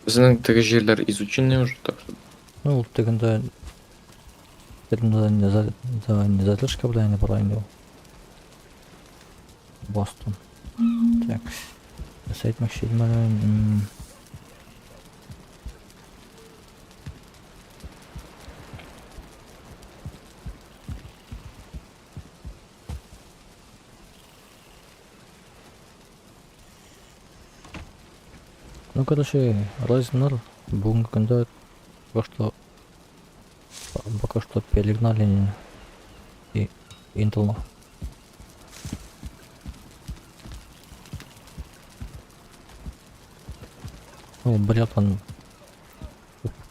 Біздің тігі жерлер изученный уже, так что. Ну, вот тогда это надо не задержка, бля, не пора не Бостон. Так. Сайт максимально. Ну, короче, Райзнер, Бунганда, пока что перегнали и Intel. Ну, братан,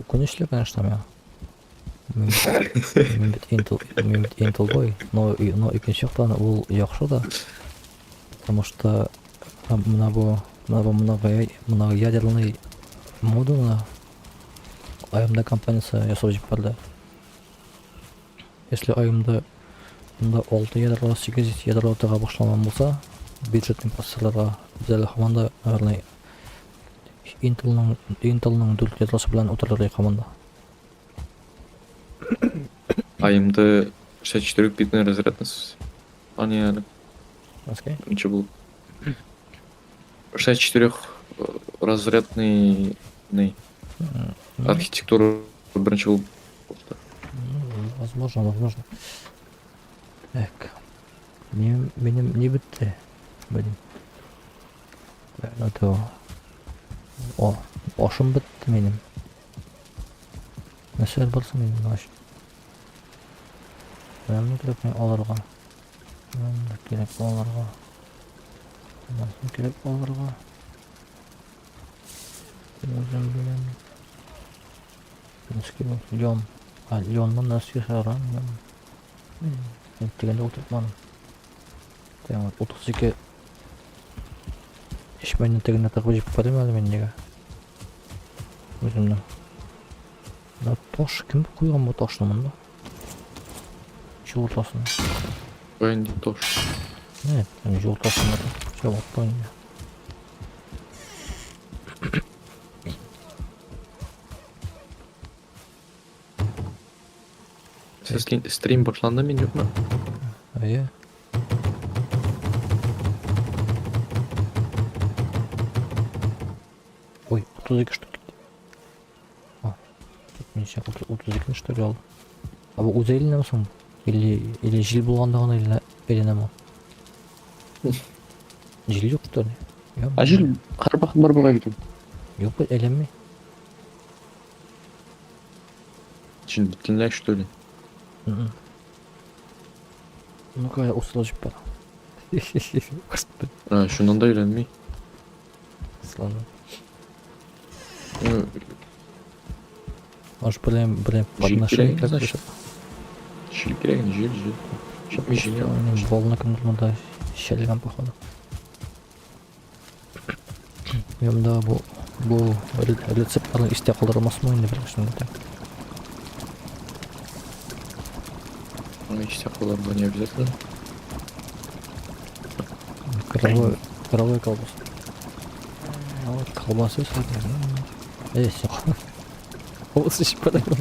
конечно, меня. Intel бой, но икенче жактан ул яхшы да, потому что многоядерный модуль AMD компаниясы ясап җибәрде. Если AMD 6 ядро, 8 ядро тыга башлаган булса, бюджетный процессорларга бизәле һаманда, наверное, Intelның 4 ядросы белән утырырга команда. AMD 64-битный разрядность. А не, Окей. ничего был. 64-разрядный архитектура бірінші был. Возможно. Так. Менің не бітті? Блин. Это... О, ашым бітті менің. Нәрселер барса менің аш. Менің керек мен аларға. Менің керек аларға. Менің керек аларға. Өзім білем. Нәске бұл. Леон. Леоннан нәрсе шаран. Мен тегенде отыртманым. Тегенде 32 ешмәйнен тегенде тағып жеп барым әлі мен неге. Өзімнің. Тош, кім қойған бұл тошны мұнда? Жол тосыны. Бенди тоже. Нет, жол тосыны. Жол тосыны. Стрим башланды мен жоқ ма? Иә. Ой, 32 штуки. Мен сейчас 32 что ли алды. А бұл өзі еліне мұсың? Или жил болғандағына еліне ма? Жил жоқ что ли? А жил қарбақ бар болған екен. Жоқ бұл әлемме? Жил бітілінәк что ли? Ну-ка, я устал жеп бар. Господи. Шунан да үйленмей. Слава. Может, блин, подношение как бы. Жил керек, жил. Жил. Жил. Волна кімділмада шәліган походу. Емда бұл рецепттарын істе қалдырылмас ма енді біріншін өте. Истя было бы не обязательно. Коровой колбас. Вот колбасы садят. Все. Колбасы еще подойдут.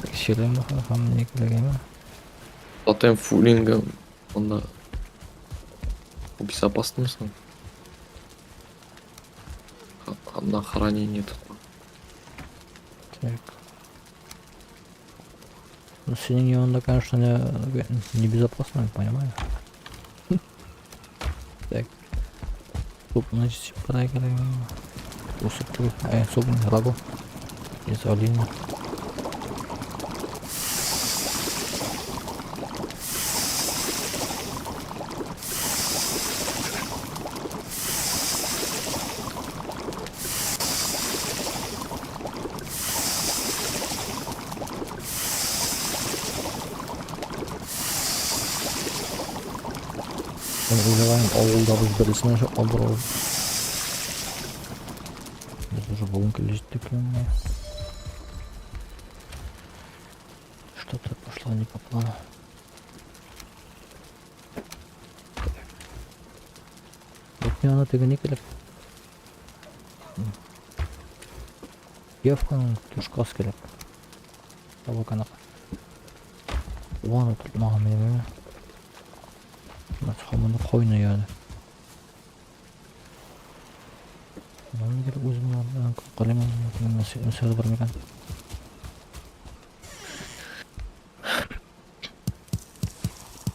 Так, щелем бахам не коллегами. Потом фулингом он на безопасность. На хранение тут. Так. Ну, синие он, конечно, небезопасно, понимаю. Так. Тут, значит, проиграем. Усыпку. Особенно рагу. Из олени. Уливаем ауылда біз бірісіне обрал. Біз уже волнка лежит такая. Что-то пошло не по плану. Вот мне она тыга не керек. Явканың түшкасы керек. Табакана. Уаны tutmağım yemeğe. Matxamını koyna yani. Ben bir uzman kalemim mesela barmagan.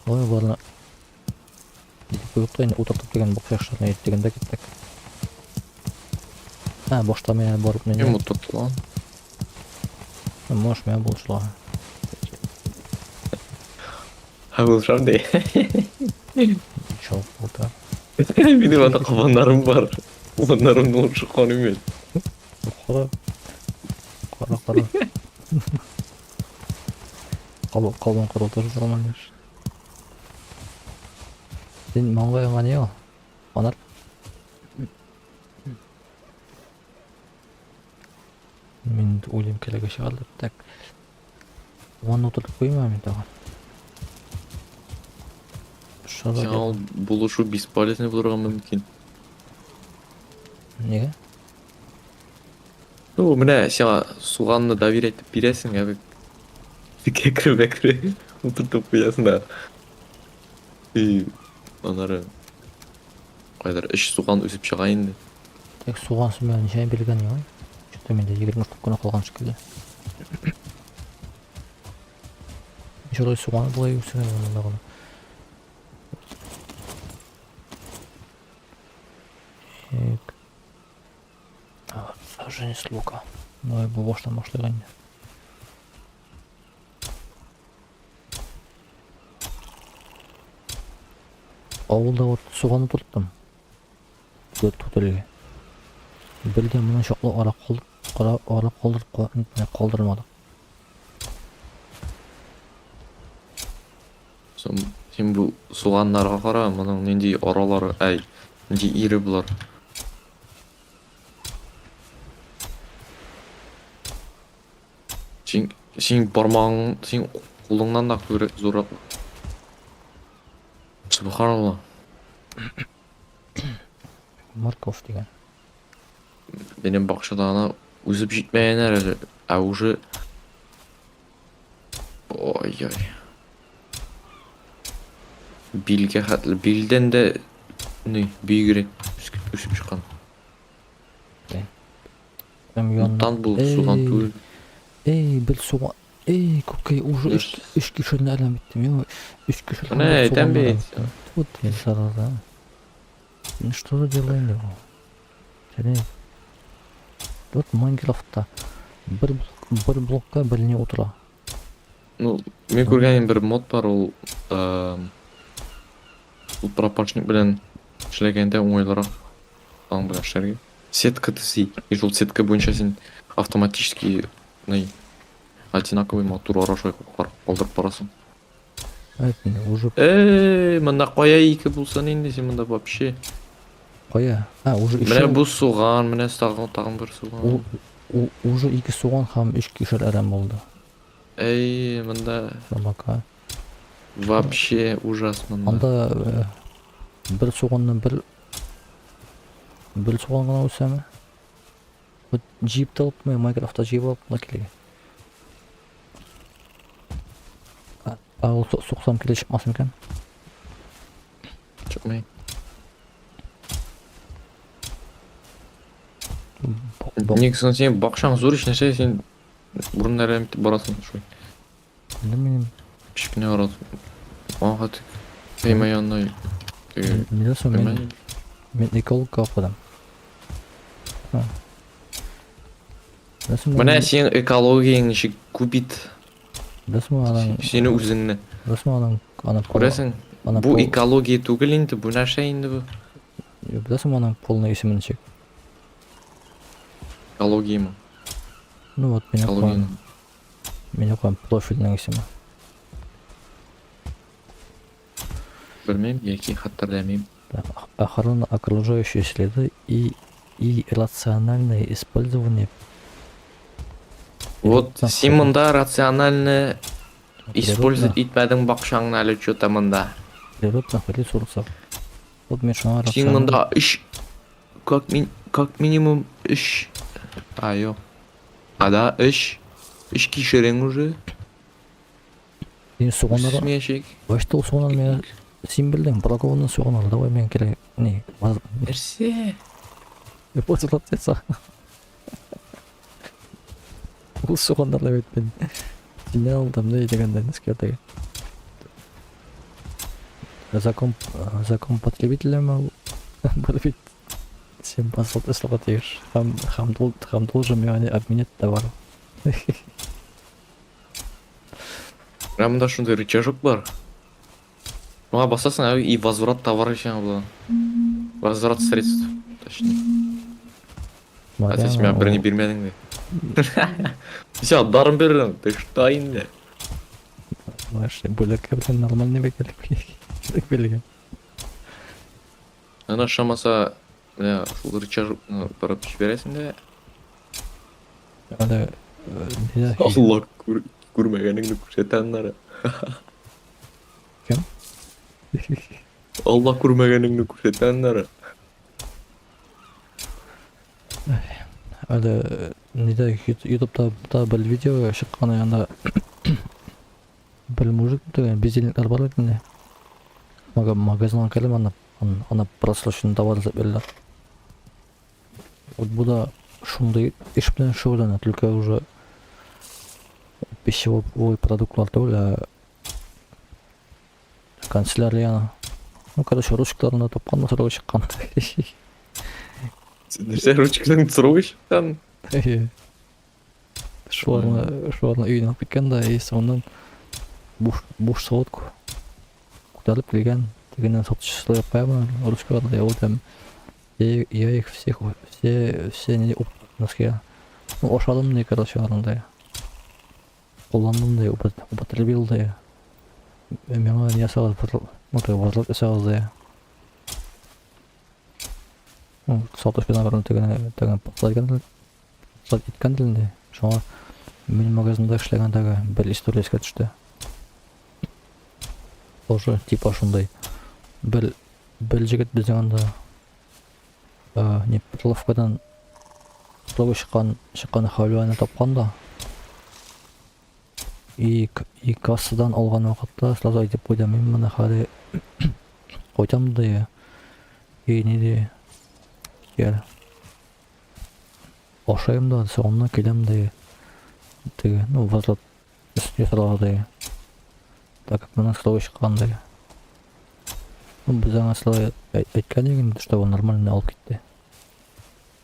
Oy barna. Koyuqtayın o'tirtib degan boqyaqshlarni aytdeganda ketdik. Ha, boshlamaya borib Kim men. oturttu lan? Mosh men bo'lishlar. Ha buluşam değil. Çok burada. Benim anda kafanlarım var. Kafanlarım ne olmuş konum yok. Qara. Qara. Qalın qırıldır zamanlar. Sen manga mani yo. Anar. Men o'ylayim kerak shag'al tak. Onu o'tirib qo'ymayman men tag'in. Ya buluşu bесполезный bulurga mümkün. Nega? Ну, мына сен суғанны доверять етіп бересің, бекірі отыртып қоясың да. И анары қайдар іш суған өсіп шығайын деп. Tek soğansın ben şey bilgen yok. Çıktı mende 20 kutkuna kalgan çıkıyor. Şöyle soğanı bulay yüksene onunla bunu. Саженец лука. Ну и бошла башлagан. Авылда вот суганы турттум. Көт тутелге. Birden bunu şokla ara kaldırmadık. Сен бұл суғаннарға қара, мұның нендей аралары, нендей иірі бұлар. Сен бармағың, сен қолыңнан да зорап. Субханалла. Марков деген. Benim бақшада өзіп жетмейін әрі, уже... Ой-ой. Билге қатылы, билден де бүйгірек өсіп шыққан. Мұттан бұл суған түгіл. Bir soğan. Kökey уже üç kişinin elem ettim ya. Üç kişinin. Ne, tembih. Вот я сразу. Ну что за дела не было? Сәлем. Вот Майнкрафтта bir блокка біліне отыра. Ну, мен көрген бір мод бар, ол пропашник білен шілегенде оңайлырақ таң білен шәрге. Сетка тіси, и жол сетка бойынша сен автоматически одинаковый мотор арашай қалдырып барасың. Уже... мында қоя екі болсан енді сен мында вообще. Қоя? Уже Міне бұл суған, міне тағын бір суған. Уже екі суған хам үш кешер әрем болды. Мында... Бака. Вообще ужас мында. Анда бір суғаннан бір суған ғана өсәме? Жиіп талып мен Майнкрафтта жиіп алып бұла келеге. Ол соқсам келе шықмасын екен? Шықмай. Негізін сен бақшаң зор ішінше сен бұрын әрәмітті барасың. Білмеймін. Кішкене барасың. Оңға тік. Пеймай аннай. Мен экологқа оқыдым. Мына сен экологияң неше көбейт. Сені өзіңні. Көресің? Бұл экология түгіл енді, бұл нәрсе енді бұл. Білесің оның полный есімін чек. Экология ма? Ну вот мен оқыған профильдің есімі. Білмейм, яки хаттар дәмейм. Охрана окружающей среды и рациональное использование. Вот сен мында рационально использовать итмәдің бақшаңын әлі чөта мында. Природных ресурсов. Вот мен шуңа рационально. Сен мында үш, как минимум үш. Йо. Ада iş kişiren уже. Мен суғанарға Смешек. башта суғанар мен сен білдің бракованный суғанар давай мен керек не Мерсе. позылап жатса бұл суғандарда бетпен сенен алдым не дегенде ескерді закон потребителя ма бұл бит сен басылып ислаға тегіш хам должен мне обменять товар Рамында шундай рычажок бар. Мага басасың и возврат товара ещё было. Возврат средств, точнее. А сен мен біріне бермедің де. Сен дарым бердің, ты что инде? Вообще бөлөккө билен нормальный бекелик билген Ана шамаса, мына ушул рычажок барып жибересиң де. анда Алла көрмөгөнүңдү көрсөтөңөр. кем Алла көрмөгөнүңдү көрсөтөңөр. анда неде ютубта бір видео шыққан анда бір мужик деген бездельниктер бар екен магазинға келем ана просроченный товар деп берді вот бұда шундай еш білен шұғылданады только уже пищевой продуктлар түгіл а канцелярияны ну короче ручкаларында тапқан сұрауға шыққан Нерсе ручкадан суроо шыққан. шуларны үйіне алып кеткен да и соңынан буш сауытку көтеріліп келген дегеннен сатушысына қоямын ручкаларды я вот там я их все не носки ну ошадым да короче анандай қолдандым да употребил да мені не жасағыз возврат жасағыз да сатушпен ағырын теген пақсат еткен тілінде шоңа мен магазинда ішлегендегі бір история еске түсті тоже типа шундай бір жігіт біздің анда не прилавкадан шыққан халуаны тапқан да и кассадан алған уақытта сразу айтып қойды мен мына халі қойтамын да и неде кел ошайым да соңына келем да теге ну возврат жасалға да так как мына сразу шыққан да біз ана сразу айтқан екен что ол нормально алып кетті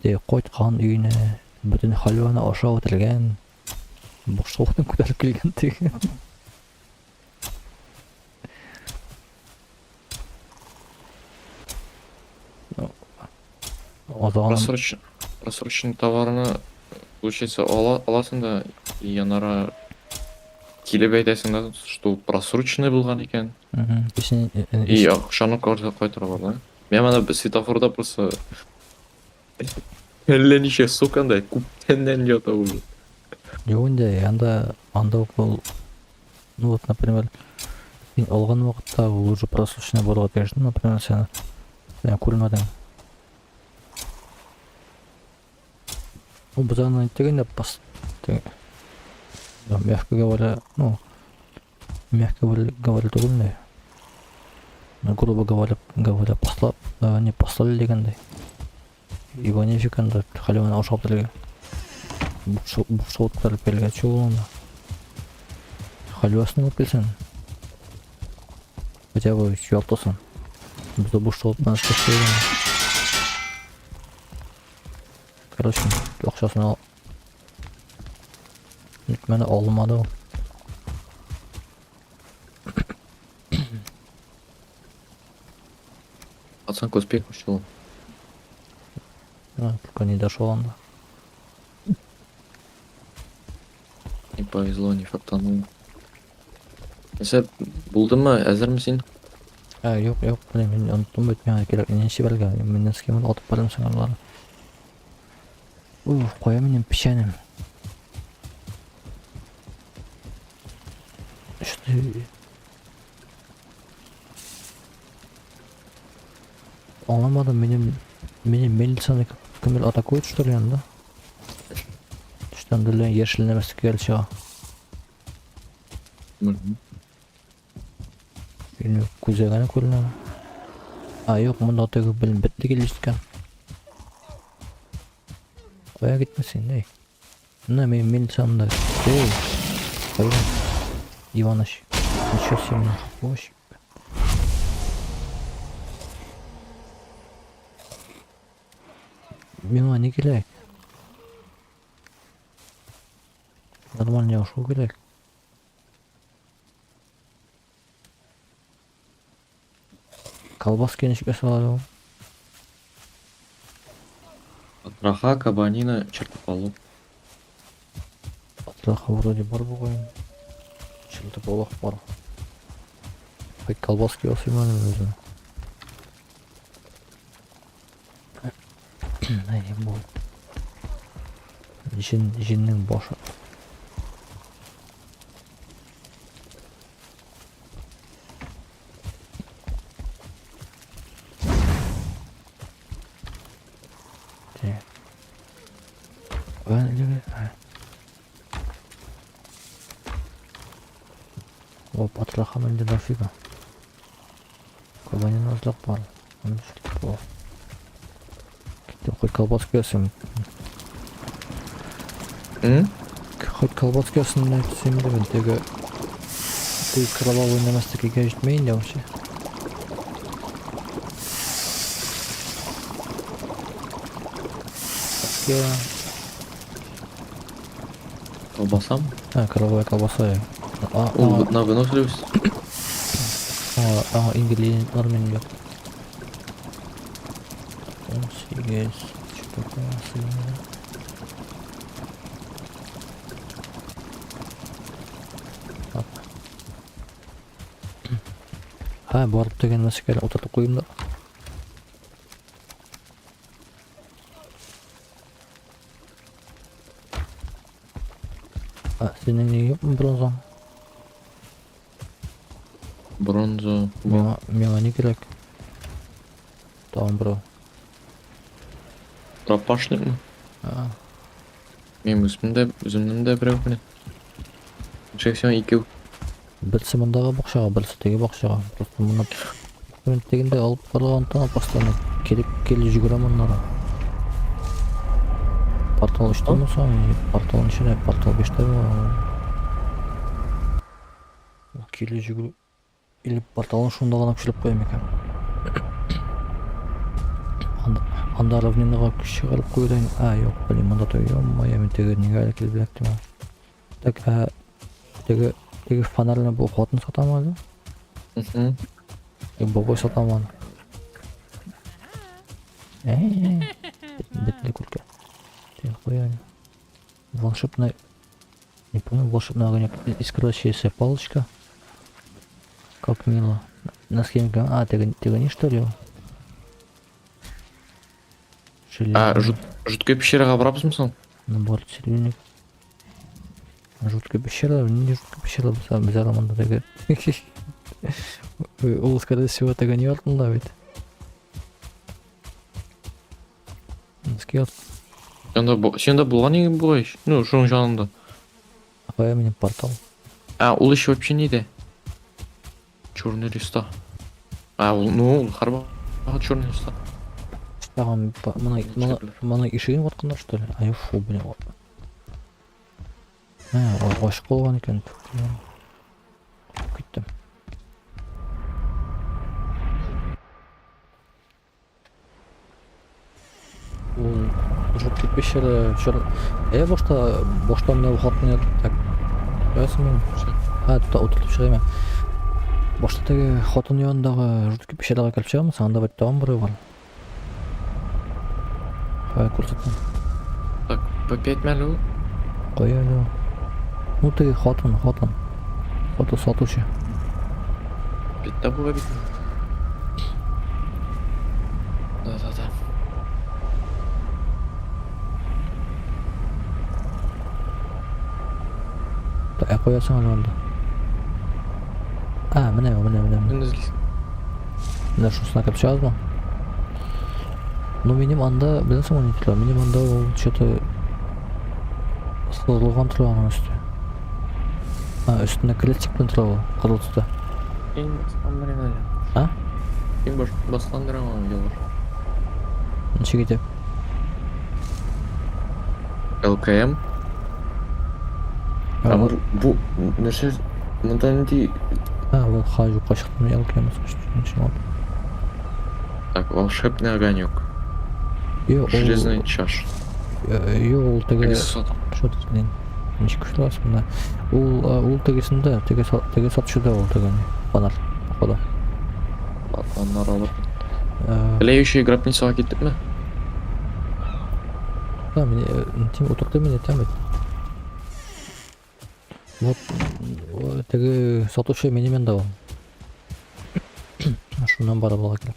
де қойтқан үйіне бүтін халуаны аша отырген боқшылықтан көтеріліп келген деген Просроченный товарны получается аласың да и анара келіп айтасың да что просроченный болған екен и ақшаны қайтаруға да мен ана светофорда просто әлі неше сокандай көптеннен жата уже жоқ ондай анда ол ну вот например сен алған уақытта ол уже просроченный болуға тиіс например сен көрмедің ну біз ана дегенде мягко говоря түгілне грубо говоря не послали дегенде его нефиг анда халуаны ашап келген бұқшауыт кіріп келген чего онда халуасын алып келсең хотя бы жуалтасың бізде бұқшауыттан ашып келген короче ақшасын ал мені алмады ол оценка успеха ушел только не дошел анда не повезло не фартанул mesela buldun mu әзірмісің жоқ мен ұмыттым бет маған керек неше белге мен ескемін атып барам сыңарлары қоямын мен пішенім что анлamadım меня милиция кімдер атакует что ли анда Sandalye yeşillemesi gelişi. Bilmiyorum, kuzeyden kullanıyor. Yok, bunda öteki bölüm bitti gelişken. Oya gitmesin, ne? Ne, benim sanımda. Hey, hayır. Иваныч, ничего себе, помощь. Мимо не гуляй. Нормально ушел гулять. Колбаски ничего салал. Атраха, кабанина, чертополох. Атраха вроде бар бугай. Чертополох бар. Хоть колбаски осыйман өзү. Не бул. Жиннин бошу. О, патраха менде дофига. Кабанин азлак бар. Хоть колбаски ясым. Хоть колбаски ясым не айтсам дейм, теги кровавый неместикке жетмейин да вообще. Колбасам? Кровавая колбаса. Ол на выносливость? İngilizler mengen. 18 что такое? Барып деген мәселе отыртып қойдым да. Senin neyi yok mu bronzan? Бронза. Мема не керек. Tamam bro. Тропашник мы? Мен өзімнің де біреу білем. Жексен екеу. Бірсі мұндағы бақшаға, бірсі теге бақшаға. Просто мұны тегінде алып барғандықтан постоянно келіп жүгіремін мұнара. Портал 3'te mi sonra? Portalın içine portal 5'te mi var? Келіп жүгіріп ilip portalın şunda ғана күшіліп қоям екен. Анда равнинаға күші қалып қойдайын. Yok, білем, мұнда той, ё-моё, мен теге неге әлі келіп білектім. Так, теге фонарны бұл қотын сатамады? Бобой сатамады. Бетінде күлке. Теге қояйын. Волшебная... Не помню, волшебный огонек. Искрящаяся палочка. Как мило. На схемке. Теге не что ли? Жуткая пещераға барабыз мысал? Набор сельвинник. Жуткая пещера, не жуткая пещера, біз араманда теге. Ол, скорее всего, теге не артында бит. Сенде болған ең болайш? Ну, шоң жанында. Қоя менен портал. Ол еще вообще нейді? Черный листа. Ол харба черный листа. Мұны ишеген отқандар, что ли? Фу, блин. Ғашық болған екен. Кеттім. Жуткий пещера. Бошта мына ұқатын еді. Так. Қоясың мен? Тұта отырып шығайын мен. Бошта теге хотын яндағы жуткий пещераға келіп шығамын. Саңда бәт тауын бірі бар. Көрсеткен. Так, по 5 мәлі ол? Қояйды. Ну теге хотын. Фото сатушы. Бетті бұға бет. Да. Қоясың алғанда. Міне. Мен ізлейсің. Міне шусына кәп шығаз ба? Ну, менем анда, білесің оны етілі, менем анда ол что-то Sızılgan turağının üstü. Ha, üstünde klasik bir turağı, kızıl түсті. Ең басқандырыңа ya. Ha? Ең басқандырыңа yıllar. Неше кетеп? ЛКМ. Ama bu нәрсе мында не Ha, ол қажуққа шықтым, елкеміз күшті болды. так, волшебный огонек. Yok, Железный чаш. Yok, ол теге... Egzotik. Что тут, блин? Неше күшті асында. Ол тегесінде, теге сатушыда ол теге фонарь, походу. Onlar alır. Леющий гробницаға кеттік ме? Да, мен тем отырды мен айтамын. Вот теге сатушы менімен да ол. Шунан барып ала келіп.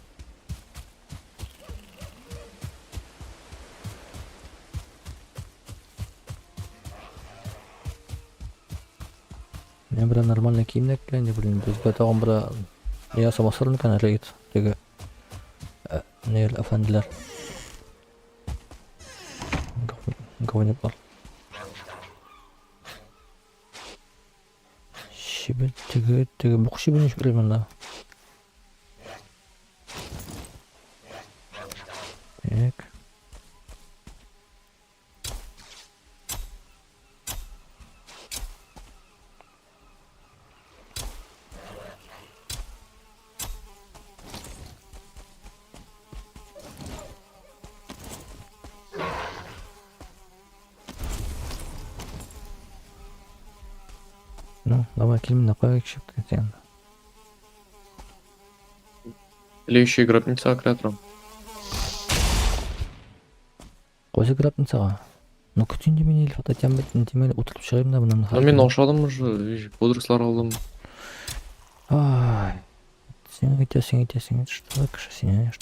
Мен бір нормальный киімдер келейін деп білейін. Бізге тағын бір я самосырын kan әрегет. Теге нел әфәнділер. Говнет бар. Шибін, теге бұқ шибін үш білемін да. Так. Ну, давай килімін қояйық шықты сен. Леющий гробницаға кіре тұрам. Қойсы гробницаға. Ну, күтін демен еліп ататям бетін демелі ұтылып шығайым да бұнан. Но мен ошадым уже, бодрыслар алдым. Ай, сен айтасың, что такое сен?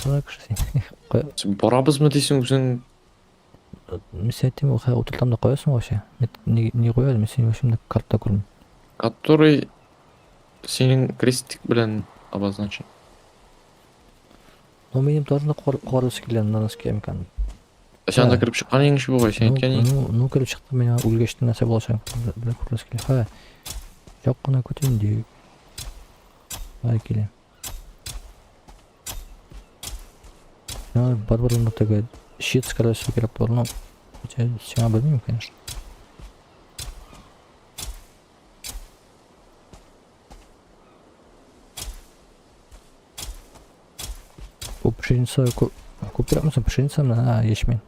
Барабыз мы дейсің өзің? Мен сәттем ол ұтылтамда қоясың вообще. Не қояды, мен сен өшімді картта көрмін. Который сенің крестик білән обозначен. Но менің тарында қуарысы келен, нанас кем кән. Сен да кіріп шыққан еңші болғай, сен еткен ең? Ну, кіріп шықты, мен үлгештің нәрсе болашан біле қуарысы келен. Ха, жоқ қана көтен дейік. Ай келен. Бар-барында тегі щит скоростью керек бар, но сен білмеймін, конечно. Bu pшеница көпірек мұсың? Пшеница мына ешмен.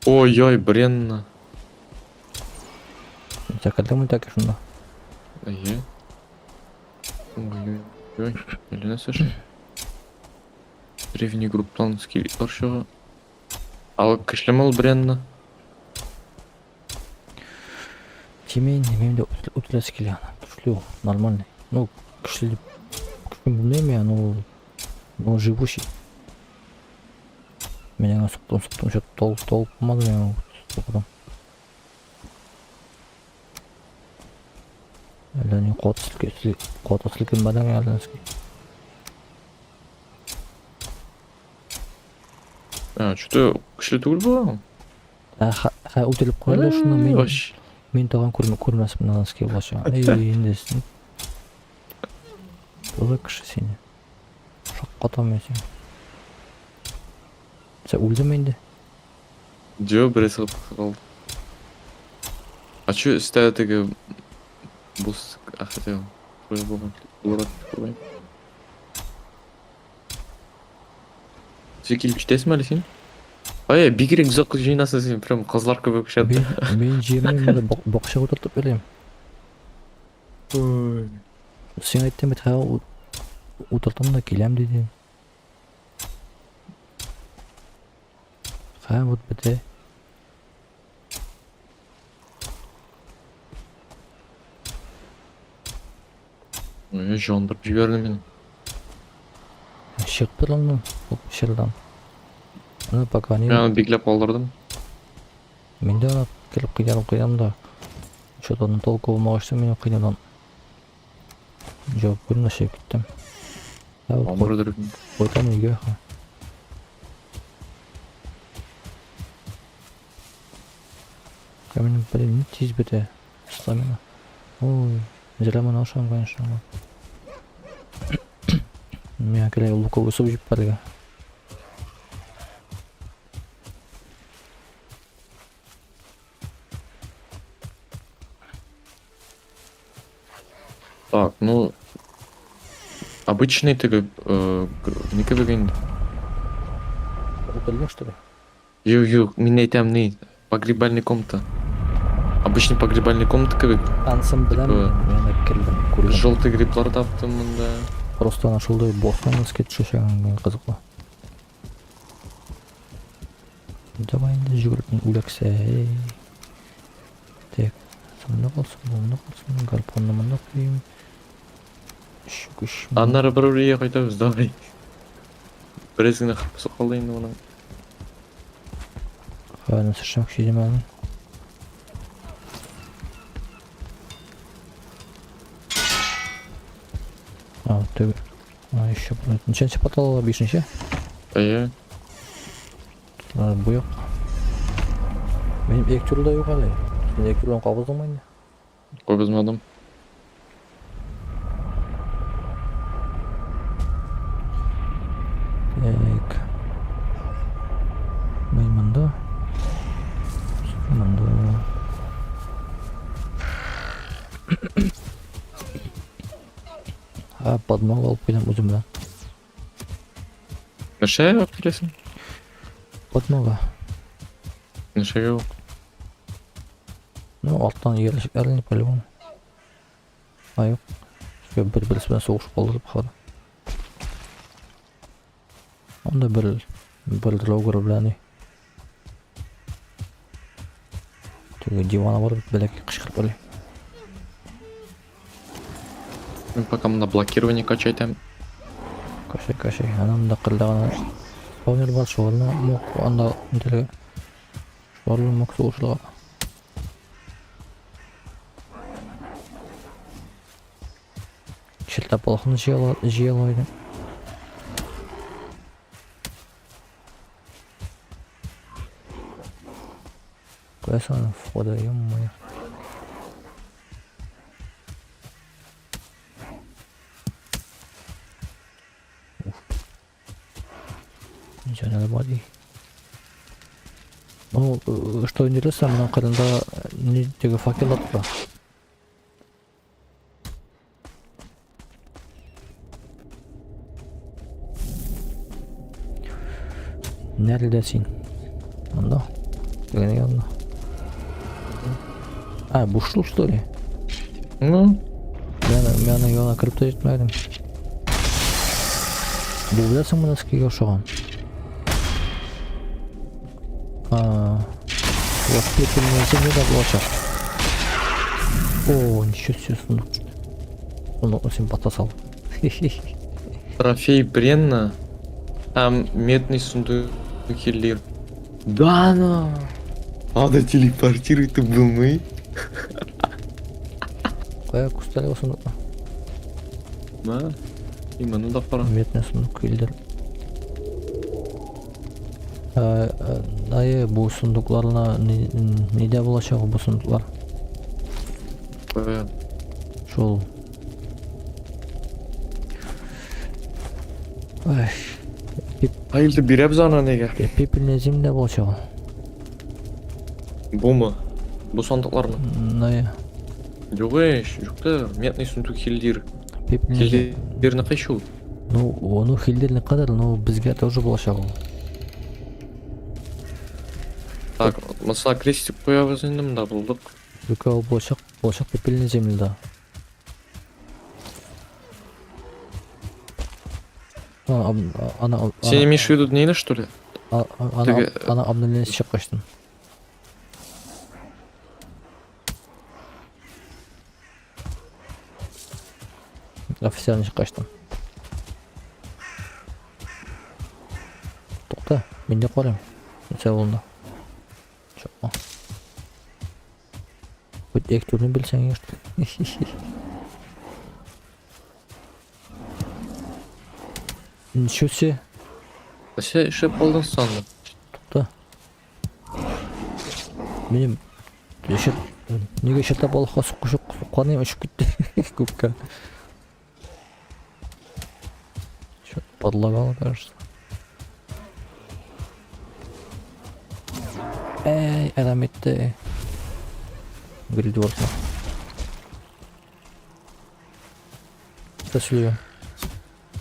Ой-ой, бренно. Сәкілдімін тәкі шында. Ае. Ой-ой-ой, еліне сөші. Древний групплан скелеттар шыға. Ал кішлемел бренно. Тимейін, немеймде ұтыласы келе ана. Күшлі, нормальный. Ну, күшлі білмейм я, но живущий. Мен аңа сұқтым, что-то толып болмады мен сұқтым. Әлі қуаты сілкен бадан әлінізге. Что-то кішлі түгіл болған? Ұтылып қойды шында мен таған көрмәсім нанаске болаша. Ендесін. Бұл кіші сені. Шаққатам мен сен. Сен өлдім енді? Жо, біресі қалды. А что істәді тегі бұс ақытел? Қой болған. Бұларат көрбейм. Сен келіп жетесің әлі сен? Ай, бигерек зоқ жинасың сен, прям қызлар көбек күшеді. Мен жеріммен бақша отыртып берем. Сен айттен бет қайға отыртым да келем дейді. Қайға бұд біте. Жондырып жіберді мен. Шығып тұр оның шырдан. Аны пока не... Мен беглеп қалдырдым. Мен де келіп қидарым да. Что-то оның толқы болмағышты мен қидардан. Жоқ, көрін ашып кеттім. Амыр дүрігім. Қойтам үйге. Камень, блин, не тиз бите. Стамина. Ой, зря мы нашел, конечно. Меня калей луковый суп жеп парга. Так, ну... Обычный ты не кебеген. Упадешь, что ли? Ю, мен там не погребальный комната. Обычный погребальный комната кебек. Ансам білем, мен келдім, көрдім. Желтый гриплар таптым мында. Просто нашылдай бостан скет шешеген қызықлы. Давай енді жүгіріп улексе. Так, сонда қалсын, мұнда қалсын, гарпонны мұнда қойым. Шүкіш. Аннары бір үрейе қайтамыз, давай. Бірезгіне қапысы қалды енді оның. Қайны сыршамық шедем әлін. А, төбе. А, еще будет. Неченше потолала бишнеше? Әйе. Bu yok. Benim ek türlü de yok hala. Sen ek türlü kabız olmayın. Қойбызмадым. Так. Мында. Мында. А, подмог алып келем өзімді. Неше алып келесің? Подмога. Нешеге ол? Ну, алттан ерлішік әрине по-любому. А, yok. Bir-birisinden soğuşup kalırıp kalır. Onda bir logo bilen Tüge divana var belki kışkırıp öyle. Мен пока мына блокирование качайтам. Кашай. Анам да кылдагана. Спавнер бар шоғырына мок анда интелге. Шоғырын мок соғышылға. Шелтап балықны жиялайды. Коясана входа, ё-моё. Ничего надо боди. Ну, что интересно, мына кырында не теге факелдар тура. Neredesin? Anda. Gene yanında. Ha, boşluk что ли? Ну, Ben yana kırıp da etmedim. Bu bilesin mi nasıl ki yaşayan? Vakti ettirmeyse ne de bulaşar. Ooo, ничего себе сундук. Сундук sen пата сал. трофей бренна. Там медный сундук хиллер. Да ну. Надо телепортировать, ты был мы. Kaya kustali o suндук. Да. Именно да пора. Metne suндук ildir. Dayı bu sunduklarla nede bulaşacak bu sunduklar? Şol. Ay. Hayırlı bir ebzana nege. Pipilnezimde bulaşacak. Bu mu? Bu sandıklar mı? Dayı. Yok da медный сундук хиллер. Pipilnezim. Хиллерni қайшу? Ну, onu hildir ne kadar, но bizge тоже bulaşacak. Так, мысалы крестик қоябыз енді мында бұлдық. Çünkü o bulaşacak pipilnezimde. Ana Сен имеешь в виду нені, что ли? ana abdülünesi çıkmıştın. Официально çıkmıştın. Toqta, ben de koyayım. Sen oldu. Çokma. Bu ektorunu bilsen yer. Nişo se. Сен ішіп қалдың санды. Toqta. Benim Eşit niye eşitte balıkla suqqan hem uçup gitti көкке. Şu подлагал, кажется. Ey, adam etti. Гриль болса. Спасибо.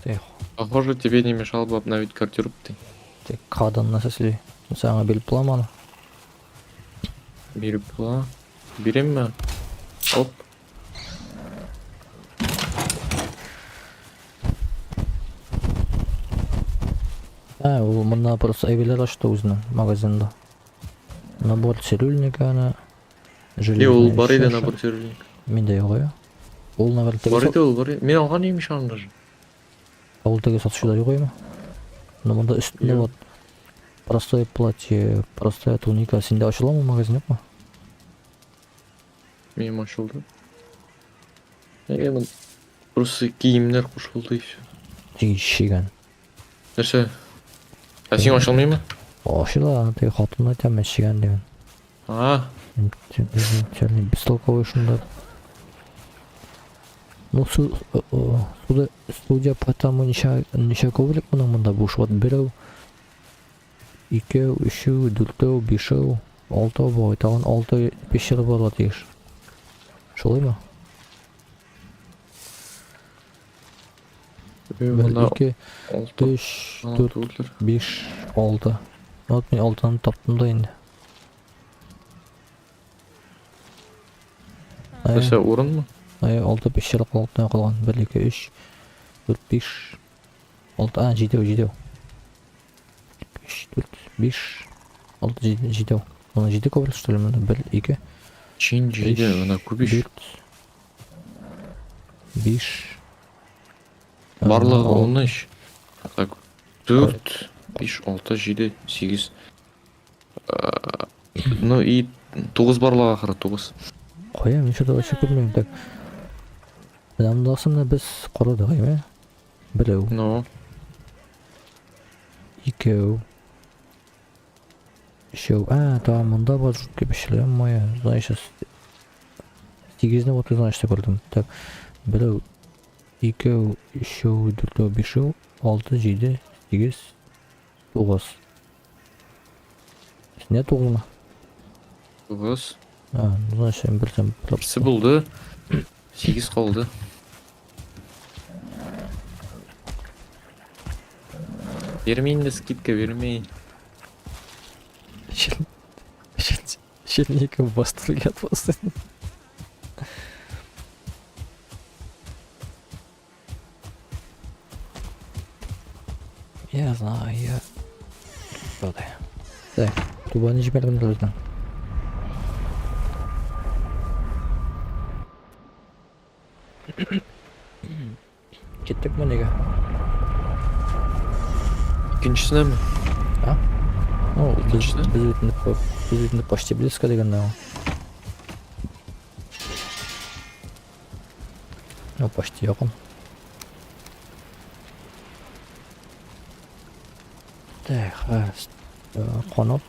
Ты Похоже, тебе не мешало бы обновить картюр. Ты қадан насасли. Саңа біліп бұламаны. Беріп була. Берем ме? Оп. Ол мына просто әйбелер ашты өзінің магазинда. Набор цирюльника, ана. Не, ол бар еді набор цирюльник. Менде жоқ, иә. Ол, наверное, Бар еді, ол бар еді. Мен алған емеш аны даже. Ол теге сатушыда жоқ ема. Но мында үстінде Жоқ. вот простое платье, простая туника. Сенде ашыла ма магазин жоқ ма? Менің ашылды. Енді просто киімдер қосылды и все. Жиган. Нәрсе? А сен ашылмай ма? Ашыла, ана теге хатын айтам мен шиган деген. Бестолковый шунда. Ну, судя по тому, неше көбілік мұның мұнда бұш. Вот біреу, екеу, үшеу, дүртеу, бешеу, алтау бой. Тағын 6-5 жыл бар дейш. Шолай ма? Бір, 2, 3, 4, 5, 6. Вот мен 6-ны таптым да енді. Нәрсе, орын ма? 6-5 жыл қалған. 1, 2, 3, 4, 5, 6, жетеу. 3, 4, 5, 6, жетеу. Оны жеті көбірік, что ли, 1, 2, Чин жейді, ана көбеш. 5. Барлығы оны іш. Так, 4, 5, 6, 7, 8. Ну и 9 барлығы ақыры, 9. Қоя, мен шыда вообще көрмеймін. Так, адамдасында біз қорады ғайме? Біреу, Ну, екеу, үшеу. Тағы мұнда бар жүртке бішілем моя. Значит, 8-ні вот значит көрдім. Так, біреу, екеу, үшеу, дүртеу, бешеу, 6, 7, 8, 9. Не 9 ма? 9. Значит, мен білсем. Бірсі болды. 8 қалды. Бермейін де скидка, бермейін. Щелника в восторге от вас. Я знаю, я... Так, туба не жібердім өзінің. Кеттік ма неге? Екіншісіне ме? Ну, біз Екіншісіне? өтініп почти близко дегенде ғой. Ну, почти жақын. Так, қанат.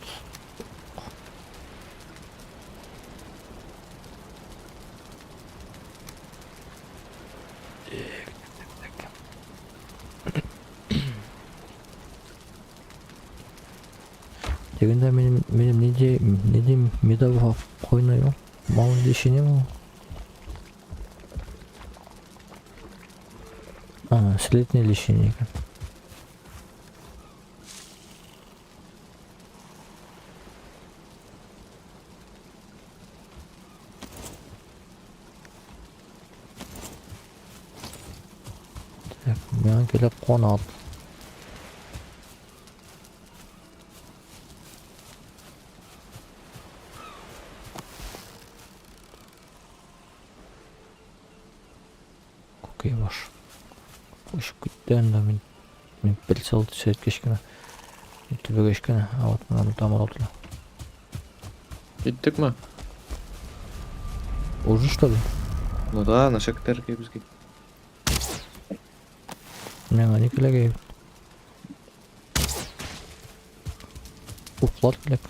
Дегенде менің неде медовға қойнай ма? Малын дешене ма? Слетный лишение екен. Так, мен келіп қонады. Көкей баш. Қошып кетті әнді мен біл салды сәйт кешкені. Түбі кешкені, вот мынаны тамыр отылы. Кеттік ма? Уже что ли? Ну да, на шектерге бізге. Мен не келеге. Уқлат келек.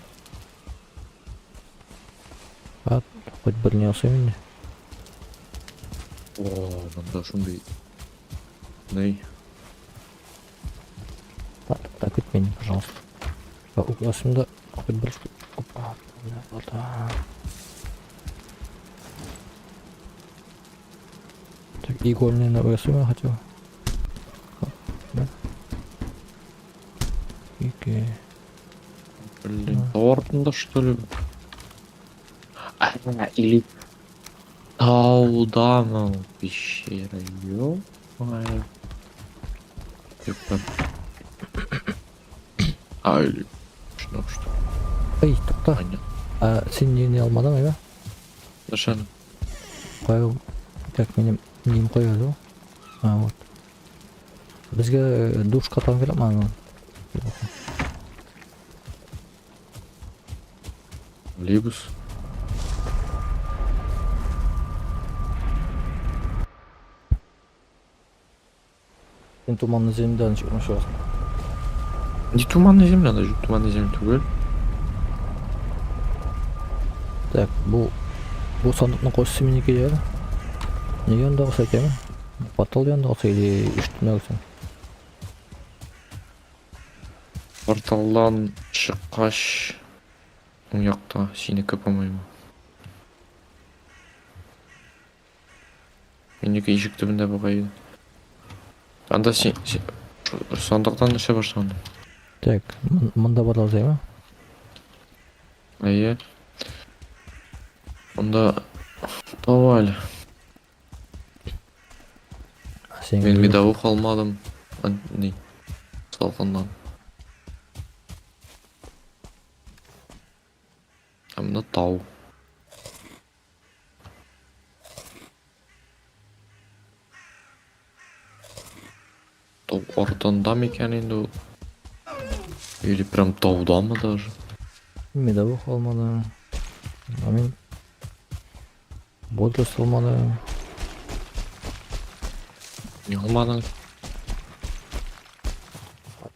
Ат. хоть біріне ұқсаймын де. О, мында ушундай. Ней. Так ведь меня, пожалуйста. Угласында хоть бір штук. Опа, да. Так, игольный на УСУ я хотел. Да. Ике. Блин, тортында что ли? Или таудамы пещера, ё-моё. Или что? Эй, тоқта. Понятно. Сен нені алмадың, айба? Зачем? Қойып, так, менің нем қойады ғой. Вот. Бізге душ қатқан керек ма? Либус. Сен туманны земляден шығасың. Не туманная земля, даже туманная земля түгел. Так, бұл сандықтың қосысы мен еке жағы. Неге онда қоса екемін? Портал янда қоса или үштіне қоса? Порталдан шыққаш оң жақта сенікі, по-моему. Менікі ешік түбінде болғайды. Анда сен сандықтан іше баштағанда. Так, мұнда бар алзай ма? Иә. Онда давай. Мен медовух алмадым. Не? Салқыннан. Мына тау. Тау ортанда ма екен енді ол? Или прям тауда ма даже? Медовух алмадым. Мен бодрость алмадым. Не алмадың?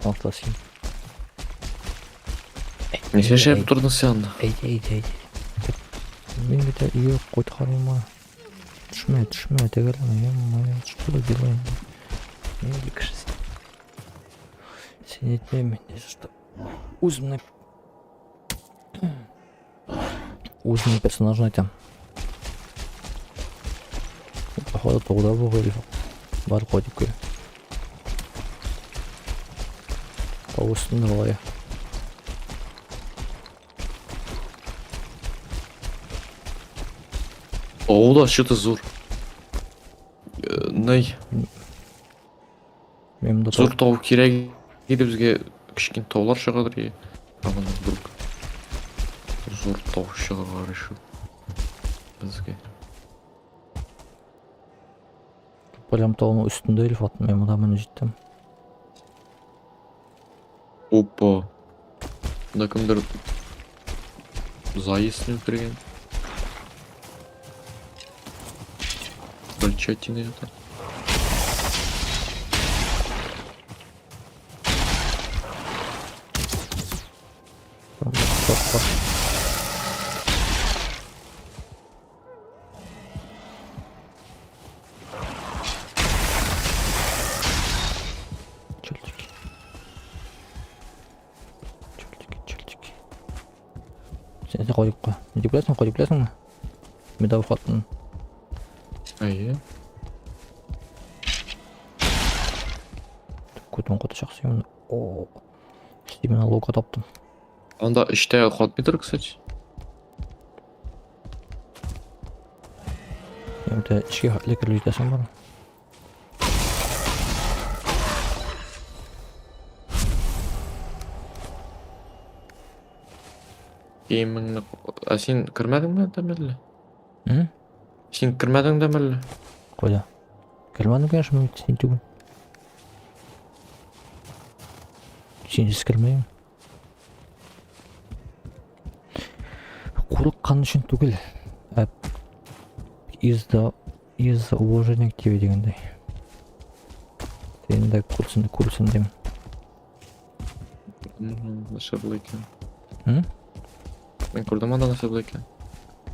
Алтасын. Не шешіп тұрдың сен? Әйде. Мен где-то ее қойды қарылма. Түшме, тегелеме. Я что делаем? Не кішісі. Сен етмеймін, несі что? Өзімнің персонажын айтам. Походу тоғда болғай бар қойдып көре. Тау үстінде болайы. О, да, что-то зур. Ней. Зур тау керек еді бізге кішкене таулар шығадыр е. Ағын вдруг. Зур тау шығаға решил. Бізге. Прям тауының үстінде елфат, мен мұда мені жеттім. Опа. Да кімдір заесін өлтірген. Крольчатина это. Чертики. Сен қойып қой. Не деп білесің ма? Медовух аттың. Иә. Көтін қоты жақсымен. О, именно лоука таптым. Анда іште ход метр, кстати. Енді ішке лекерлі жетесің бар. Кейміңні... Сен кірмәдің бе дәмелі? Hı? Сен кірмәдің дәмелі? Қойда. Кірмәдім, конечно, мен сен түгін. Сенсіз кірмеймін. Қорыққан үшін түгіл. Из-за уважения к тебе дегендей. Сен де көрсін деймін. Нашар бұл екен. Hı? Мен көрдім анда нашар бұл екен.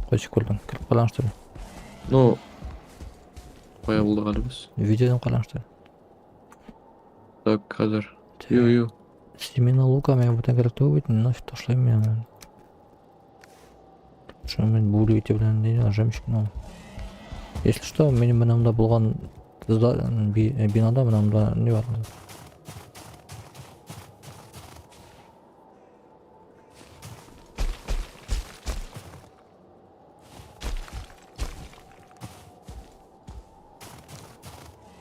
қойшы көрдің кіріп қалаңыздар Ну, қоя болдық әлі біз. видеодан қалаңыздар Так, қазір. Ю. семена лука мен бұдан керек төгбейтін нафиг ташлаймын мен что мен булите білән не нажимчик если что менің мынамда болған бинада мынамда не бар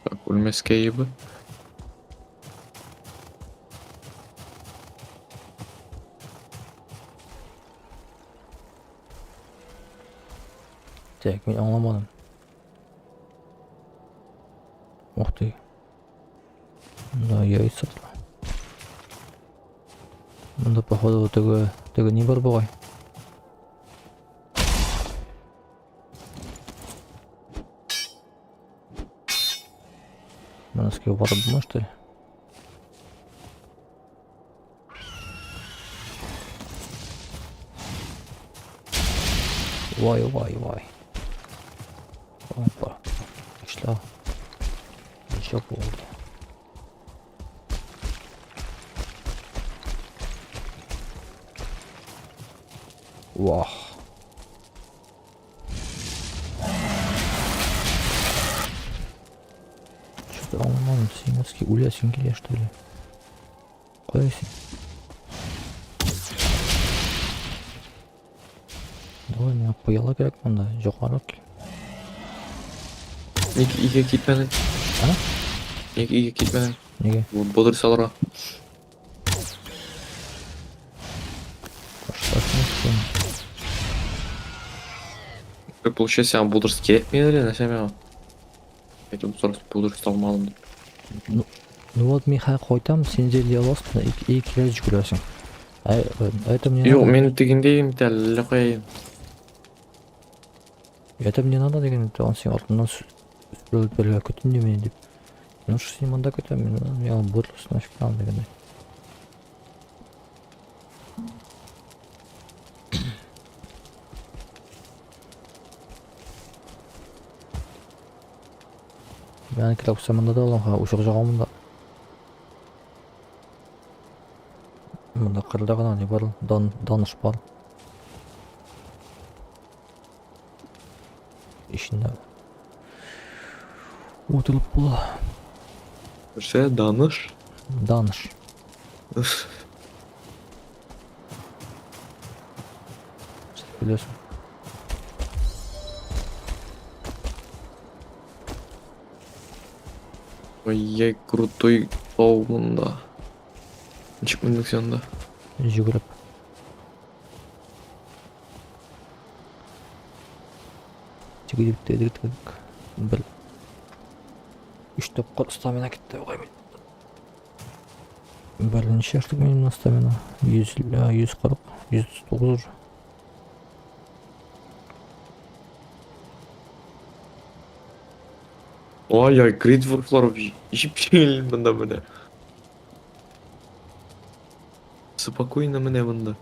Так, өлмеске ебі. так мен аңламадым ух ты мында яйца мында походу тігі не бар бұғай Мынаске барып ма что ли? Вай. Опа. Пішла. Нічого болды. Вах. Что-то алманым сенерский улясин келе что ли? Қойсың. Давай мен қояла керек мында жоғары кел. Неге үйге кетпедің? А? Неге үйге кетпедің? Неге? Бодыр саларға. Как получается, саған бодырс керек ме еді нәрсеме? Айтып сұрас бодырс алмадым деп. Ну вот мен хай қойтам, сен жерде аласың, и келе жүгіресің. Это мне Жоқ, надо. мен дегендейім, дәлі қояйын. Это мне надо деген, он сен артынан сүріліп берге көтін деме деп. Ну что сен мында көтем, мен бұрлысын нафиг там дегенде. Ben kirap samanda da olan ha uşak жағамында. Мында қырда ғана не бар, даныш бар. Ішінде отырып бола. Бірсе, даныш. Даныш. Білесің. Ой, я крутой тау мұнда. Ничек міндің сен да? Жүгіріп. Жүгіріп. Бір. 3 топқыр стамина кетті оғай мен. Бірінші аштық менің стамина. 140, 139 уже. Ой, грейдворфлар жіп жеңіл мұнда міне. Спокойно міне мұнда.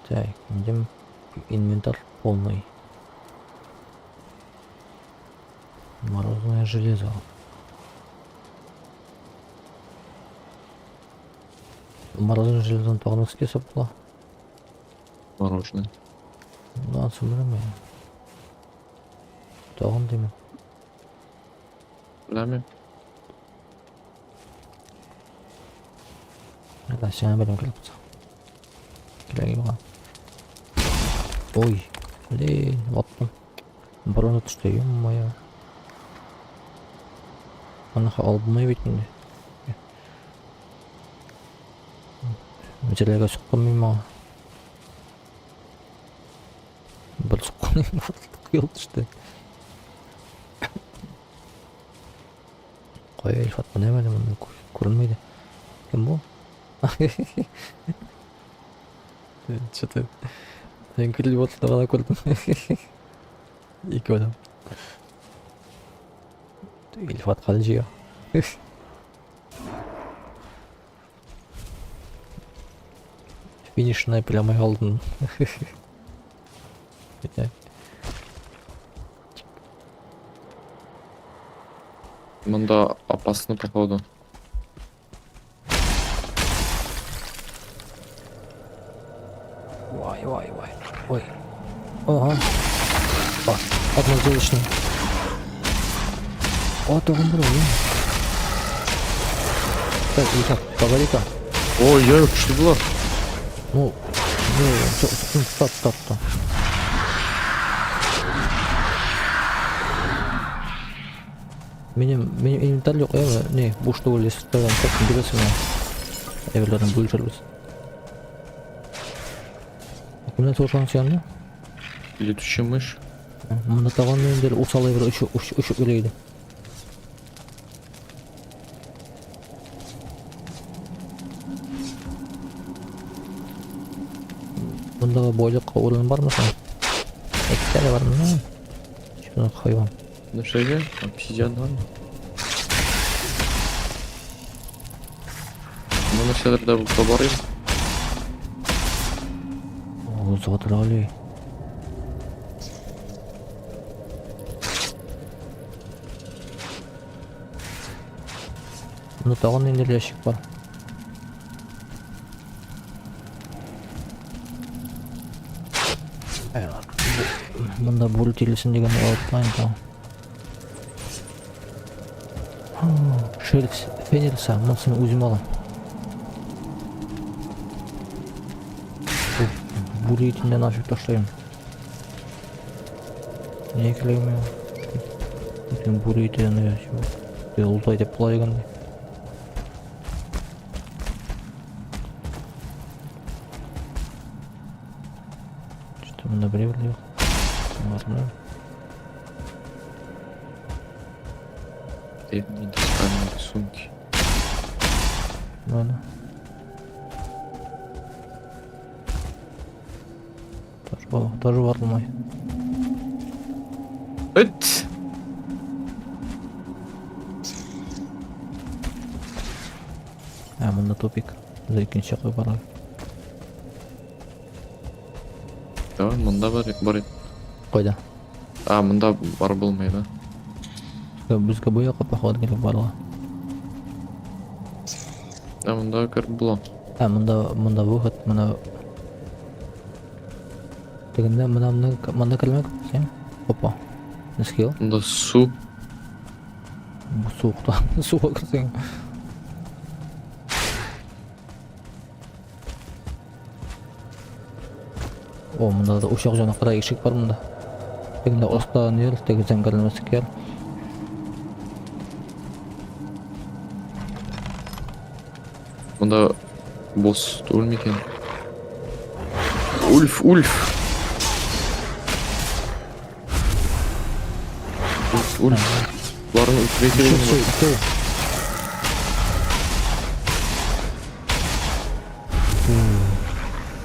Так, идем. Инвентарь полный. Морозное железо. Морозное железо тоғыныске сапла. Мороженое. Да, сумраме. Тоғын деймін. Біләме? Да, сен бәлем келіп бұтса. Келеге бұған. Ой, блин, лаптым. Бұрын өтішті, ем-моя. Анаға албымай бетінде. Жерлерге сұққанмын маға. Бір сұққанмын құйылды ішті. Қой, Эльфат, бұны әмәді мұны көрінмейді. Кім бұл? Что-то... Мен күріліп отырды ғана көрдім. Екі адам. İlfat kalıcı. Финишная прямой алдын. Мында опасно, походу. Вай. Ой. Ага. Однозначно. О, тогын бір ой. Так, Ильфат, погоди-ка. Ой, я күшті бұлар. Ну, стоп. Benim inventar yok ya. Ne? Boşta öyle istedim. Sakın bilesin ya. Evlerden bölüşürüz. Kimden sorsanız yanında? Летучий мышь. Bunda tağın önünde usalı evre ışık öyleydi. Bunda boylık oranı var mı sana? Ekleri var mı? Şuna hayvan. Ну что я? Обсидиан надо. Ну, на север да поборим. О, задрали. Bunda tağın önünde ışık var. Bunda bulut ilesin degan outline tamam. Şöyle feneri sağlamasını uzun alın. Bu itinden aşık taşlayayım. Ne ekleyeyim ya? Bakın bu itinden ya şimdi. Yolda edip bulaygan. İşte bunda biri yok. Var mı? Индустриальные рисунки. Böyle. Тоже var mı? Эт! Bunda topik. Bize ikinci şaka var. Да, мында бар. Koyda. Мында бар болмайды. Bizga bu yoqqa paxod kelib borga. Мында кіріп бұла. Bunda выход, mana deganda mana kirmak sen. Hoppa. Ne skill? Мында су. Bu soğukta. Suğa kirsen. O, bunda da uşaq jana qara eshik var bunda. Deganda ostan yer, tegi zangarlanması kel. Мында босс өлме екен. Ульф. Ульф. Бұлардың ультреті Ito.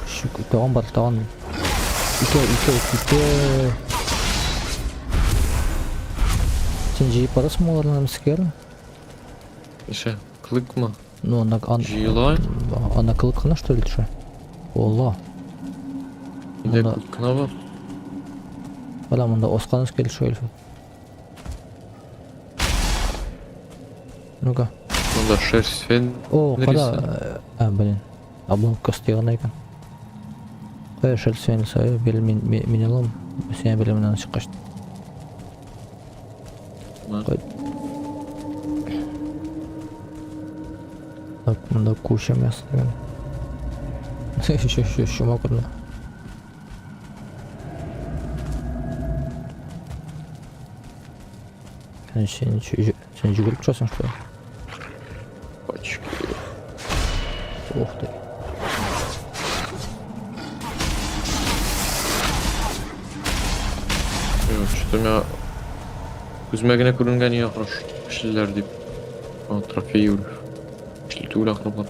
Şük, tağın var, tağın. Ito. Sen jeyip barasın mı olarına mıskeri? Еще клык ма? Ну, Жила. она клыкана, что ли, что? Ола. Менде Мында- клыкна бар. Бала, мында осқаныз келді шо эльфі. Ну-ка. Мында шерсть фен. О, Нарисован. қада... Блин. Обломка істеген екен. Қоя шел сен сай, бел мен алам. Сен белімнен шыққашты. Қой. Так, мында куча мяса деген. Еще шумақұрна. Сен жүгіріп тұрасың, что ли? Пачки. Ух ты. Что-то у меня... Күзмәгенә күренгән я хорошо. Кешеләр дип. Трофей ульф. Кешеләр түгел ахрылар.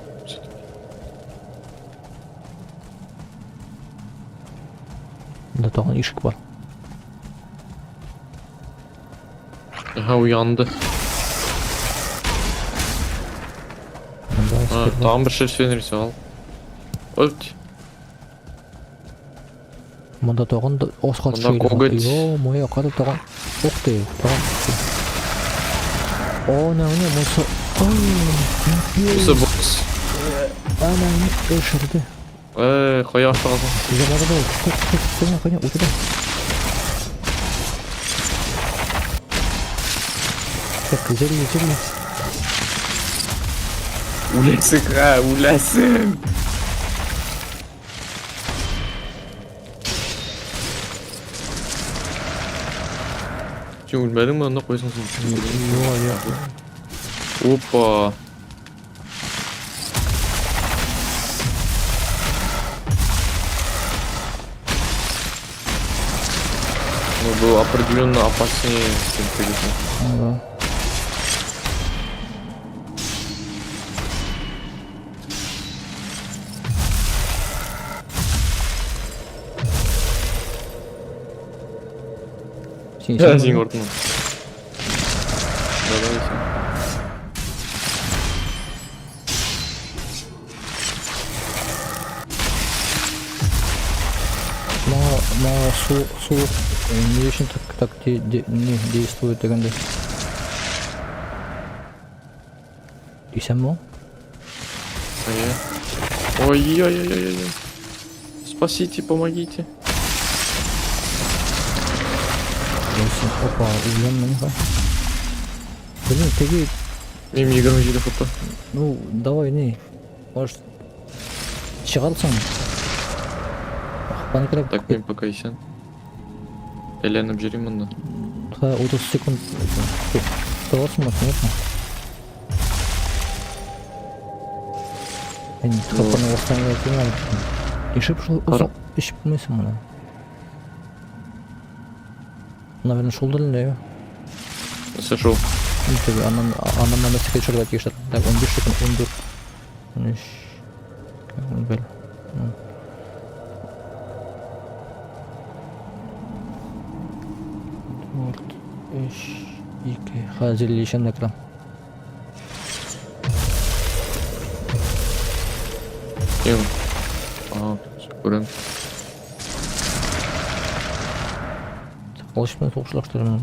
Мында тағын ишік бар. Ага, уянды. Тағын бір шерсен рейсі ал. Өлт. Мында тоған осқа Мында коготь. Йо, моя қады тоған. Ух ты, тоған. О, не, мұсы. Осы бокс. Ана, не өшірді. Қоя ашты қалсын. Замада бол. Қойна, ұтыда. Так, зерлі. Өлесің, өлесің. Сен өлмәдің ба, онда қойсың сен. Опа. Ну, был определенно опаснее, чем предыдущий. Да. Сен ортын. Давай сен. Мама су не үшін так не действует дегенде. Исән мо? Ой-ой-ой-ой-ой. Спасите, помогите. Опа, uyuyan beni. Блин, теги, Мен играм жейді фото. ну, давай, не. Может, шығарсың. Ақпаны керек. Так, мен пока исен. Әйленіп жүрейін мұнда. 30 секунд. Тұрасың ба, нет ма? Мен қапаны оқытанға өтемін. Ешіп шыл, ешіп білмейсің мұны. Наверное, шулдырылды. Сошел. Tabii anlamdan da sketch olarak geçti. Так, 11 секунд, 14. 13. Böyle. 4, 5, 2. Hazırlayacağım ekran. Ем. Ага, көрем. Alışmaya soğuşlaştırdım onu.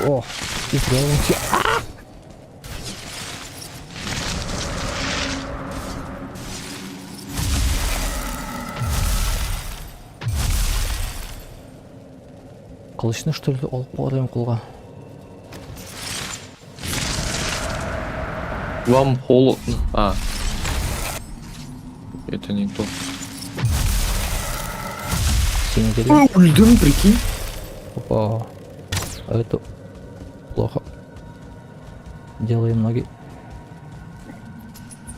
Oh, İbrahim ki. Кылычны что ли алып барайын қолға. Вам холодно. Это не то. Сені делим. Өлдім, прикинь. Опа. А это плохо. Делаем ноги.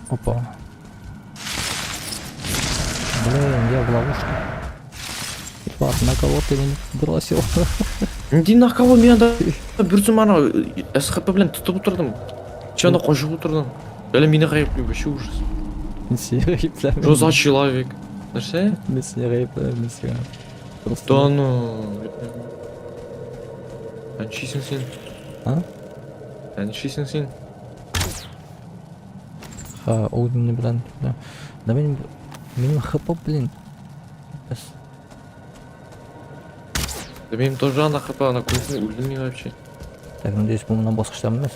Опа. Блин, я в ловушке. Ипат, на кого ты меня бросил? Нде на кого мен да бүрсім ана СХП білен тұтып отырдым. Чана қойшып отырдым. Әлі мені ғайыплю, вообще ужас. Что за человек? Нәрсе? Да ну... Әншейсің сен. А? Әншейсің сен. Ха, Одинный блин. Да менің хп, блин. Да менің тоже ана хп, ана көзіне өлдім вообще. Так, надеюсь, бұл мына басқыштан емес.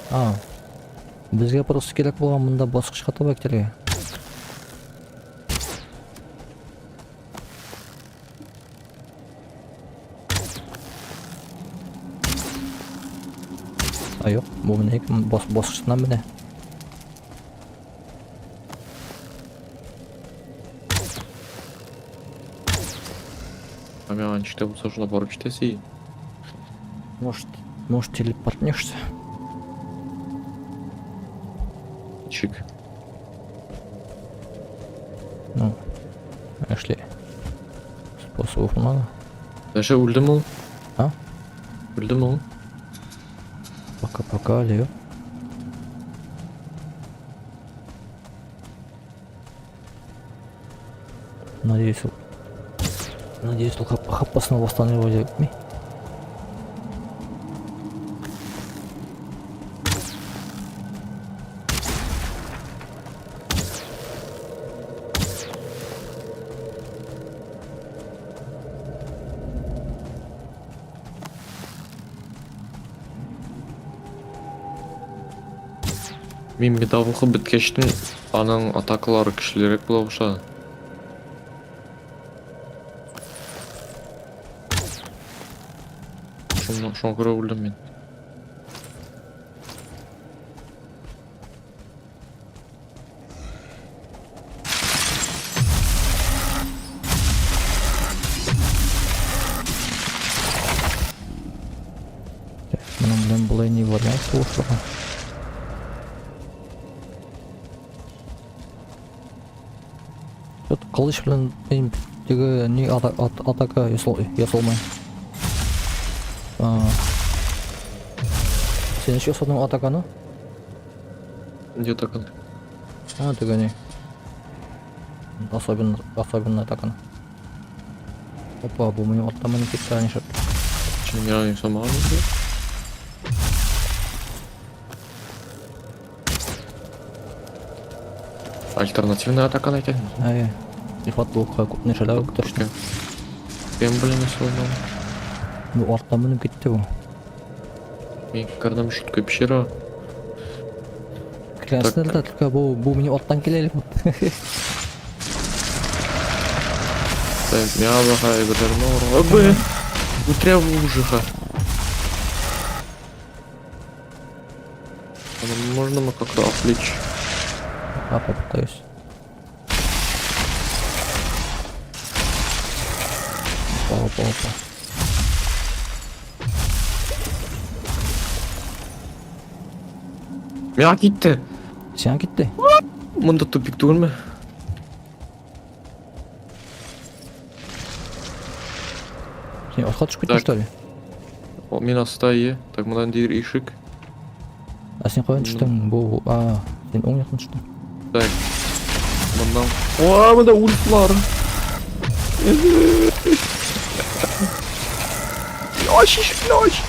Бізге просто керек болған мұнда басқышқа табактерге. Жоқ, бұл міне басқыштан міне. Маған чита болса жыла барып читесі. Может телепортнешься? Чик. Ну, Эшли. Способов много. Даже өлдім ол. А? Өлдім ол. Пока-пока, Лео. Надеюсь, он хаппасына восстанавливать деп ми? Мен металлқы біткештің аның атакалары күчлерек бола башлады. Шоны көре білдім мен. Мұның білен бұлай не вариант болушыға. Қылыш білен мен деге не атака ясалмай. Сен еще ясадың атаканы? Не атаканы? Деге не? Особенно атаканы. Опа, бұл менің аттаманы кетті әнешіп. Чем я не сама не. Альтернативная атака найти. Ихват бұл не шалау күтіршті. Мен біліне солдам. Бұл аттаманы кетті бұл. Мен кардам шутка пещера. Классный да, только бұл менің аттан келелі. Так, мябаха и бадарнор. Обы! Утряв ужиха. Можно мы как-то отвлечь? Попытаюсь. Опа. Мя кетті. Сен кетті? Мұнда тупик түгіл ме? Сен отқа түсіп кеттің, что ли? Мен аста ие. Так, мұндан дейір ишік. Сен қойын түштің? Бұл... Сен оң яқтын түштің. Так. Мұндан... Ооо, мұнда ульфлар. Ночь!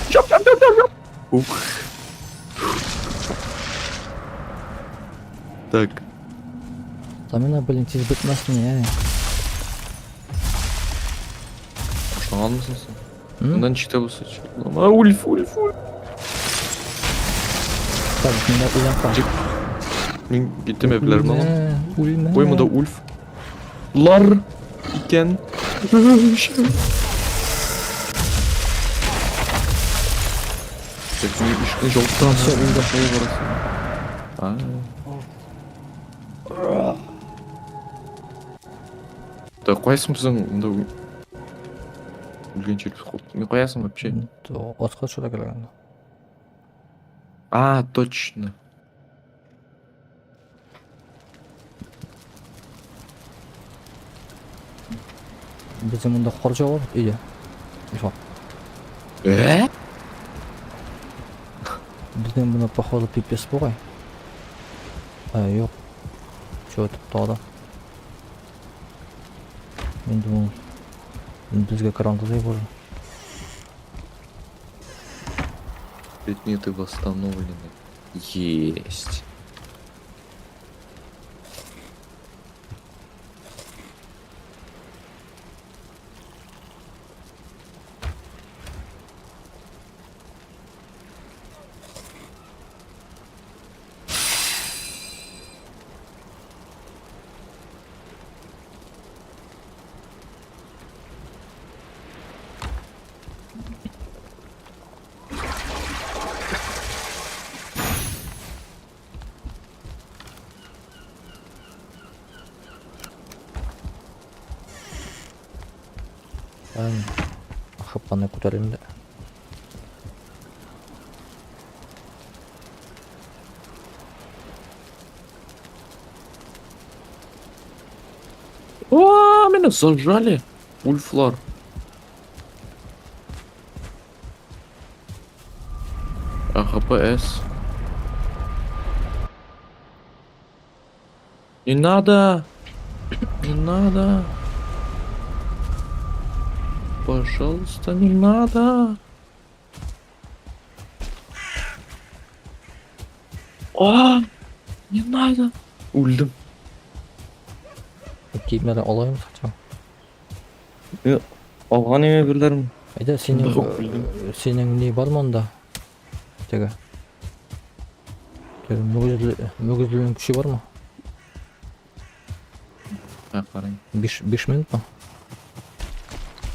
Жап! Ух. Так. Замена, блин, тез бітмәсін, яғни. Шаған мısın sen? Мұндан чекте болса че? Ульф! Так, мен ұяққа. Мен кеттім әпілерім алам. Ульмә. Ой, мұнда ульф. Лар екен. Так, мен ешкін жолықтан. Все, өлді. Ой, барасы. Так, қоясың біздің мұнда өлген череп қойып. Мен қоясың вообще? Отқа шуда келген. Точно. Бізде мұнда қоржа бар, үйде. Бізден бұны походу пипес болғай. Жоқ. Чё өтіп тағда. Мен думал, бізге карантузай боже. Предметы восстановлены. Есть. Хапаны көтерейін де. Меня зажали. Ульфлар. ХПС. Не надо. Не надо. Пожалуйста, не надо. Не надо. Өлдім. Киімдерді алайын сақчам. Алған еме бірлерім. Айда сенің не бар ма онда? Теге. Мүгізілген күші бар ма? Қарайын. 5 минут па?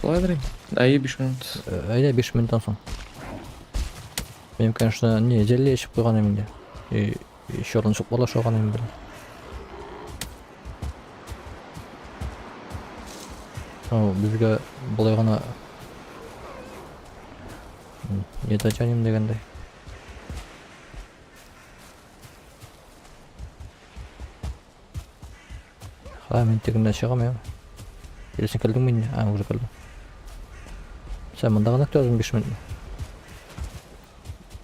Солай берейін. Әйе 5 минут. Айда 5 минуттан соң. Мен, конечно, не, зеле ішіп қойған емен де. Еще орын шықпала шоған емен білім. Бізге бұлай ғана еді жаным дегенде. Мен тегінде шығам ең. Елесін келдің мен не? Уже келдің. Сән мұнда ғана көтөзім 5 минут.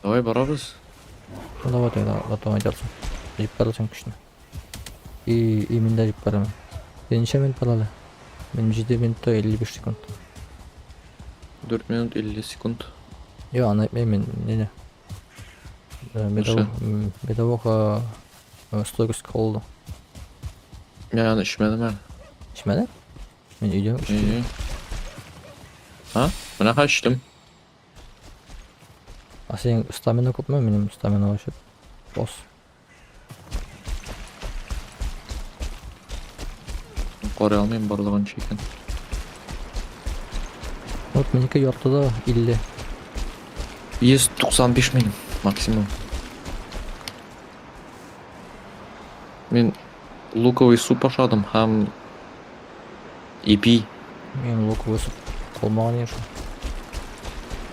Давай барабыз. Давай тогда готовы делаться. Жип барасың күшіне. И мен де жип барамын. Неше минут барады? Мен 7 минутта 55 секунд. 4 минут 50 секунд. Yo, аны мен не. Медовоға стойкость қолды. Мен ішмедім әлі. Ішмеді? Мен үйде іштім. Мына қа іштім. Сен стамина көп ма? Менің стамина var шет. Бос. Қорай алмайым барлығын чекен. Вот менікі ортада 50. 195 минут максимум. Мен луковый суп ашадым һәм ипи. Мен луковый суп қолмаған еші.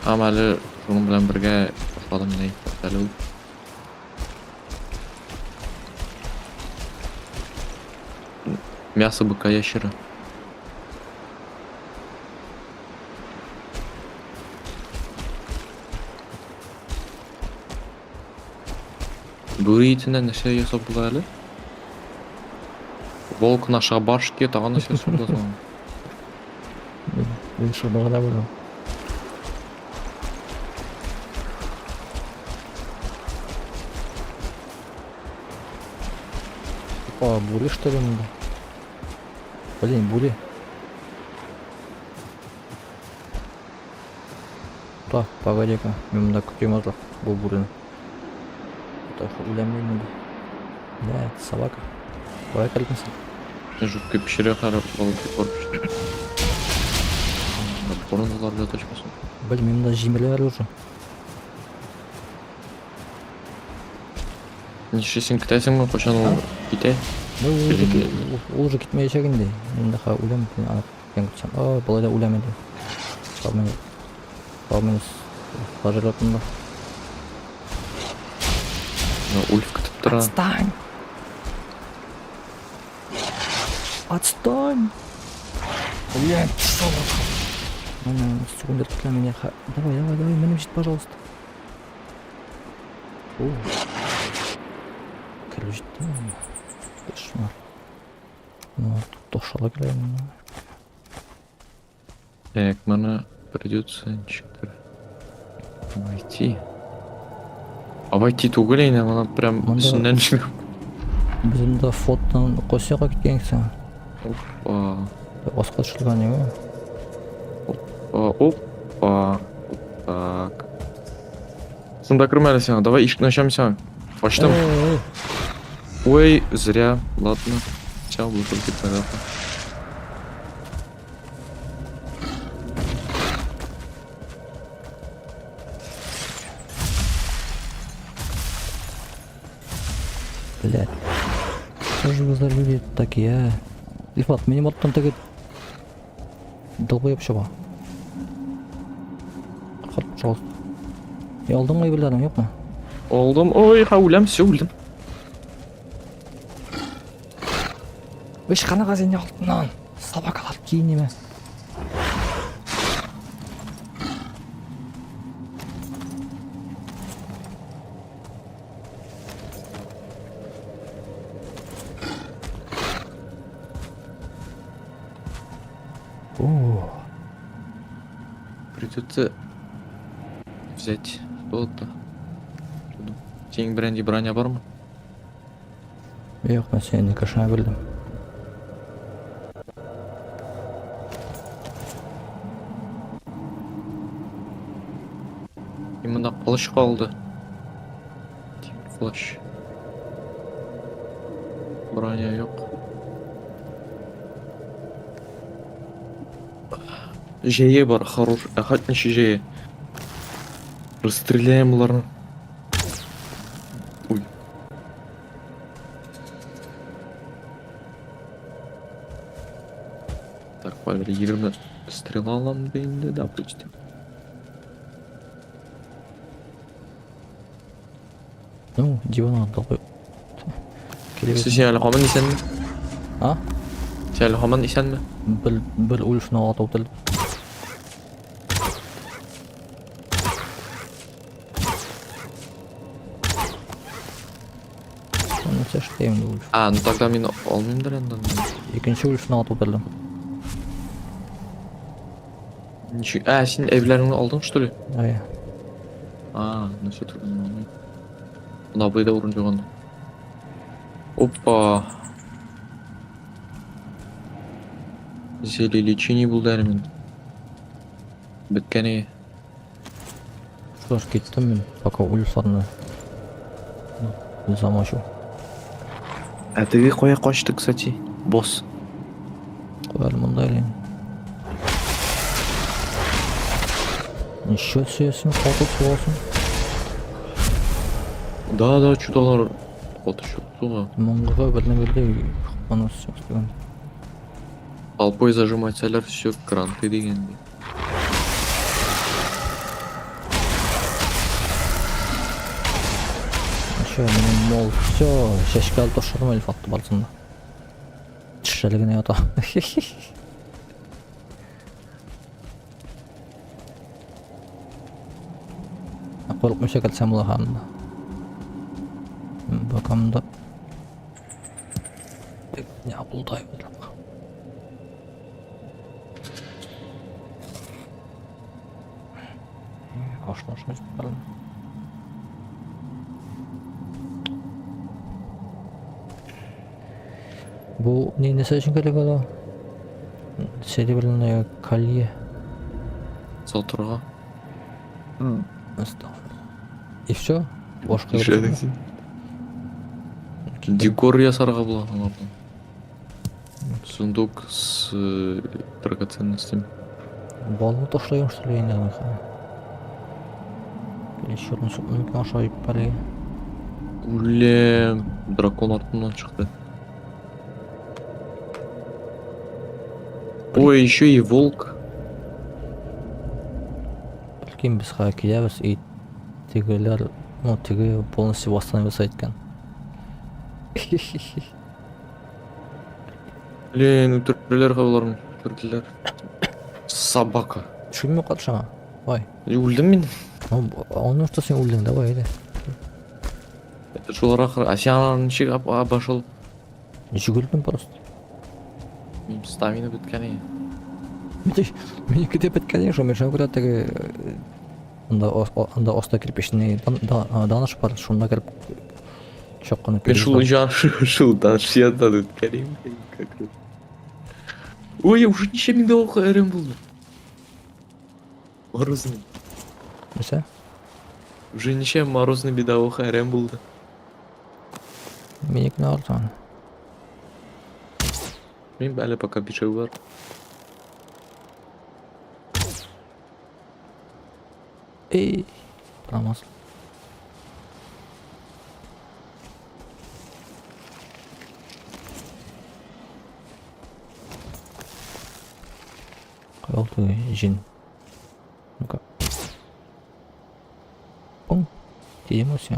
Һәм әлі шуның белән бергә ашадым ней. Әлі ул. Мясо быка ящера. Бүре етінен нәрсе жасап була әлі? Волк на шабашке таған нәрсе жасап була. Мен шыбағына білем. Буре что ли надо? Блин, буре. Так, погоди-ка, мен мында күтем азлап бұл бурені. Так, улемей надо. Да, собака. Давай кәлкінсің. Жүкке пішіре қарап волкты көріп. Бұрынғылар жата çıkmasın. Блин, мен мында жемелер уже. Нешесін кітайсың ба, қошан ол китай? Ол уже кетмей шегінде. Мен дақа улем, мен күтсем. Бұлай да улемеді. Қалмен қажыратында. Ульф күтіп тұра. Отстань! Отстань! Блин, собака. Секундер для меня. Давай, меня жить, пожалуйста. Ключ, кошмар. Ну, тут шала граем. Так, мне придется войти. А войти тугелейн, она прям үстінен шығып. Біз мұнда фоттан қосияға кеткенсің. Опа. Басқа шылған не ғой? Опа. Так. Сында кірмәлі сен, давай ишкін ашам сен. Açtım. Ой, зря. Ладно. Сейчас буду только тогда. Блядь. Что же вы за люди такие, а? Ильфат, миниматтан тегет долбоеб шаба. Хат, пожалуйста. Я алдым ғой бірлерім, yok mu? Oldum. Ой, өлем, все өлдім. Өш қанаға сен алдынан. Собакалар кейін неме. Придется взять что-то. Сенің бренди броня бар ма? Yok, ben seni kaşına bildim. Мында қылыш қалды. Флеш. Броня жоқ. Жейе бар, хорош. Охотничий жейе. Расстреляем оларды. Ой. Так, Павел, 20 стрела аламын дейінде, допустим. Ну, диван aldı koy. Сен әлі қаман исән бе? Ha? Сен әлі қаман исән бе? Bir uluşuna atı otel. Onu seçtiğim de uluş. А, ну тогда мен алмаймдар енді. İkinci uluşuna atı oteldim. А, сен evlerini aldın что ли? Ay. А, ну все тұрған алмаймын. Мына бойда орын жоғанда. Опа. Зеле лечение бұл дәрімен. Біткәне. Что ж, gittim ben. Пока uluşlarını замочу. Әтіге қоя қашты, кстати. Босс. Koyalım onu da eleyim. Ничего себе, фото olsun. Да, чудалар. Оты шоқ суға. Монғаға білді қанасы сияқты. Толпой зажимать сәлер, все, гранты дегенде. Şu benim mol. Все, шешке алып тошырым әлі факты барысында. Тішелігіне ата. Korkmuş yakalatsam ula hamda. Bakalım da. Ya bulday böyle. Aşlaşmış bakalım. Bu ne için gerek ola? Seri bilen kalye. Сал тұрға. Estağfurullah. И все? Boşka Еще yok mu? один. Декор ясарға бұлағын. Сундук с драгоценностями. Балу тошlayın что ли yine bak. Еще раз мümkün aşağı parayı. Өлем. Дракон артынан шықты. Ой, еще и волк. Belki biz hakiyemiz iyi tigiler, o tigi polisi восстановился etken. Блин, өлтірділер қабыларым. Өлтірділер. Собака. Düşünmüyor karşına. Vay. Өлдім мен. Onun üstü sen öldün de vay de. Это жолар ақыр. А сен ананың ішек башыл. Ничего öldün просто. Мен стамина біткәне. Меники de bitken şu mesela burada tigi anda osta kirpişini danış var. Şunda kirip şoqqını Мен шылдан шиядан өткәне. Ой, я уже неше мен дауға әрем болды. Морозный. Mesela? Уже неше морозный бедауға әрем болды. Menik ne oldu sana? Мен бәлі пока бішеу бар. Ey, bulamaz. Oldu jin. Ну-ка. Пум. Тиємо все.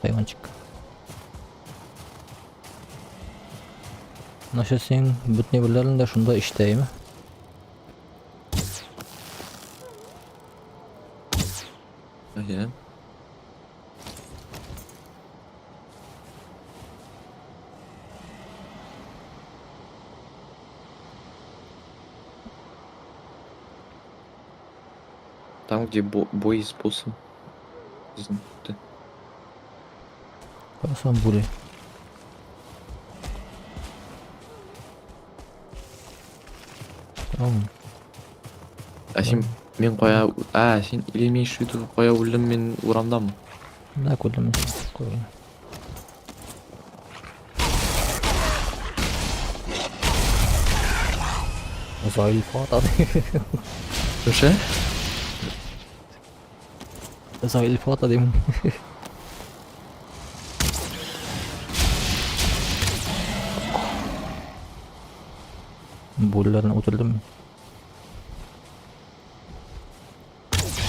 Хайванчик. Наша сен бүтне бірлерінде шында іштеймі? Ая. Там, где бой с боссом. Қарасам бөле. Tamam. Мен қоя... сен или имеешь в виду қоя өлдім мен урамдамын? Да, көрдім. Көрдім. Zailfahrt. Ше? Zailfahrt деймін. Бөлелерін өтірдім.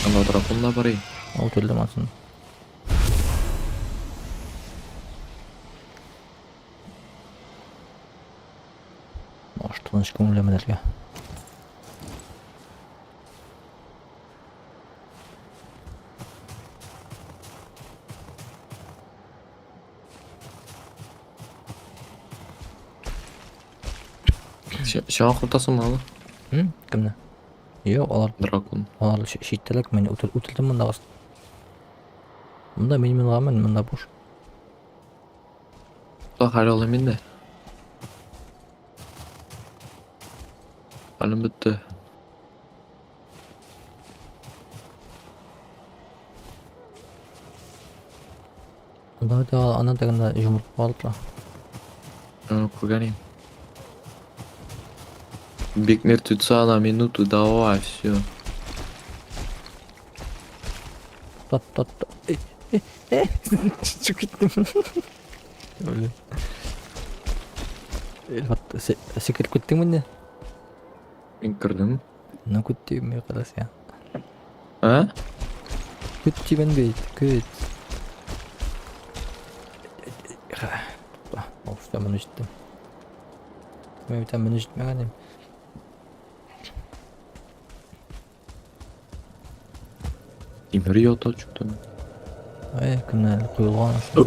Анда дракон да бар ей. Өтірдім асын. Тыныш көңілемелерге. Саған құртасың малы? Кімні? Йоқ, Дракон. олар шеттелік, мен өтілдім мұнда қасын. Мұнда мен ғамен, мұнда бош. Құда қаралы мен де. Әлім бітті. Мұнда өте ана дегенде жұмырт қалып тұра. Көргенейм. Бекмер түтса на минуту, давай, все. Тат. Çık gittim. Öyle. Elbette секіріп кеттің бе не? Мен кірдім. Ну күттеймін мен қарас я. Күттеймін бейт, күт. Офта мұны жіттім. Мен бітен мұны жітмеген дем. Темір йота жүктім. Кімнен құйылған ашу.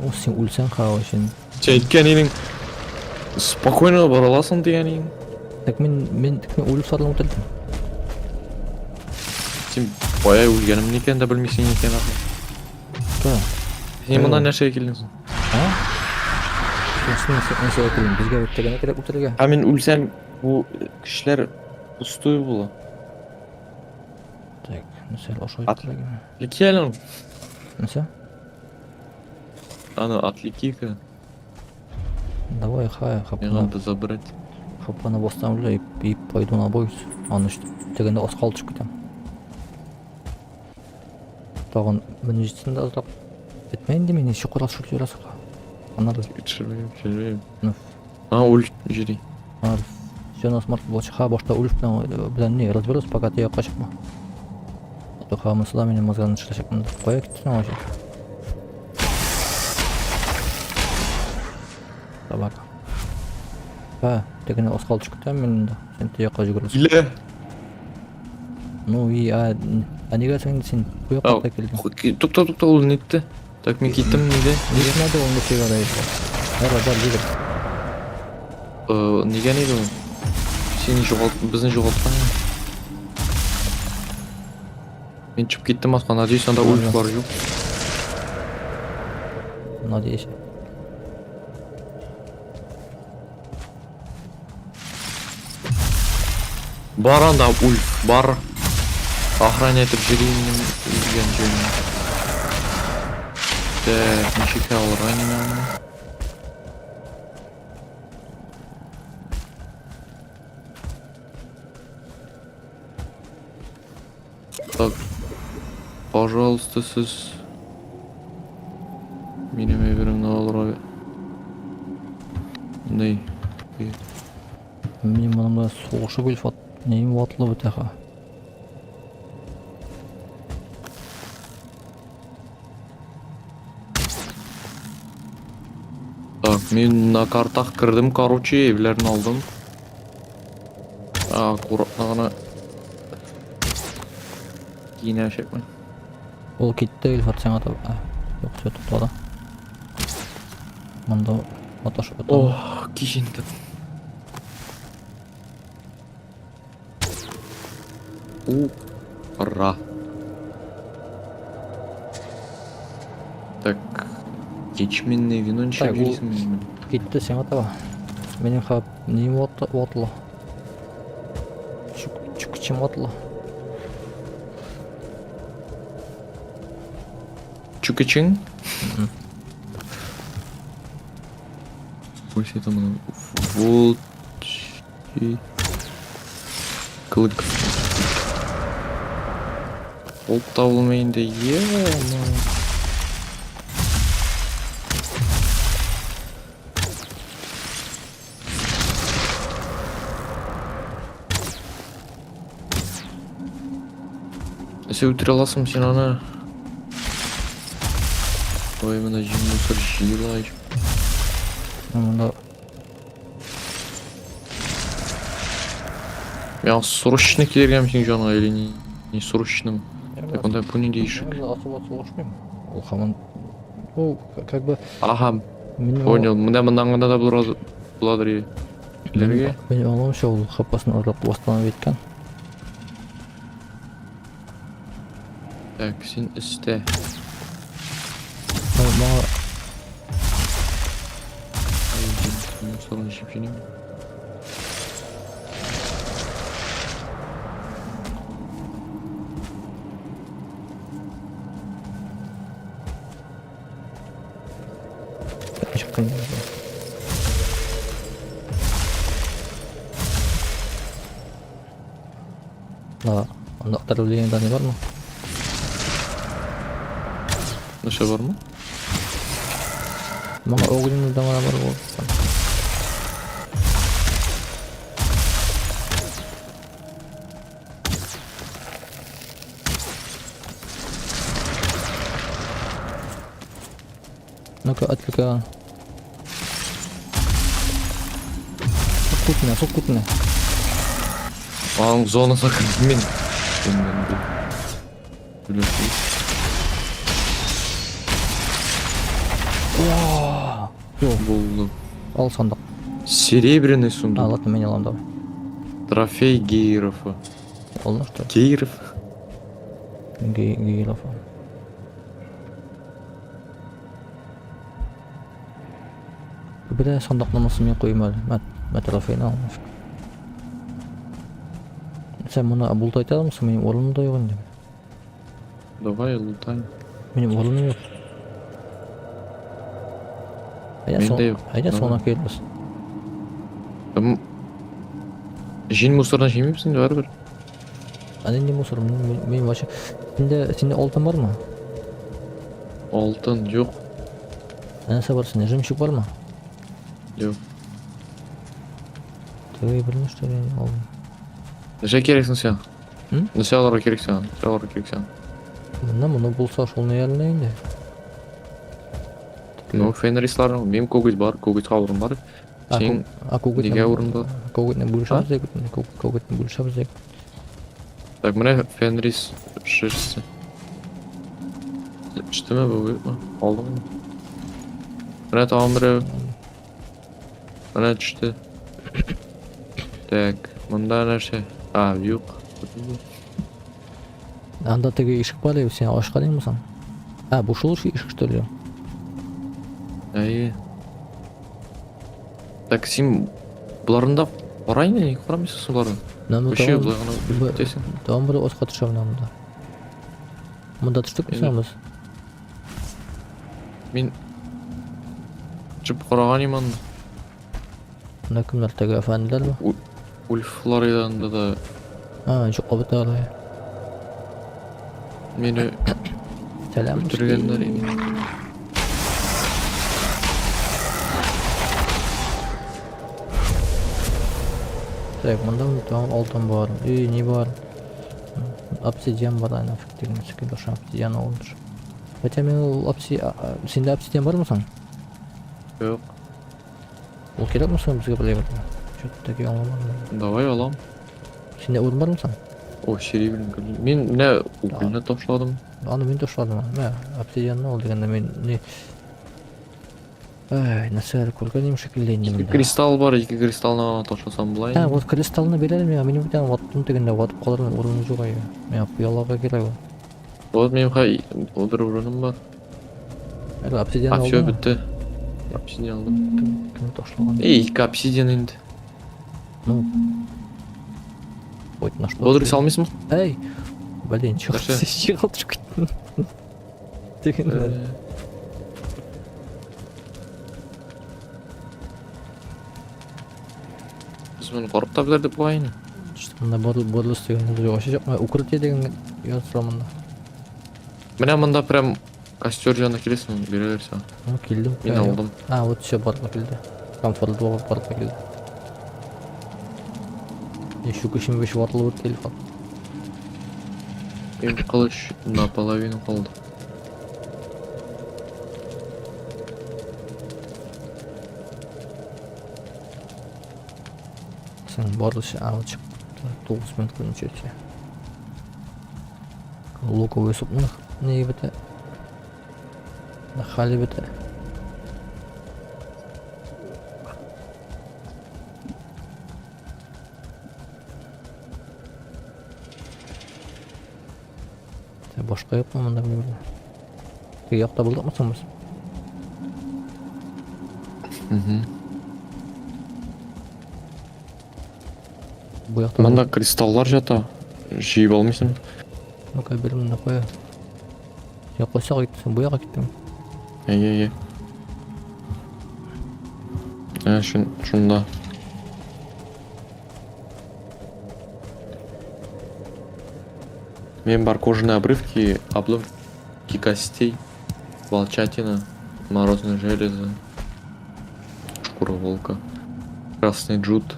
О, сен өлсен қауы сен. Сен айткен едің спокойно бара аласың деген едің. Так мен өліп сарылып отырдым. Сен боя өлгенім екен де білмейсің екен ақы. Сен мұнда нәрсеге келдіңсің? Нәрсеге келдім, бізге өттегені керек өтірге. Мен өлсәм, бұл кішілер ұстой бұлы. Так, нәрсел ошой өттірге. Лекелің. Нәрсе? Аны отвлеки-ка. Давай, Мне надо забрать. Хапаны поставлю и пойду на бой. Аны дегенде асқал түшіп кетем. Тағын мені жетсін де азырақ. Етмейін де мен еші қорас шүлт жүрасың. Анарды. Жүрейім. Өліп жүрей. Все на смарт блочи. Башта өліп білен не разберусь, пока ты қашықма. Мы сюда меня мозганы шырашек. Қоя кеттің ау жер. Собака. Дегенде асқал түшіп кетем мен де. Сен тұяққа жүгіресің. Иле! Ну и неге сен бұяққа келдің? Тоқта, ол нетті. Так, мен кеттім неге? Неге надо ол нешеге арайы? Әр жүгір. Неге неді ол? Біздің жоғалтқан. Мен чүп кеттім асқан, надеюсь, анда өліп бар жоқ. Надеюсь. Бар анда ульф, бар. Охрана етіп жүрейін үлген жөнін. Так, нешеке алырға немені. Так, пожалуйста, сіз менің өйбірімді алырға. Ней? Мен мұнымда соғышы көліп ат. Нейім ватылы бұтаға. Так, мен на картах кірдім, короче, евлерін алдым. Аккуратно ғана кейін әшекмін. Ол кетті өліп ат сен атап. Жоқ, сөй тұқтады. Мұнда аташы бұтады. Кешенді. Ра. Так. Ячменный вино не Так, шаберисің. Кетті сен атаба. Менің хап нем отылы. Чукчем отылы. Чукачың? Ой, это мына волчий клык. Ол табылмайында ема. Сен өлтіре аласың сен аны. Ой, мына жем мусор жиылай. Мында Я срочно келергем сен жанға или не срочно? Так онда бұл не дейшік? Асып лошпайм. Ол хаман. Ол как бы Ага, мен понял. Мындан да бұладыр елерге. Мен оңымша ол қапасын ұрып останып еткен. Так, сен істе. Маған Мусорын жеп женем. шыққан. Анда отравление не бар ма? Наша бар ма? Маған огненный дама бар ғой. Ну-ка, отвлекаю. Сукутня. Аның зона сақын мен. Жоқ, Болды. ал сандық. Серебряный сундук. Ладно, мен аламын давай. Трофей Гейрофа. Ол на что? Гейров? Гейлов. Бля, сандық намасын мен қойым әлі. Мә трофейін алмаш. Сен мұны бұлтайта алмысың, менің орыным да жоқ енді. Давай лутаем. Менің орыным жоқ. Менде жоқ. Айда соңына келбіз. Жин мусордан жемеймісің бәрібір? Әненде мусор, мен вообще... Сенде алтын бар ма? Алтын жоқ. Әнесі бар, сенде жемшік бар ма? Жоқ. Тәуей білмешті алдым. Неше керексің сен? М? Неше аларға керек сен? Мұны болса шол не әліне енді? Ну, фенрисларың, мен көгіз бар, көгіз қауырым бар. Сен неге орын бар? Көгітіне бөлшабыз дейік. Көгітіне бөлшабыз дейік. Так, міне фенрис шешісі. Ішті ме бұл ма? Алдың ма? Міне тағам біреу. Міне түсті. Так, мұнда нәрсе? Жоқ. Анда теге ишік бар еді, сен ашқа дейін мұсан? Бұл шыл ишік что ли? Әйе. Так, сен бұларында барайын не қарамайсың бұларын? Вообще бұлағына өтесің. Давам бұда осқа тұшамын мұнда. Мұнда түштік мүсен біз? Мен жып қараған еман. Мұнда кімдер теге әфәнділер бі? Ульф Флориданда да Жоқ қабыт ағылай. мені Сәлем. өлтіргендер екен. Так, мұнда алтын бар. Не бар? Обсидиан бар, айна фіктеген сүкі доша обсидиан олдыр. Хотя мен сенде обсидиан бар мұсан? Жоқ. Ол керек мұсан бізге біле берді? Что-то таки аламын. Давай алам. Сенде орын бар мұсан? О, серебряный көлі. Мен не угольны топшладым. Аны мен тошладым. Обсидианны ол дегенде мен не... Нәрселер көргенім шекілді енді Екі мында. кристалл бар, екі кристаллына ташасам былай. Вот кристаллны берер мен, менің бір ваттым дегенде ватып қалар орны жоқ ай. Мен пиялаға керек ол. Вот менің хай бір орыным бар. Әлі обсидиан А все алдың. бітті. Обсидиан алдым. Кім ташлаған? Екі обсидиан енді. Ну. Ой, на что? Бодрик салмайсың ба? Эй! Блин, чё Нәрсе? ты шығалды жүкіттің? Деген. Біз мұны қорып табылар деп қойын. Мында борлыс деген жоқ ашы жоқ. Укрытие деген yazıram мында. Міне мұнда прям костер жанына келесің, берелер саған. Ну, келдім. Мен алдым. А, вот все барға келді. Комфортлы барға келді. Еще көшім беш ватылы өт телефон. Мен қылыш наполовину қалды. Сен борлысы алчып. 9 минут күнче. Луковый супның не бите? На хали бите. Башка yok mu bunda bilmiyorum. Yakta bulduk mu sen biz? Bu yakta Мында кристаллар жата. Жиіп алмайсың. Ну-ка берімін қоя. Я қойсаға кеттің, бұяға кеттің. Ей. Шында. Мен бар кожаные обрывки, обломки костей, волчатина, морозное железо, шкура волка, красный джут.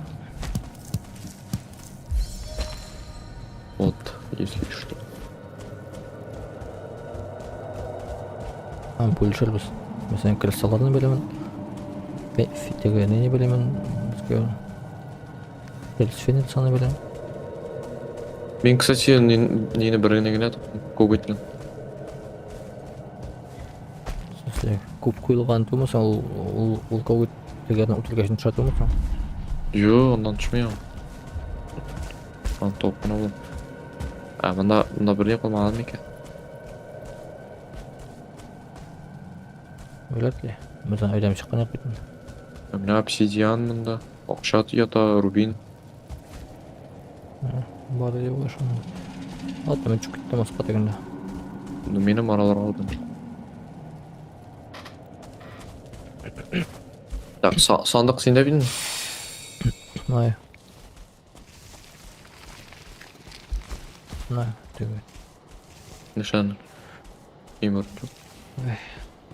Вот, если что. Бөлшербіз. Mesela kristallarını bilemem. Fittegenini bilemem. Фенецаны bilemem. Мен, кстати, нені біріне келеді, көгеттен. Көп құйылған тұрмаса, ол көгеттегердің ұтылғашын тұша тұрмаса? Жо, ондан түшмей ау. Ан тоқына бұл. Мұнда бірден қылмаған екен. Ойлап ли? Mesela öyle şıkkın yapıyordun. Міне обсидиан мұнда, ақша ята, рубин. Бар еді ғой шын. Атты мен жүк кеттім асқа дегенде. Менің аралар алдым. Так, сандық сенде білдің? Най. Най, түгі. Нишан. Имір.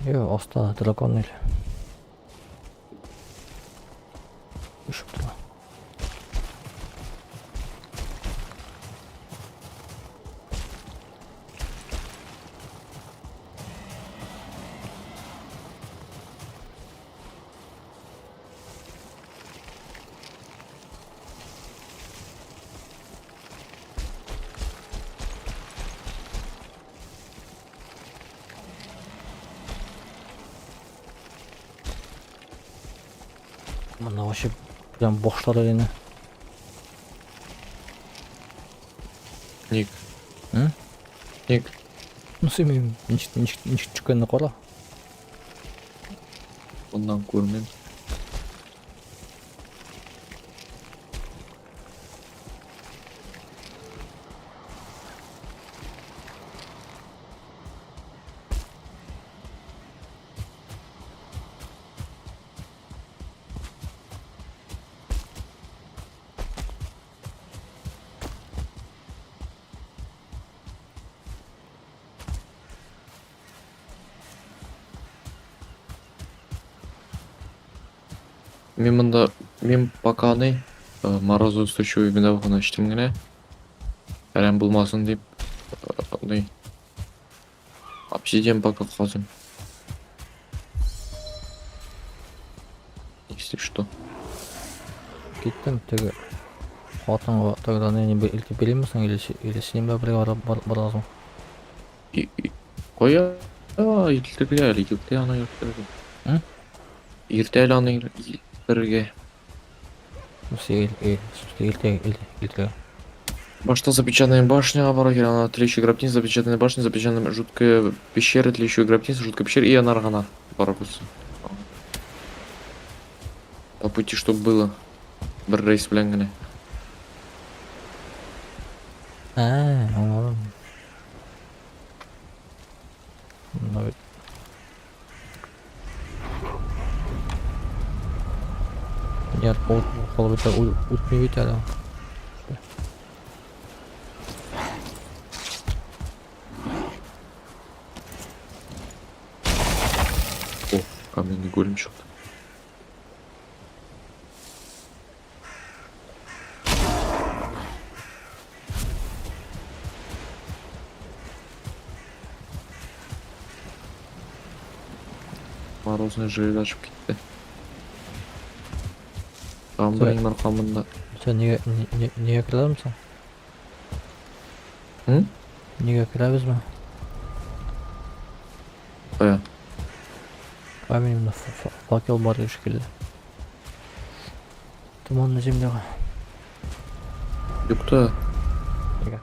Йо, аста дракон ел. Үшіп тұра. Мына вообще прям боштар елені. Ник. М? Ник. Ну сен ничек жүккенді қора. Ondan көрмен. Мен пока морозоустойчивый бинаваны іштім гіне. Әрәм болмасын деп, обсидиан пока қазым. Если что. Кеттім тегі. Қатынға тогда не ilti білемісің или сен бірге барасың? Қоя, илтірге, ана илтірге. Иртәл аны берге. Илтеге. Башта запечатанная башня, баракера, тлеющая гробница, запечатанная башня, запечатанная жуткая пещера, тлеющая гробница, жуткая пещера и анаргана. Баракус. По пути, чтоб было. Бір рейс белән генә. Аңладым. Мына бит. Я кол бит үтмей бит әле. О, каменный голем чықты. Морозный желе ашып кетті. Тамбайың арқамында. Сен неге кіре аламсың? Неге кіремізбі? Қая? Мен факел бар келді. Туманны земляға. Юкта. Неге?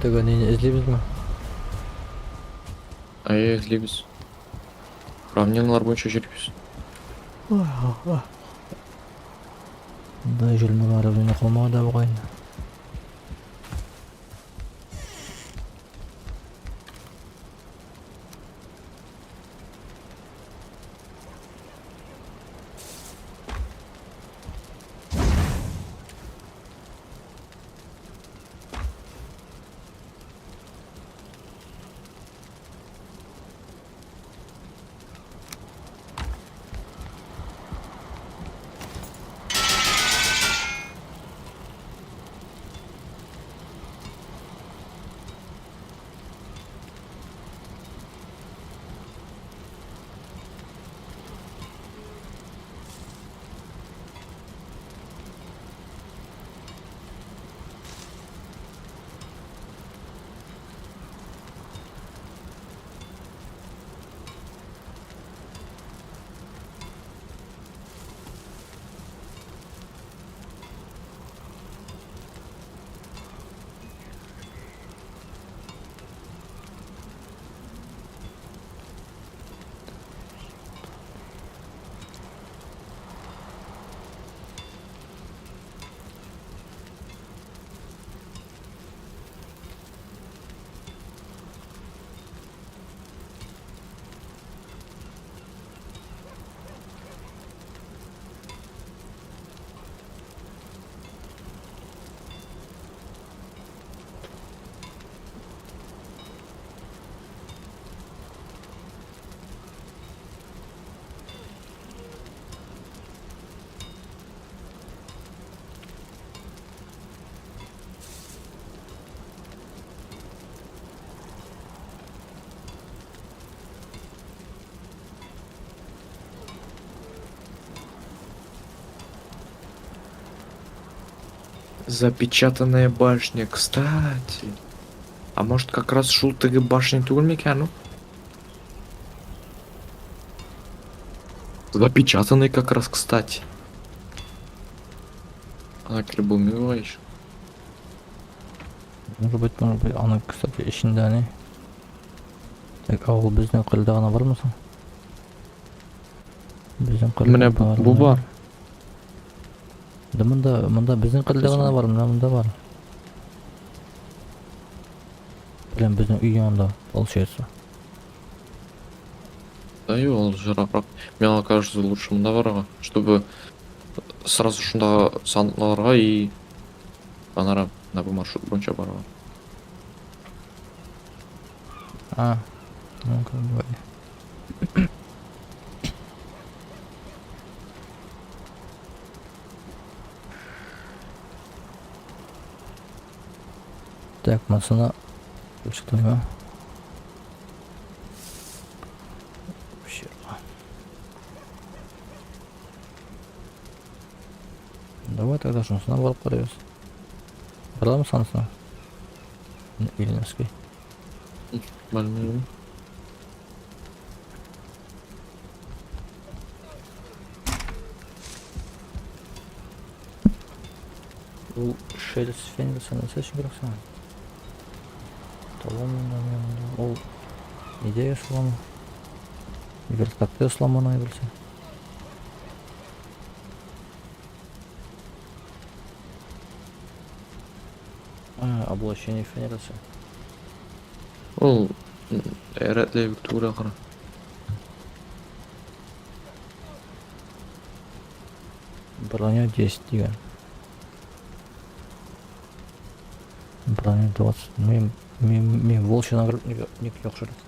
Теге нені іздейміз ма? Іздейміз. Равниналар бойынша жүрміз. Да жүрмі бары біне қалмаға да бұғайын. Запечатанная башня, кстати. А может как раз шултыгы башни түгел мекану? Запечатанный как раз, кстати. Она кребл милаешь. Может быть, аны, кстати, ішінде не? Так, ауыл біздің қылдағына бар мысың? Біздің Міне бұл бар. Мында біздің қылдағына бар, мында бар. Білем, біздің үй янында, получается. Да и ол жырақырақ. Мне кажется, лучше мында бараға, чтобы сразу шында сандларға и анара на бұл маршрут бойынша бараға. Мүмкін бай. Так, масына çıktı. Давай тогда шунусuna барып карайбыз. Барамыз анысына. Вильнюске. Білмеймін. Бұл Шелес Фенгельсон не үшін керек саған? Талон ол идея сломы. Вертикапты сломаны білсе. Облачение Фенгельса. Ол әрәтлебік тура қара. Броня 10 деген. Броня 20. Мен волчий нагрудник жоқ жүреді.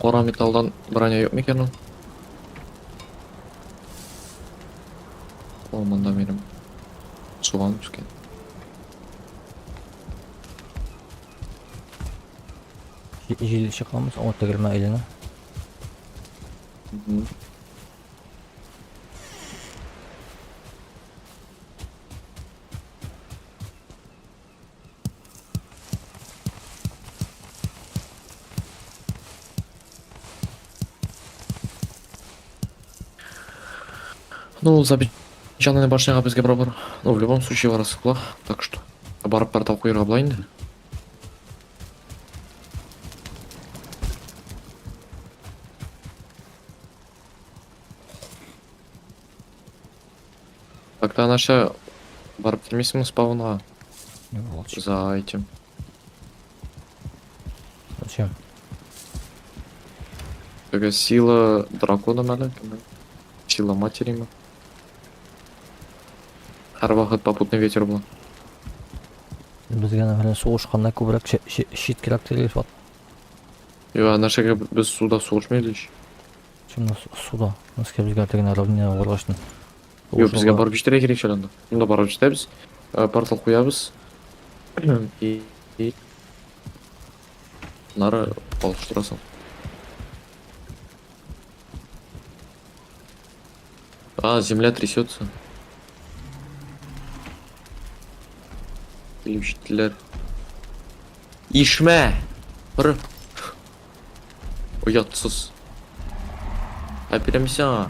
Қора металдан броня жоқ ма екен ол? Ол мында менің суған түскен. Жел шыққанбыз, оңытта кірме айлана. Ну, замечательная башняға бізге бар. Ну, в любом случае варасы құлақ, так что барып портал қойырға бұлайын да. Тогда наша барып келмейсің спавнға Волчий. за этим. Зачем? Такая сила дракона мәлі. Сила матери ма. Әр вақыт попутный ветер бұл. Бізге наверное соғышқанда көбірек щит керек деп жатыр. Нашаға біз суда соғышмайды еш. Şimdi suda. Nasıl ki bizге деген равнина орғаштың. Бізге барып жетірек керек шаланды. Мұнда барып жетеміз. Портал қоябыз. И нары алыштырасың. Земля трясется. Учителер. Ишме! Бір. Ұятсыз. Әперемся.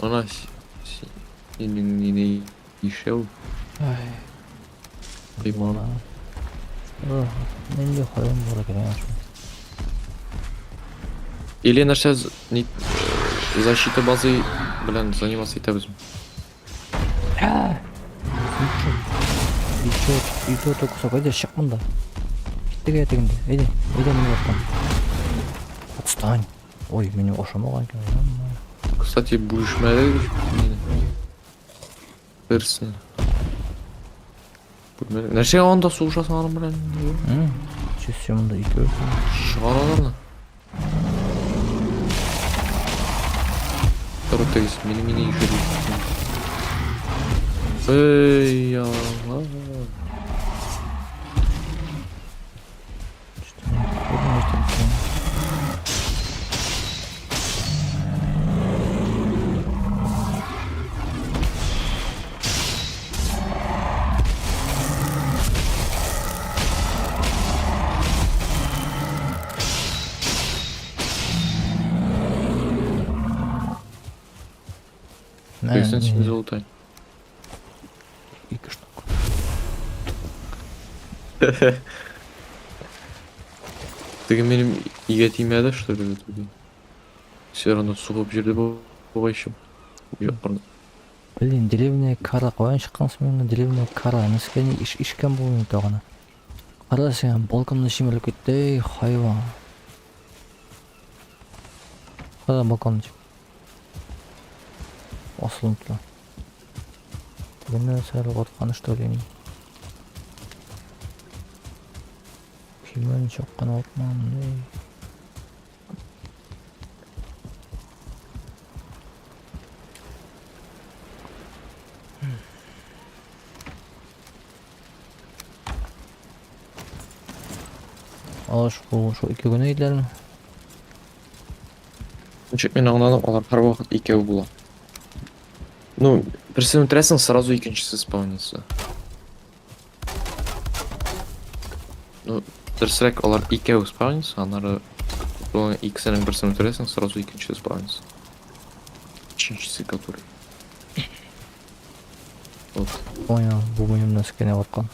Ана не ишеу. Қимана. Менде қойым бола керек ашу. Или наша защита базы, блин, заниматься етеміз. Үйті өті құсап, әйде шық мұнда. Кеттіге етігінде, әйде мені бақтан. Отстань. Ой, мені ошамаған екен. Кстати, будешь мәлі Персін. Нәрсе онда су жасағаным, блин. Сөзсе мұнда үйті өті. Шығараларына. Тұрыттайыз, мені үйшеді. Эй, яла. Өзбекстан синий золотой. 2 штук. Деген менің иге тимеді, что ли, в итоге? Все равно суғып жерде болғайшым. Блин, деревня Кара қойын шыққансымен деревня Кара нескені ішкен болмайды оғана. Қара сен балконны шимеліп кетті, ей хайван. Қара балконны шим. Асылым тұла. Мені сәрі қотқаны что ли? Кимен шоққан отман, ей. Шу ике күн ейлерін. Чек мен аңланып, олар har вақыт екеу болады. Ну, бірсін өлтіресің, сразу екіншісі спаунится. Ну, дұрысырақ олар екеу спаунится, анары иксінің бірсін өлтіресің, сразу екіншісі спаунится. Үшіншісі который. Вот. Понял, бұл менің нескене отқан.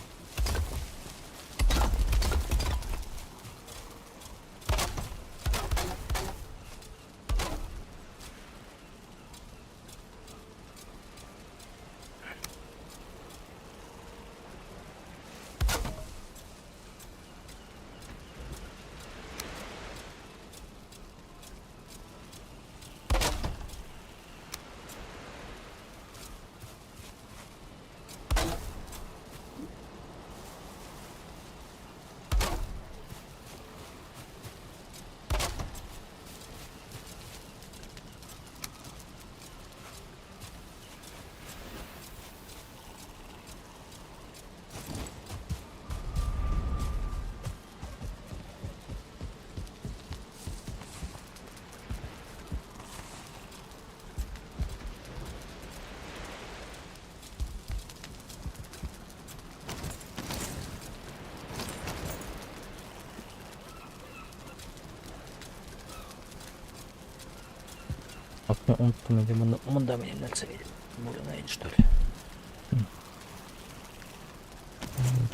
Мен ұмыттым, мұнда менен нәрсе береді. Мұрынайын, что ли?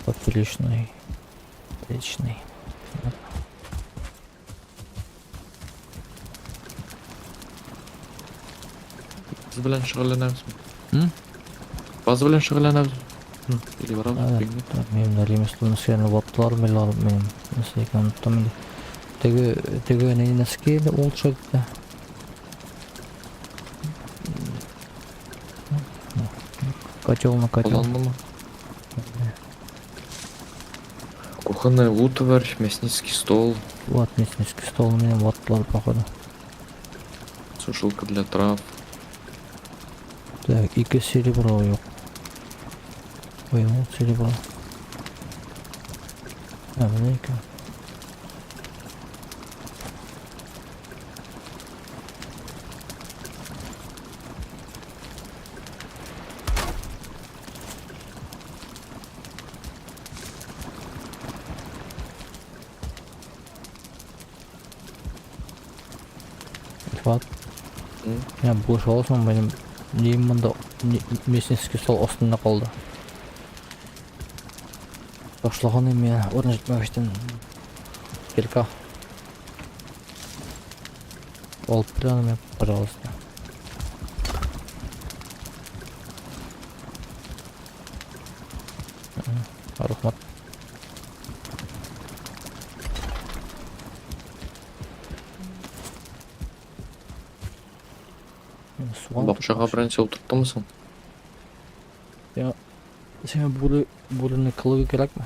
Поперечный. Поперечный. Biz bilan shug'ullanamizmi? Bazı bilan shug'ullanamizmi? Или барамыз? Мен нәреместі нәскені баптылар, мен нәскені ұмыттым. Теге нәскені ол шайды. Котел на котел. Қолданды ма? Кухонный утварь, мясницкий стол, Вот мясницкий стол у меня вот плод, походу. сушилка для трав. Так, и серебро yok. Ой, вот серебро. А, велика. Вот. Я больше olsam benim neyim bunda мясницкий стол астында қалды. Башлаған мен орын жетмегештен келка. Алып прямо мне, пожалуйста. Рахмат. Бақшаға бірінші отырттымысың? Сен бурыны қылығы керек ме?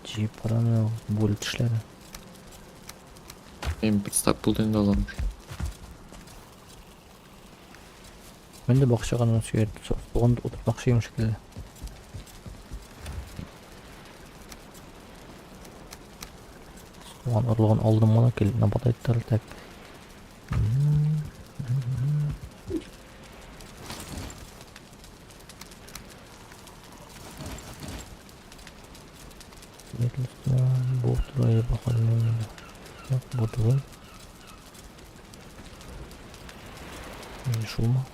Жиіп параны бөліп түшлері. Мен підстап бұл дайында аламын. Мен де бақшаға сөйерді. Соғында отырмақшы ем шекілді. Оған ұрлығын алдым ғана келді. Напад айттары тәк. Бұл тұрайы бақылы. Бұл тұрайы. шул ма?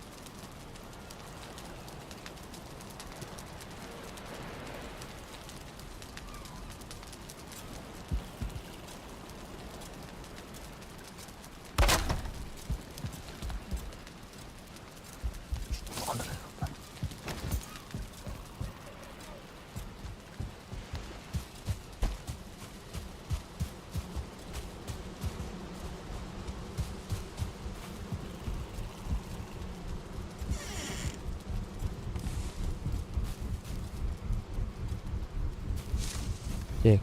Так.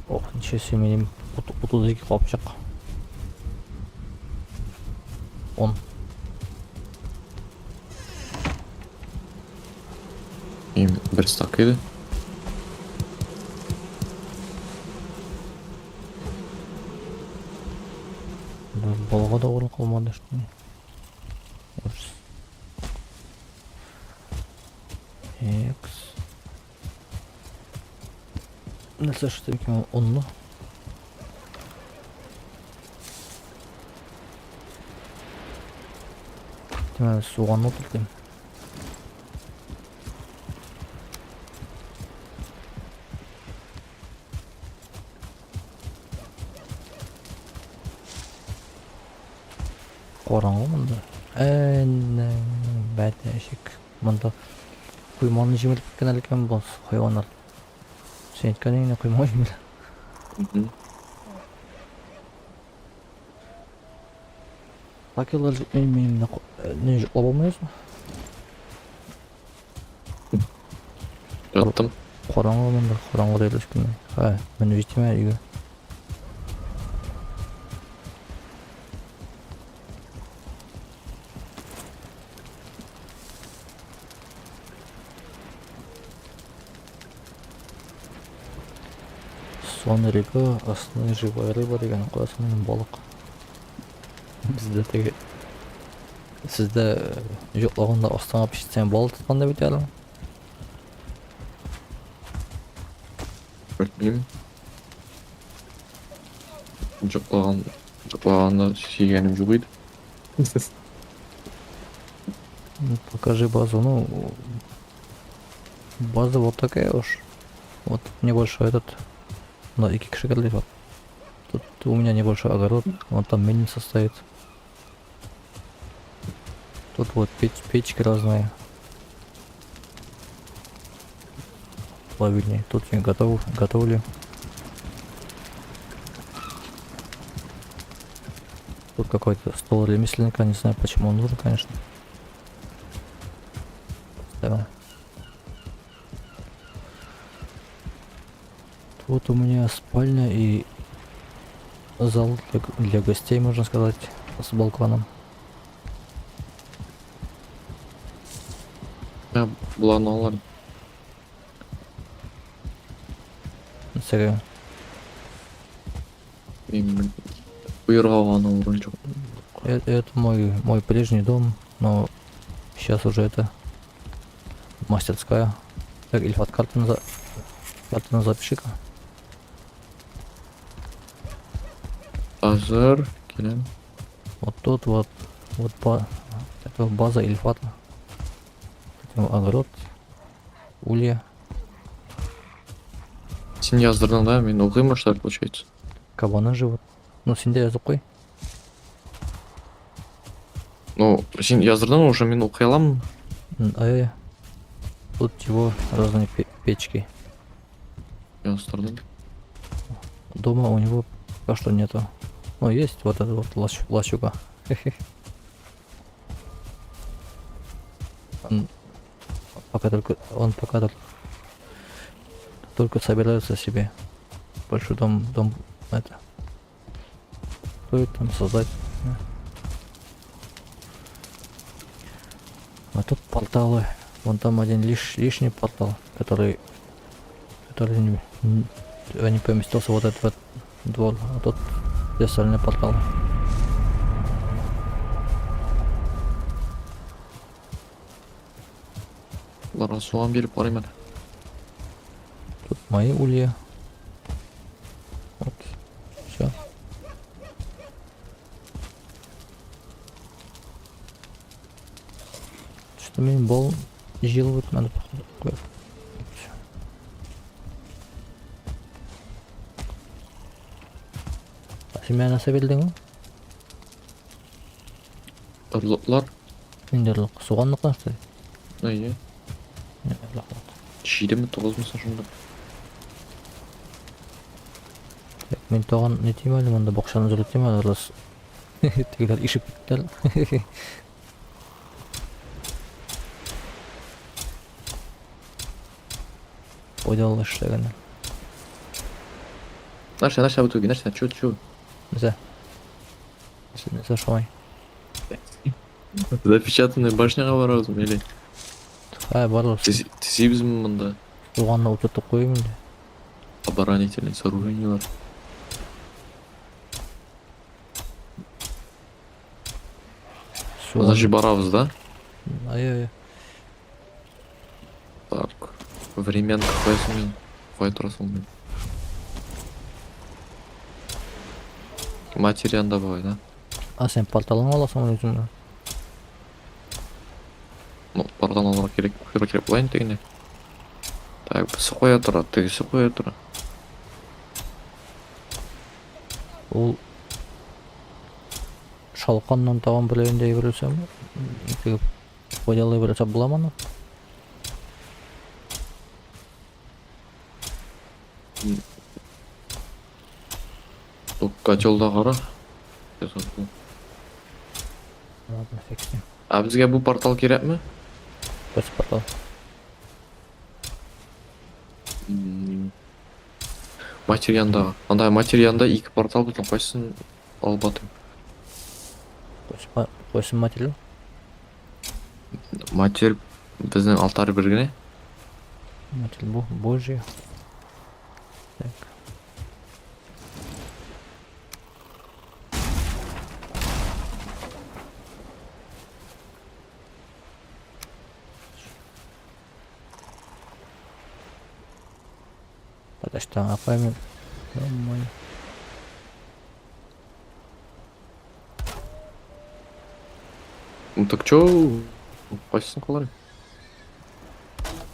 Ох, ничего себе, менің 32 қапшық. 10. Им бір стак еді. Балға да орын қалмады, что ли? Экс. Нәрсе что екен, 10-ны? Демек, суған отырдым. Қараңғы мұнда. Бәтәшік. Мұнда құйманы жемеліп кеткен әлкен бұл хайуандар. Сен еткеніңе құйма жемел. Факелдар мен не жұқлап алмайсың? Жаттым. Қараңғы мұнда, қараңғы дейді ешкімде. Мен өйтем үйге. Слон река, основная живая рыба деген қоясың балық. Бізде теге сізді жоқлағанда астаңа пішітсен балық тұтқанда бете әлің? Білмеймін. Жоқлағанда сүйгенім жоқ еді. Покажи базу, ну база вот такая уж. Вот небольшой этот, но и кикшигали вот. Тут у меня небольшой огород, он там мельница стоит. Тут вот печки разные. Плавильни. Тут я готовлю. Тут какой-то стол ремесленника, не знаю почему он нужен, конечно. Да. Тут у меня спальня и зал для гостей, можно сказать, с балконом. Я бұланы аларым. Серия. Бұйырға ғана орын жоқ. Это мой прежний дом, но сейчас уже это мастерская. Так, Ильфат, карты на запиши-ка. Азыр, келем. Вот тут вот это база Ильфата. Это огород, улья. Сен яздырдың да, мен оқимын, что ли, получается? Кабаны живут. Ну, сенде жазып қой. Ну, сен яздырдың, уже мен оқи аламын. Тут его разные печки. Яздырдым. Дома у него пока что нету. Ну, есть вот эта вот лачуга. Он пока только собирается себе большой дом это. Стоит там создать. А тут порталы. Вон там один лишний портал, который не поместился вот этот вот двор, а тут все остальные порталы. Бұларға соған беріп барайын. Тут мои улья. Вот. Все. жыл өтмеді. Сен мен аса білдің ғой? Ырлыклар. Мендерлік суғанлық насты. Ие. Шидеме 9 шунда. Мен тоған не тейм әлі, мұнда боқшаны зүлеттем әлі ұрлас. Тегілер ішіп біттел. Ойдалы іштегені. Нәрсе в итоге, нәрсе, чё? Нәсе? Нәсе шамай. Запечатанная башняға барасың, или? Барлық Тізебізім мұнда. суғанына ұтыртып қойым енді. Оборонительные сооружениялар. Значит, барабыз, да? Ай. Так. Временка қоясың мен. Қоя тұрасың мен. Материанда бай, да? А сен порталын аласың өзіңді? Ну, портал алуға керек болайын дегенде. Так, бірісі қоя тұра, тегісі қоя тұра. Ол шалқаннан таған білейіндей бірілсем, ойдалай бірілсе бұламаны? Бұл котелда қара. Ладно, фиксим. А бізге бұл портал керек ме? Көз портал. Материандағы. Андай материанда 2 портал бүтін қойсын албатым. Қойсын материал? Матер біздің алтары біргіне. Материал божий. Так. Подожди, а память... Нормально. Ну так чё? Қойсын қалар?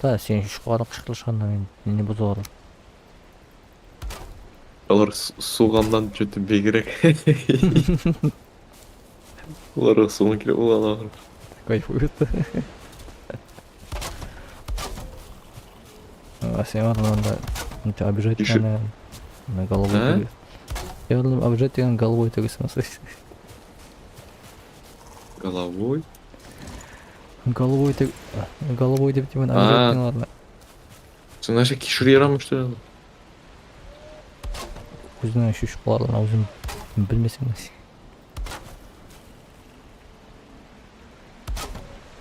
Да, сен шұқарың қышқылышқанда мен не бұзыларым. Олар суғаннан жөті бегірек. Оларға суған керек олар. Кайфует. А сен орнында обижать деген на голову тегіс. Я орнында обижать деген головой тегіс. Головой? Головой деп деймін обижать деген орнында. Сен наша кешірерам, что ли? Өзінің шүшіп қаларын аузын білмесің.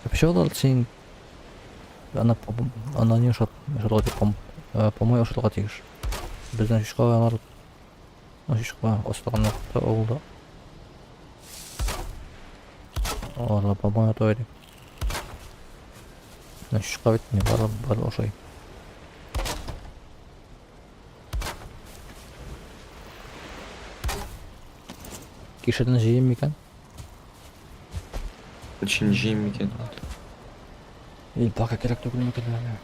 Вообще олар сен ана не ұшырға деп помой ұшырға тегіш. Біздің шүшқа анар шүшқа остаған уақытта олда. Оларда помой атау едік. Шүшқа бетіне бар ошай. Кешірін жейім мекен? Очень жейм екен. Ел бақа керек түгіл мекен әлі.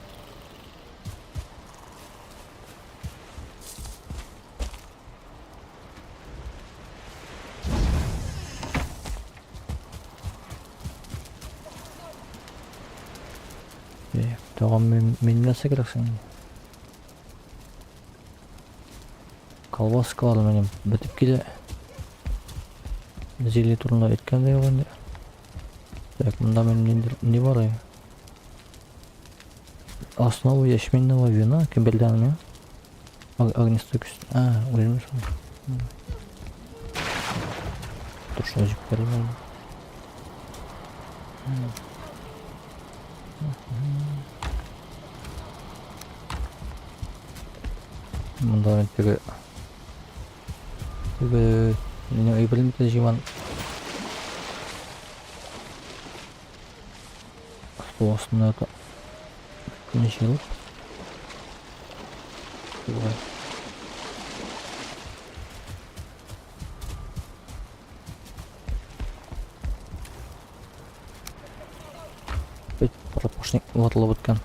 Тоған мен нәрсе керексің? Колбаскалар менен бітіп келе. Зеле турында еткенде оғанде. Так, мында мен не бар ай? Основа ячменного вина, кабельданный. Огнестой кюст. Өзіміз ол. Дұрыс өзіп берілмейді. Мында мен теге менің өйбілімді жиман Осында күні жел. багажник ватылып өткөн.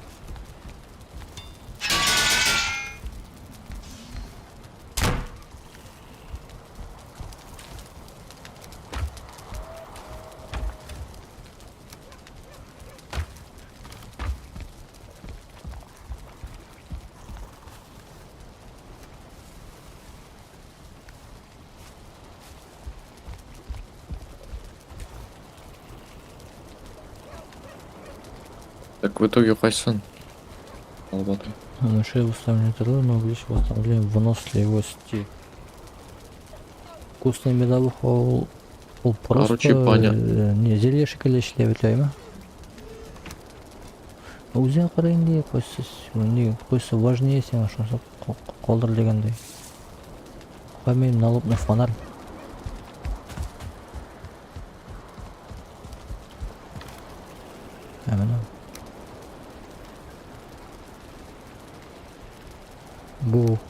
Так в итоге қайсысын? Албатай. Мышей уставление труда, но увеличить восстановление выносливости. Вкусный медовый холл. Ол просто Короче, понятно. не зелье шекеле иштеп өтөймү? Өзүңө карайын деп койсуз. Не койсо важнее сен ошонсо колдур дегендей. Поймейм налобный фонарь. Эмне?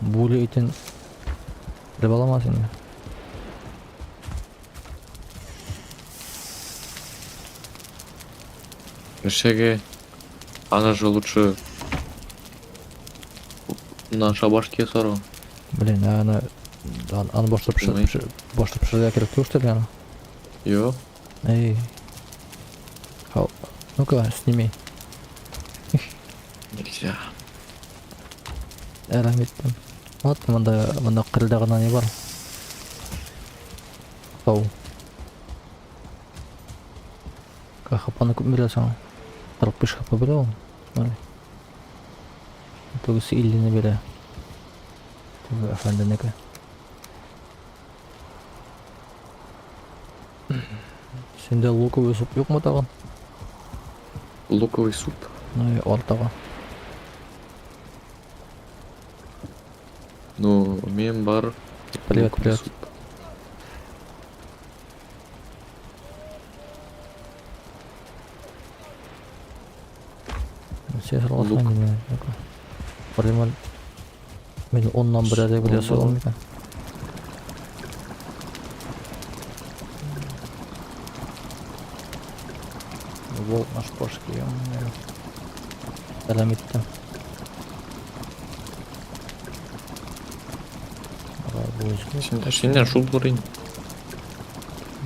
Бул итин деп аламасың да. Решеге, она же лучше на шабашке сору. Блин, аны баштап Bilmey. пиширүүгө керек болуп атат аны. Yo, Эй. Ну-ка, сними. нельзя. Рахметтим. Вот мында кырылдаган не бар. Тау. Хапаны көп бересің. 45 хапа бере ол. Тогысы 50-ни бере. Тогы афандыныкы. Сенде луковый суп yok mu тагын? Луковый суп. Ортага. Ну, мен бар. Привет, луковый привет. суп. Сен сұраласың Лук. неме? Пример. Мен 10-нан бір әде біле соғым екен. Волк наш пошки, сәлем еттім. Сенден шул көрейін.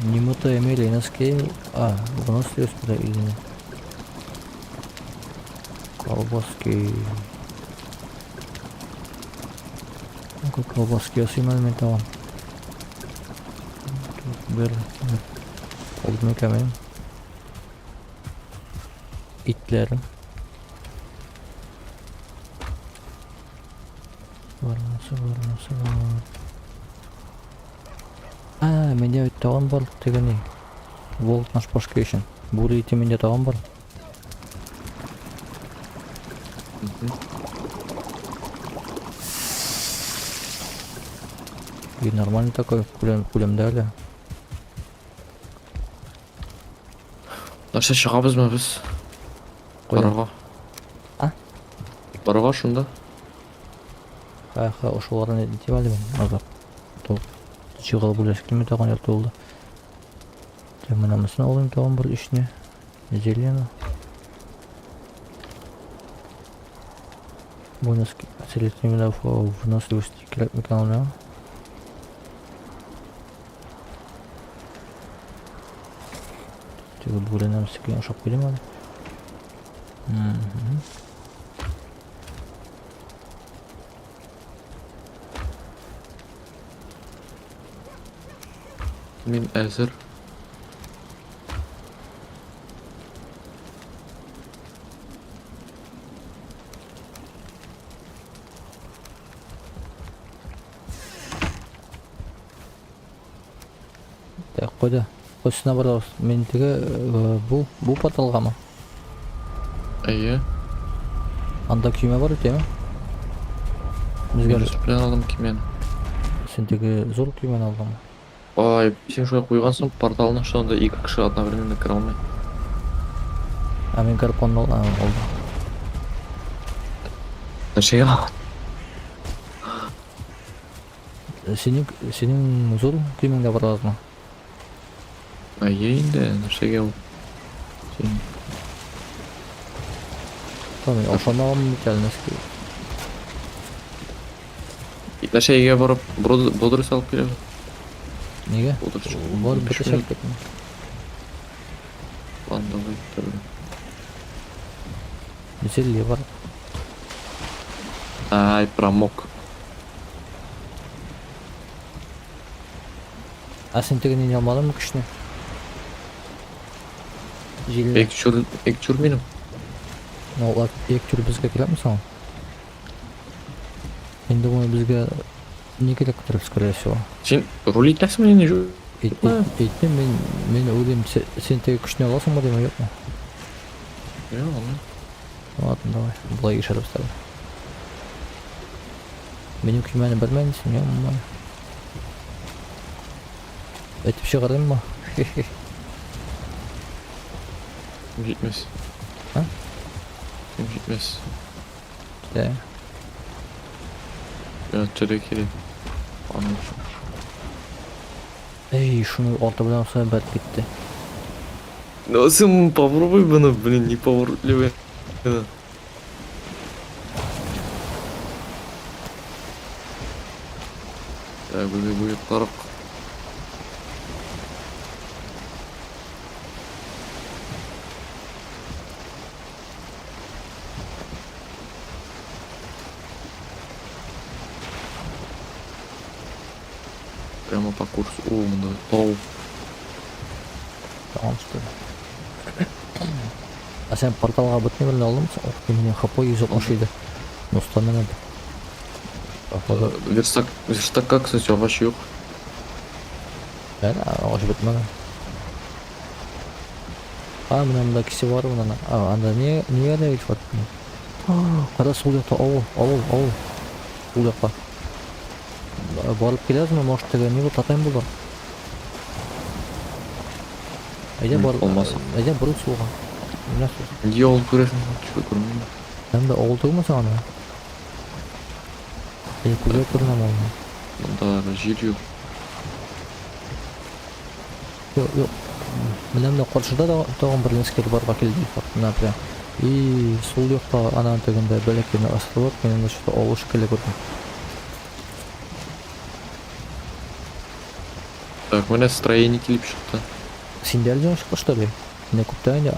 Немута имели на скейл. Выносливость куда или нет? Колбаски. Ну-ка, колбаски осыйман мен табам. Бер. Олдуме камен. Итлерим. Бармасы. Менде тағам бар дегені. Волк наш пашка үшін. Буры ити менде тағам бар. И нормальный такой, кулем дали. Нәрсе шығабыз ба біз? Бараға. Бараға шында? Ошоларын етіп алды мен. Азап. Чыгал бүлесік неме таған ерті oldu. Мынамысын алайым таған бір ішіне. Зелено. Бонуски. Селективный выносливости керек меканизмы. Тегі бүленем сіккен ұшап келем әлі. Мен әзір. Так, қойды. Қойсына барауыз. Мендегі бұл порталға ма? Әйе. Анда күйме бар өте ме? Мен сүпірен алдым кемен. Сендегі зор күймен алды ма? Ой, сен шоя қойғансың порталына шонда 2 кіші одновременно кіре алмай. Мен кіріп оны алды. Нәрсеге Сенің зор күйменде бар азма? Әйе енді, нәрсеге ол. Сен Tamam, ошондогон келнески. Итнашейге барып, бодыр салып келем. Неге? Бодыр. Бар бите шарт кетин. Андагы төр. Мисели бар. Ай, промок. А сен тегин ине алмадыңбы күчүнө? Желе. Эк чур меним. Олар эк жүр бизге келет мисалы. Энди муну бизге не керек турат, скорее всего. Сен рулить нәрсең менен жу. Эйтем мен ойлойм, сен теги күчүнө аласыңбы дейм, жокпу? Ладно, давай. Былай ишарып ставь. Менин күчүмө бермейсиң, я. Этип чыгарайынбы? Жетмес. А? Жетмес. Да. Я чыра керек. Аны. Эй, шуну орта менен алса бат кетти. Ну, сын попробуй bunu, блин, не поворотливый. Так, будет тарак. Прямо по курсу. О, мында тау. Tamam işte. А сен порталга бытны беле алдыңбы? Ох, менин хп 160 Ностан менен. Походу, Верстака, кстати, вообще yok. аш битмеген. Мында киси бар мына. Анда не гана ич бар? Кара сул жакта авыл. Бул жакка. Барып келесизби? Может, теге не бул татайм булду. Айда бар. Болмаса. Айда бурул сууга. Где ол көресің? Чего көрмеймін. Анда олдугу сага ана? Күзөп турган алма. Мында жер yok. Yok. Менен да каршыда да тагын бир нескер барга келди. Мына прям. И сул жакта анан тегинде белеккен островок менен что овуш келе көрдүм. Так, у меня строение келип шықты. Сенде әлде шықпы, что ли? Не куптайын я.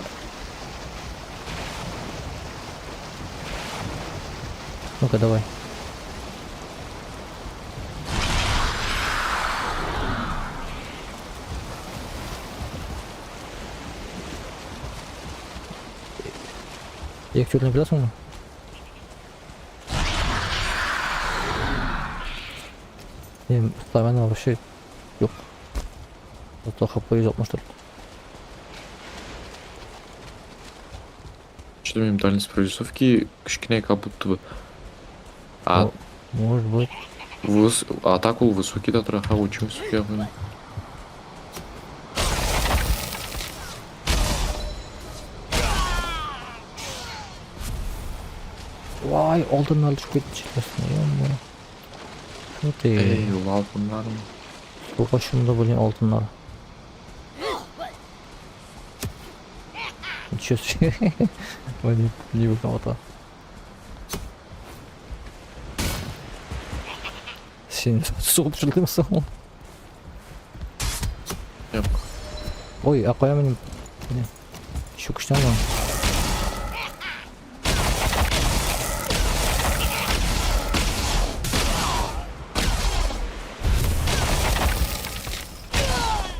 Ну-ка, давай. Ек черный білесің ма? Мен ұстаймен вообще жоқ. Зато хп 160. Что-то мне дальность прорисовки кішкене как будто бы. Может быть. Атаку высокий да траха, очень высокий. Vay, altından düşüp gitti. Şu değil. Ey, altınlar mı? Bu başımda böyle altınlar. Ничего себе. Ой, не вы кого-то. Сен суғып жүрдім соң. Ой, ақоя менен. Еще күштен алам.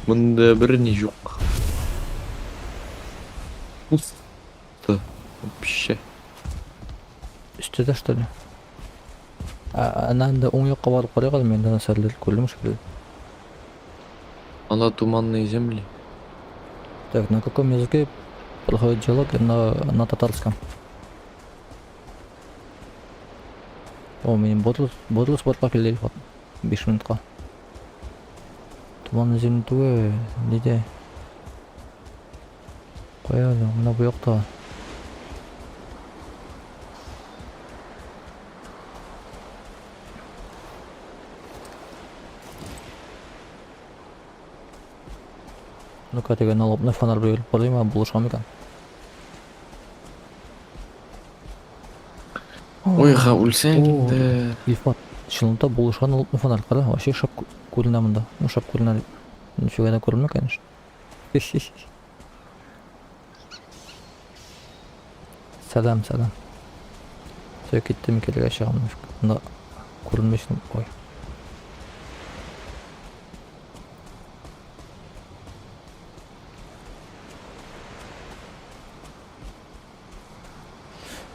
Мында бір не жоқ. Пусто. Вообще. Üstte что ли? Ананда оң жаққа барып қарайға мен нәрселер көрдім шекілді. Ана туманные земли. Так, на каком языке проходит диалог? На татарском. О, менің ботлы спортқа келді. 5 минутқа. Туманный земли түге, неде? Қояды, мына бұл жақта. Ну-ка, теге налобный фонарь беріп барайым, а бұл ұшам екен. ойға өлсең О, де. Ильфат, шынында болышқан ұлттың фонарь қара, вообще шап көрінә мұнда. Ну, шап көрінә, нифига да көрінмей, конечно. Сәлем, сәлем. Сөй кеттім келеге шағым, мұнда көрінмешін, ой.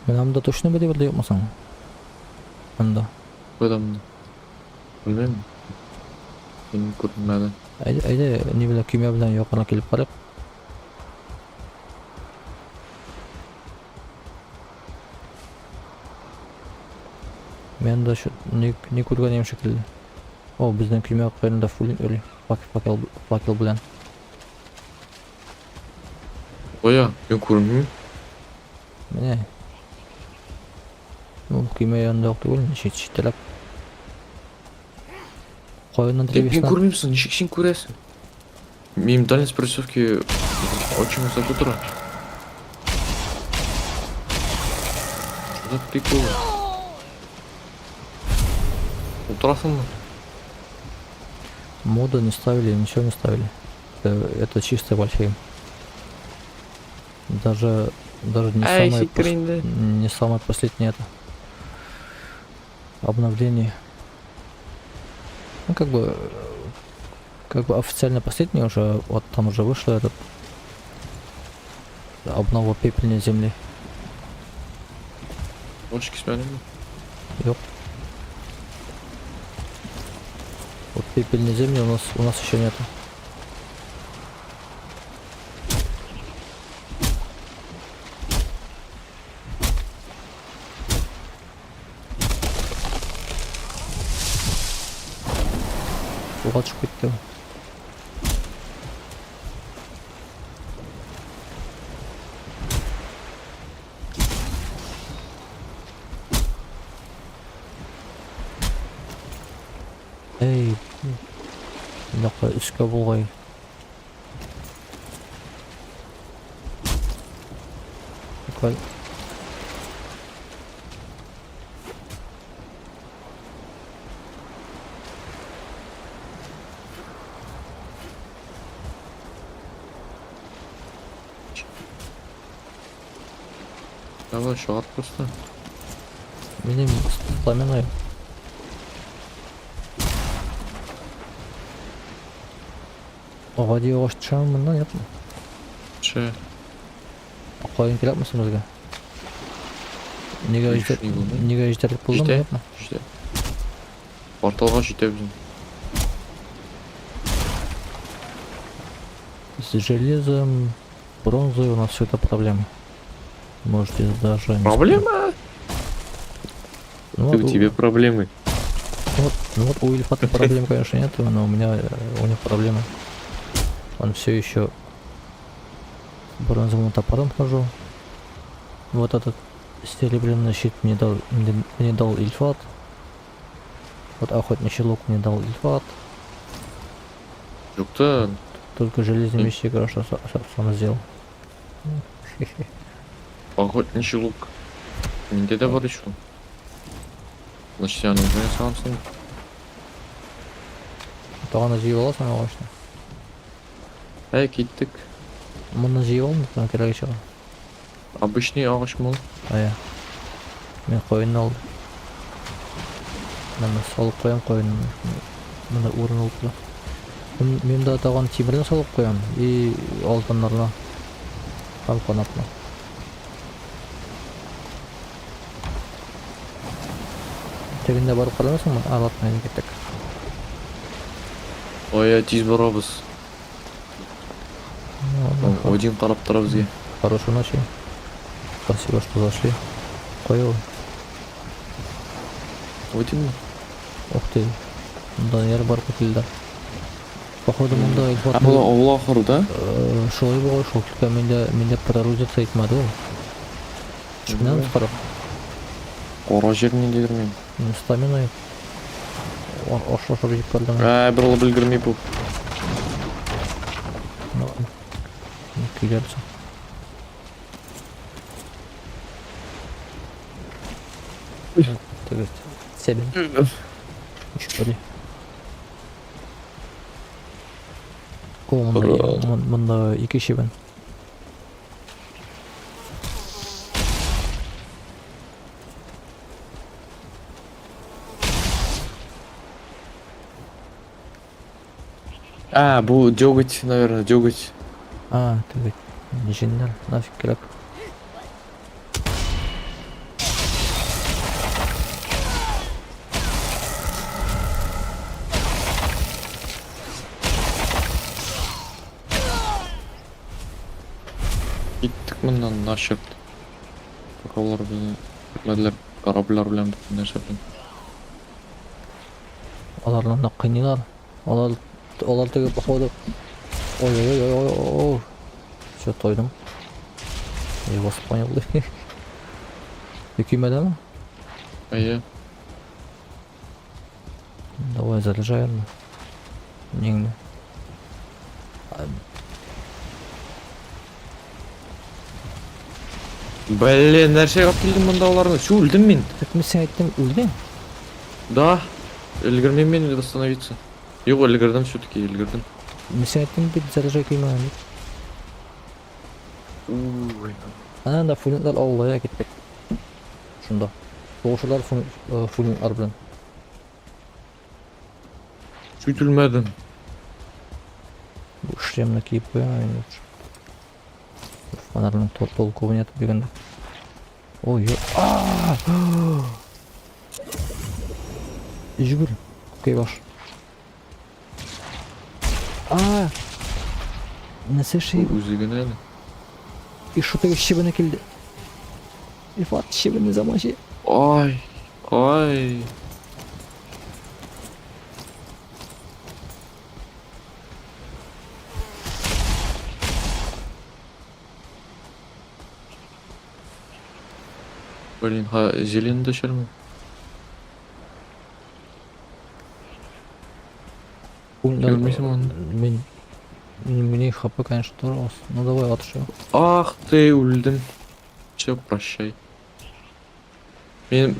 Мен амда точно бәде бірде yoqmasаң? Мында. Қойдамын. Білмеймін. Мен көрмеді. Әйде, не біле күйме білен yoqына келіп қарап. Мен да не көрген ем шекілді. О, біздің күйме қойында фулин өлі. Факел білен. Оя, мен көрмеймін. Міне. Ну, күйме янында оқты өлін, шеттелеп. Қойынның Мен древесінен... көрмеймісің, нешек сен көресің? Менің дальность прорисовки очень высоко тұра. Что за прикол? Отырасың ба? Моды не ставили, ничего не ставили. Это чистый Вальхейм. Даже не самое последнее это обновление. Ну как бы официально последнее уже, вот там уже вышло этот обнова пепельной земли. Очки сменим. Ёп. Вот пепельной земли у нас еще нету. Суға түсіп кетті. Эй, мынақа үске болғай. Қай. Давай, шағат просто. Менің пламенный. Оға дейі оғашты шамын мұндан ятмы? Че? Қойын келіп мұсың бізге? Неге жетерлік болдың Жете? ятмы? Жете. Порталға жетеміз. С железом, бронзой у нас все это проблемы. Можете даже... не Проблема? Ну, Ты, вот у тебя проблемы. Ну вот у Ильфата проблем, конечно, нет, но у них проблемы. Он все еще бронзовым топором хожу. Вот этот серебряный щит мне дал Ильфат. Вот охотничий лук мне дал Ильфат. Жоқ-то, Только железный меч я хорошо сам сделал. охотничий лук. Менде де бар еще. Значит, я нужен самсың. Тағаны жиып аласың ағашты. Кеттік. Мұны жиып алдым, керек шығар. Обычный ағаш мол. Мен қойын алдым. Мені салып қоям қойын. Мені орын алып тұр. Мен де таған темірден салып қоям. И алтынларына. Қалқанатына. Тегінде барып қарамасың ба? Алатына кеттік. Ой, тез барабыз. Один қарап тұра бізге. Хорошей ночи. Спасибо, что зашли. Қойыл. Один ба? Ух ты. Мұнда ер бар көтілді. Походу мұнда Ильфат... Бұл ауыл ақыры да? Шолай болған шол. Только менде прорузиться етмады ол. Шықнан қарап. Қора жерінен дедір мен. Стаминой. Ош-ош жеп қалдым. Бір олы білгірмей бұл. Күйдерсің. теге себен үчпөдү. Мында 2 шибен. А, бу дёготь, наверное, дёготь. Теге жинler нафиг керек. Киттик мындан начып. Кораблар менен, кораблар белән нәрсә белән. Алардан да кыйныйлар. Алар теге походу. Ой. Всё тойдум. Я вас понял. Күймәдәме? Әйе. Давай заряжаем. Неңне. Блин, нәрсәгә алып килдем монда аларны? Су, үлдем мин. Так мен сен айттым, үлдең. Да. Өлгермейм мен восстановиться. Юк, өлгердем все-таки, өлгердем. Мен сен айттым бит заряжай күймәгән дип. Уй. Анда фулинлар Аллая кеттек. Шунда. Соғышылар фулинлар белән. Сүтülмәдем. Бу шлемны киеп куям. Фонарның толковын ятып дигәндә. Ой. Жүгір. Көй баш. Нәрсе шей? Үзегенә. И что теге шибене килде. И фат шибене замаши. Ай. Ай. Блин, зеленый дошерму. Görmeysen onu. Мне хп, конечно, тоже. Ну давай отшел. Ах ты, үлдем. Все, прощай. Менің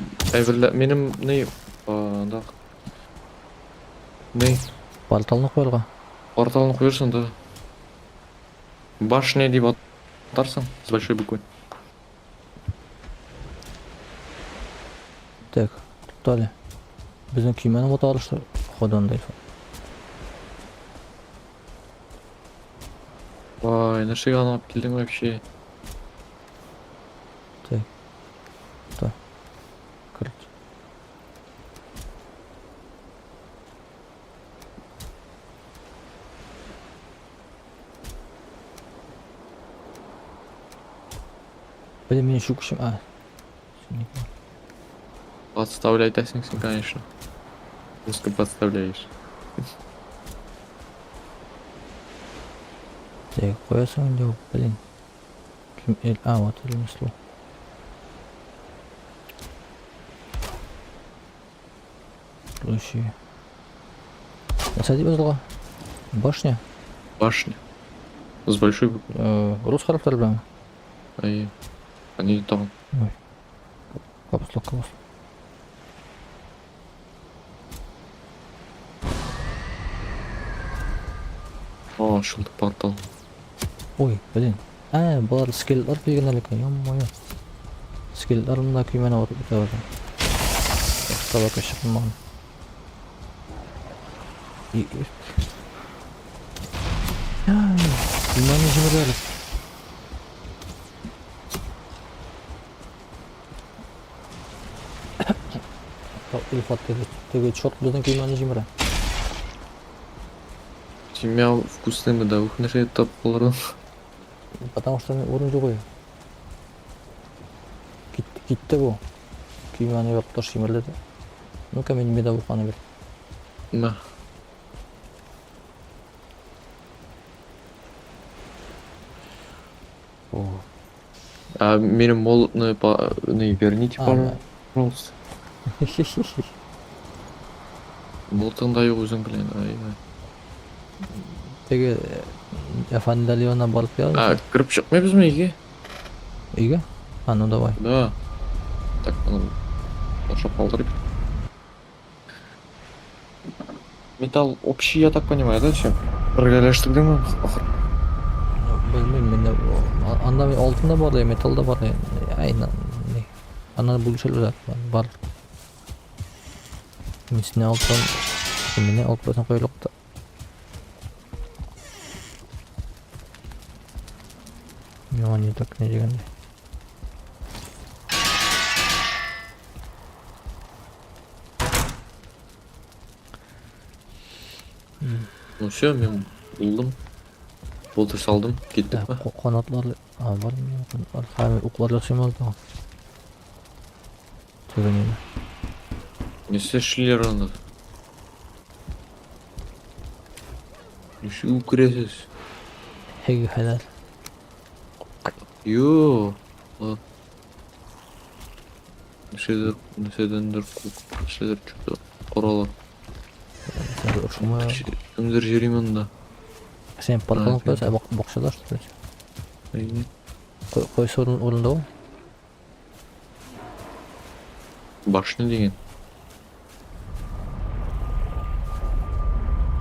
не анда не Порталны қойылға. порталын қойырсың да. Башня деп атарсың с большой буквы. Так, тоқтали. Біздің күймені оталышты. Ходан дейді. Вай, нәрсеге алып келдің вообще? Так. Да. Кірт. Блин, мен еще күшім. Подставлять сен, конечно. Пускай подставляешь. Так, қоясың деп, блин. Вот ремесло. Следующие. Насади базлға. Башня. Башня. С большой буквы. Рус характер білем. Ай. Они там. Ой. Капслок. О, ашылды портал. Ой, блин. Бұлар скеллар келген әлекен, ем-мойы. Скелларымда күймені отып біте бәрін. Табака шықын маған. Күймені жымыр әлі. Илфат теге чот біздің күймені жымыры. Семья вкусными, да, выхнешь это полардан. Потому что орын жоқ ой. Китті бұл. Күймені баптар шимірледі. Ну-ка мен меда бұқаны бер. На. А менің молотны верните, пожалуйста. Молотыңда жоқ өзің білен. Теге Эфандалиона барып келді. Кіріп шықмайбыз ма үйге? Үйге? Ну давай. Да. Так, Шоп алдырып. Металл общий, я так понимаю, да, все? Біргелештірдің ма? Ақыр. Bilmiyorum ben de anda bir altında var ya metalda var ya aynen ne ana buluşurlar var kimisine alttan kimine alttan koyulukta yani tak ne diyeceğim Ну все, мен buldum. Болтыр салдым, кеттік па? kanatlarla var mı var hani uklarla sığmaz da tüvenini Не істешілер анда. Неше үкіресіз? hegi helal Йо. Неседендер кук. Неседер чүті. Оралар. ушума Кімдер жерім анда. sen parkalın koysa bakşalar что ли Aynen. koy sorun orunda o Башня деген.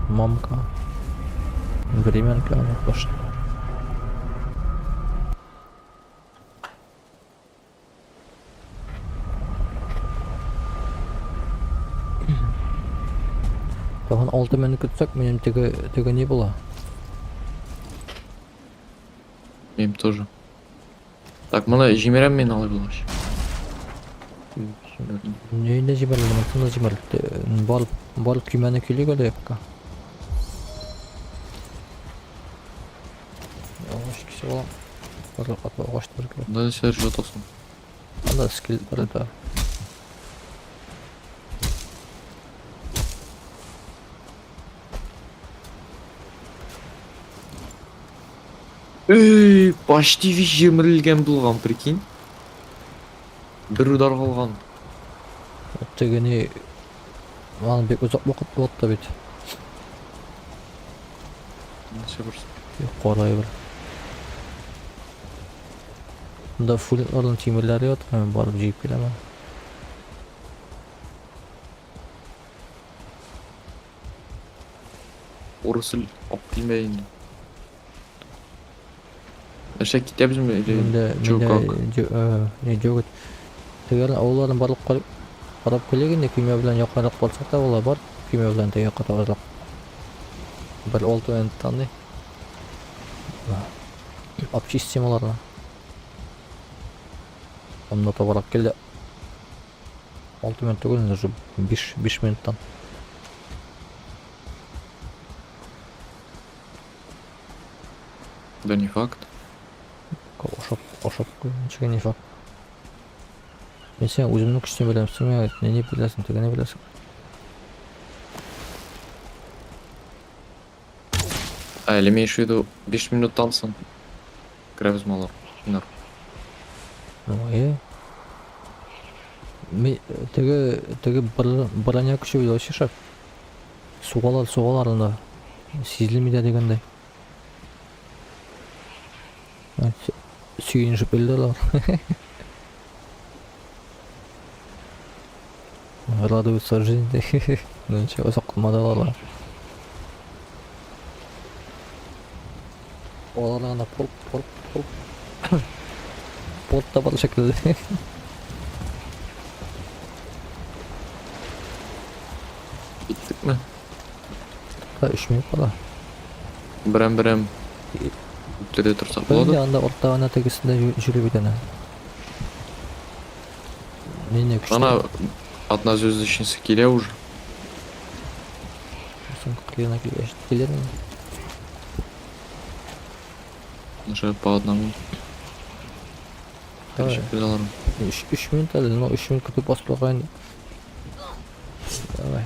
мамка временка она пошла Tamam 6 minut kütsek benim tege ne bula? Мен тоже. Так, мына жемерем мен алып алаш. Ne cimerli ne cimerli bal kümene külü göre yapka. Yavaş kişi olan. Bal katma başlar ki. Да, сер жатасың. Anda skill var da. Почти весь жемірілген болған, прикинь. Бір удар қалған. Tegeni bana bir uzak vakit oldu da bit. Неше бір. Kolay bir. Bunda full olan timirleri yok. Hemen barıp jiyip gelemem. Orası optilmeyin. Aşağı gideceğiz mi? Çok ak. Ne jogot. Teger oğulların barıp qarab kelgende kuyma bilan yoqaroq bo'lsa da ular bor kuyma bilan da yoqaroq bir olti minutdan обчистим ularni onda to'g'ri keldi 6 minut tugul уже 5 minutdan Да не факт. o'xshab qo'yinchiga ne fakt men sen o'zimni kuchni bilaman sen ne bilasan tugani bilasan А, или имеешь в виду 5 минуттан соң кіреміз ме алар? Кинар. Ой. Теге броня күші вообще шап. Суғаларында сезілмейді дегенде. Сүйінішіп білділер. Радуются жизни. Ну ничего, соқылмадылар. Оларына полт да бар шекілді. Bittік ме? 3 минут бала. Бірем үттіре тұрсақ Ben de болады? anda ortağına tegisinde жүрі бедені. Мен не күшті. Ана однозвездочница келе уже. Sen қиына келер ме? Уже по одному. Давай. Короче, pedalарым. 3 минут әлі, но 3 минут күтіп басып қойған. Давай.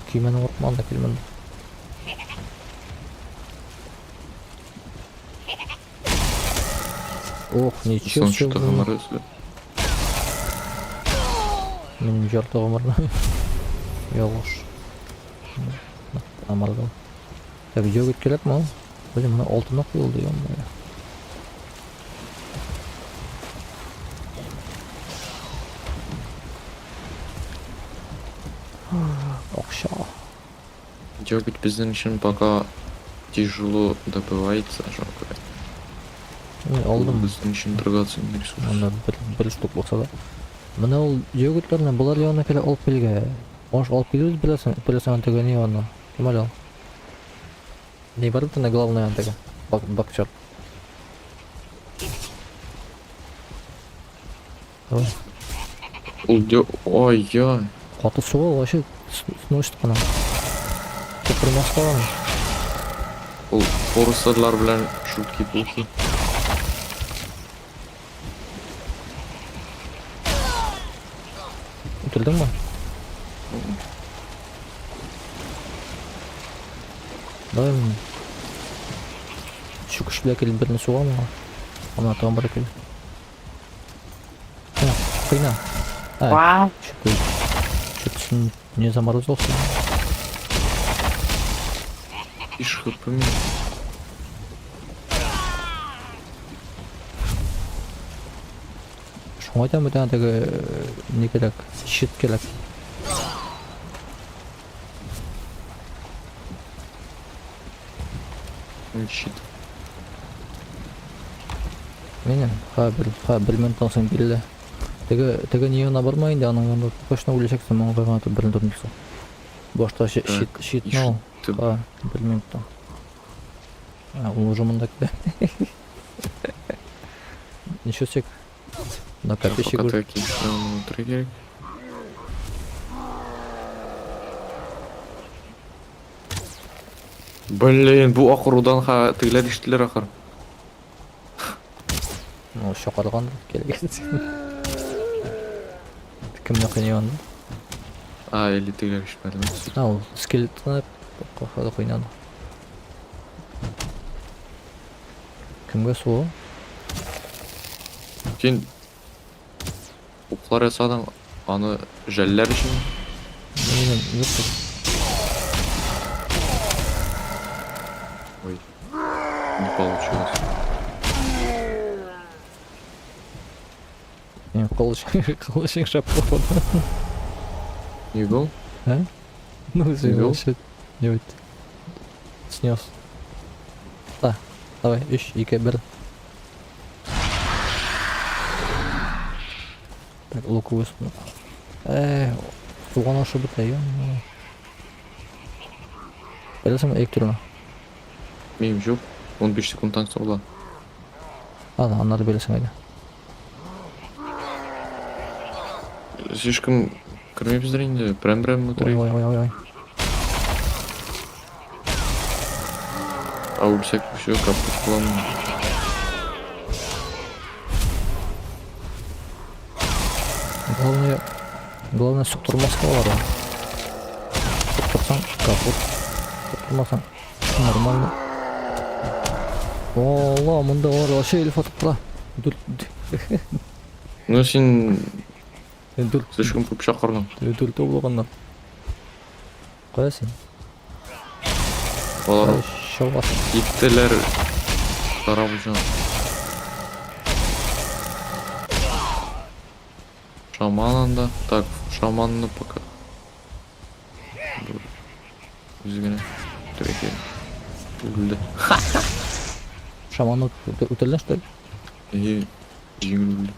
Күймені ұрып алды келмені. Ох, ничего Сон что-то себе. гоморройство. Менің жарты ғұмырны. Yavaş. Amalgal. Tabii yok kelek mi o? Hocam bana altına koyuldu ya. Okşa. Дёготь безнадежен пока тяжело добывается, жалко. Aldım. Біздің үшін драгоценный ресурс. Анда bir штук болса да. Мына ул йогуртларны булар янына келе алып келге. Может алып келебез беләсең антага не аны. Кем алал? Не бар бит главное антага. Бакчар. Давай. Ой-ой. Каты суга вообще сносит кана. Топырмас калган. Ол форсерлар белән шутки-пухи. Ütüldün mü? Давай şu kuşluğa gelin birini soğan mı? Ama tamam bırakayım. Ha, kıyna. Ha, şu kıy. Şu kısmın ne zamarız olsun. Иш хпми. Şuna da bir tane de ne gerek? Şit gerek. Щит. Benim bilmem tansın bille. Tege niye ona barmayın da anın yanında başına ulaşacaksın bana bakma da birini durmuşsun. Başta şit ne o? Ha bilmem tam. Ha ulaşımındaki de. Ничего себе. На капище Пока говорю. ты кинешь триггер. Блин, bu ақырудан тыйлар иштилер ақыр. Ну, шоқарған келген. Кімді қинаған? Или тыйлар иштмедим. Ол скелеттен қақады қойнады. Кімге суы? Сен оқлар жасадың, аны жәлләр үшін. Менің жоқ. Ой, не получилось. Мен қылышың шапқа қойды. Не был? А? Ну, Вел? вообще не будет. Снес. Да, давай, 3, 2, 1. Так, луку выспну. Туған ашы бұта, ем. Білесің ек түріні? Менің жоқ. 15 секундтан соңла. Анарды білесің айды. Слишком кірмейбіздер енді. Прям Ой, ой, ой, ой. А өлсек все, капут қыламын. Главное соқтырмасқа олар. Соқтырсаң капут. Соқтырмасаң нормально. Ола, мұнда олар вообще еліп атып тұра. Ну сен Дүл слишком көп шақырдың. болғанда. Қоясың? Олар Шауғас. еттілер тарап үшін. Шаман анда. Так, шаманны пока. Өзгене. Түрекел. Өлді. Шаман өтелден, что ли? Жеңіл өлді.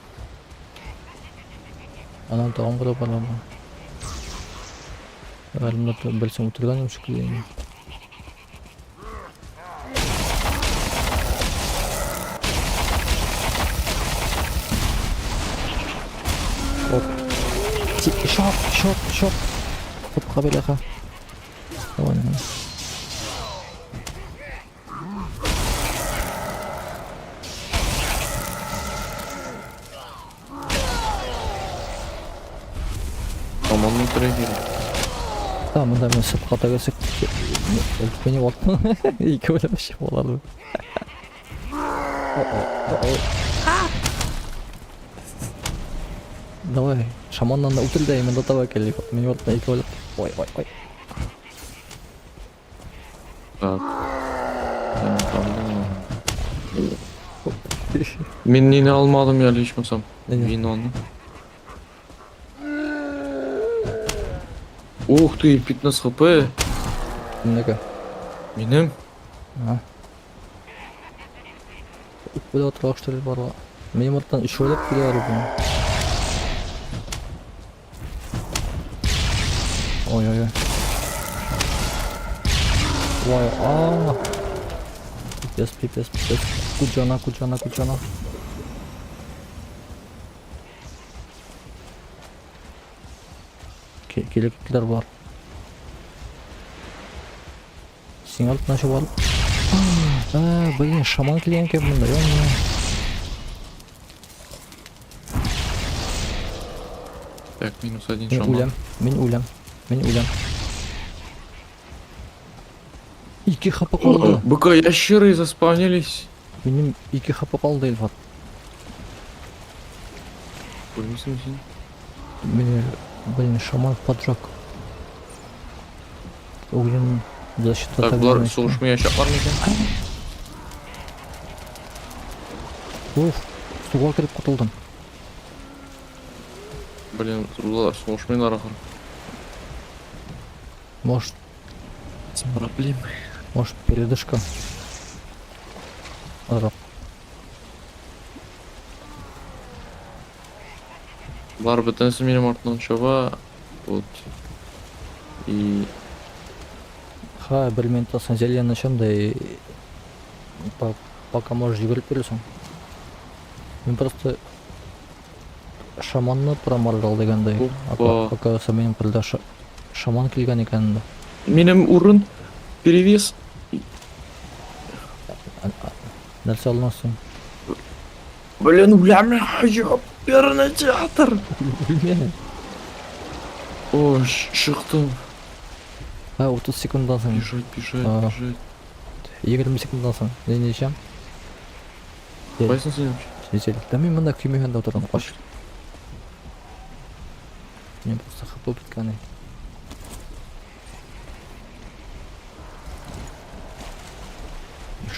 Анан тағам қыда бар ана. Әлімді білсің өтірген ем шүкілейін. Шоп. Топ қабелеға. Давай, давай. Шаманның түрекел. Да, мұнда мен сыртқа тәгесік өлтпене болдым. Екі өлімші болады. Давай, шаманнан да өтілді, мен да табай келі. Мен болдым, екі өліп. Ой. Так. Men neni almadım ya içmesem. Ne? Vinonu. Ух ты, 15 хп. Kimdeki? Benim. Ha. Böyle oturuşları var. Benim oradan iş öyle biliyor bunu. Oy oy oy. Vay aa. Pipes. Kucana. Kelekler var. Sinyal nasıl var? Блин, шаман клиент бunda ya. Так, минус один Мен шаман. ulem. İki hapı kaldı. БК ящеры заспавнились. Benim iki hapı kaldı Elfat. Ölmüşsün sen. Блин, шаман поджег. Огнен защита Так, тогда бұлар начала. соғышмай yaşaplar mı екен? Уф, суға кіріп құтылдым. Блин, бұлар соғышмайлар ақыр. Может, С проблемой. передышка. Жоқ. Бұлар бітінісі менің артынан шаба. Вот. И... Ха, бір минуттасын зелье начам да и... Пока можешь жүгіріп бересің. Мен просто... Шаманны промаржал дегенде. Опа. Оказывается, менің пілді шаман келген екен. Менің урын перевес. Нәрсе алынасың? Блин, блями, ёперный театр. Білмеймін. О, шықтым. 30 секунддан соң. Бежать. 20 секунддан соң. Не нешем? Қайсың сен? Жезел. Да мен мында күймегенде отырдым. Қош. Мен просто хапы біткені.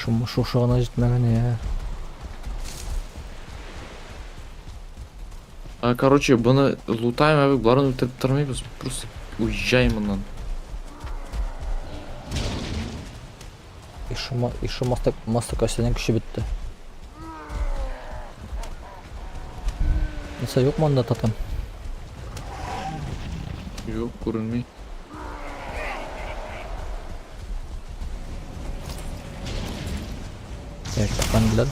Шошығына жетмеген я. Короче, бұны лутаем, әбек, бұларын өлтіріп тұрмайбыз. Просто уезжаем мұнан. Еще мастер кастенен күші бітті. Несі yok манда татам? Жоқ, көрінмей. Evet, ben bildim.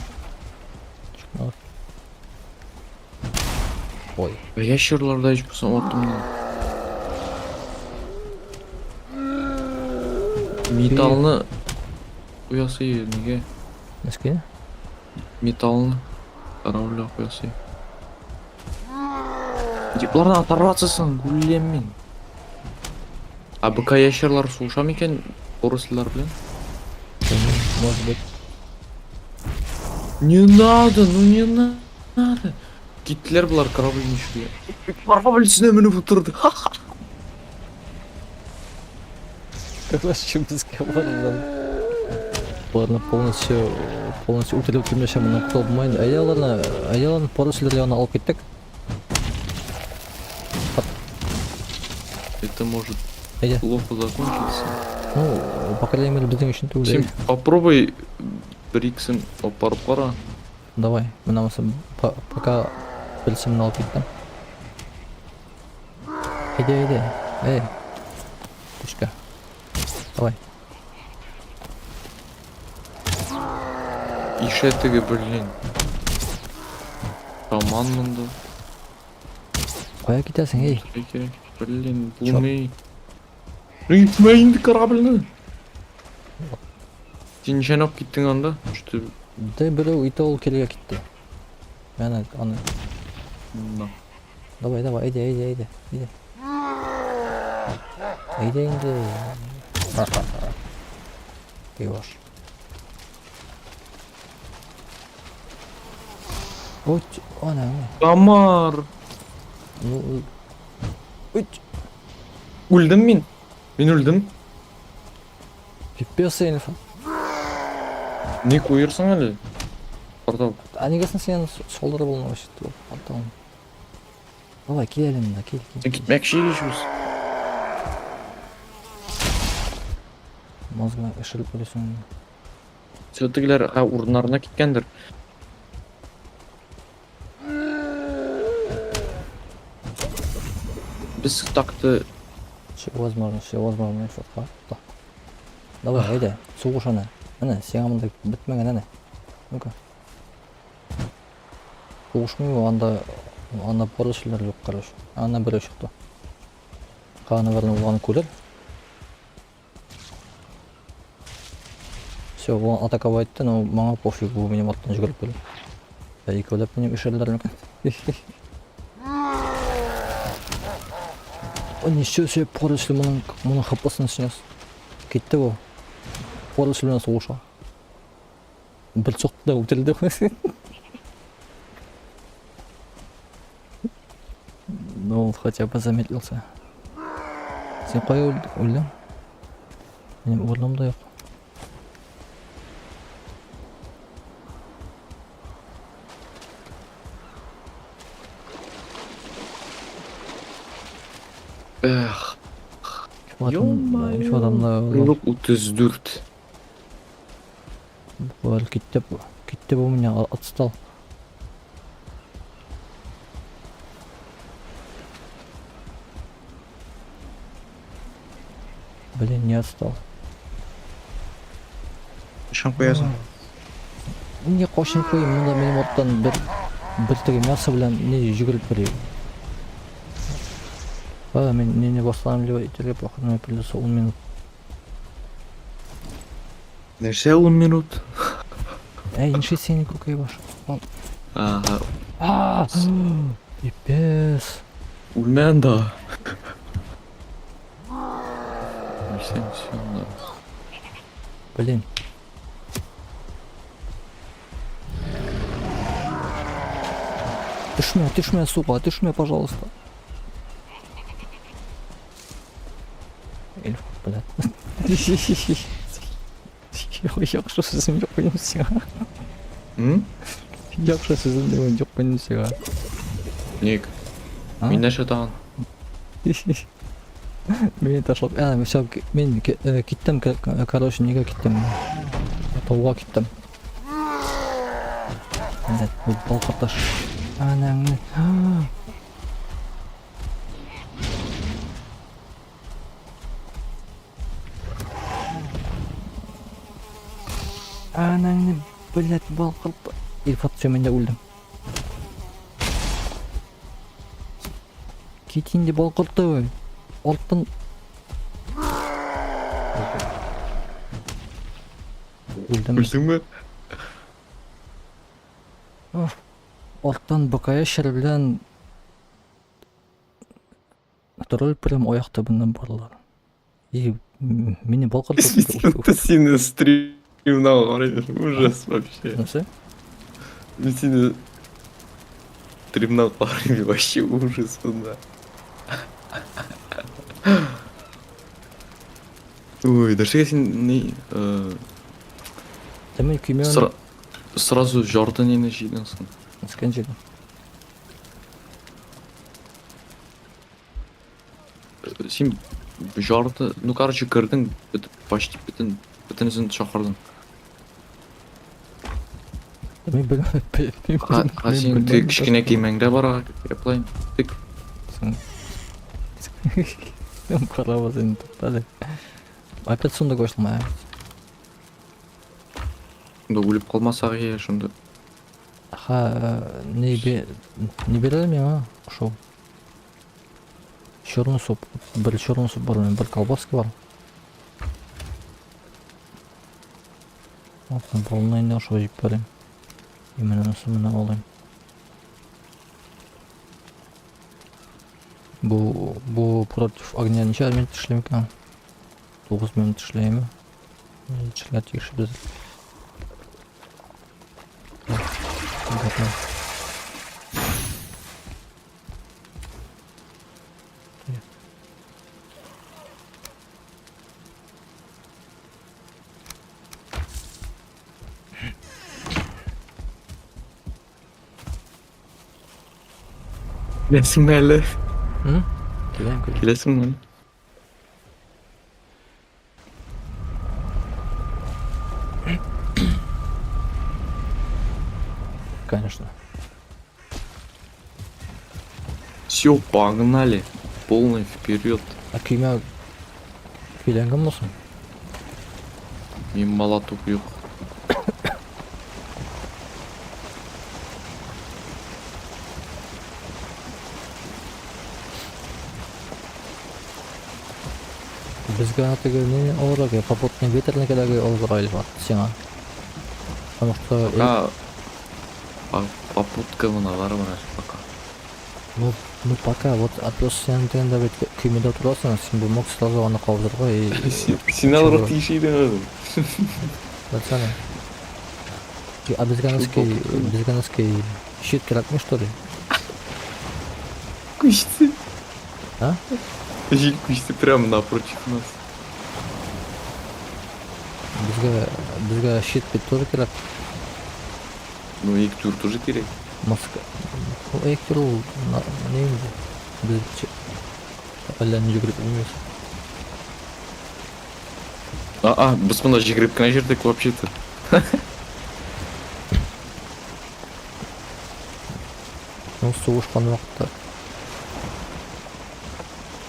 Çıkma. Ой. Ящерларда еш болсам ортымнан. Металлны ұясы неге? Неske? Металлны қарауля қоясы. Бұлардан атарватсысың, гүлеммен. БК ящерлар слушам екен, орыслар білен. Может быть. Не надо. Гитлер бұлар корабль нешуге. Корабльсіне мініп отырды. Какой чудеске var Ладно, полностью утырып кемешем мына құтылып болмайын. Аяларын порыслер яғына алып кеттік. Это может Әйде. плохо закончиться. Ну, по крайней мере, біздің үшін түгілі. Сен попробуй бір иксін опарып қара. Давай, мына осы пока білсімін алып кеттім. Әйде. Эй. Пушка. Давай. Ишетігі, блин. Шаман мұнда. Қоя кетесің, ей. Керек. Блин, бұлмей. Ну, итмейінді корабльні. Сен нешен алып кеттің анда? Үшті... Да, біреу иті ол келге кетті. Мен аны... Давай, әйде. Әйде енді. Ейваш. Ой, ана. Камар! Ну... Ой. Өлдім мен. Мен өлдім. Пипец Эльфа. Не қойырсың әлі? Портал. А негесін сен солдары болмау үшін порталын. Давай кел мында, кел. Сен кетмекші екенсіз. Мозгына ішіліп өлесің. Сөйтігілер орындарына кеткендір. Біз тақты... Все возможно, шотқа. Давай, айда, суғыш ана. Ана, сен амында бітмеген ана. Ну-ка. Суғышмай, анда порылшылар жоқ, короче. Ана біреу шықты. Қаны бәрін оған көлер. Все, оған атаковайтты, но маңа пофиг, бұл менем аттан жүгіріп көлер. Екі өліп менем үшерлер мүмкін. Неше сөйіп порылшылы мұның қаппасын сінес. Кетті бұл. Порылшылы суғыша. Бір соқты да өтелді. Но он хотя бы замедлился. Сен қой өлдің? Менің орным да жоқ. Эх, Üç adamda 34. Бұл кетті бұл меня отстал. Блин, не отстал. Шан қоясың? Не қошын қойым, мұнда менің оттан бір тігі мясо білән не жүгіріп бірейім. Мен не бастағым лева итерге пақырмай придется 10 минут. Нәрсе 10 минут? Неше сені көкей баш. Ага. Пипец. Өлмен да. Сен да. Блин. Тышме, сука, тышме, пожалуйста. Эльф, блядь. Якщо сезон жоқ қойым сиға. Якщо сезон жоқ қойым сиға. Ник. Мен нәші тағын. Мені ташлап. Мен кеттім, короче, неге кеттім. Тауға кеттім. Бұл балқырташ. Анаңны. Анаңны, блядь, балқыртты. Ильфат сөменде өлдім. Кетейінде балқыртты өй. Алттан... Өлдім. Өлдің бі? Алттан бұқая шәрбілен... Тролль прям ояқты бұндан барлар. Мені балқыртты. Ты сені стримнал қарайды. Ужас вообще. Нәрсе? Мен сені стримнал қарайды. Вообще ужас бұнда. Ой, даже если не... Мен күймеуін... Сразу жарды нені жейдіңсің? Скен жейдің. Сен жарды... Ну, короче, кірдің, почти бітінізін шақырдың. Мен білмеймін. Сен кішкене кемеңді бара, еплайын. Тік. Қараба сені тұқтады. Опять сонда көшілмай. Сонда өліп қалмасақ е, шынды. Не берелім я, шоу. Черный суп. Бір черный суп бар, бір колбаски бар. Болмайында шоу жеп берем. Именно сымына олайым. Бұл против огня неше минут ішлем екен? 9 минут ішлеймі? Чілға тегіші біз. Готов. Келесің бе әлі? Келем. Келесің бе? Конечно. Все, погнали. Полный вперед. А күйме күйленген болсын? Мен молоток yok. Бізге атыға не оларға, попутный ветернікелерге оларға айлы сеңа. Потому что... Попутка мына бар мына пока. Ну пока, вот просто сен дегенде бит күймеде тұрасың, сен бұл мокс сразу аны қабылдырға и... Сен алғыр тиішейдің. Бәтсәне. А бізге ныски щит керекми, что ли? Күшті. А? Жил күшті прямо напротив нас. Бізге щит бит тоже керек. Ну, и тур тоже керек. Москва. Ну, Эктер ол не енді? Біз әлі не жүгіріп емес. Біз мұнда жүгіріп кіна жердік вообще-то. Ну, су ұшқан уақытта.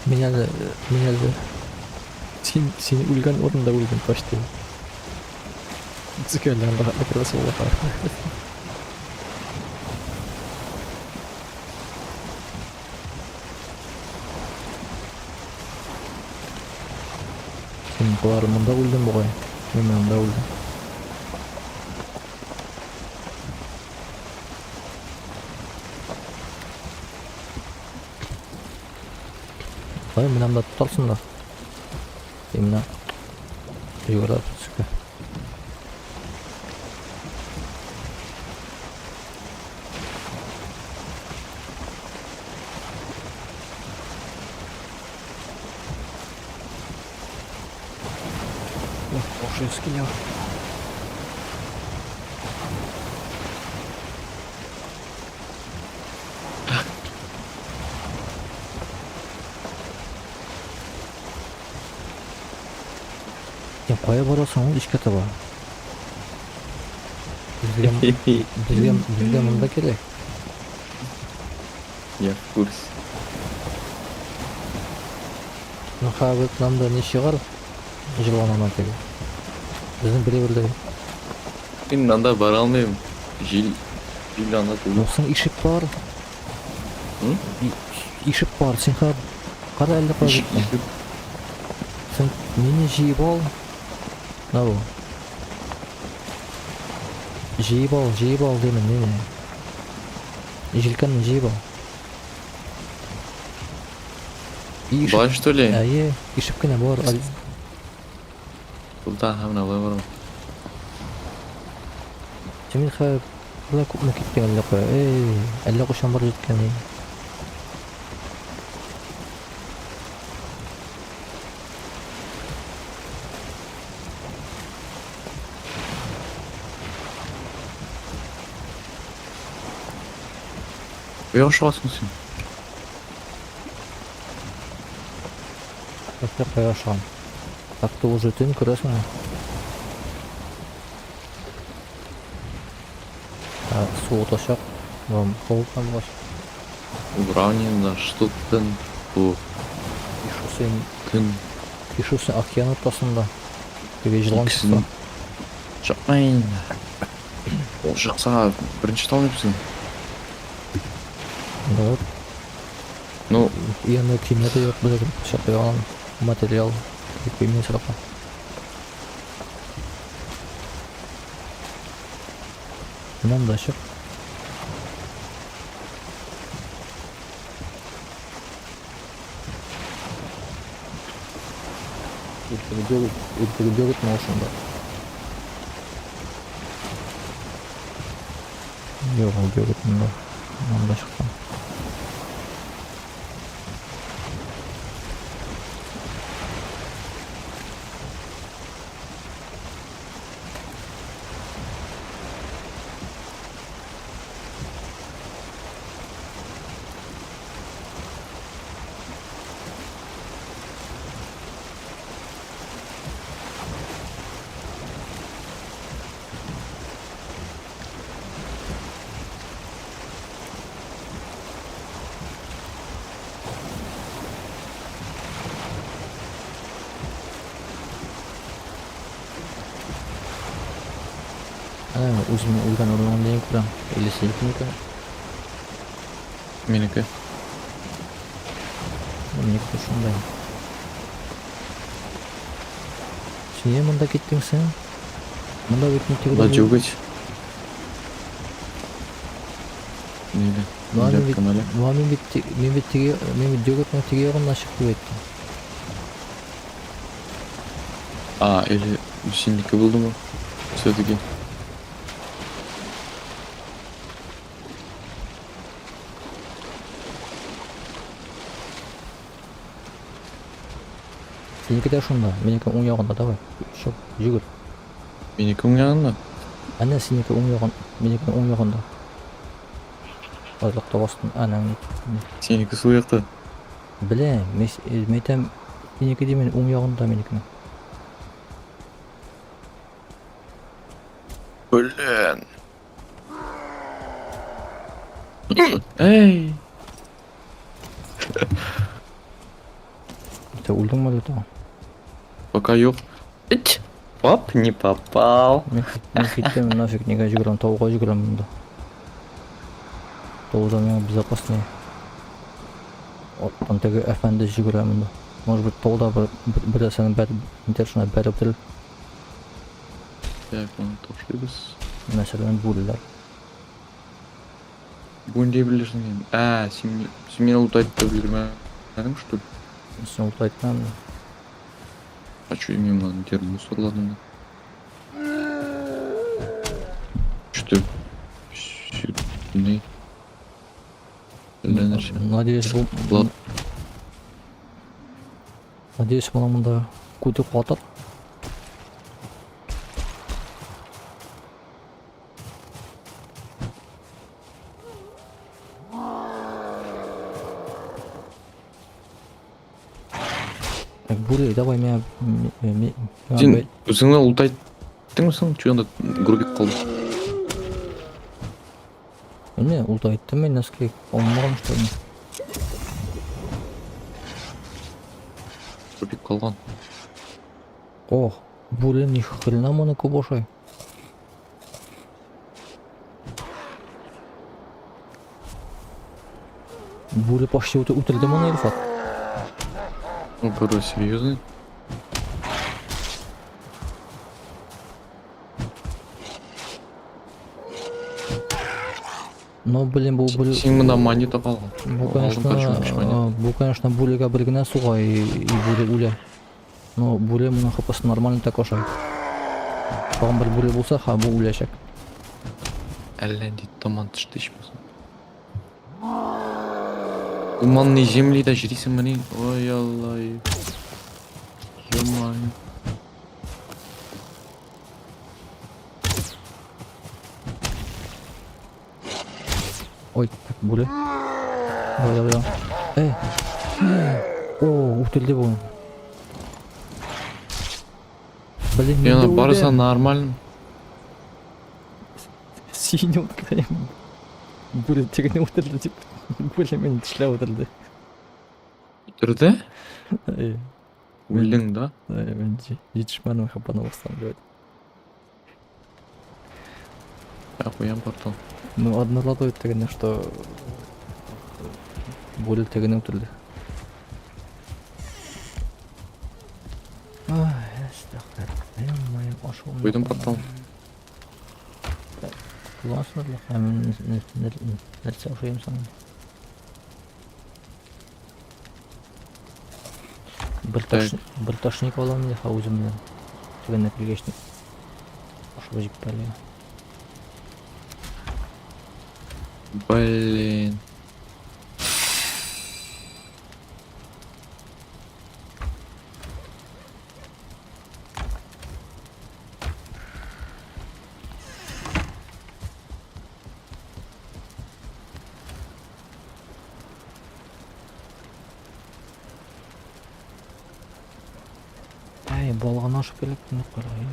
Мен әлі сен өлген орында өлген почти. Цикеллерді әкіресі олға. Сен бұлары мұнда өлдің бұғай. Мен мұнда өлдің. Hayır, ben de tutarsın da. Emine yuvarlar sıkı. Boş eski ya. Ya қая барасың ол ешке таба. Бізге мұнда керек. Я в курсе. Ну қабет намда не шығар жылғанан атығы. Біздің біреуілдігі. Мен мынанда бара алмаймын. Жел анда толы. Осың ишік бар. Ишік бар. Сен қара әлі қара жеттің. Сен мені жиып ал. Ау. Жиып ал деймін мені. Желканы жиып ал. Былай что ли? Әйе, ишіп кіне бар. Бұлда хамна былай барам. Сен мен бұлай көпіне кеткен әлі қой. Әлі қошан бар жеткен. Қоя шығасың сен? Қақта қоя шығам. Қақты ол жетен көресің. Су оташақ. Қолдан баш. Уравнен штуктен bu Пишу сен океан ортасында. Тебе жылан шықса. Жақпайын. Ол жақса бірінші талмайпсың. Вот. Ну, Енді кемеді yok біліп шақпайған материал. Екпеймен сұраққа. Мынам да шық. Ülkede motion'da. Yok, görüntümde. Ondan çıktım. өзіме ұлған орнаған дейін көрем. Елесейді ме? Менікі. Менікі шындай. Сен не мұнда кеттің сен? Мұнда өтіне тегілі... Бұда жөгіч. Нейді? Жапқан әлі. Мен бет жөгітіне теге оғын ашық деп еттім. Или сенікі болды ма? Все-таки. Сенікі де шында, менікі оң яғында, давай. Шоқ, жүгір. Менікі оң жағында? Әне сенікі оң яғын, менікі оң яғында. Азлықта қостың, әнәң. Сенікі сол жақта? Біле, метем менікі де мен оң яғында менікінің. Блин. Эй! Ты өлдің ма деді? Пока yok. Ить! Оп, не попал. Мен кеттім, нафиг, неге жүгірем, тауға жүгірем мұнда. Тауға мен безопасный. Оттан теге әфәнді жүгірем мұнда. Может быть, тауға бір сәнің бәрі бітіріл. Так, onu toplayabiliriz. Мәселен, бөлілер. Bu ne bilirsin yani? Sen beni утать-то bilirmedin что ли? Сен ұлт айтқан, А что я мимо дер мусор ладно? Что? Не? надеюсь, бұл... Ладно. Надеюсь, мұна мұнда көтіп қатыр. Бурей, давай меня... Сен өзіңе ұлтайттың мысың? Че анда грубик қалды? Не, ұлт айттым мен наскек алмағам что ли. Грубик қалған. О, бурей ни хрена мұны көп ошай. Бурей почти утырды мұны Ильфат. Ну, правда, серьезный. Но, блин, бұл... Сен мына монета қалған. Бұл, конечно, бурейға біргіне суға и бурей уля. Но бурей мұның қапасы нормально так ошай. Бағын бір бурей болса, бұл уляшак. Әлі дейді, таман түшті ішмесін. Туманные земли, да, жрися мне. Ой, Аллах. Ё-моё. Ой, так, буря. Давай. О, утылды бұл. Блин, Я на барса нормально. Синий утылды. Буря тегіне утылды деп. Буря мен тішілі утылды. Түрді? Өлдің, да? Мен жетішмәнім қапаны бастан деп. Охуен портал. Ну, одно радует тегіне, что буря тегіне утылды. Қойдым портал. Классно, нәрсе ұшайым саңын. Бір ташник аламын деха өзімден. Тігін әпілгешник. Ашығы жіп бәлі. Блин. Балған ашып келіп күні қарай.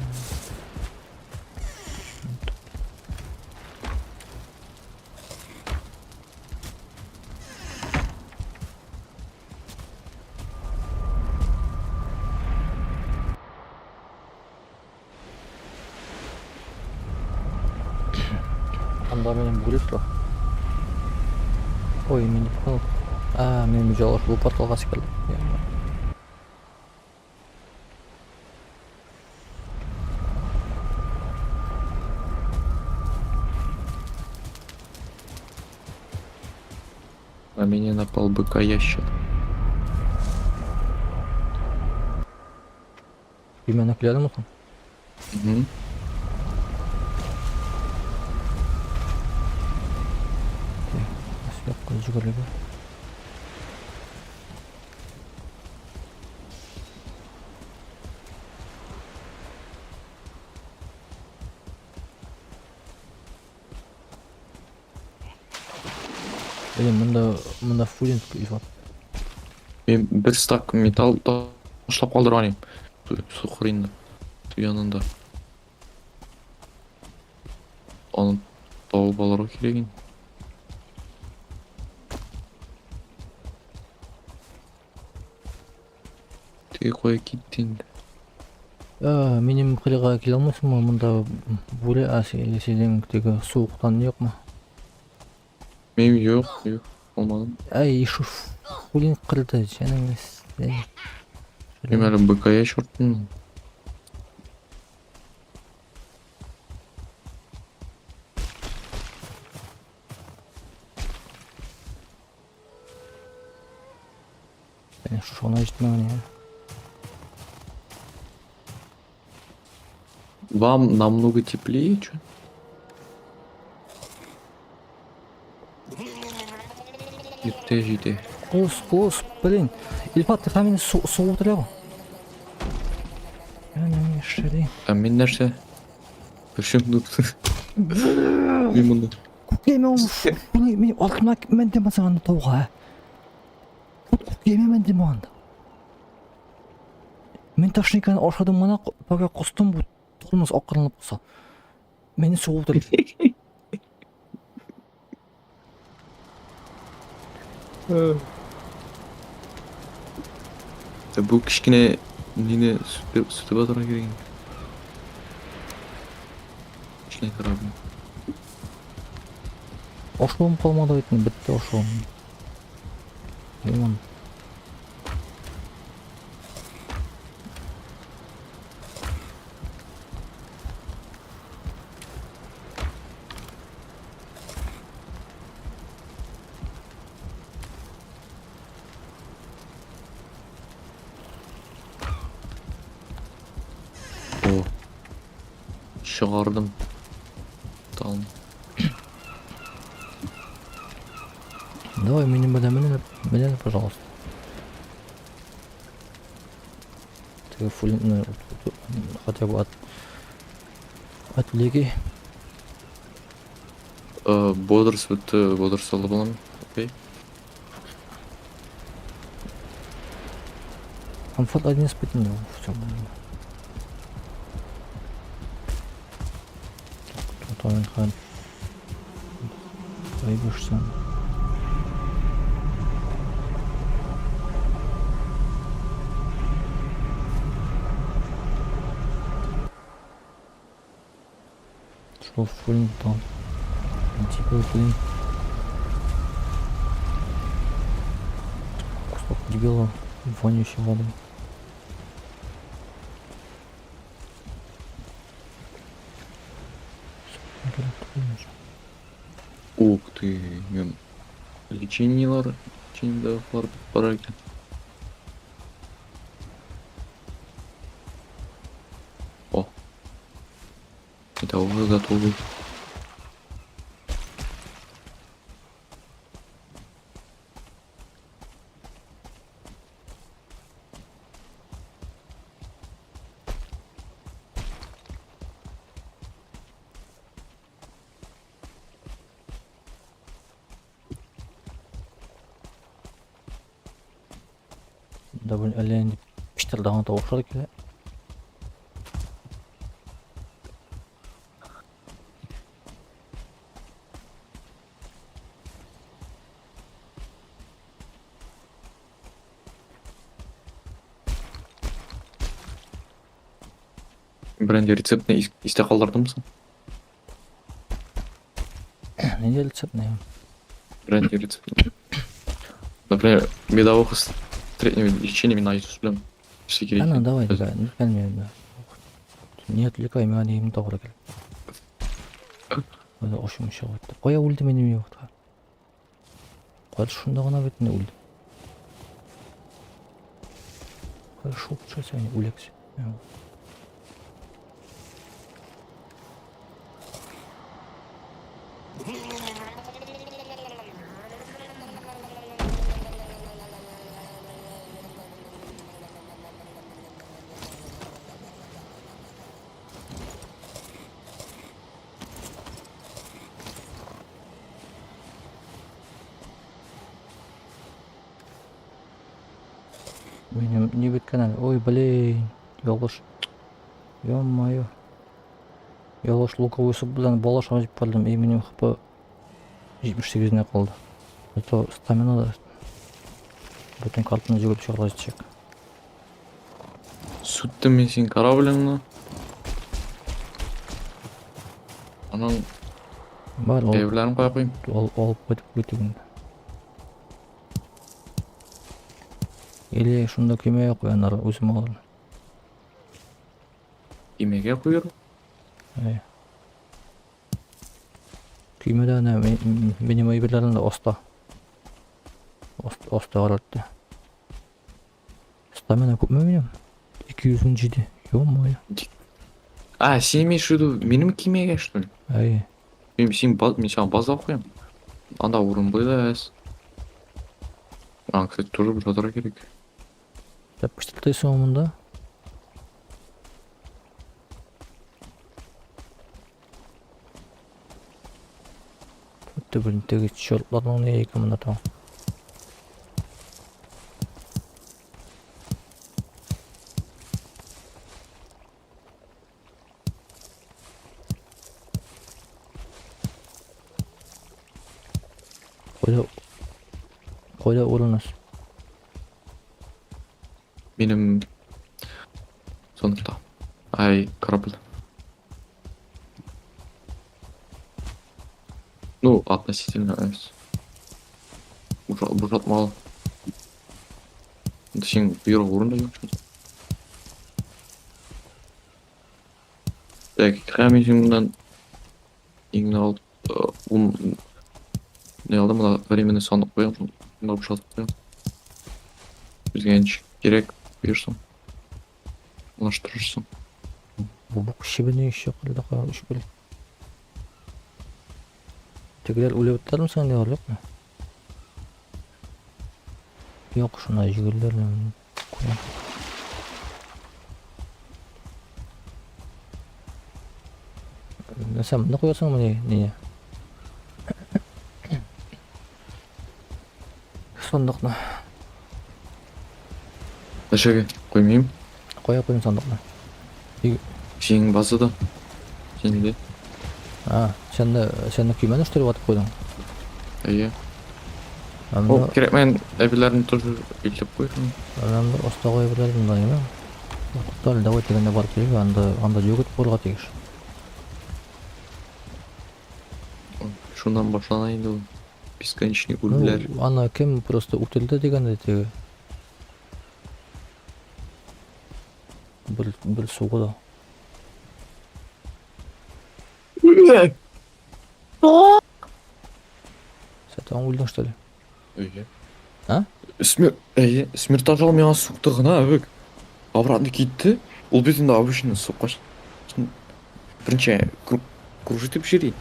Анда менен бөлөп тур. Ой, мен кал. Мен жолош бул порталга секилди. На меня напал быка-ящер. Күймени киледі мусун? Мгм. Yok, жүгүрүлү. Мында фулинг ийфат. Мен бір стак металл ташлап қалдырған едім. Су қырында. Су янында. Оны тауып алырға керек еді. Теге қоя кетті енді. Менин кырыга келе алмайсыңбы? Мында буре сенин теги сууктан жок му? Мен жоқ, olmadım. Şu фулинг кырды жана эмес. Мен әлі быка-ящер ұрттым. Шуна житмеген я. Вам намного теплее, чё? Жите. Кус, блин. Ильфат, ты там суут эле. Мен шери. А мен нәрсе? Причем тут? Мен мұнда. Мен алтына мен демасаган тауга. Мен демаганда. Мен ташниканы ошадым мына пага костум бу турмус окканып калса. Мени суут эле. Бұл кішкене нені сүтіп атырға керек. Кішкене корабль. Ошуым калмады бит, битти ошуым. Лимон. О, шығардым. Талым. Давай меня, пожалуйста. Ты фулин, хотя бы от лиги. Бодырс бітті, бодырс алып аламын. Окей. Комфорт один испытание. Все. Тут он хан. Поебешься. Что фулин там? Типа фулин. Кусок дебила, вонючей воды. Ух ты, мен лечениялар, лечениялар бар екен. О, это уже готовый. Довольно олень пiştirdiğine tavuklar ki. Бренде рецептini esте қалдырдымсың? не рецепт, наверное. Бренди рецепт. Например, медовуха с среднего лечения наизусть білем. Все керек. Ана, давай, да, ну, да. Не отвлекай меня, не им добро кел. Өзі ошым шығып өтті. Қоя өлді мен неме өтті. Қоя шында ғана бетіне өлді. Қоя шуып шығса не өлексі. Менің не біткен әлі? Ой, блин, ялғыш. Ё-моё. Ялғыш луковый суп білән балашыға жеп қалдым. Менің хп 78-не қалды. Это стамина да. Бүтін картаны жүгіріп шығарда жетшек. Сүтті мен сен корабліңні. Аның Бар, evlerini koya koyayım. алып кетіп кетігін. Или шында күймей қоянар өзім алырын. Yemeğe koyuyorum. Күймеде ана менің айберлерінде оста. Оста қаратты. Стамина көп ме менің? 200 жиди. Ё-моё. А, сен имеешь в виду benim кемеге, что ли? Мен саған база қоям. Анда орын бойдас. Кстати, тоже бір жадыра керек. Тәп піштілтейсің омында? Өтті білін тегі шортларының не екен мұнда тауын. Қойда орыныз. Benim sonuçta. Ай, корабль. Ну, относительно. Бұржат мал. Сен бұйрық орында жоқ. Так, қаме жеңімден еңін алып, не алдым, мұна временный сандық қоям, мұна бұржат қоям. Бізге әнші керек бұйырсың. Ұлаштырырсың. Бұл шебіне еще қылдаға үш бөлі. Тегілер өлеуіттер мүсің не бар, жоқ му? Yok, şuna jigüllerle koyalım. Sen ne koyarsın mı niye? Sandıkla. Aşağı koymayayım. Koyayım sandıkla. Şeyin bazı da. Şimdi. Sen de kıymen üstüne atıp koydun. İyi. O gerek ben evlerini тоже ilip koyuyorum. Adamlar osta koyabilirim da yine. Vakıtlar da ötегенде барып келіп, анда жөгіт болға тегіш. Şundan başlanaydı o. Бесконечный ульбілер. Ана кем просто утелді дегенде теги. Бір суғы да. Сәтен өлдің что ли? Öyle. Ha? Смерть ажал меня суқтығына әбік. Обратно кетті. Ол бетінде обычно соққа бірінші кружить жери.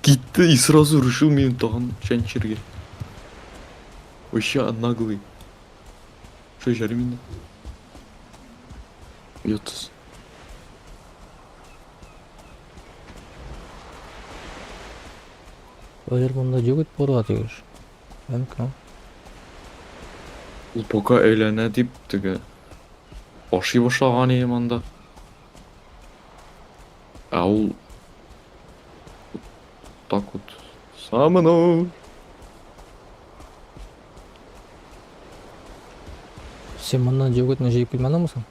Кетті и сразу решил менің тағын шанчерге. Вообще наглый. Что жари меня? Йотыз. Öyle bunda jөгіт болға тегіш. Әмкін. Ол пока әйләнә деп тігі. Аши башлаған ем анда. А ол... Так вот. Самыну. Сен мұндан жөгітіне жейіп келмені мұсың?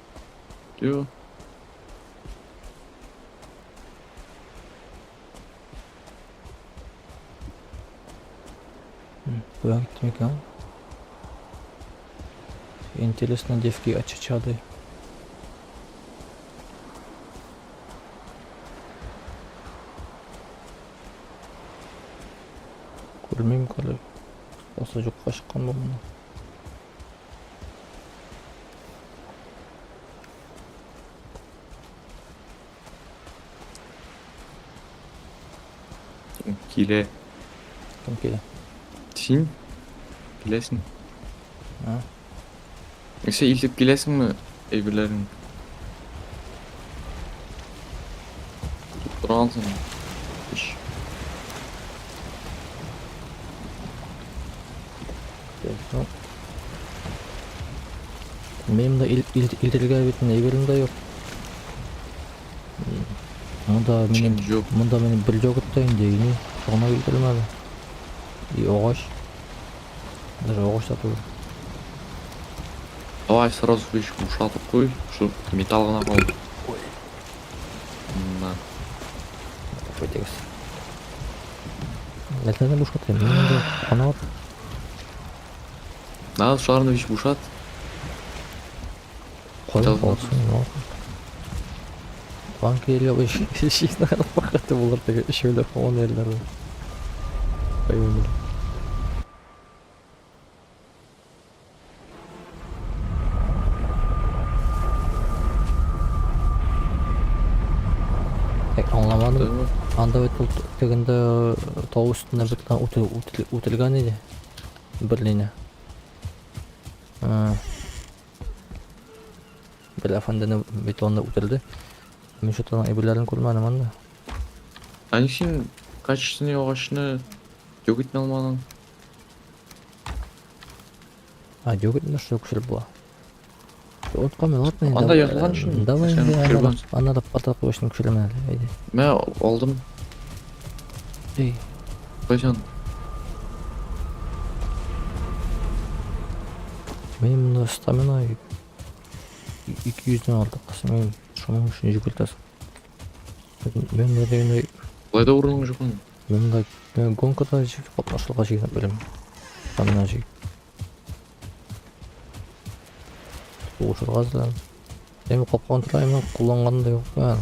Йо. Куда гиттим экен? Интересно, девки очичады. Көрмейм қазір. Осы жоққа шыққан ба мұны? Келе. Кім келе? Сен? Келесің? А? Сен илтіп келесің ме? Әйбірлерің. Тұрғансың. Иш. Ну, менің да илтелге бетін әйберім да жоқ. Мұнда Чын менің жоқ. Мұнда менің бір жоғыттайын дейіне соғына келтірмеді. И оғаш. Даже оғаш сату. Давай сразу вещь ушатып қой, что металл ғана қалды. На. Такой текст. Нәтіне бұш қатайым. Мен енді қана бар. Надо шарны вещь ушат. Қойып болсын. Банка елге бұш. Шейін ғанып бақытты болар деген үш өлі қоған елдерді. Қойып өмір. Anlamadım. Anda teginde tağ üstünde bir tane utilgan idi. Birliğine. Bir efendinin betonda utildi. Ben şu tane ebilerin kurmadım anda. Они сен качественный ағашны төгітін алмадың. А, дёготно что кушал было. Вот камел, ладно. Анда язылған үшін. Давай, Сен кушырған. анда да патақ қойшын кушалым әлі. Мен алдым. Ей. Қойсан. Мен мұнда стамина 200-ден алдық қасым. Мен шоның үшін жүгілтасым. Мен мұнда дегенде... Бұлайда орының жоқ оның. Мен мұнда гонкада жүгіп қатнашылға жегін білім. Стамина жегіп. Оғышырғаздан. Мен қопқан тұрайымын құланғанда жоқ па.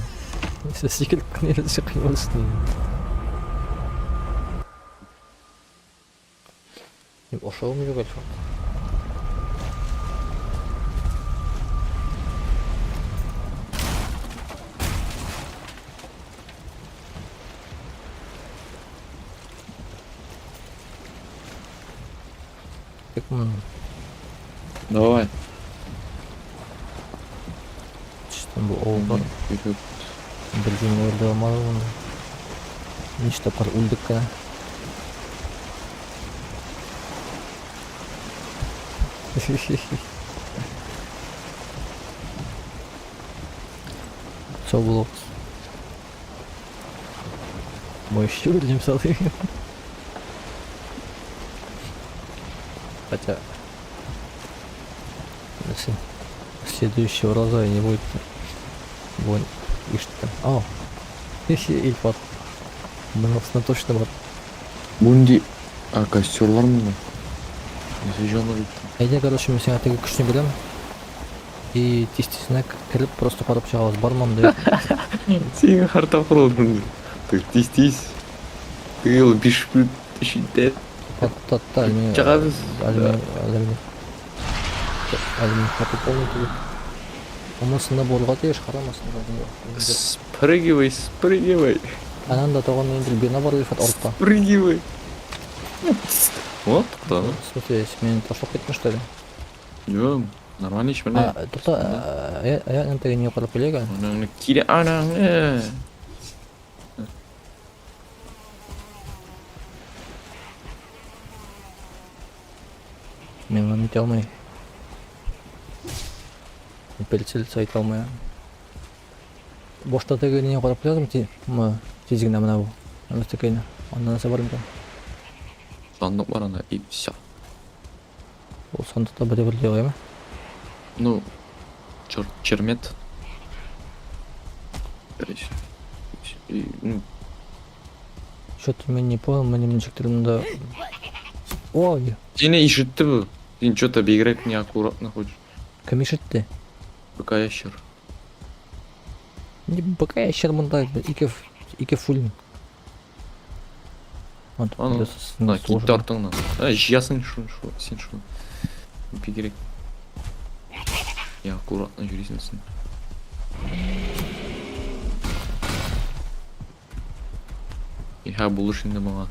Сіз секіліп кінересі қимылыстың. Мен ошауым жоқ әлі жоқ. Давай. Чистым бұл оғылдар. Бірден өлді алмады оны. Нешті қар өлдік қана. Сол бұл оғыз. Мой еще өлдем салы. Хотя... Если следующего раза не будет... Будет... И что там? О! Ильфат. Мынасына точно бар. Бунди... А, костерлар мында. Несі жану жеттім. Әйде, короче, мен сен әтеге күшіне білем. И тестисіне кіріп, просто қарап жағалыз бармам деп. Сен қарта құрылдың. Ты тестись. Ты ол 5 минут ішінде. Татта, әлмен... Жағабыз. Әлмен қапы полный түгіл. Умысында болға теш қарамасында. Спрыгивай, спрыгивай. Ананда тоған енділ бена бар Ильфат орта. Спрыгивай. Вот, да. В смысле, мен ташлап кеттің что ли? Жоқ, нормально ешбірне. Тоқта, аяғын не қарап келеге? Анаңны келе, анаңны. Мен оны ете алмай. Пелцеліс айта алмай. Бошта тегені не қарап келедім, тезігіне мына бұл. Анасы текені. Ондан аса барым екен. Сандық бар ана, и все. Ол сандықта бір деғай ма? Ну, чермет. Что-то мен не понял, мен еміншектерімді Ой, Сені ишітті бу. Сен что-то бегрек неаккуратно ходишь. кім ишітті? Пока ящер. Не пока ящер мында ике фулин. Вот, Аны, плюс на, сложно. кит артыңнан. Жиясың шу, сен шу. Бегрек. Аккуратно жүресің сен. Бұл ішінде маған.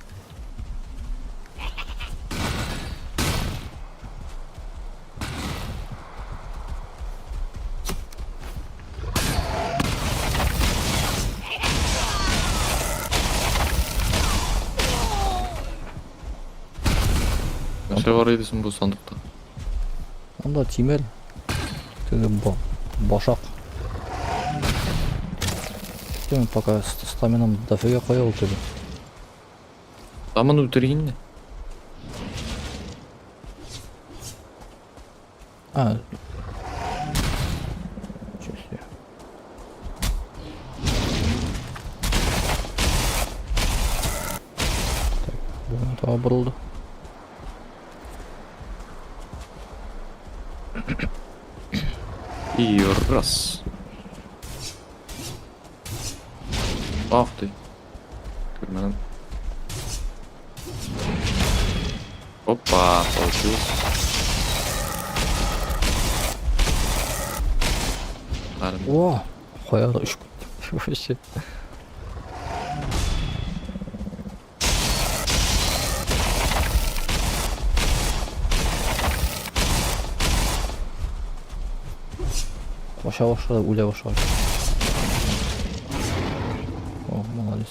Нәрсе бар едісің бұл сандықта? Анда тимер. Тігі башақ. Мен пока стаминам дофига қоя ол тебе. Тамын өлтірейін не? А. Чё себе. Так, bunu tava bұрылды. И раз. Ах ты. Көрмедім. Опа, получилось. О, қояды үш вообще. Қоша башлады, өле башлады. О, молодец.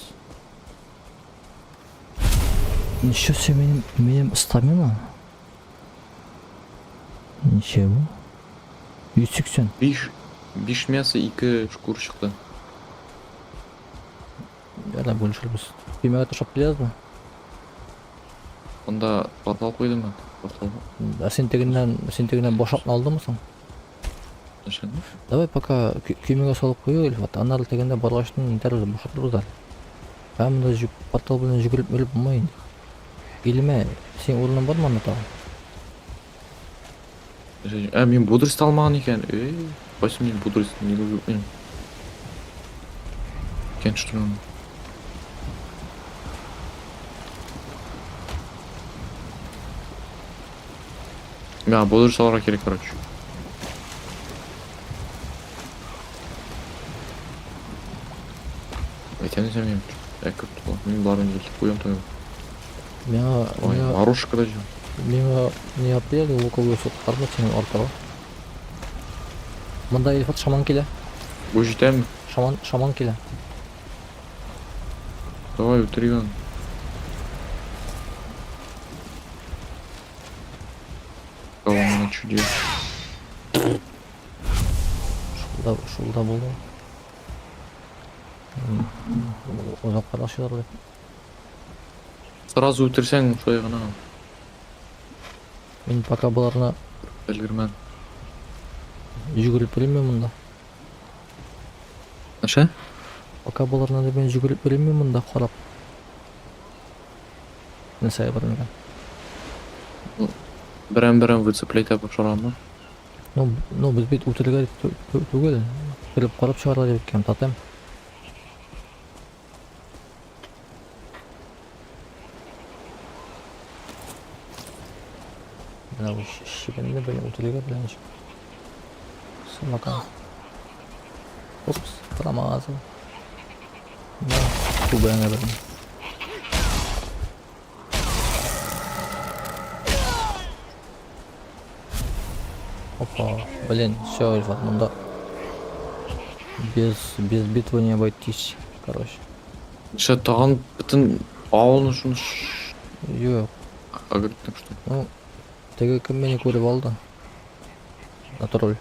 Ничего себе, менің стамина. Ничего. 180. Биш мясо, 2 шкур шықты. Яда бөлшілбіз. Кемеға тышап келеді ме? Онда портал қойдым мен. Портал. Сен тегінен бошақны алды мұсың? Нашан? Давай пока кемеға салып қойы Эльфат. Анарлы тегінде барғаштың дәрі бошақ тұрыздар. Ben bunda портал білін жүгіріп өліп болмайын. Еліме, сен орынан бар ма тағы? Мен бодрость алмаған екен. Қойсын мен бодрость неге өкмеймін. Кен штурмын. Бодрость аларға керек, короче. Айтен izlemeyeyim. Ekip tutalım. Мен барын елтіп қоям тойым. Ой, Марушка да жем. Мені не апрель, луковый сот қарма сенің артыға. Мұнда Эльфат шаман келе. Бұл жетем. Шаман келе. Давай, өтірген. Кавамына чуде. Шулда болды. Озап қарашылар деп. Сразу өтірсең, шой ғана. Мен пока бұларына Әлгірмен. жүгіріп білемін мұнда. Наша? Пока бұларына да мен жүгіріп білемін мұнда қарап. Не сай бармаған. Бірін выцеплять апып шарамы. Ну, біз бет өтіргер түгел. Біліп қарап шығарда деп кем татам. Мына шегенде бәлі өтіргер білән шық. Сымақан. Опс, промазал. Да, тубәңе бірін. Опа, блин, все, Эльфат, мында. Без битвы не обойтись, короче. Наша таған бүтін ауылын шыны Yok, агреттің что? ну, теге кім мені көріп алды. Натураль.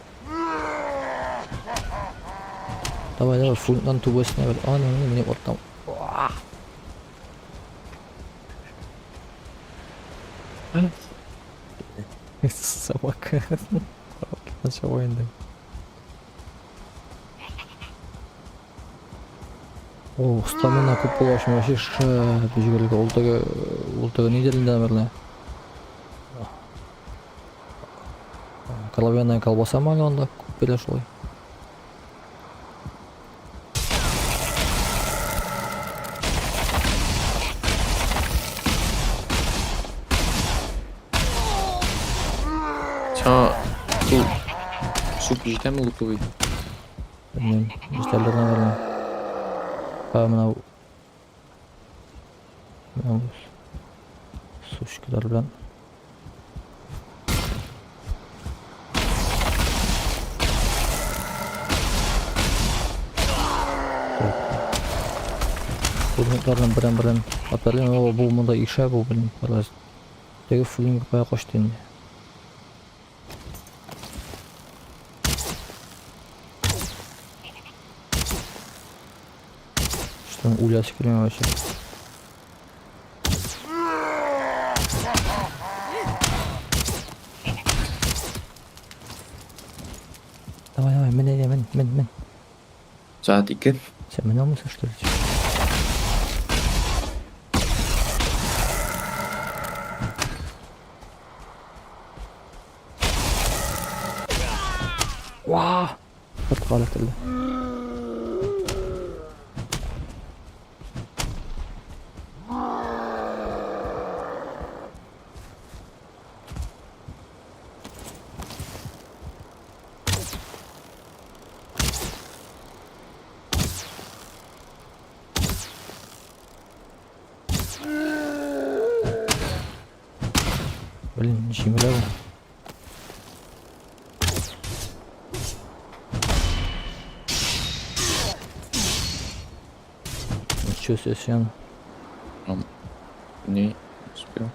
Давай, фунтан тубасына бер. А, не, вот там. Собака. Начало енді. О, стамина көп болашын вообще жүгірілгі. Ол тегі Нидерланды әмірлі. Коловяная колбаса ма анда күп беле шулай. Ша бул суп жетеме луковый? Bilmiyorum. Müşterilerine verelim. Ha mınau. Mınau. Suşkiler bilen. Bulmuklardan biren atalım ama bu bunda işe bu benim biraz. Tegi film kaya koştu indi. İşte ulyası kirmeye başladı. Давай, мен. Saat 2. Sen beni almışsın işte. Vah! Çok kalet oldu. Блин, ничего. Ничего себе, Сен. Не успел.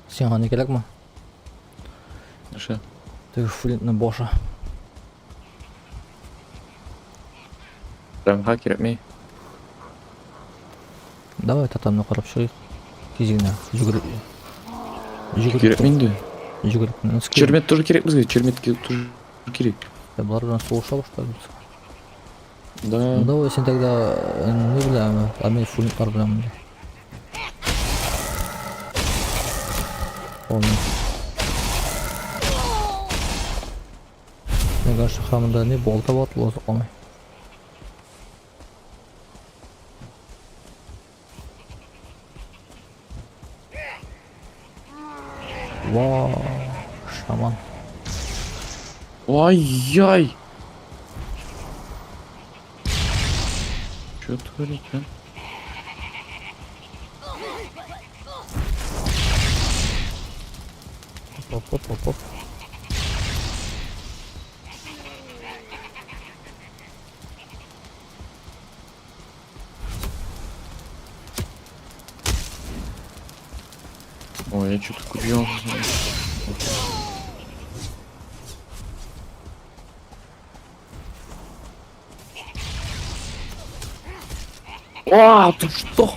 Sen hani gerek mi? Ше. Ты флинтный боша. Рамха керекмей. Давай татамны карап чыгыйк. Кезигине жүгүрүп. Керекмейді. Жүгүрүп. Чермет тоже керек бізге. Черметке тоже керек. Булар bilan соғыша баштады. Да. Давай сен тогда не билем, а мен флинттар билем. Мне кажется, хамда не болта вот лозукамай. Вау, шаман. Ай-яй! Чё творить, а? Оп. Ой, я что-то купил. А, ты что?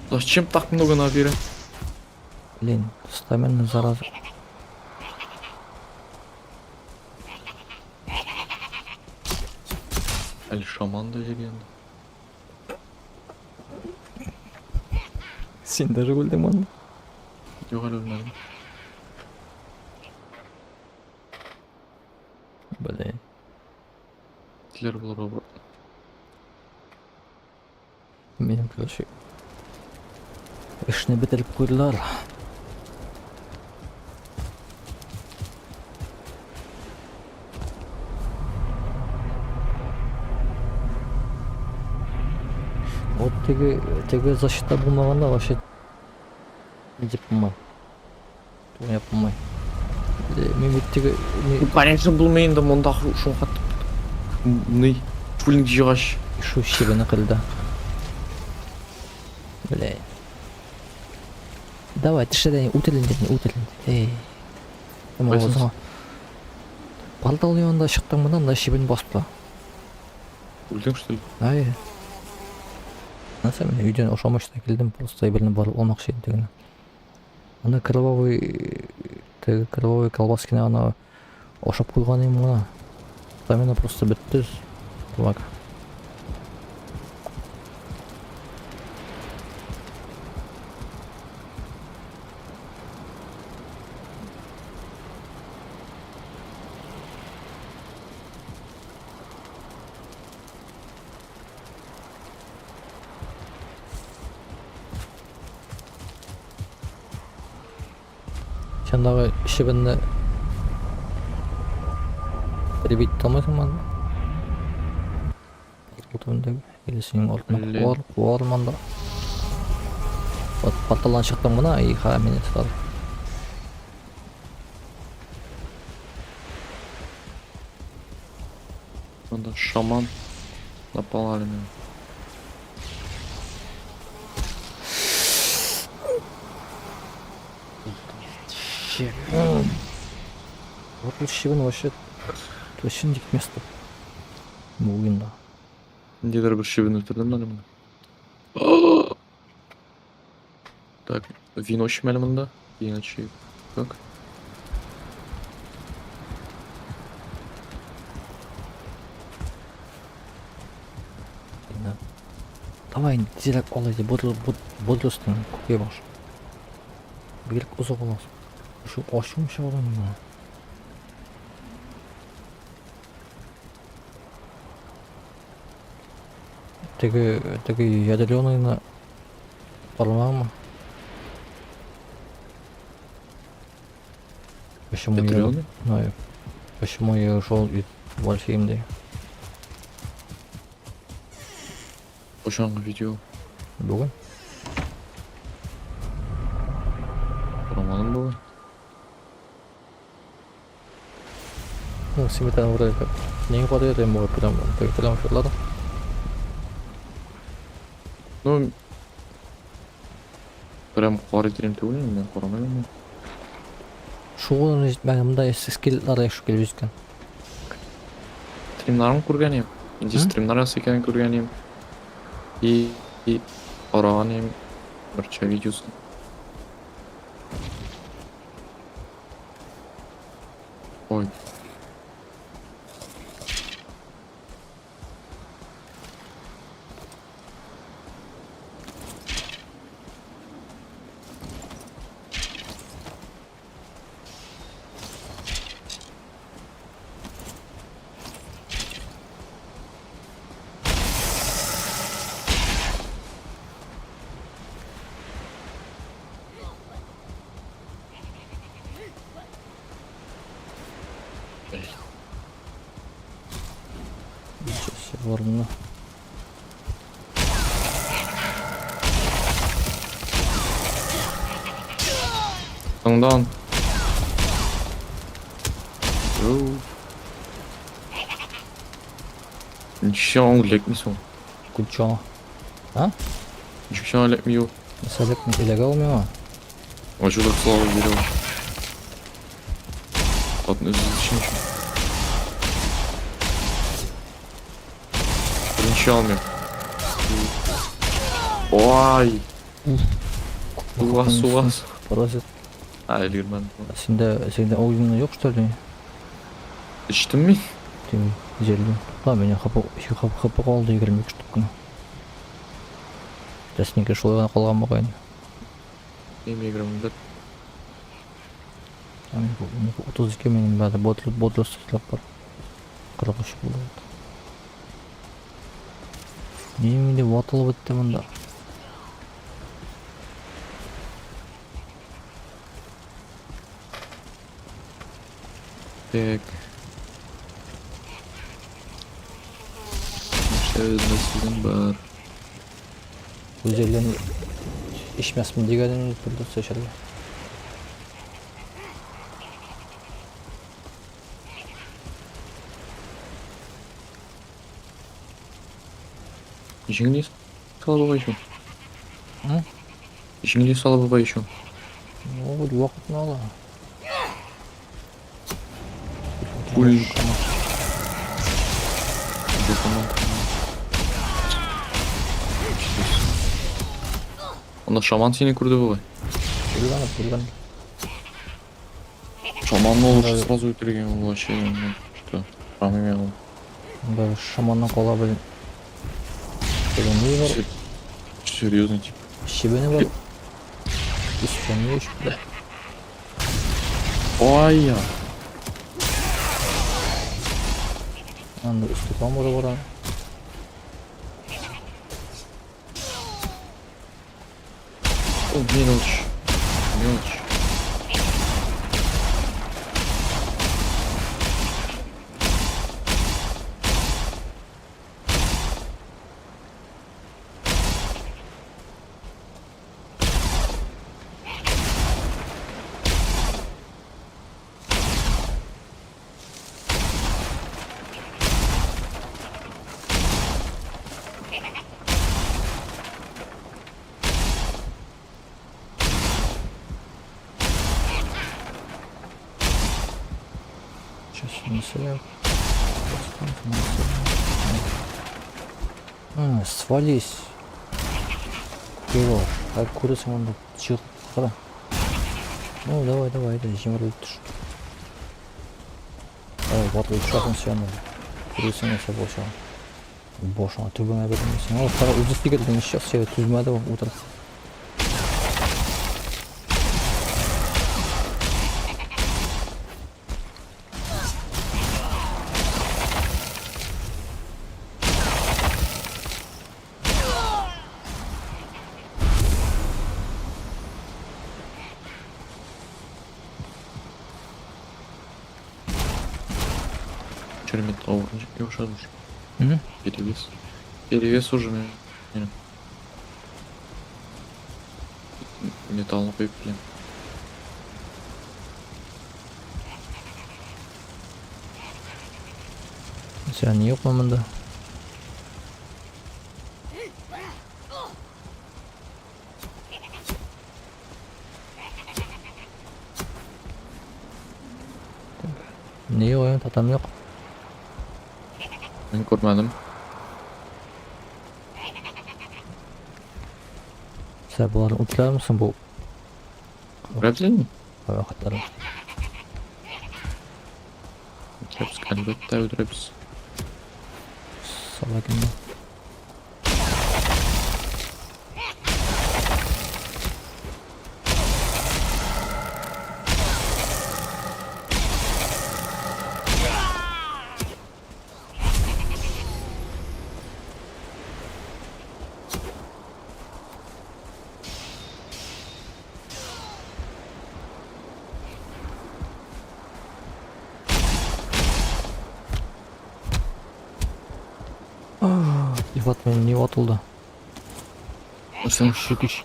Зачем так много набира? Блин, стамина зараза. Али шаман да деген. Сен даже өлдің оны. Жоқ әлі өлмедім. Блин. Тілер бұлар бар. Менің короче ішіне бітіріп қойдылар. Вот теге защита болмағанда вообще деп болмай. Тоя болмай. Мен теге Конечно, бұл мейінді мұнда шоңқат. Мұны фулінг жиғаш. шу шебені қылды. Блядь. Давай, ты что, утілін. Эй. Кім Қайсыңыз? олсыңа? Балтал ұйында шықтың мұнда, мына шибін басып та. Өлдің, что ли? Ай. Насам мен үйден ошамашта келдім, просто бірін барып алмақшы едім. Ана кровавый колбаскины ана ошап қойған едім ғана. Тамена просто бітті. Так. Жаңағы шибінні прибить алмайсың ба? Түбіндегі или сенің ортына қуарым анда. Порталдан шықтым ғана, иха мен етіп Анда шаман напал на меня. Вот шибін вообще точно дик место. Бұл ойында. Дедер бір шибін өлтірдім әлі мұнда. Так, вино ішім әлі мұнда. Иначе как? Давай, зирак олайды, бодростың көке баш. Берік ұзақ оласың. Şu aşmış oğlum ya. Теги ядреный на парламент. Почему я? Ядреный? Ну, почему я ушел из Вальфимды? Ошаңғы видео. Бүгін? Романым бұл. Ну, симметрично вроде как. Не хватает ему прям шотлада. Ну, прям қуар етерем те ойлаймын, мен қорамаймын. Шуғын мындай скиллар яшып келіп жүрген. Стримнарын көрген ем. Менде стримнар аз екенін көрген ем. И қараған ем бірча видеосын. Ой. Сейчас орнына. Тыңдан. Ничего он лекмейсің. Куча. А? Ничего лекмейу. Салек иллегал мимо. А что так слава берем? Зачем? Ничего мне. Ой. Уаз. Паразит. Элирмен. Сенде ойыны жоқ что ли? İçtin mi? Тем зелень. Да, меня хапы қалды 22 штук қана. Жаснеге шолай қалған маған. Неме играмында? 32 менің бәрі бодрос тұтылап бар. 43 болды. Неменде ватылып өтті мұнда. Так. Нәрселердің бар. Өздерін ішмесмін дегенін бірді сөшерлі. Ничего не сказал, что? М? Ишиңди салып албай еще. Ой, уақытын ала. Ой. Анда шаман сени көрдү бугай. Білген. Шаманны Да. лучше сразу өтірген вообще. Что? Шаман Бір шаманнан қола білін. Не бар? серьезный тип. Шебені бар. Үстен еш бля. Ой я. Анда үсті тамыры бар. О, мелочь. Мелочь. Сейчас не свались. Его. Как курица он чил. Пора. Ну давай, это жемрут. Ой, вот и шатом сяну. Курица не собося. Бош, а трубами об этом не снял. Пора удостигать не сейчас все трубами этого утра. Чермит оранж. И уж оружие. Мгм. Перевес. Перевес уже меня. Металл выпили. Sen yok mu bunda? Niye oyun tatam yok? Ben görmedim. Sen bunları unutuyor musun bu Görebilir mi? vakitleri? Öldürebiz. Elbette öldürebiz. Salakında. İfat benim niye atıldı? Sen Şüküş.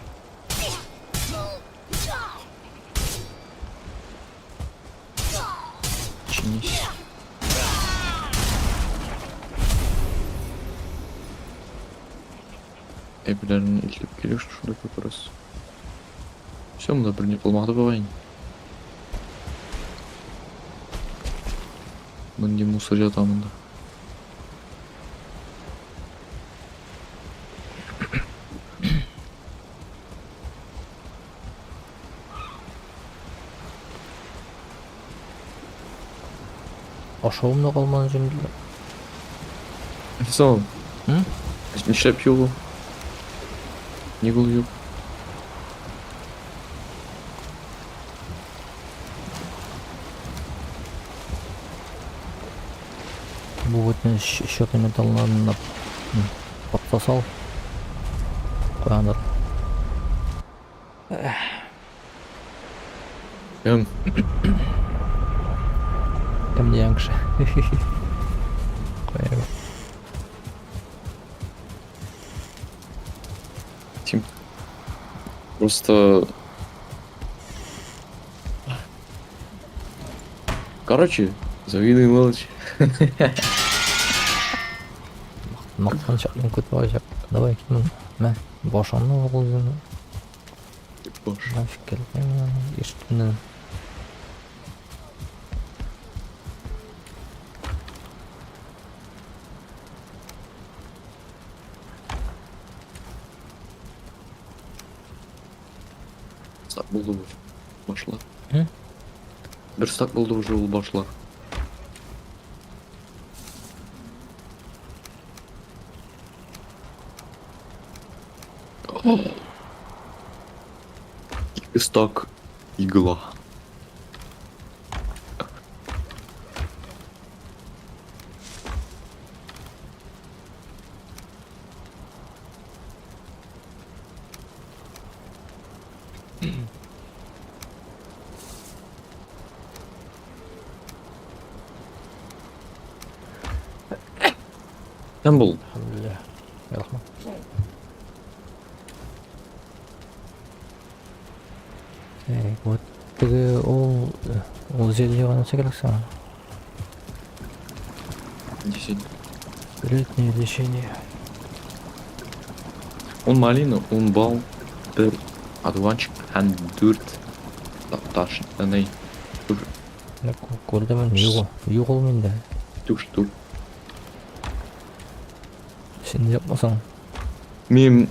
чинись. Эпилерін илтіп келеші шуда көпіріс. Все, мұнда біріне болмақты болайын. Мінде мусор жатамында. Aşağımda kalmanın şimdi. Сол, Hı? нишлеп юлу. Не был юг. Bu вот счеты металлlarını patlasal. Koyanlar. Hem Hem de yankışı. Koyarım. Тим. Просто... Короче, завидуй мелочь. Maqtan şaklım kötü olacak. Давай git bunu. Ben boşanma olacağım. Boş. Нафиг керек мынаны ешкімнен. Стак болды башылар. Hı? Бір стак болды уже ол башылар. Екі стак игла. Кім бұл? Alhamdulillah. Рахмат. Вот теге ол жерде қанша керек саған? Десет. Летнее лечение. Он малина, он бал, бір одуванчик, һәм 4 таш. Әней. Көрдім жоқ ол менде. Штук. Сен де yapmasаң. Мен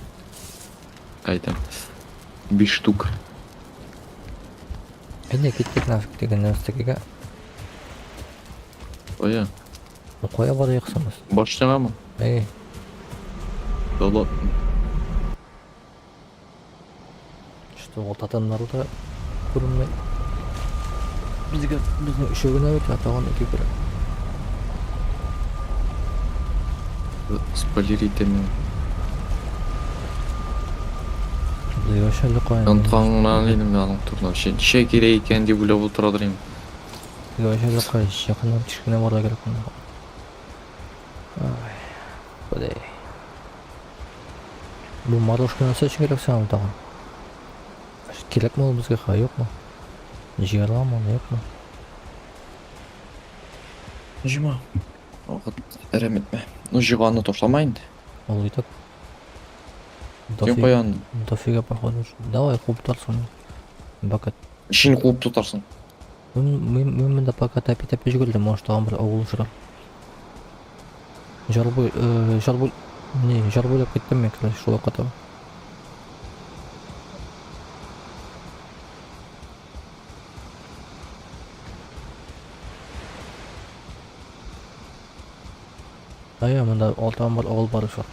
айтам. 5 штук. Әне кеттік нафиг деген нәрсеге. Оя. Қоя барайық самыз. Башыңа ма? Да ладно. Что ол татамдарды көрінмей. Біздің үшеуіне өте атаған өте көрі. Спойлер етемін. Біздің өшелі қойын. Антаңнан едім аның тұрна. Ше керек екен деп ойлап отырадыр ем. Біздің өшелі қойын. Жақынап кішкене бара керек қойын. Бұдай. Бұл марлышқа нәрсе үшін керек саған таған. Керек ме ол бізге қай жоқ ма? Жиырға ма, не жоқ ма? Жима. Әрәметме. Ну жиғаны тошламайын. Ол етіп. Сен қоян. Дофига походу. Давай қуып тарсың. Бакат. Ішін қуып тұтарсың. Мен мында пока тәпі жүгілдім. Может таған бір ауыл шығар. Жарбой кеттім мен кірі. Шуа қатау. Ая, мында алтаған бар, ауыл бары шығар.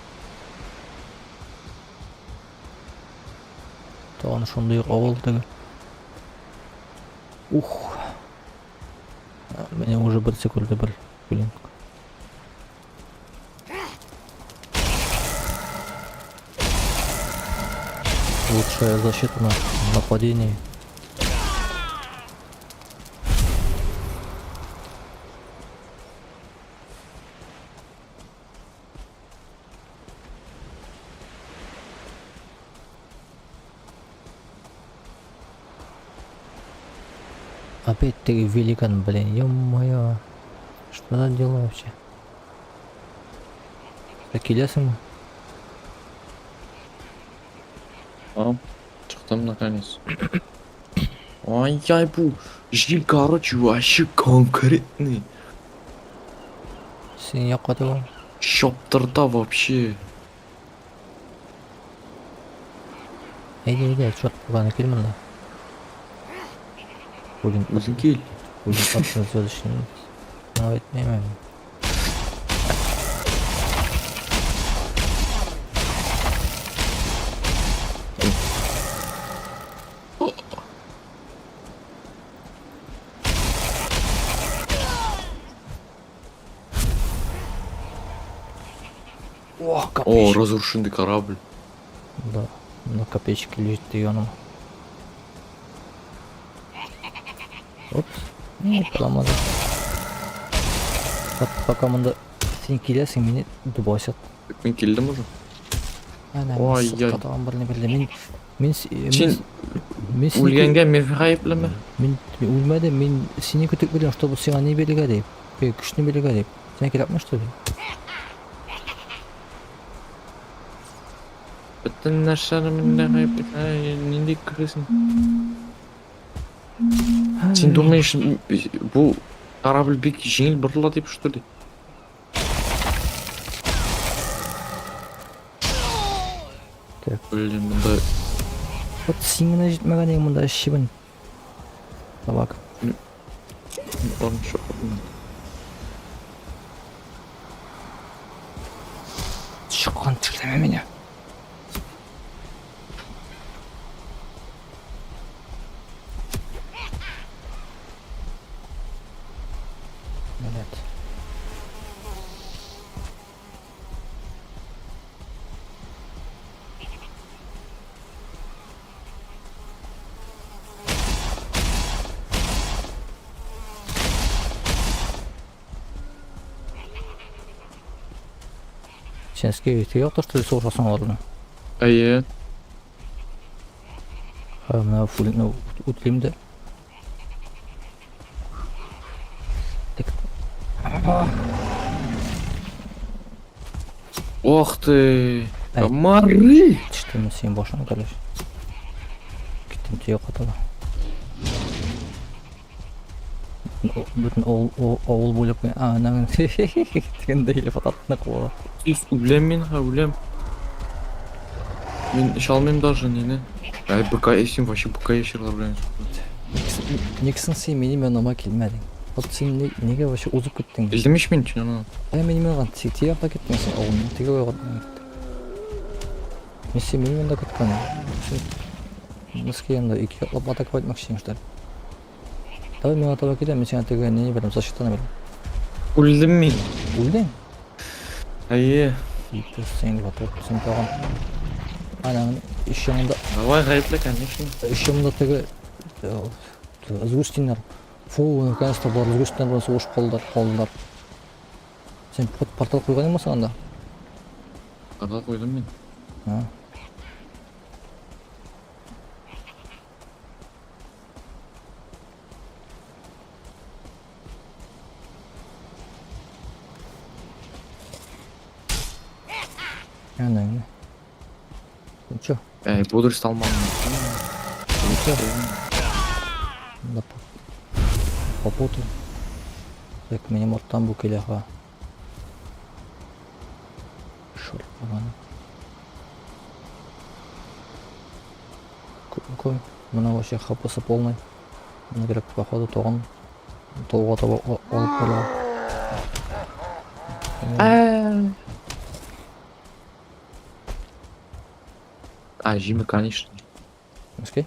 Таған шондай ауыл деге. Мене уже бір секунды бір білін. Лучшая защита на нападении. Опять-таки великан, блин, ё-моё. Что за дела вообще? Келесің? Çıktım наконец. Ай-яй, бұл жил, короче, вообще конкретный. Сен яққа тығын? Шоптырда вообще. Әйде, чорт бұғаны кел мұнда. Өзің кел. Патшын сөз үшін мынау етмеймін. О, разрушенный корабль. Да, на копеечке лежит еном. Опс, қаламады. Пока мұнда сен келесің, мені дұбасет. Мен келдім уже. Ой-яй. Қатаған біріне білді. Сен өлгенге мен ғайыплы. Мен өлмеді, мен сені күтіп білем, что бұл сен не беліге деп. Күшіне беліге деп. Сен келіп ма, что ли? Бүтін нәрсені мында қайып нендей кіресің? Сен думаешь, бұл корабль бек жеңіл бұрылады деп что ли? Так. Блин, мында Вот сиңіне жетмегеннен мында шибін. Табак. орын жоқ. Шыққан тірлеме мені. Evet. Сенске үйті жоқ тұрсты сол жасың орны. Әйе, Мына фулны өткемді. ох ты, Ай. комары! Түштім сен башына кәлеш. Кеттім түйе қатады. Бүтін ауыл бөліп қойын. Анаңын дегенде еліп ататына қуа. Сіз өлем мен, өлем. Мен іш алмайм даже нені. Әй, БК есен, вообще БК ешерлер білем. Некісің сен менімен ома келмедің. Вот сен неге вообще ұзып кеттің? Білдімеш мен үшін, ана. Менімен оған тие арта кеттің сен ауылмен. Теге ойға мен сен менімен да кеткен. Мыске енді екі атлап атакып айтмақшыйым что ли. Давай мен атап кетем, мен сен теге не берем, защитаны берем. Өлдім мен. Өлдің? Әйе. Сен батып, сен таған. Анаңын іш жағында, Давай, ғайыпла, конечно. іш жағында теге өзгөстіңдер. Фу, наконец-то бар өзгөстіңдер болса ош қалдылар. Сен портал қойған ема сағанда? Аға қойдым мен. Анаңын. Чё? Әй, бодырст алмадым. Да попутал. Так, менің оттан бұл келеға. Шорт бағаны. Кой, мына вообще хапысы полный. Мына керек походу тоғын. Толға таба олып қалуға. А, жимі, конечно. Мәскей?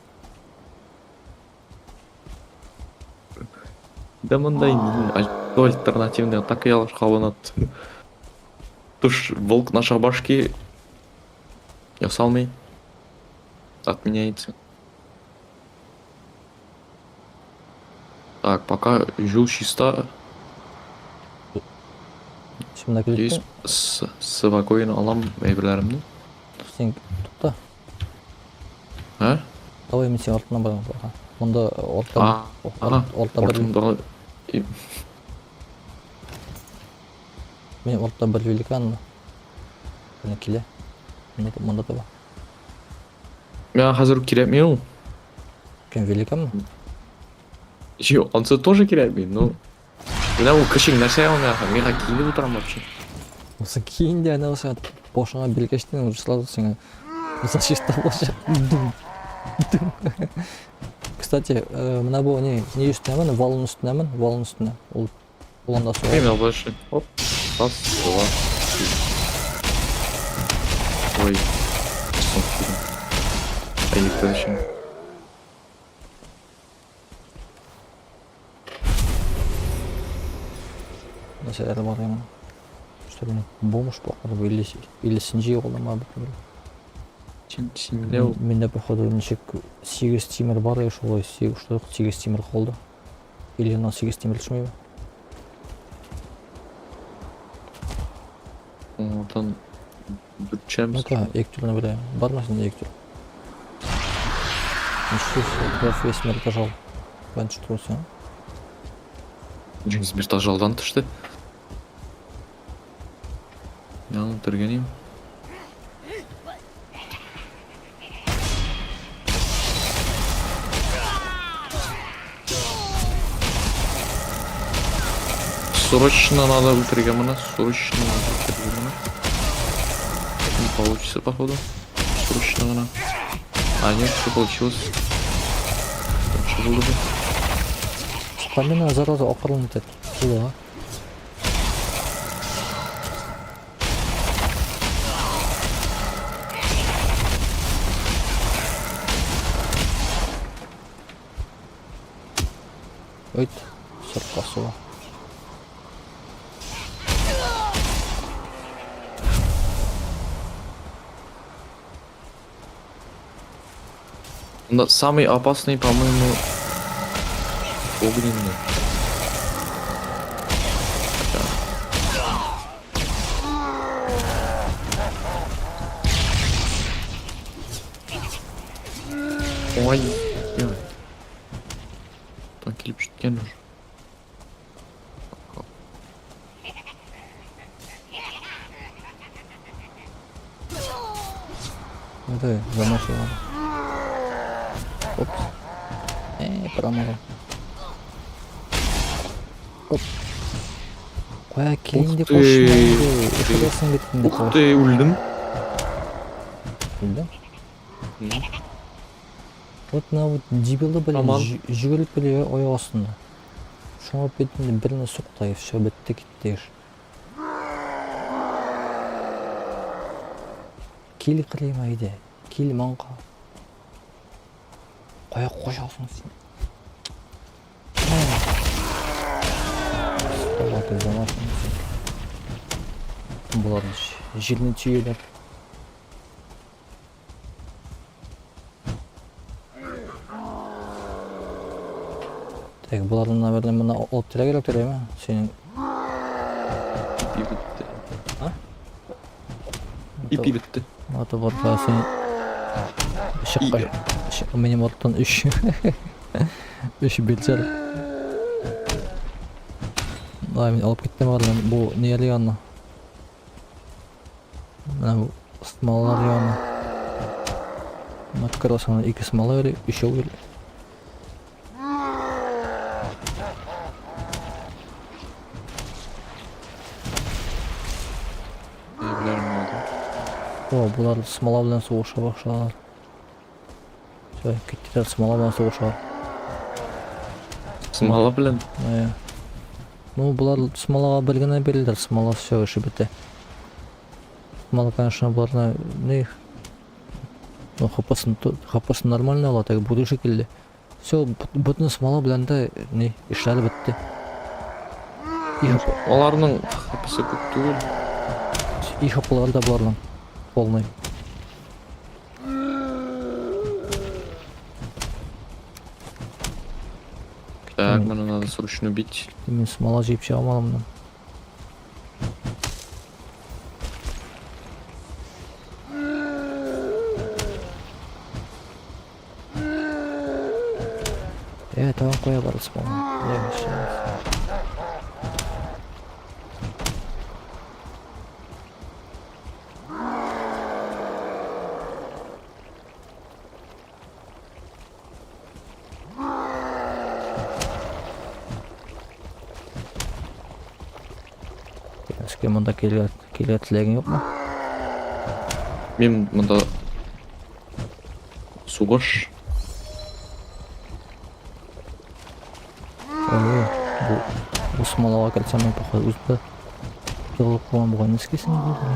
Да мындай альтернативный атака ялыш қабынады. Туш, волк на шабашке ясалмай отменяется. Так, пока жил чисто, Şimdi здесь кілеттің. спокойно алам әйбірлерімді. Сен тұқта. А? Давай мен сен артынан барам. Мұнда Ага, орта бір... ортымдағы Мен орта бір великан. Бұны келе. Мұнда да бар. мен қазір керемін. Кен великан мı? Жоқ, онсы тоже керемін, но... Мына ол кішік нәрсе алмай мен киініп отырам вообще. Осы кейінде ана осы бошыңа белкештен уже сразу сеңе защита болшы. Кстати, мына бұл не үстінемін? Валын үстінемін? Валын үстіне. Ол анда суға. Время больше. Оп. Раз, два, три. Ой. Сон фильм. А никто еще. Нәрселері бар ема. Что ли, бомж походу или синжи қолдама бір. Синлеу. Менде походу нешек 8 тимір бар еш олай 8 штук 8 тимір қолды. Или на 8 тимір түшмей бе? Одан bütçemiz. Ну-ка, ектюрны біле. Бар ма сенде ектюр? Ничего, граф весь мир отожал. Ben что все? Джингс биртажалдан түшті. Я отыргенім. Срочно надо ультригамана, срочно надо ультригамана. Не получится, походу. Срочно надо. А, нет, все получилось. Что было бы? Стамина зараза ақырын етеді. Бұл Өйт, сыртқа суы. Но самый опасный, по-моему, огненный. Ой, ой. Так, клип жеткен уже. Ой, замашил. Опс. Промазал. Оп. Қоя кейін де қошын. Ешқадасын кеттің де Ух ты, ульдым. Білді? Вот мына вот дебилді біле Аман. жүгіріп біле аяқ астында. Шоңып бетінде біріне соқтай, все бітті кетті. Кел қырайма айде, кел маңға. Қоя қошасың сен. Оларды замасың сен. Бұлардың жеріне түйелер. Так, бұлардың, наверное, мұна олып тірі керек түрі ме? Сенің... Ипи бітті. А? Ипи бітті. Аты бұрға сен... Шыққа... Менің орттан үш... Үш белсер. Мен алып кеттім бардың, бұл не районы? Мына смала районы. Макаросаны екі смала ері, үшеу ері. О, бұлар смала білен соғыша бақшалар. Все, кеттелер смала білен соғыша. Смала білін. Ну, бұлар смалаға білгіне берілдер, смала все үші біті. Смала, конечно, бұларына не... Ну, хапасын нормально ала, так буду шекілді. Все, бұтын смала білен де не, ішлері бітті. Оларның хапысы көп түгел. И хапылар да бұларның. Полный. Так, мне надо срочно убить. Мен смала жейіп ше алмалымнан. Tamam қоя бар смала. Сізге мұнда келер тілегің жоқ ма? Мен мұнда суғыш. Бұл смалаға келсем мен походу өзді жығылып қойған бұған нескесін болды.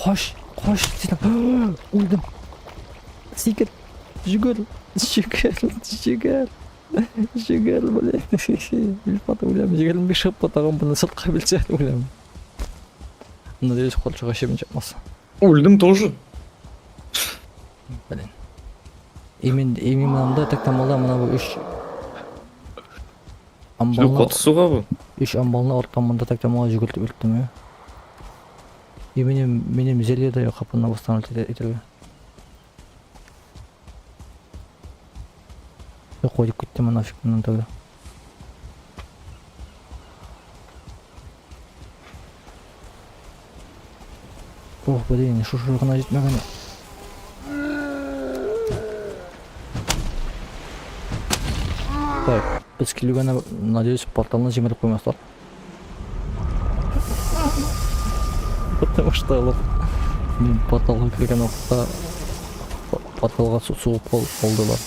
Қош, сенің өлдім. Секір, жүгір, блин. Потом өлем, жүгірім бек шығып потағым бұны сыртқа білсе өлем. Надеюсь, қоршыға шебен чапмаса. Өлдім тоже. Блин. Емен мынамда тактамалда мына бұл үш Қотысуға бұл. үш амбалына ортқан мында тактамалға жүгіртіп өлттім. Менем зелье даю қапына бастан етелге. Қойдып кеттім нафиг мұнан тогда. Ох, блин, шушырғына жетмеген. Так, біз келуге, надеюсь, порталны жеміріп қоймастар. Потому что олар мен порталға кірген уақытта порталға суғып қалдылар.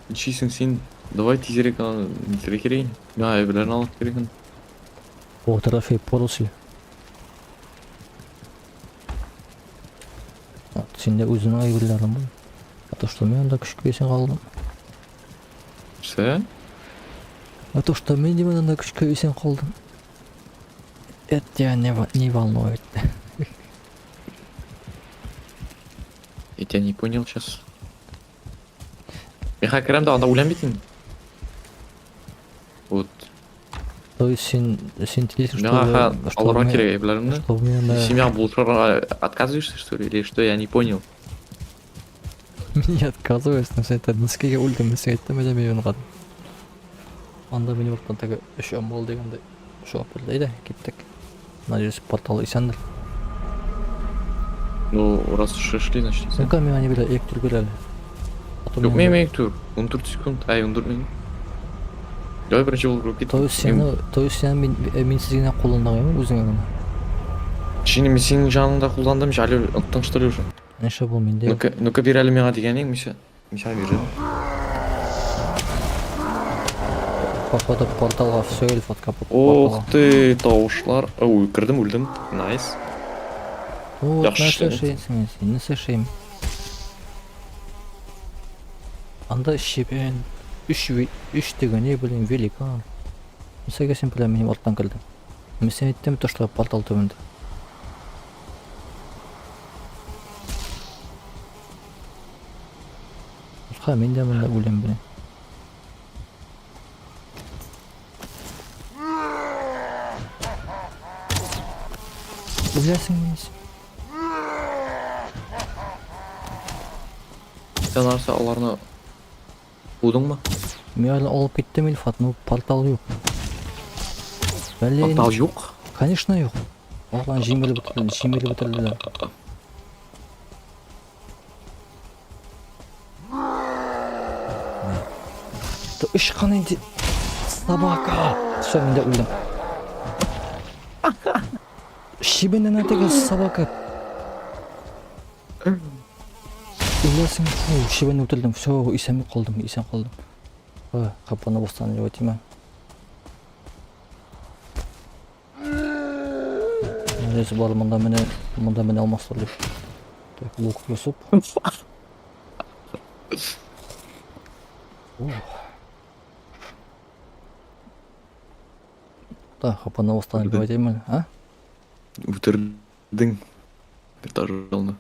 Ничейсің сен, давай тезірек керейін. Мен айбілерін алып керейін. О, трофей поруси. Сенде өзінің айбілерін бұл. А то, что мен анда күшке есен қалдым. Что? А то, что мен демен анда күшке есен қалдым. Это тебя не волнует. Я тебя не понял сейчас. Мен хакерімді анда ойланбейтін. Вот. То есть сен телесің, Мен алырға керек айбілерімді. что мен... Ты меня был отказываешься, что ли? Или что? Я не понял. Не отказываюсь, но это ныскеге өлдім, айтты медемейін қадым. Анда мені бұрттан тәгі үш бол дегенде шоқ білдейді, кеттік. Надеюсь, порталы исәндір. Ну, раз уж шли, значит, исән. Ну-ка, мен аны біле, ек түр келелі. Yok, мен тур. 14 секунд. Ай, 14 минут. Давай бірінші болып кеттік. То есть сен мен сізгенен қолындағы еме, өзіңе ғана? Шені мен сенің жаныңда қолдандым, әлі ұттың что ли уже? Неше бұл менде? Ну-ка бер әлі меңа деген ең, Миша бер. Походу порталға все эльф откапып. Ох ты, тауышлар. Ой, кірдім, өлдім. Найс. О, Жақсы нәрсе іштедің. шейсің, нәрсе шейм. Анда шебен, үш деген не білейм, великан. Мысаға сен білем, менің орттан кілдім. Мен сен еттім, то, что портал төбінде. Ха, мен де мұнда өлем білем. Өлесің менесің. Сен арса аларны будың ма? Мен әлі алып кеттім Ильфат, но портал жоқ. Портал жоқ? Конечно жоқ. Оған жемелі бітірілді. Үш қаны де... Собака! Все, мен де өлдім. Шебенен атығы собака. Өлесің, шебен өтілдім. Все, исен қалдым. Қапаны бостан жау етеймін. Надеюсь, бар мұнда мені алмастыр деп. Так, лук өсіп. Так, қапаны бостан жау етеймін, а? Өтірдің. Бір жалды.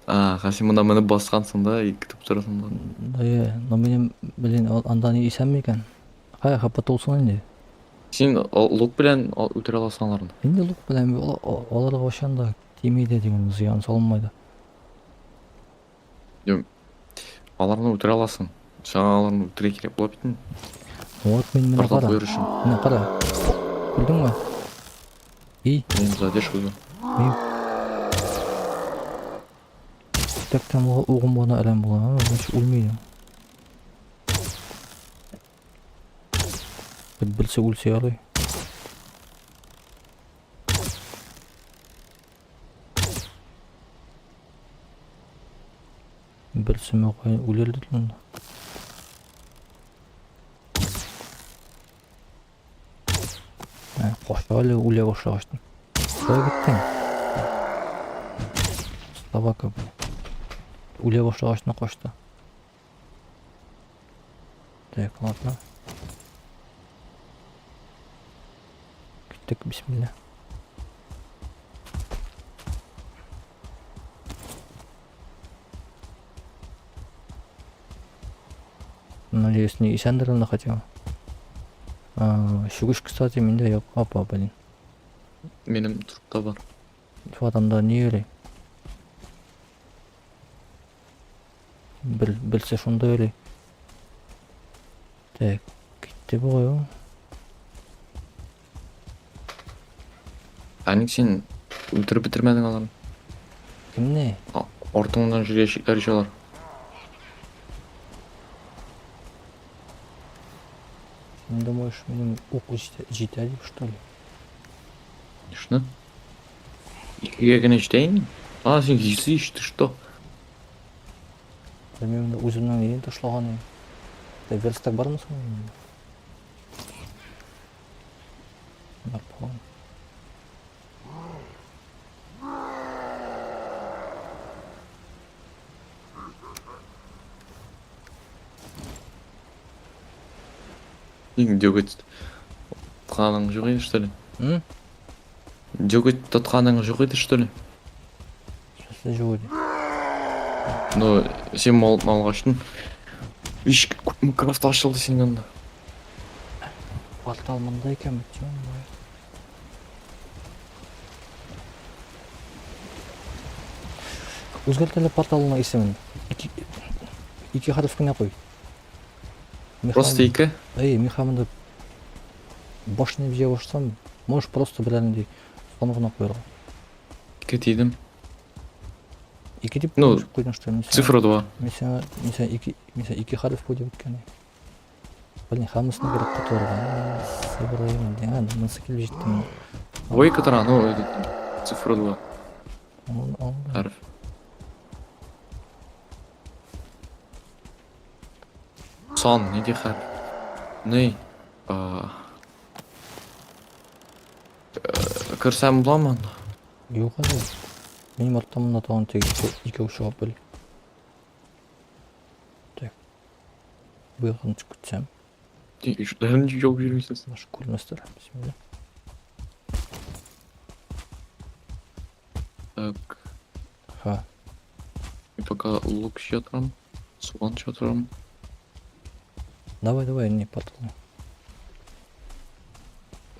Қасым мұнда мені басқансың да, күтіп тұрасың да. Да, но менің білен анда не исән ме екен? Қай қапаты олсын енді? Сен лук білән өтір аласың аларында? Енді лук білән оларғаошанда тимейді деген зиян салынмайды. Аларны өтір аласың. Жаңа аларны өтіре керек бола бейтін. Вот мен қара. Портал қойыр үшін. Мені қара. Күлдің ба? Мен задержку да. Так там оғым болна әлем болна, значит өлмейді. Білсе өлсе арай. Білсе ме қойын өлерді тұлында. Қошта әлі өле қошта қаштым. Қой біттің. Собака бұл. Өле қошта қаштына қошта. Так, ладно. Küttük, bismillah. Надеюсь, не исәндірілді хотя бы. Шүгіш, кстати, менде yok. Опа, блин. Менің тұрыпта бар. Şu adamda niye öyle? Bilse şunda öyle. Так, мектеби ғой. Әнің сен өлтіріп бітірмедің аларын. Кимни? Ортаңдан жүрген әршалар. Ты думаешь, менің оқу жетеді, что ли? Конечно. Екіге гіне жетейін? Сен езиш, ты что? Білмеймін, өзімнің ең ташлаған. Верстак бар ма соның? Бар болған. Сен дөгет тұтқаның жоқ еді, что ли? Дөгет тұтқаның жоқ еді, что ли? Что жоқ еді? Но сен малғаштың. Виш, крафт ашылды сенің анда. Портал мында екен біткен бай. Өзгертелі порталына есімін. Екі харф кіне қой. Просто екі? Эй, мехамында башын ебже башсам, можешь просто біләліндей соңғына қойырға. Екі тейдім. Екі деп Ну, қойдың, что ли? Цифра 2. Мен екі харф қойды біткені. Блин, хамысына керек құтырға. Сыбырайым, деген, мұнсы келіп жеттім. Ой, катара, ну, цифра 2. Әрф. Сан, неде хәрф? Ней? Кірсәм бұламын? Жоқ әлі. Менің артамын атауын тек екі шығып біл. Так. Бұйығын күтсем. Бәрін жоқ жүрмейсіз. Нашы көрместер. Бисмилlah. Так, Ха. мен пока лук жатырам, суған жатырам. Давай, не портал.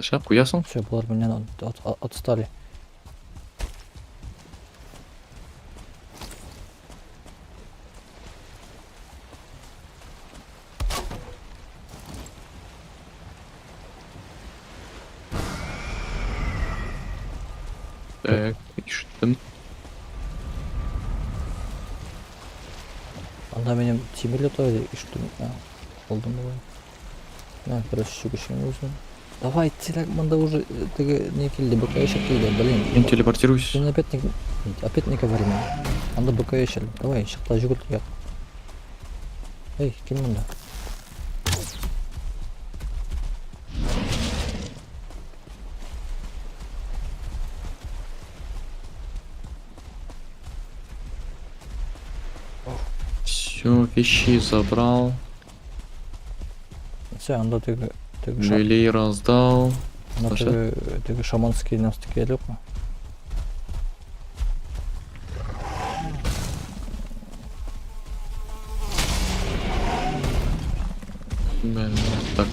Ша, қоясың? Все, бұлар менен отстали. Так, иштім. Анда менен темір летайды, иштім. Oldım давай. На, короче, щукашем нужно. Давай, тирак, манда уже не келді, БК келді, блин. Мен телепортируюсь. Сен опять не говори мне. Анда БК шел. Давай, шықта жүгірт ұят. Эй, кем мында? Все, вещи забрал. Все, анда теги Люлей раздал. теги шаманский настык елік ма? Так.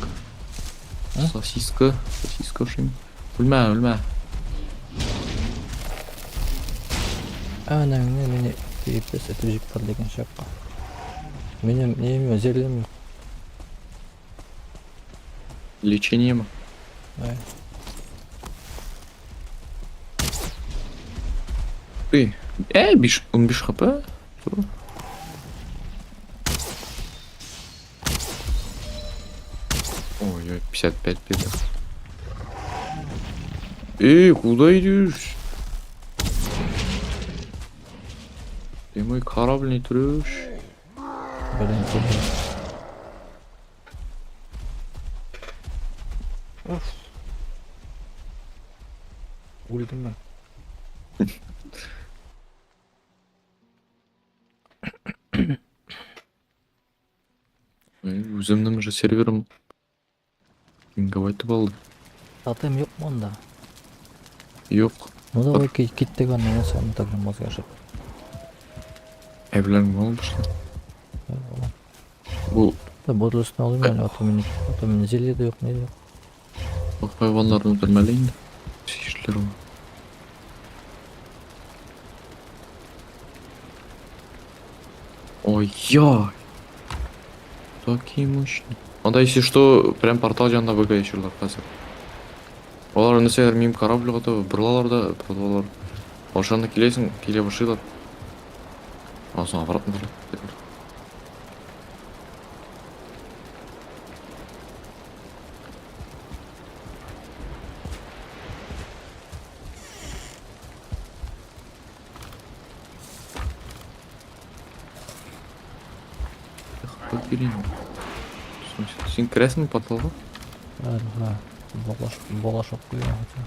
Сосиска ушим. Өлмә. Мені епес етіп жеп бар деген шаққа. Менің неме зерлем yok. Лечение ма? Ты, 15 хп? Ой, 55 беда. Куда идешь? Ты мой корабль не трешь? Блин, өлдім мен. Өзімнің же серверім гигабайтып алды. Датам жоқ му онда? Жоқ. Ну давай киттегі аннан сәні тағын мазға жап. Әбілерің болды что? Бұл Бұл үстіне алайым әлі, ата мен зеле де жоқ, не де жоқ. хайванларды өлтірмелейін де. Сүйішлер ол. Ой-яй! Такие мощные. Анда если что, прям портал жанында БКшилар қазір. Олар несер мим корабль готовы, бырлалар да, бырлалар. Ошаны келесің, келе башылар. Соң обратно келет. Блин. Сен кіресің порталға? Бәрі болашақ қойған хотя.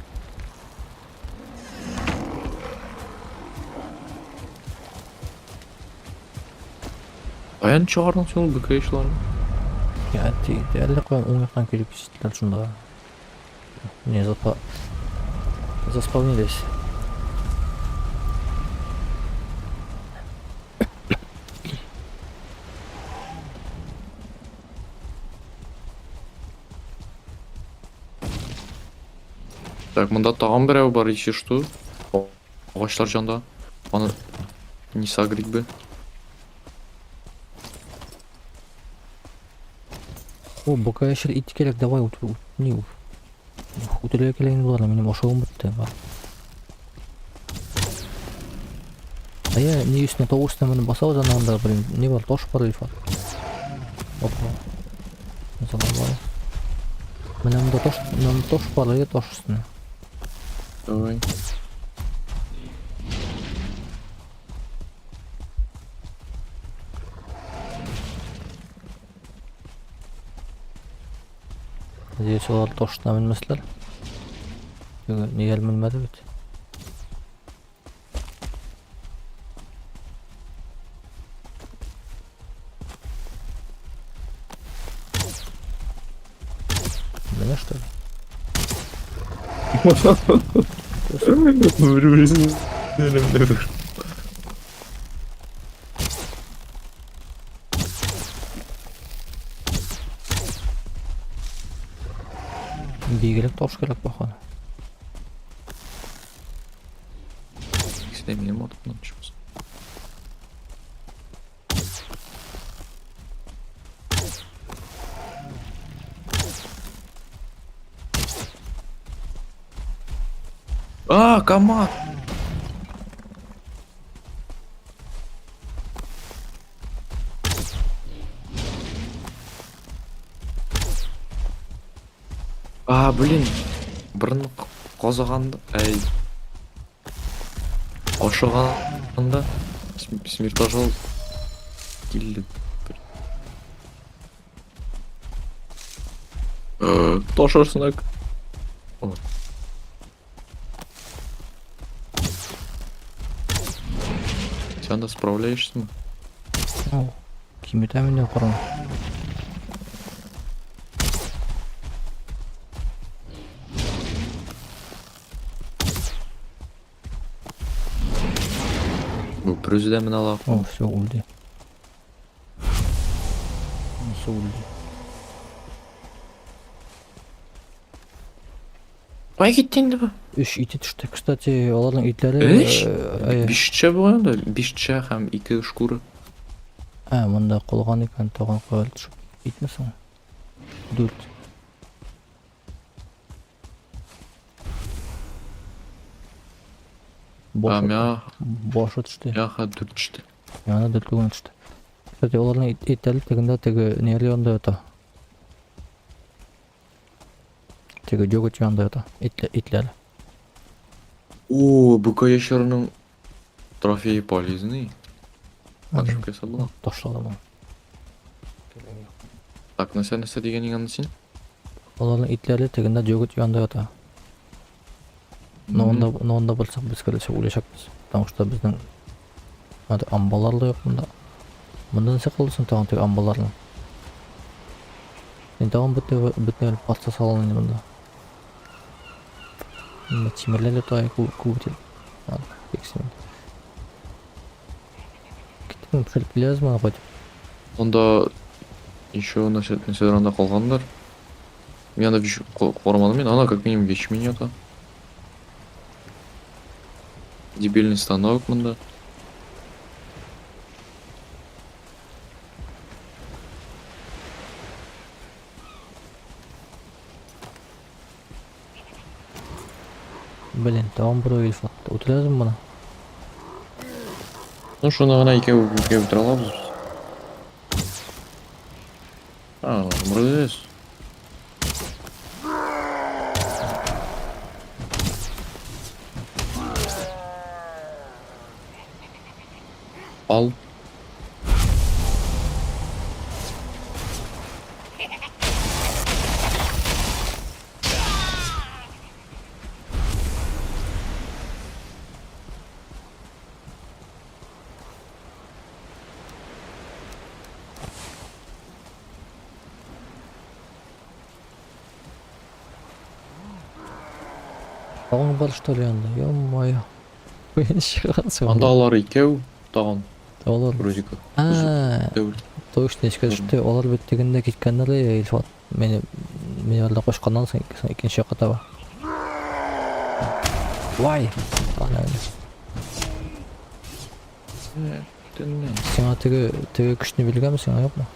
Аян чығардың сен БКшыларын? Ya değerli koyan umyakan kelip işitler şunda. Не заспавнились. Так, мында тағам біреу бар, если что. Ағаштар жанда. Аны не сагрить бы. О, бока яшер ит керек, давай не утырыя келейин булар, менин ошогум бітті. А я не үстіне тоғыстан мені басау жанағында, блин, не бар, тош бар ильфа. Опа. Mesela var. Менен тош бар, я тош үстіне. Давай. Надеюсь, олар тоштына мінмесілер. Неге мінмеді бит. Меня что ли? Бигелек тош керек бахан. İkisi benim ortamdan çıkmasın. Комар! Блин, бірін қозғанды, ошығанда смертожол келді. Тошырсынак. Сен да справляешься ма? Кимитаминде құрын. Президентін ала. О, все, өлді. Все өлді. Ай кеттенді ба? Үш ити түшті. Кстати, олардың итлері... Бишче болғанда? Бишче һәм 2 шкура. Мұнда қолған екен, тоған қойылды шып. Итмесің? Дүрт. Бошы түшті. Яха дүрт түшті. Яна дүрт көгін түшті. Кстати, олардың иттері тегінде теге нері онда өті. Теге жөгіт жанында өті. Итлері. О, БК ящерінің трофеи полезный. Ашып кесе бұла. Тошлады бұл. Так, нәрсе деген еңені сен? Олардың итлері тегінде жөгіт жанында өті. Но онда болсақ біз келесе ойлашақпыз. Потому что біздің амбалар да жоқ мұнда. Мұнда нәсе қалдысын тағын тек амбаларын. Мен тағын бүтіне паста салын мұнда. Мұнда тимірлелі тағай көбітел. Бексемен. Кеттің пішіліп келез мана қойдып. Онда еще нәрселерінде қалғандар. Мен анда қорамадым мен, ана как минимум ячмень ата. Дебильный станок мында. Блин, тагын бирөө эльф атты. Утуразым буну. Ну шуны гана экөө утура алабыз. Мурдес. Ал. Тагын бар что ли анда? Ё-моё. Мен шығасың. Анда алар экөө тагын Олар. вроде-как. Дәүр. Точно эске түштү. Олар бит дегенде кеткендер эльф ат. Мени алда кошкандан соң экинчи жакка таба. Вай. Ана. Сен теге күчүнү билгенмисиң, жокпу?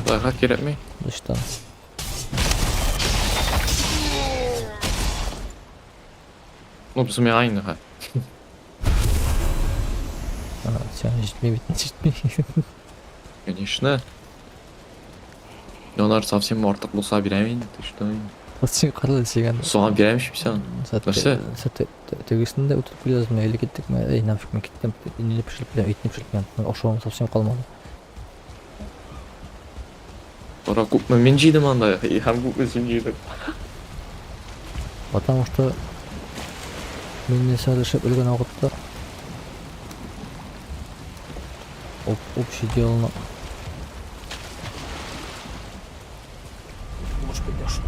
Байга керекми? Дыштан. Ну, біз мен айныға. Сен жетмей бит, жетмей. Конечно. Onlar совсем артық болса беремейін. Ты что? Сен карлы сеген. Соған беремешім сен. Нәрсе? Тегісінде өтіп келесің, әлі кеттік ме? Ей, нафиг мен кеттім. Инені пішіліп білем, етіне пішіліп білем. Ошуым совсем қалмады. Ора көпмі мен жейдім анда. Хан көпмі сен жейдім. Потому что менне сәлішіп үлген ауқытта общий делано. Может быть, даже.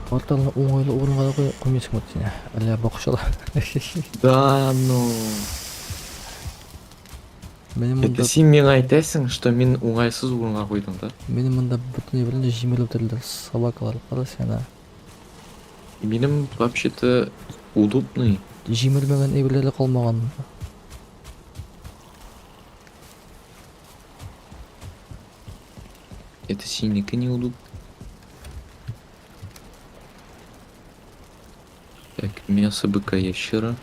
Порталны оңайлы орынға да қоймайсың вот сен. Әлі бақшала. Да, ну... Это сен мен айтасың, что мен оңайсыз орынға қойдым да. Менің мұнда бүтін бірінде жемеліп тірілдер собакалар қара сені. Менің вообще-то удобный. Жемелмеген ебірлері қалмаған. Это синяка неудобно. Так, мясо быка ящера.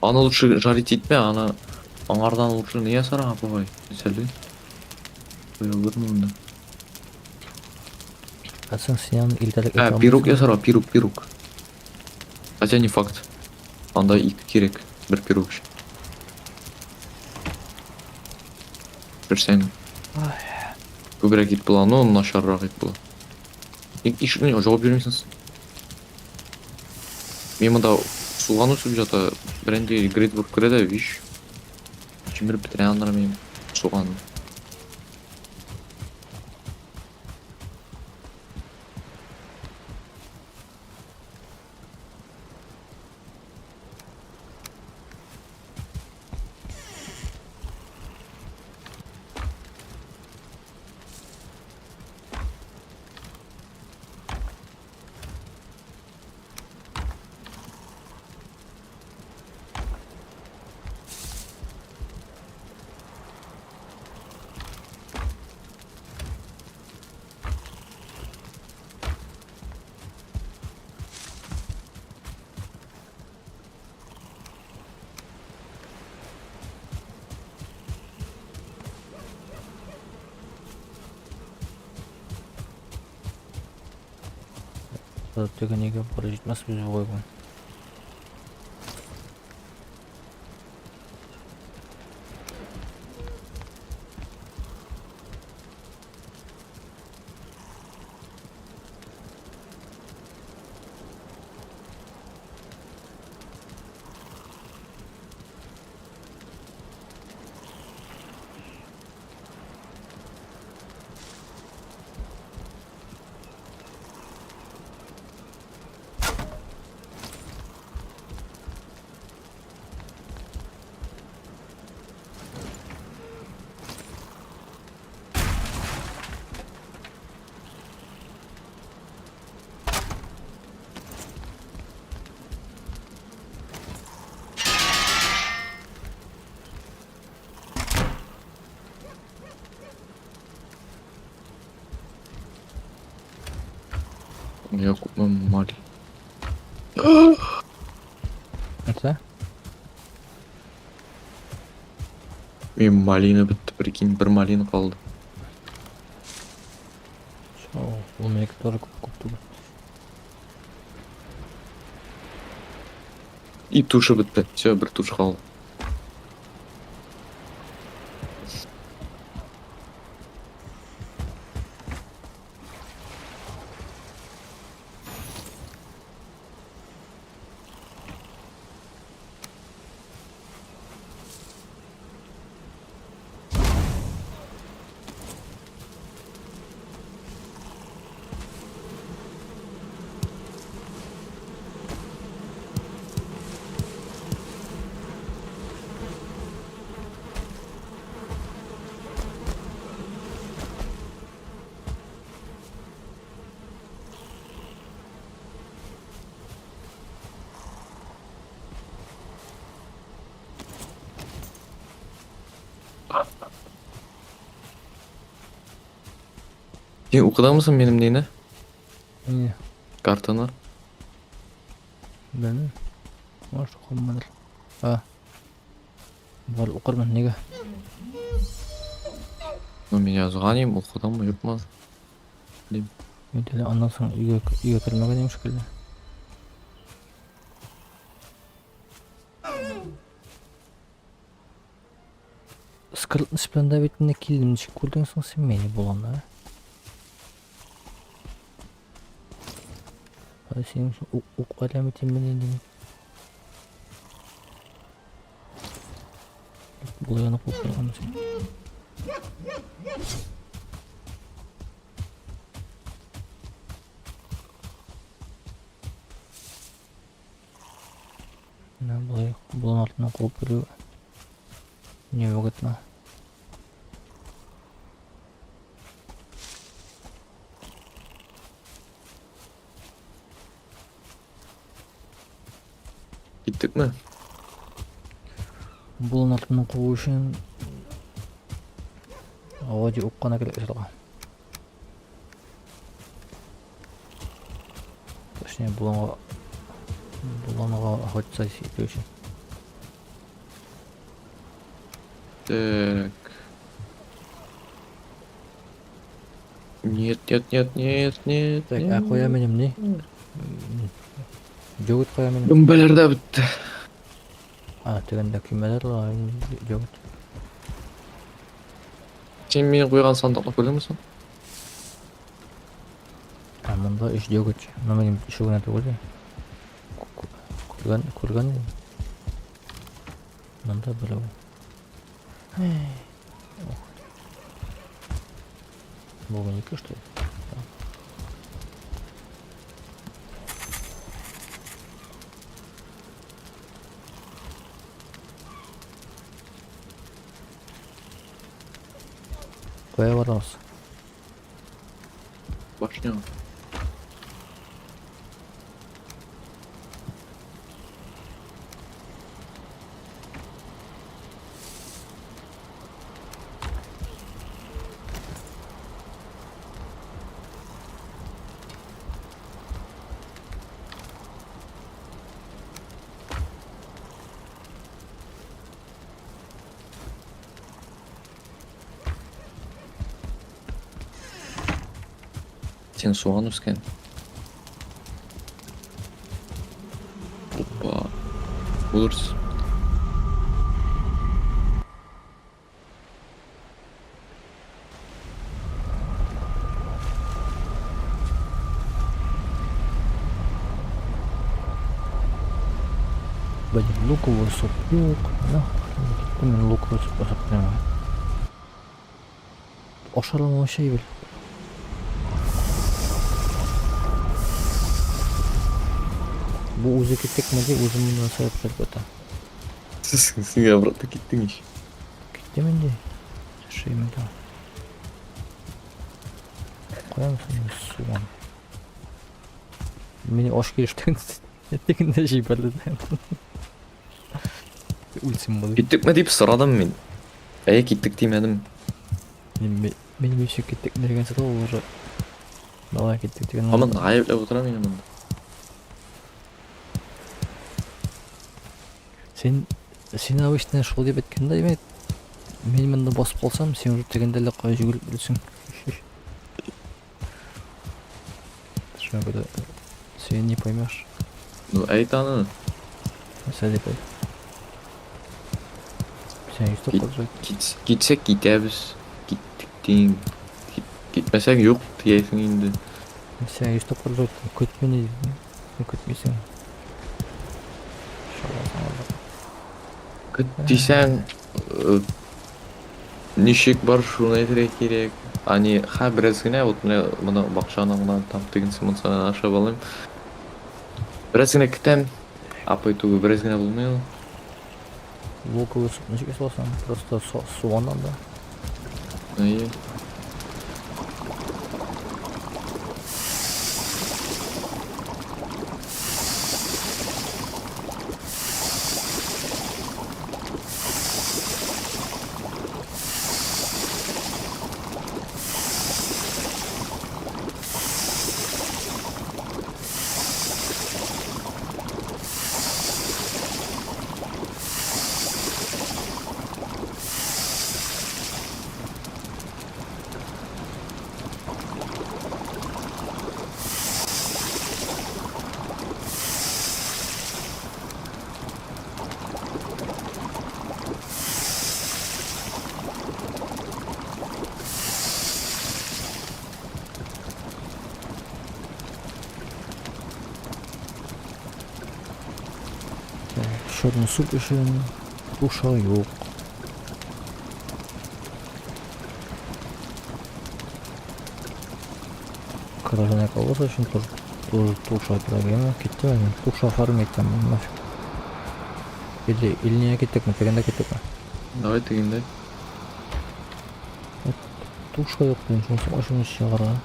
Аны лучше жарить етме, аны аңардан лучше не ясараға бабай. Сәлі. Бұйылыр мұнда. Қасың сенен илтәрік Пирог ясараға, пирог. Хотя не факт. Анда екі керек, бір пирог үшін. Бірсен. Көбірек ет бұла, но нашарырақ ет бұла. Ешкіне жауап бермейсіңіз. Мен мұнда суған өсіп жата, бірінде грейдбург көреді, виш. Жемір бітіре андыра мен суған. Тегі неге бұры жетмес біз ойбын. Я купмам мали. Это? Мен малина бітті, прикинь, бір малина қалды. О, у меня тоже купту. И туша бітті, все, бір туша қалды. Сен оқыда мısın benim neyini? Не, Картаны? ben var kalmadı. Ha. Var okurman nega? Ну, мен жазған ем, оқыдан ба, жоқ ма? Білмеймін. Мен деле андан соң үйгө кірмеген ем шекелді. Скрытность белән дә бит инде килдем, ничек күрдең соң сен мине булганда? Сенің ук әлеметен менен инде. Бұл яны қуып қалған сен. Мына бұлың артынан қуып беру не өгітна. Gittik mi? Бұлың артынан қуу үшін ауа де ұққана керек жалға. Точнее бұлыңға охотиться ету үшін. Так. Нет, нет, нет, нет, нет. Так, қоя менем не? Жөгіт қоя менем. Дүмбелер де бітті. Тегенде күймелер жөгіт. Сен мен қойған сандықты көрген мүсің? Мұнда үш жөгіт. Мұна менем үшігіне төгілді. Көрген едім. Мұнда білі бұл. Бұл екі что ли? Қоя барамыз. Башня. Сен соған өскен. Опа. Buluruz. Блин, луковый суп. Лук. Именно луковый суп прямо. Ошарылмау şey bil. Bu uzu tekmedi, uzun nasıl yapacak bata? Sen обратно gittin iş. Gitti mi indi? Şey mi daha? Koyar mısın soğan? Beni hoş girişten tekinde şey belli. Ultim bu. Gittik mi deyip sıradım ben. Gittik demedim. Benim bir şey gittik nereden sonra olur. Давай кеттік деген. Амын айыплап отырамын мен мында. Сен обычно шол деп еткенде еме, мен мында басып қалсам, сен уже дегенде эле кай жүгүрүп жүрсүң. Шуга сен не поймешь. Ну айт аны. Сәлеп айт. Сен үйстіп қалжай. Кетсек кетебіз. Кеттік дейін. Кетмесек жоқ тиесің енді. Сен үйстіп қалжай. Көтмені. Көтмейсің. Күт дейсең нешек бар шуны айтыры керек. Ани ха біраз гіне вот мына бақшаны мына там деген сымынсаны ашап алайым. Біраз гіне кітем. Апай туғы біраз гіне болмай. Лука өсіп нешеге саласың? Просто суғаннан да. Ие. Шорный суп үшін душа жоқ. Каражаная колбаса үшін тоже туша проблема. Кетті ме? Туша фармить там нафиг. Или не кеттік ме? Тегенде кеттік ме? Давай тегенде. Туша жоқ дейін жұмысы ашымыз шығарға.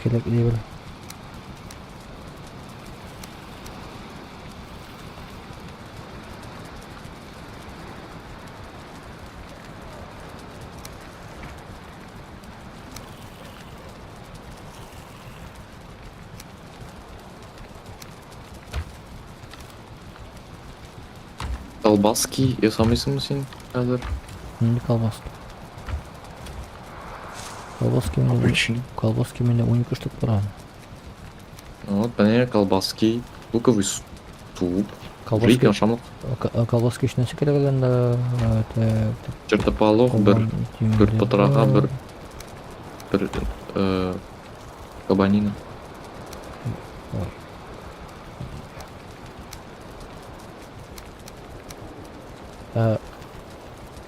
Келек дей біл. Колбаски ясамайсың сен қазір? Не колбаски? Колбаски менде 12 штук бар. Вот міне колбаски, луковый суп, Колбаски жейкен шамлық, Колбаски үшін нәрсе керек енді чертополох, бір пытыраға, бір кабанина.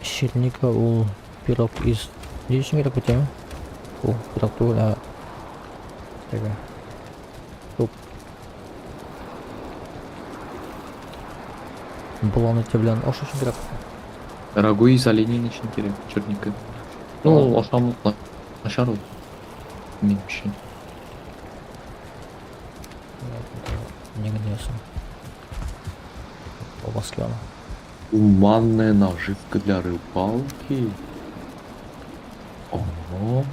Щельника ол пирог из... Не үшін керек өте ме? Ол пирог түгіл, Теге суп. Бұланы тебілен ош үшін керек. Рагу из оленины үшін керек, черника. Ну, шамлық нашар ол. Мен үшін. Неге дейсің? Колбаски ана. Уманная наживка для рыбалки. Ого.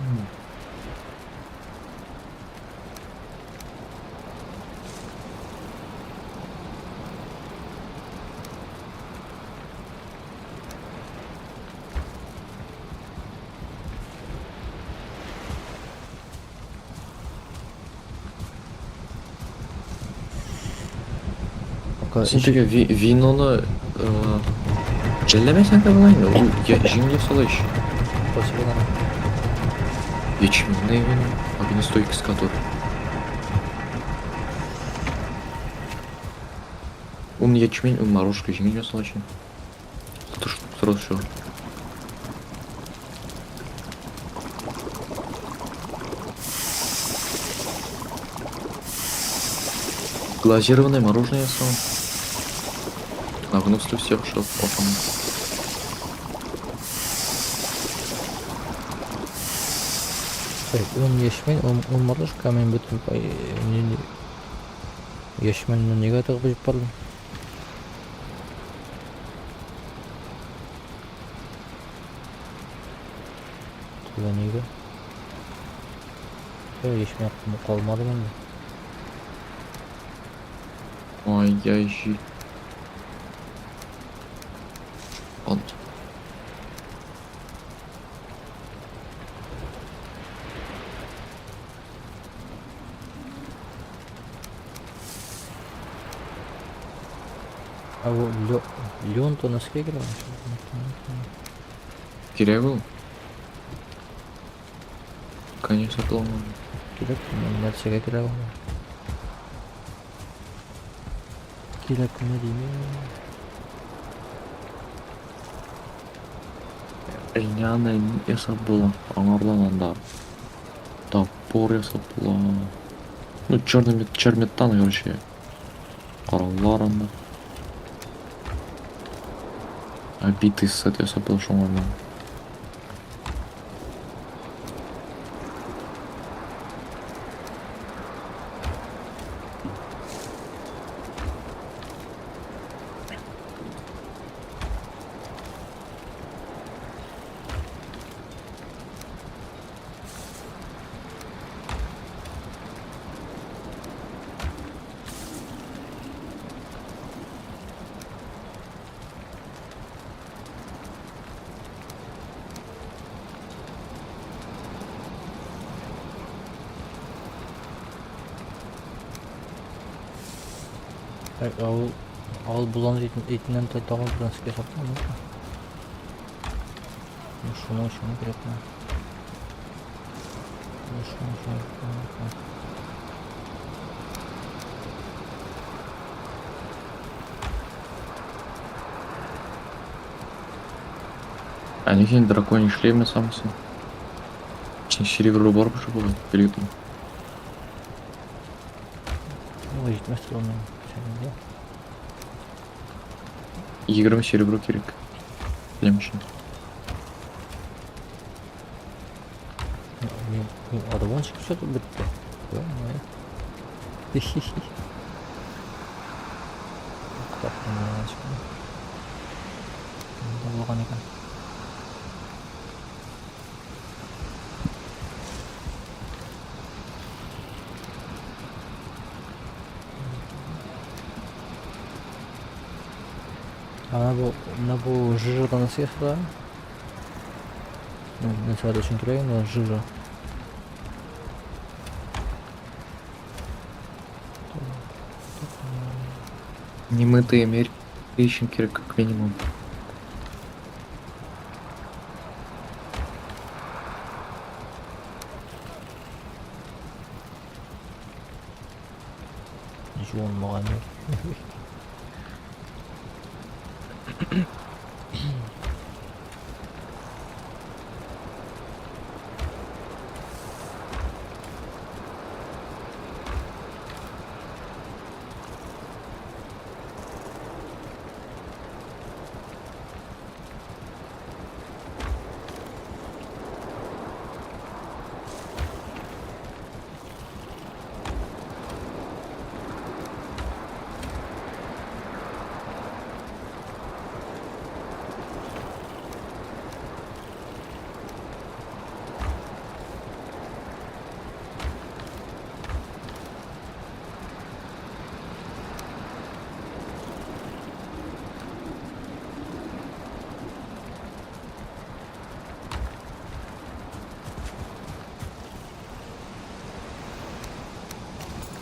Сендегі виноны жәлемесең де болайын, ол жеңіле солайшы. Ячменный вино, огнестойкость который. Он ячмень, он морожка, жеңіле солайшы. Сразу все. Глазированное мороженое я сам. На гнуслю всех шел потом. Он яшмен, он морожка, мен бүтін яшменні неге тығып жеп бардым? Туда неге? Ешме қалмады менде. Ай-яй, жи. Алды. А ол леон-то наске керек? Керек ол? Конечно, сатыла алмады. Керек, нәрсеге керек ол. Керек не деймін? Ильяна ясап бола. Аңарлан анда. Топор ясап бола. Ну, черметан, короче. Қараулар анда. Обитый сет ясап бола шоңардан. Ал бұлан етінен тайтаған бұдан ске саптан мұнда. Шуны керек ма? Шуны керек ма? Они сен драконий шлеме самсы. Сен серебрі бар бұшы болады, білетін. Жетмес тұрғанмен сәлемде. 20 серебро керек. Білем үшін. Адавон шығып шады бітті. Хи-хи-хи. Құтаппен болған шығып. Онда болған екен. Ана бұл жыжыдан сыйқы да. Мен сәді үшін керейін, ол жыжы. Немытые мерь ищем керек как минимум. Жуын маған ер.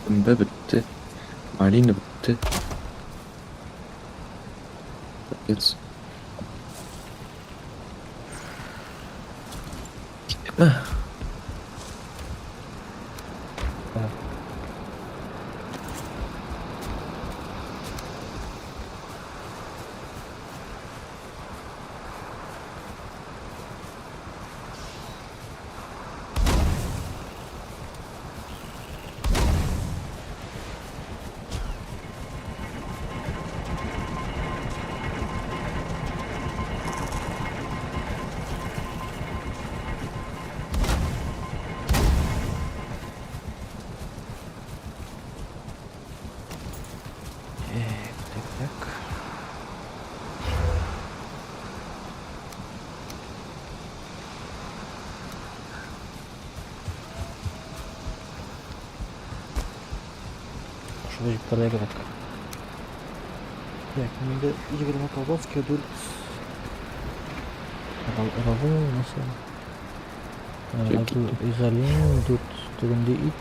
Pembe bitti. Malina bitti. Jetzt. Ушуга жип келе керек. Так, менде 20 колбаски дурт. Рагу nasıl? Çekil. Ragу изолин, дурт тегенде ит.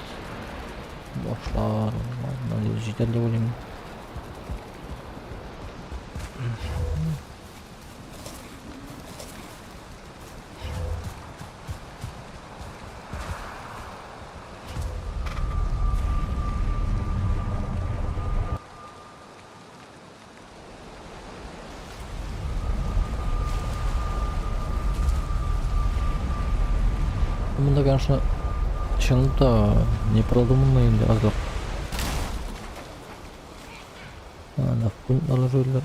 Башлар, ладно, жетер деп ойлаймын. Мында, конечно, чынында непродуманный разлог. На пункт наложили.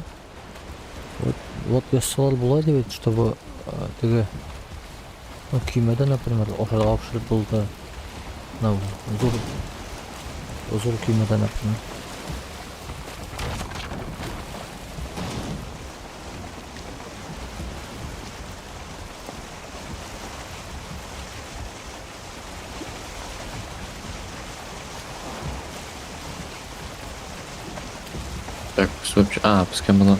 Вот яссалар була деп, чтобы теге күймеде, например, ошаға опшырып болды. Зур күймеде, например. Так, вообще... А, пускай было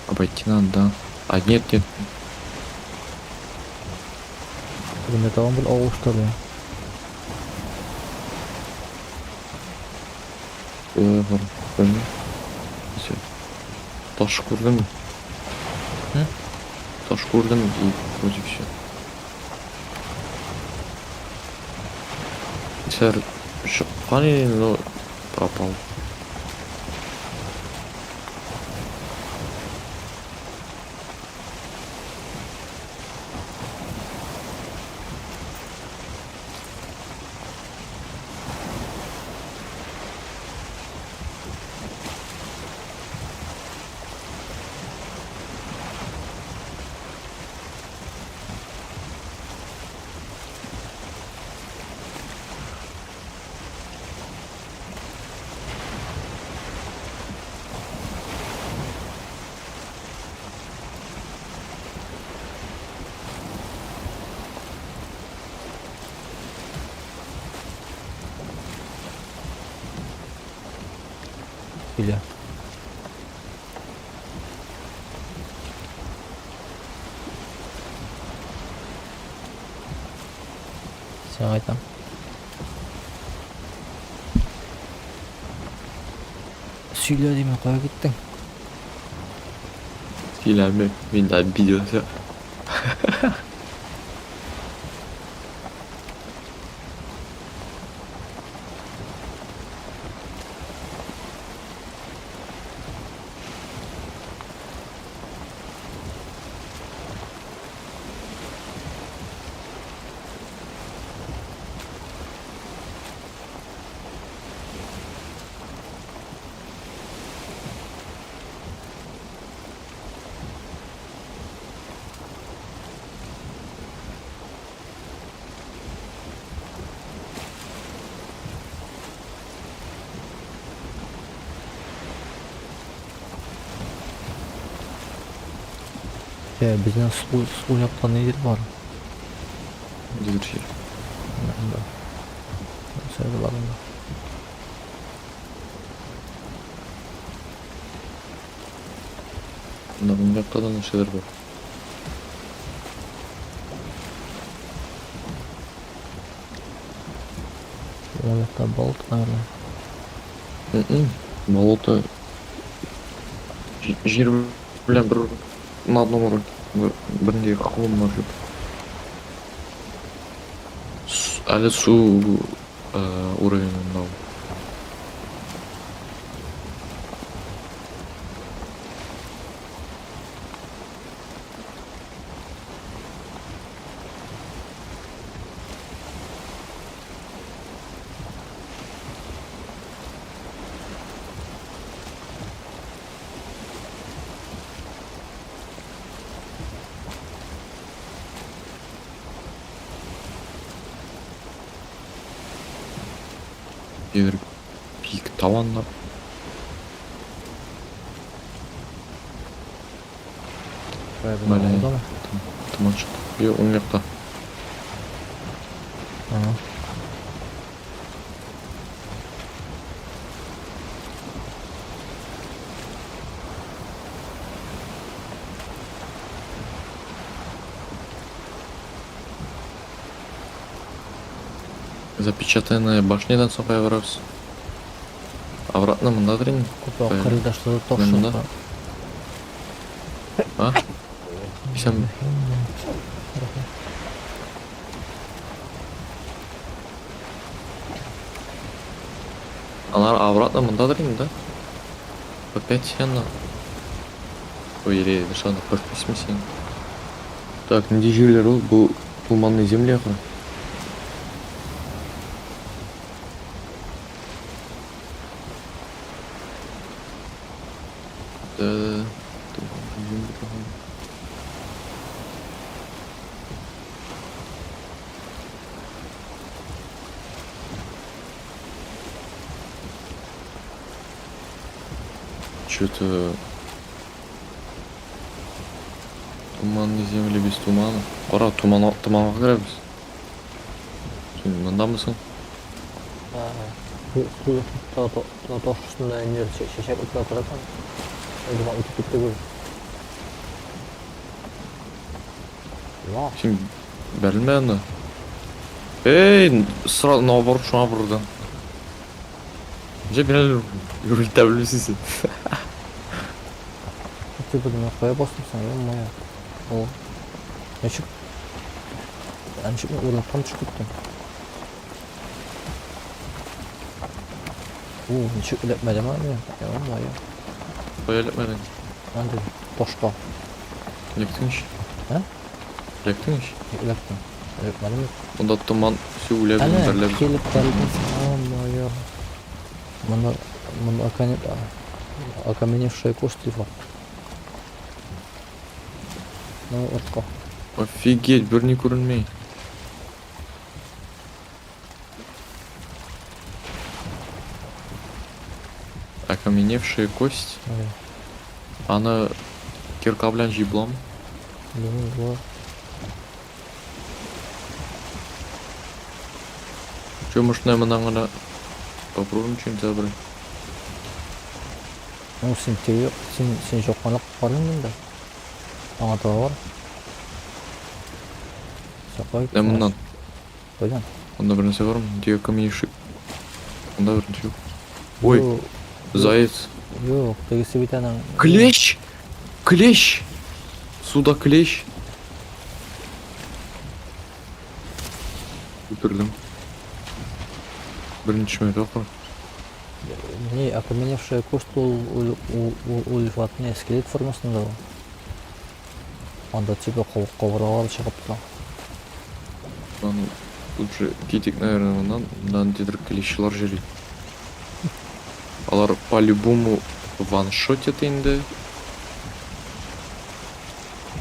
обойти надо, да. А, нет. Тегенде табан бул ауыштар ya. Бар. Все. Таш көрдім. Таш көрдім и вроде все. Сэр, шыққан, но пропал. Келе. Сен айтам. Сөйле деймін, қоя кеттің. Silahımı bir daha videosu. Bizden su yaptan nedir var? Düzgün şey. Bunda. Söyle barında. Bunların yaptığı şeyler var. Олегта болт, наверное. Болото жер bilen bir на одном уровне. Бірінде қолым бар жоқ. Әлі су уровенінде. Bir biik tavanlar. Böyle Oldu mu? Tamam çıktı. Bir 10 yakta. Запечатанная башнядан соқпай барабыз. Обратно мындадыр енді. Купа Бәрі. қырылдашты Мында. тоқшы. А? Сен Она обратно мындадыр енді да? Опять сен на. Ой, или что, на подписьме сен. Так, не жерлер ол? Бұл туманный земля ғой. Да, туманный земля ғой. Что-то туманный земли без тумана. Ора, туманға кіреміз. Сен мындамысың? Тоқшы үстінде нер шешек ұтып тұратын. Одан ұтып кетті көр. Сен бәрілме аны. Эй, сразу наоборот шуңа бұрдан. Же бәріл үрілті білмесің. Ты будем қоя бастымсың, моя. О. Нешік? Әншік ұрлықтан түшіп кеттім. О, нешік үләпмәді ма мен? Моя. Қоя әліпмәдің. Әнді тошқа. Лектің іш. Ә? Лектің іш. Үләптім. Үләпмәді ме? Онда туман все үләбін Әне, бәрләбін. келіп бәлдіңсің. Моя. Мұнда окаменевшая кость бар. Ну, ұртқа. Офигеть, бір не көрінмей. Окаменевшая кость. Аны кирка білән жиблам. Бар. Че, может, мынаны ғана попробуем что-нибудь забрать. Ну, сен теге, сен жоққанлық бар енді. Аңа тағы бар. Сақай. Мындан. Қойдан. Онда бір нәрсе бар ма? Где окаменевший? Онда бір нәрсе жоқ. Ой, заяц. Жоқ, теге себетаның. Клещ! Клещ! Суда клещ. Өлтірдім. Бірінші мет оқыр. Не, окаменевшая кость ол не скелет формасында ол. Анда типа қобыралар шығып тұр. Ладно, лучше кетик, наверное, мындан дедір клещлар жүреді. Алар по-любому ваншотят енді.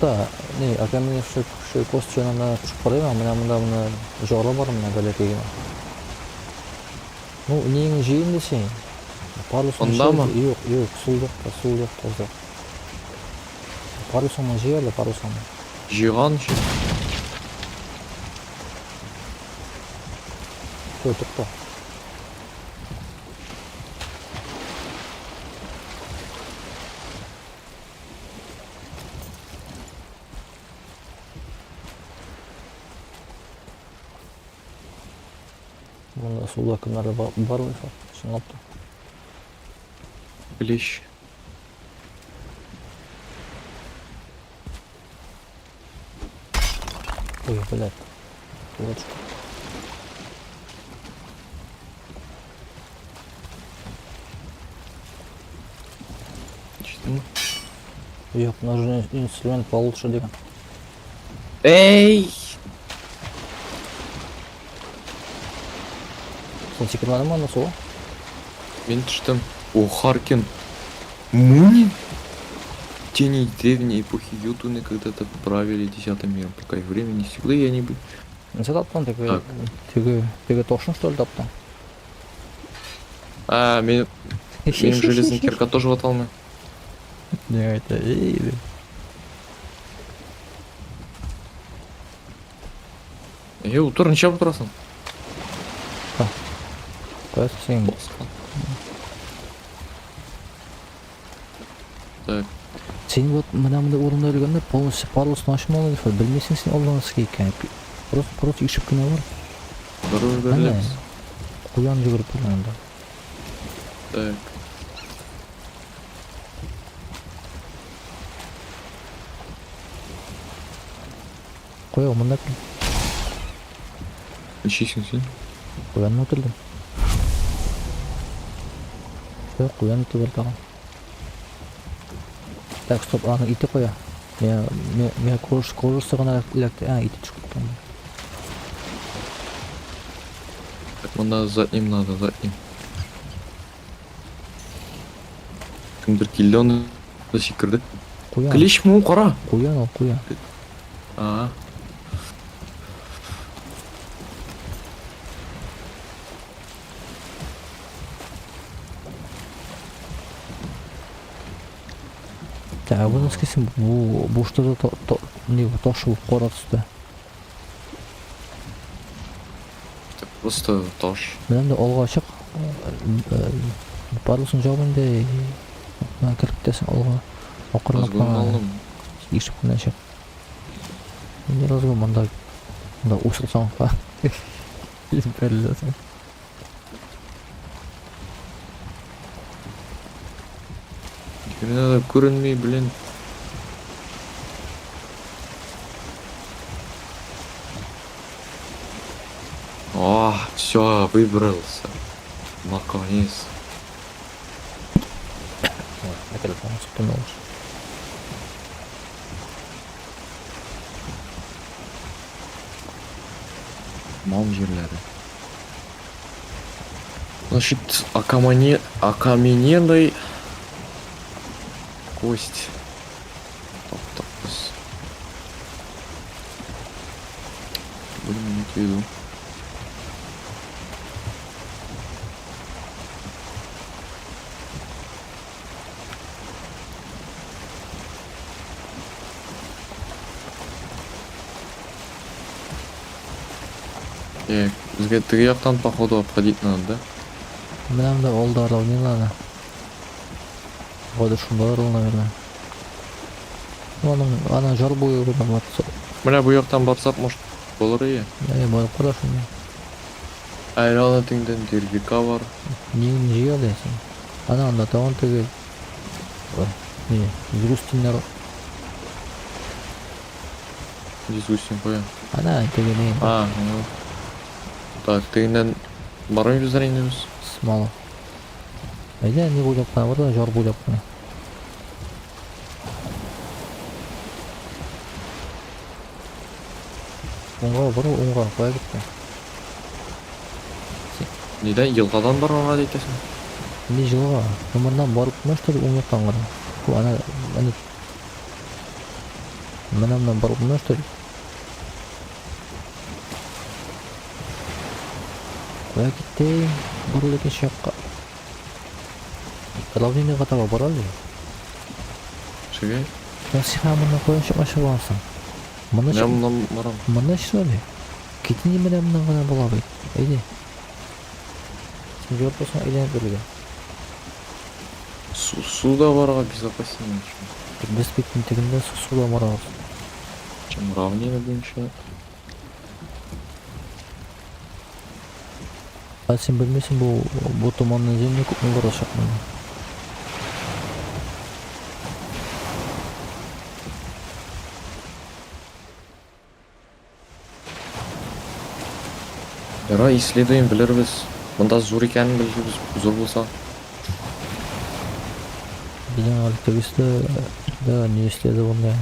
Да, не, окаменевшая кость жанына түшіп қарайма, мына жоғыра бар мына бәлекеге. Ну, неңі жейін десең. Онда ма? Жоқ, сул жоқ, таза. Парусаны жейелі, парусаны. Жиған ше. Қой, тұқта. Мұнда сулда кімдері бар ғой, шыңапты. Клещ. Ой, блядь. Кулачка. Честно. Жоқ, нужен инструмент получше деген. Эй! Сен секірмедің ма ана суға? Мен түштім. О, Харкин. Мунин? Тени древней эпохи Йотуны когда-то правили 10-м миром, пока их время не стекло, и они бы... Не таптың, Так. теге тоқшын, что ли, таптың? А, менің железный кирка тоже хватал мне. Не, это ей. Утыр, ничего отырасың? Қоясы сен. Так. Сен вот мына орында өлгенде полностью парусын ашмалы, білмесің сен Allah'ın sıkı екен. Просто ишіп кіне бар. Дұру Әне, берілеміз. қоян жүгіріп келгенде. Так. Қоя, мында кел. Нешейсің сен? Қоян өтілдім. Қоян өтіп өлтіған. Так, стоп, аны иті қоя. Мен кожусы ғана ілікті. Иті шығып кеткен. Так, мында задним надо, задним. Кімдір келді оны да секірді. Қоян. Клещ му қара? Қоян ол, қоян. А. Так, бұл ескесін бұл штырды тошы бұл қора түсті. Это просто таш. Мен де олға шық. Барлысын жауабында кіріп кетесің олға. Оқырынып Разгон алдым. ешіп күнен шық. Мен разгон мында ұсылсаң па. Бәрілесің. Надо көрінмей, блин. О, все, выбрался. Наконец. На телефон спинулся. Мал жерлері. Значит, окаменелый кость. Так, будем иметь в виду. Бізге тіге жақтан походу обходить надо, да? Менің де ол да арал не надо. Вода шумда арал, наверное. Ана жар бойы бұдан батсы. Мына бұл жақтан барсақ, может, болар ие. Барып қарашын. Айраны теңден дербика бар. Нейін жия дейсің. Анда тауын тегел. Не, жүрістіңдер. Здесь гусем қоя. Ана тегел нейін. Ну. Так, тегінен бармай біздер ендеміз. Смалы. Әйде, не бойлап қана бар да, жар бойлап қана. Оңға бар, оңға қоя кетті. Неден елғадан бармаға дейтесің? Не жылға, өмірнен барып ма, что ли, оң жақтан қара. Ана, мінімнен барып ма, что ли? Қоя кетті, бұрыл екен шаққа. Равнение қатаға барады. Шегай? Я сиха мұны қоян шыққа шығылансың. Мұнан барам. Мұны что ли? Кетіне мінімнен ғана бола бейт. Әйде. Сен жауап болсың, әйленіп беруге. Суда барға безопаснее. Біз беттің тегінде суда марағыз. Чем равнение бойынша. А сен білмесің бұл тұманның земіне көп мұңғара шақмын. Дара, исследуем, білербіз. Мұнда зор екенін білгіміз, зор болса. Біздің әліктегісті, да, не иследі бұнда.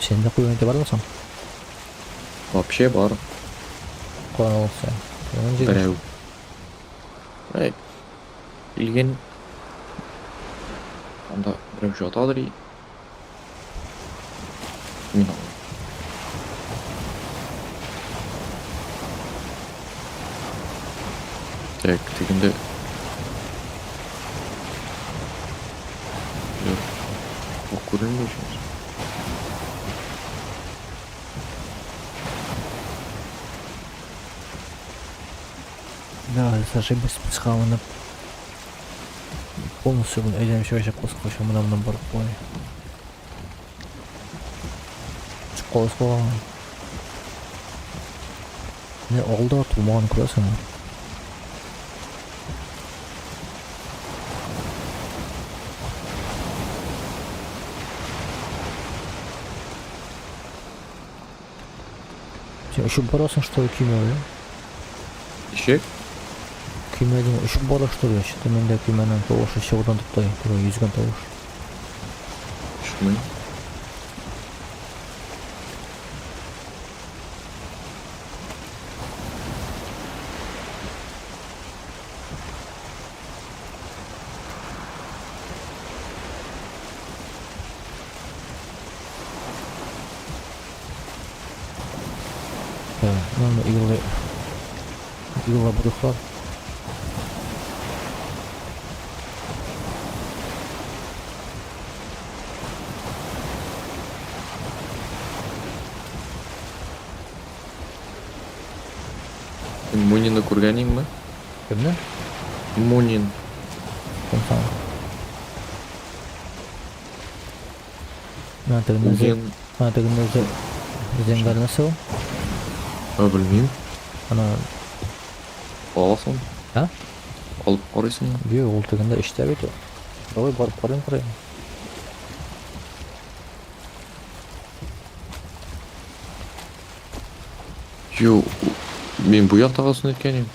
Сен де қойын өте бар болсың? Вообще бар. Қойын олса. Біреу. Білген. Анда біреу жатадыр и. Мен алам. Так, тегінде. Жоқ, көрінбей жұмыс. Да, зашибись схаванып. полностью әйдем шешіп қосып мынамдан барып қой. Шығып қойған. Не олда тумаған көресің. Сен үшіп барасың, что ли, күймеге? Ишек? Күймеден үшіп бара, что ли? Что-то менде күйменің тоғышы шығудан тұптай, түрі yüzген тоғыш. Шумай. Мына игылға бұдықлар. Мунинді көргенің бі? Кімді? Мунин. Қонсан. Мына тігінді зенгар насыл? Білмеймін. Ана... Аласың? А? Алып қарайсың? Бе, ол тігінді ішті әбейті. Давай барып қарайын. Йо, мен бұяқ тағасын еткенім.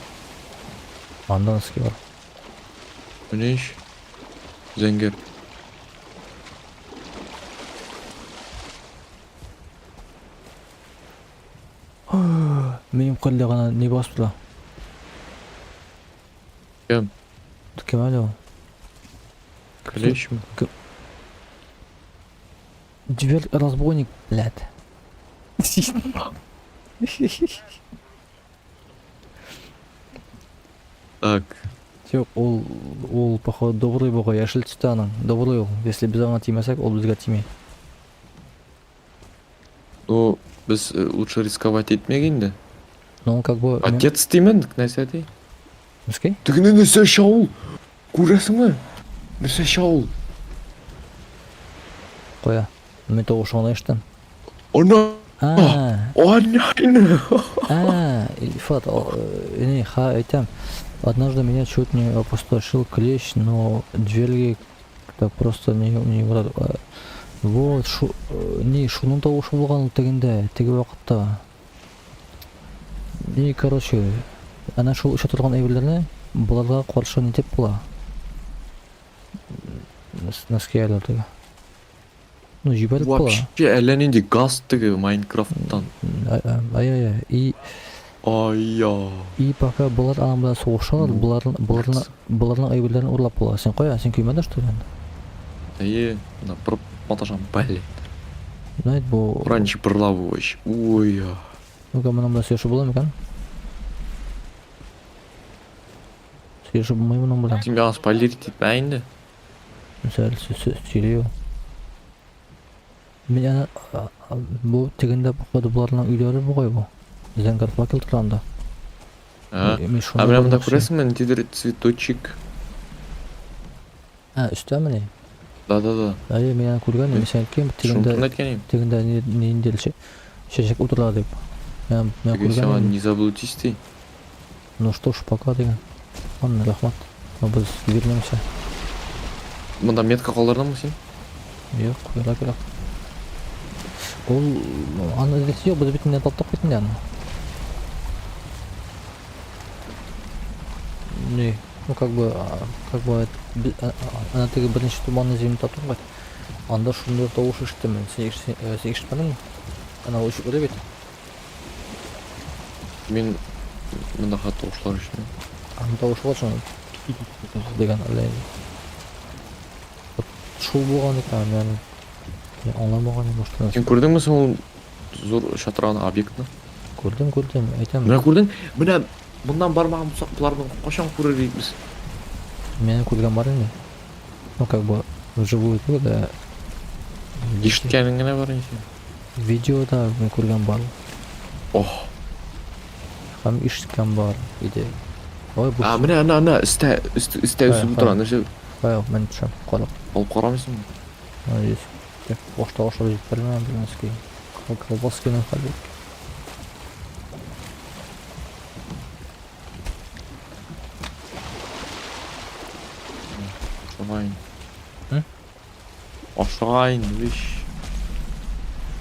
Анда наске бар. Міне іш. Зәңгер. Менің қылды ғана не басып тұла? Кем? Кем әлі ол? Кілешім. Дверь разбойник, блядь. Так. Жоқ, ол походу добрый болға, яшіл түсті аның. Добрый ол. Если біз аңа тимесек, ол бізге тимей. Ну, біз лучше рисковать етмегенді. Но он как бы... Отец деймендік нәрседей. Мүскей? Түгіне нәрсе шауыл. Көресің ме? Нәрсе шауыл. Қоя. Мен тоғы шоғына ештен. Ана! Ана! Ильфат, не, айтам. Однажды меня чуть не опустошил клещ, но дверги так просто не врат. Вот, не, шунун тоғы болған тегінде, теге уақытта. И, короче, ана шул үші тұрған әйбірлеріне бұларға қаршы не теп бұла. Наске әлі теге. Ну, жібәріп бұла. Вообще әләненде газ теге Майнкрафттан. Ай-ай-ай. И пока бұлар анамда соғышалар, бұларның әйбірлерін ұрлап бұла. Сен қоя, сен күймеді что ли? На бір маташам бәлі. Знаете, бұл... Раньше пролавываешь. Ой-я. Ну-ка, мұнамда сөйші бұла ма екен? Сөйші бұлмай мұнам бұла. Сен маған спойлерить етпәйінді? Сәл сөйлеу. Мен бұл тегінде бұларының үйлері бұғай бұл. Зәңгар факел тұрғанда. Мына мұнда көресің мен тедір цветочек. Үсті әміне? Да. Мен көрген, мен сән кем тегінде нейін делші. Шешек ұтырла деп. Мен көрген. Не заблудисти. Ну что ж, пока деген. Ладно, рахмат. Біз вернемся. Мұнда метка қолдардан мұ сен? Жоқ, керек. Ол... Аны десе жоқ, біз бетінде таптақ бетінде аны. Не, ну как бы ана теге бірінші туманны земін таптық бәді. Анда шунда тауыш іштімен. Сен ештіпәдің мұ? Ана өшіп өде бет. Мен мұнда қат тауышлар үшін. Ана тауыш бар шын. Деген әлейін. Шул болған екен, мен аңламаған емештен. Сен көрдің мұ сол зор шатыраған объектіні? Көрдім, айтам. Мына көрдің? Мына бұндан бармаған бұсақ бұлардың қошан көререйік біз. Мен көрген бар еме? Ну как бы вживую да. Ешіткенің ғана бар есе? Видеода мен көрген бар. Ох. Хам ешіткен бар. Ой, мына істі өсіп тұрған нәрсе Бая, мен түшем, қарап. Алып қарамайсың ба? Надеюсь. Так, башта жеп бермем, білмеске. Колбаскенен қалып. Ашығайын. Hı? Ашығайын, виш.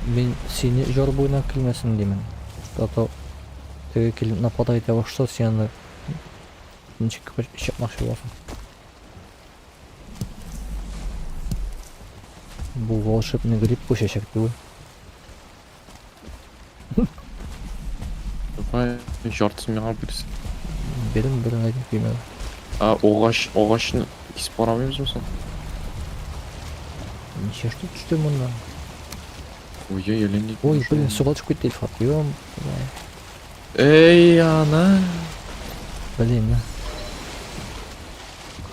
Мен сені жор бойына келмесін деймін. Ата теге келіп нападай ете башса, сені ничек шапмақшы боласың. Бұл волшебный гриб көшешек дейбі. Давай, жартысын мен алып бересің. Берім әйтіп деймін. Оғашын кесіп барамаймыз ба сон? Неше что түсті мұндан? Ой, елендей. Ой, блин, суға түсіп кетті Ильфат. Ем, Эй, ана. блин,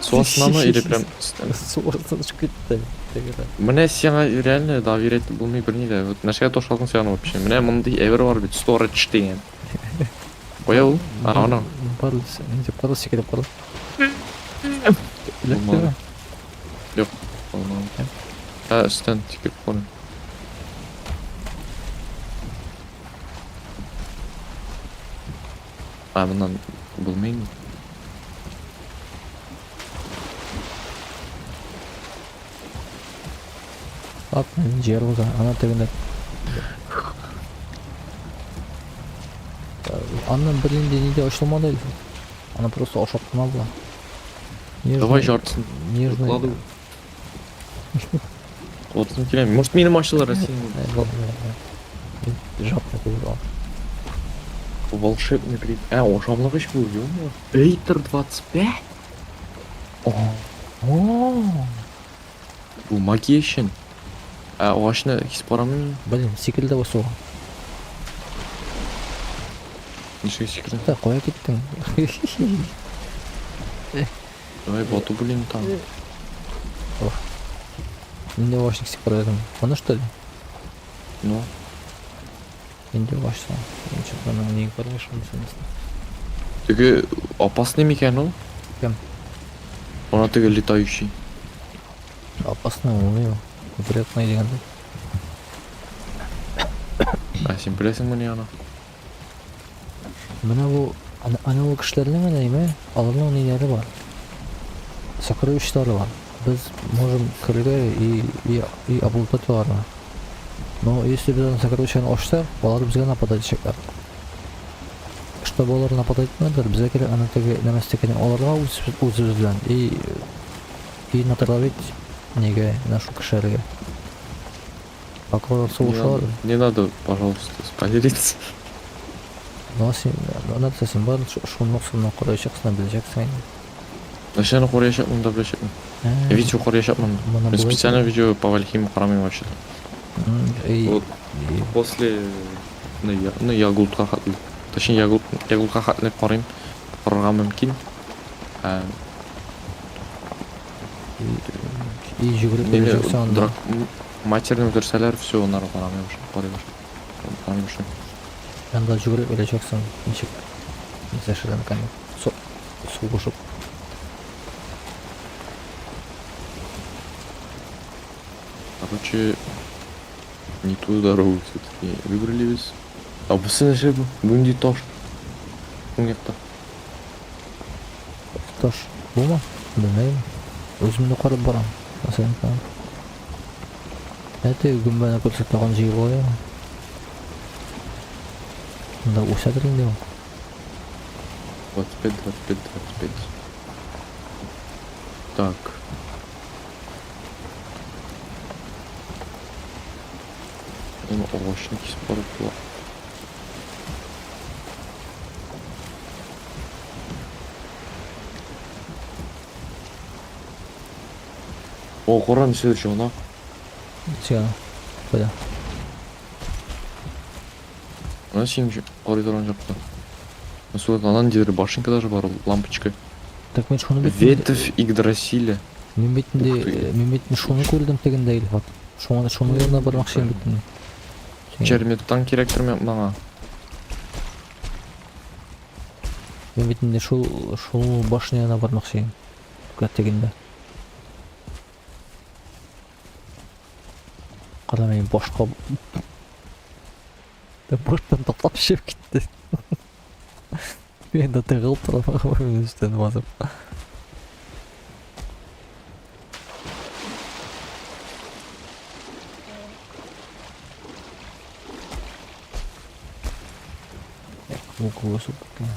Су астына ма или прям суға түсіп кетті. Міне сен реально доверять болмай білмейді. Вот нашқа тошқалдың сен вообще. Міне мұндай әвір бар бет, storage деген. Қоя ол? Ана. Барлы, барлы секіріп барлы. Болмады. Жоқ, болмады. Үстен текеп қойын. Мынан білмеймін. Ат, мен жер болса, ана тегінде. Аннан бірінде неде ашылмады Ильфат. Она просто ошап қана была. Давай жартысын. Нежный. Ладу. Отын келем. Может менің ашылар сен. Жапны курал. Волшебный гриб. Ошамлағыш бұл, ё-мо. Эйтер 25? Бұл магия үшін. Оғашыны кесіп барамын. Блин, секілді осы оған. Неше секірді? Да, қоя кеттің. Давай боту, блин, там. Менде вашник сеп бара едім. Оны что ли? Ну, Менде вашса. Мен что-то неге бармайшым десемесін. теге опасный ма екен ол? Кем? Ана теге летающий. Опасно, ой, вредный дегенде. Сен білесің мұны ана? Мына бұл анау кішілердің әнейме, аларның нелері бар. Сокровищтары бар. Біз можем кірге и облутать оларны. Но если біз сокровищаны ашса, олар бізге нападать етшектер. Чтобы олар нападать етмедер, бізге керек ана теге неместе келен оларға өзімізден и натравить неге нашу кішерге. Акварат соғышалар. Не надо, пожалуйста, поделиться. Надо сен бар, шумнық қорайшақсына білешексің. Начально қорияшақ мұнда білешек. Видео қорияшақ мұнда. Мен специально видео по Вальхиму қарамайм вообще. Вот после Ягултқа қатылы. Точнее, Ягултқа қатылы қарайым. Қарарға мүмкін. И жүгіріп білешексің анда. Матерный өлтірсәлер, все, онары қарамайм вообще. Анда жүгіріп білешексің. Нешек. Несешеден кәне. Су қошып. Короче, не ту дорогу все-таки выбрали біз. Бұл сен бұл? Бүгінде тош. Күнекті. Тош. Бұл ма? Білмеймін. Өзімді қарып барам. Мәселен кәне. Әте күнбәне көрсеттіған жей болай ма? Мұнда өсәдірін деу. 25, 25, 25. Так. Оны оғашын кесіп барып бұла. О, Қоран следующий ona. Сега. Қойда. Она синим коридоран жапты. Насуат анан дедері башенка даже бар, лампочка. Так мен шуны бетінде... Ветвь Игдрасиля. Мен бетінде шуны көрдім тегінде Ильфат. Шуны еріне бармақшы ем бетінде. Черметтан керектір мен маңа. Мен бетінде шул башын еріне бармақшы ем. Тегінде. Qaramay boşqa boştan toplap şef gitti. Ben de tığıl tarafa üstüne basıp. Bu kovusu bakın.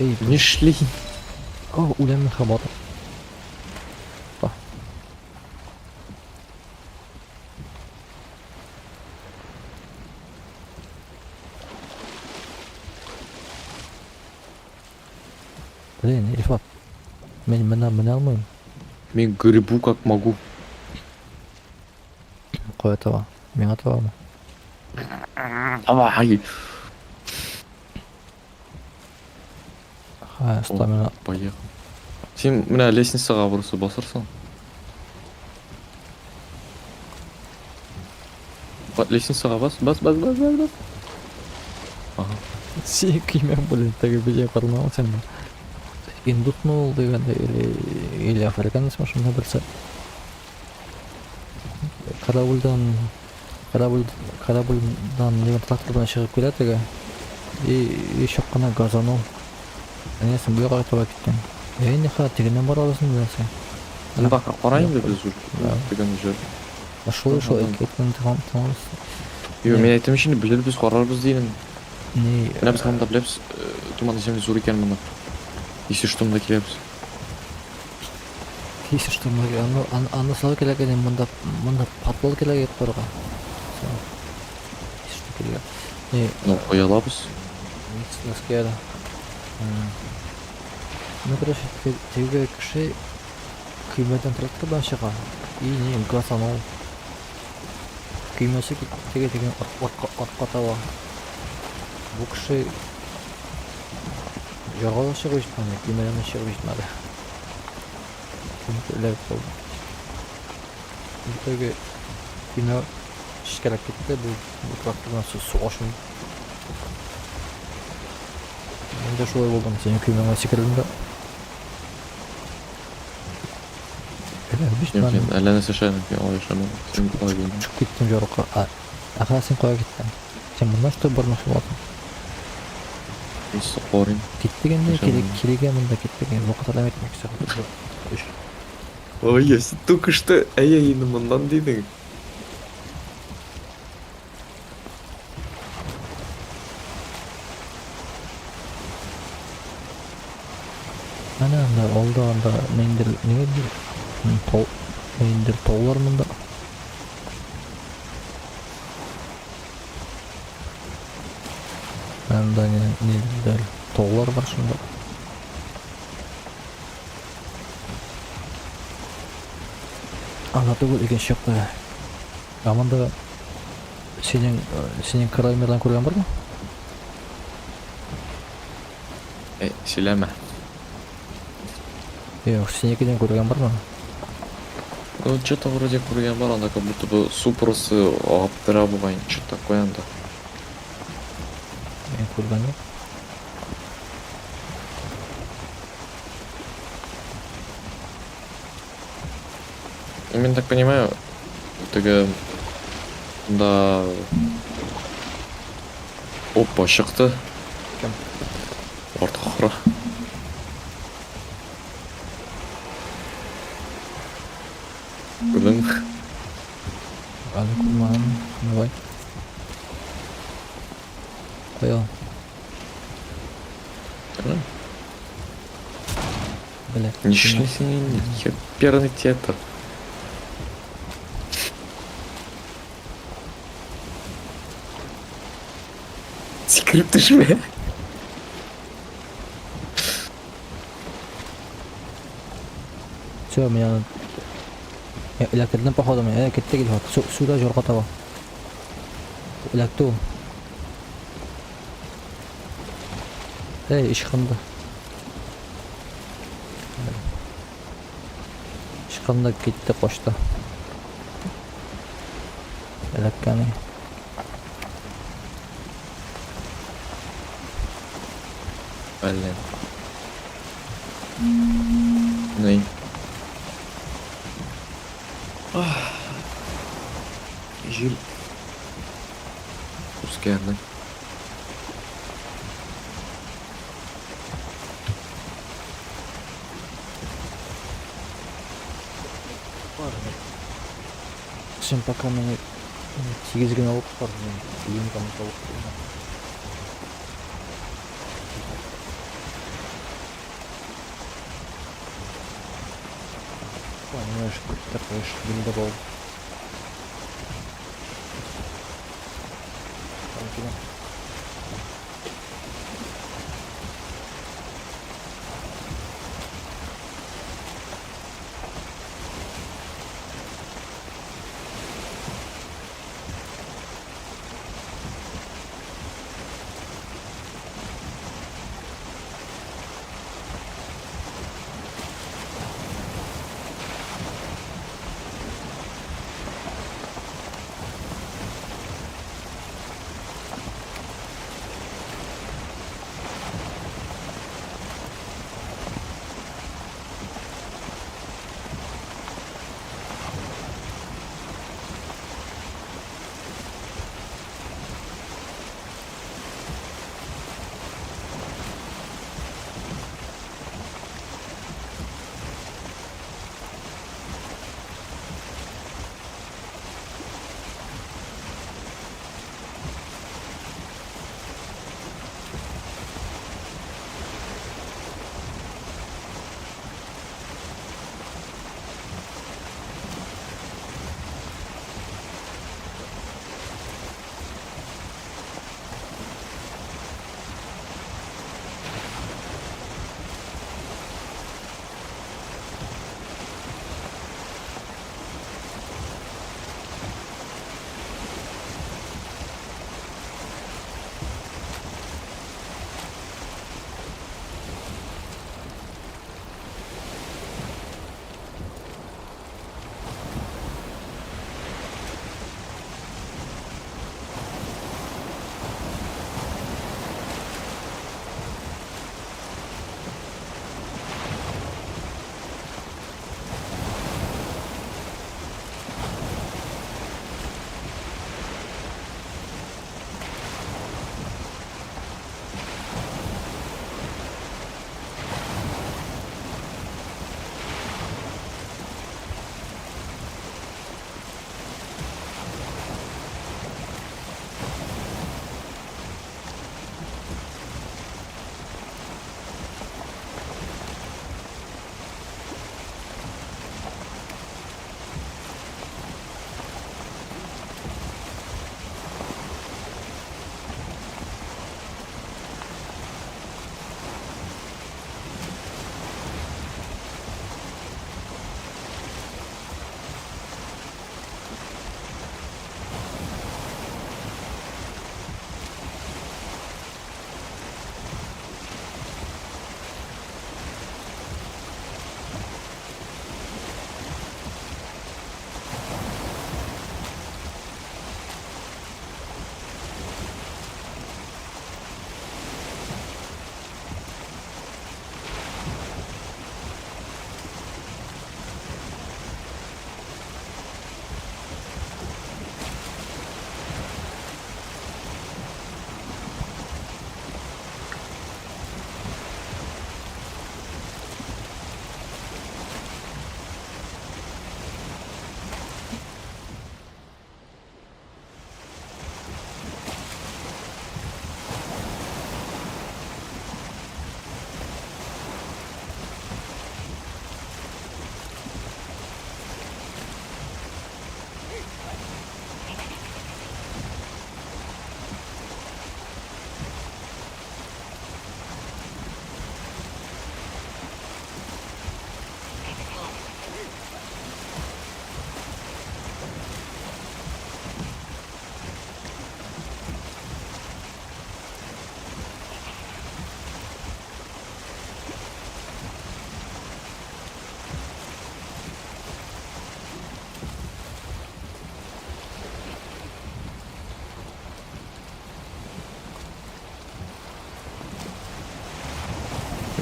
Ey, Нишли. ulanın xabarı. Bak. Блин, Рифат, мен алмаймын. Мен грибу как могу. Қоя таба. Мен атабамын. Давай. Ха, стамина. Поехал. Сен мына лестницаға бұрысы басырсың. Лестницаға бас. Ага. Сен күймен блин, тәге беже қармау сен. Индутнул дегенде или африканец машина білсе. Корабльдан деген трактордан шығып келеді теге. И шоққана газанул. Несін бұл жаққа таба кеткен. Не ха, тегеннен бар аласың білсе. Мұнда қарайын да біз деген жер. Шол кеткен тамамыз. Мен айтам ішінде білер біз қарарбыз дейін. Не, Мына біз қамда білеміз, думан земле зор екен мұны. Если что, мында келеміз. кейсі что мы, аны салы келеген мында патбол келеген қорға. Кейсі что келеген. Не, Ну, қоя алабыз. медицинская. Ну, короче, теге кіші күймеден трактордан шыға. И не, газ анау. Күймесі теге деген орқа таба. Бұл кіші жағала шығып жетмеді, күймеден шығып жетмеді. Күймелеп болды. Бұл теге күйме шешкелеп кетті, бұл трактордан су ашын. Мен де шолай болдым, сен күймеме секірдім да. Мен әлі шайын, мен олай шамын. Сен қалай келдің? Çık gittim jorukka. Aha sen koya gittin. Sen bundan sonra barmak oldun. Осы қорын. Gitti gende kirege mında gitti gende. Bu kadar demek istiyorum. Ой, я только что әйейіні мұндан дедің. Ana anda oldu anda mendir ne dedi? Mendir tol var mında. Anda ne dedi? Tollar var şunda. Anladı bu ilginç yok da. Amanda senin Kraimer'dan көрген бар ма? Силәмә. Yok, seninkinden көрген бар ма? Ну, что-то вроде көрген бар, анда как будто бы су просто ағып тұра болғайын, что-то такое анда. Мен көрген жоқ. Мен так понимаю, теге да. Опа, шықты. Кім? Орта қора. Көрдің? Аны көрмағанмын. Давай. Қоя. Бля. Не шли с ней, перный тета. Секрет ты ж. Все, меня электрлен походу мен кетти келип атат. Суда жорго таба. Электу. Ишканда. Ишканда кетти кошто. Элеккани. Блин. Nej. Жил. Пускай. Сен пока мені тигізген алып бар, мен кейін қамыта алып. Понимаешь, такой ж бендерол.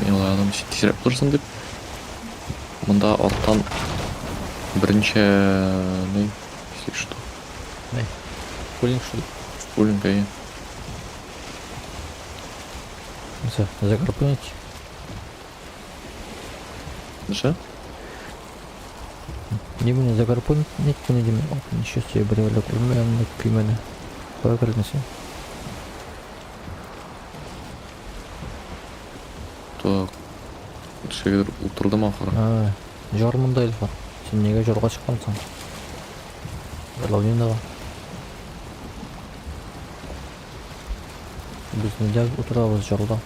Мен ойладым сен тезірек тұрсың деп. Мында арттан бірінші не? Если что. Пулинг, что ли? Пулинга, иә. Закарпынить. Ша? Немені закарпынить, неткені деме. Неше себе біреулі көрмеймін, күймені. Қоя кірдіңсен? Так. Шегір ұлтырдым ақыры. Жар мұндай бар. Сен неге жарға шыққансың? Лауниндаға. Біз неде отырабыз жарда?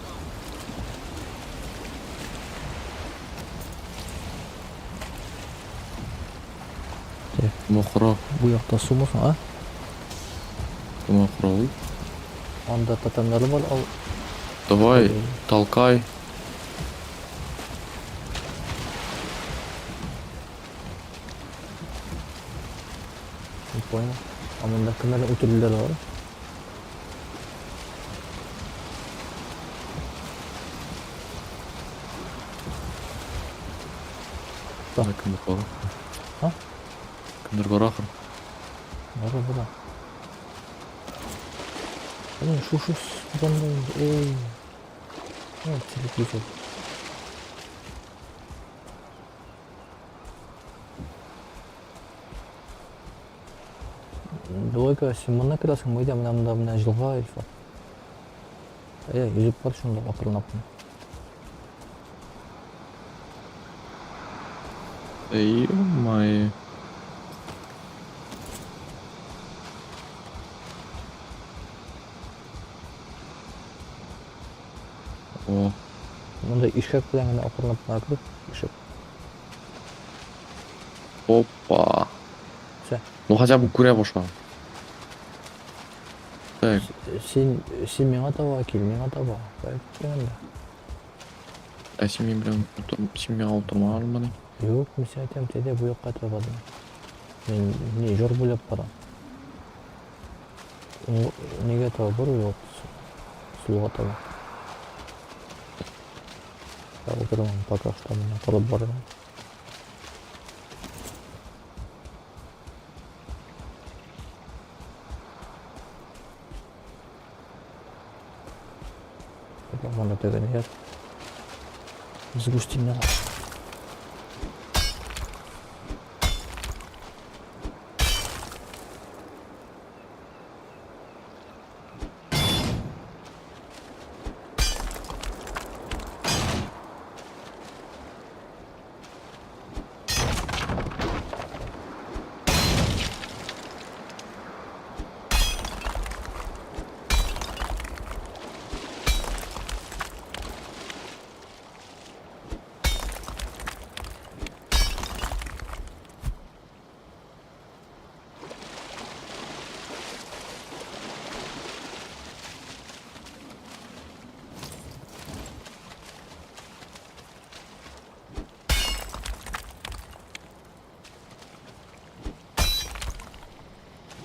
Мұқыра. Бұл жақта су мұсың, а? Мұқыра ой. Анда татамдары бар, ал... Давай, толкай. Не понял. А мында кімдердің өтірілдері бар? Давай, кімдер бар? А? Кімдер бар ақыр? Бара, бара. Шу-шу, бұдандай, ей. Телеклипер. Дойка, сен мұнда кірасың, мәйде мына жылға елфа. Үзіп бар шында ақырынаппын. Ё-моё. О, Мұнда ишкак білен ғана ақырынап нақырып, ишек. опа. Все. Ну хотя бы көре баша. Так, Сен меңа таба, кел меңа таба. Бәйткенімді. сен мен маған отырмаған ба не? Жоқ, мен сен айтам, теде бұл жаққа табадым. Мен не жор бөлеп барам. Неге таба бар, жоқ, сұлуға таба. Отырмын, пока что мен құрып барам. Можно тегені ер. Загустим надо.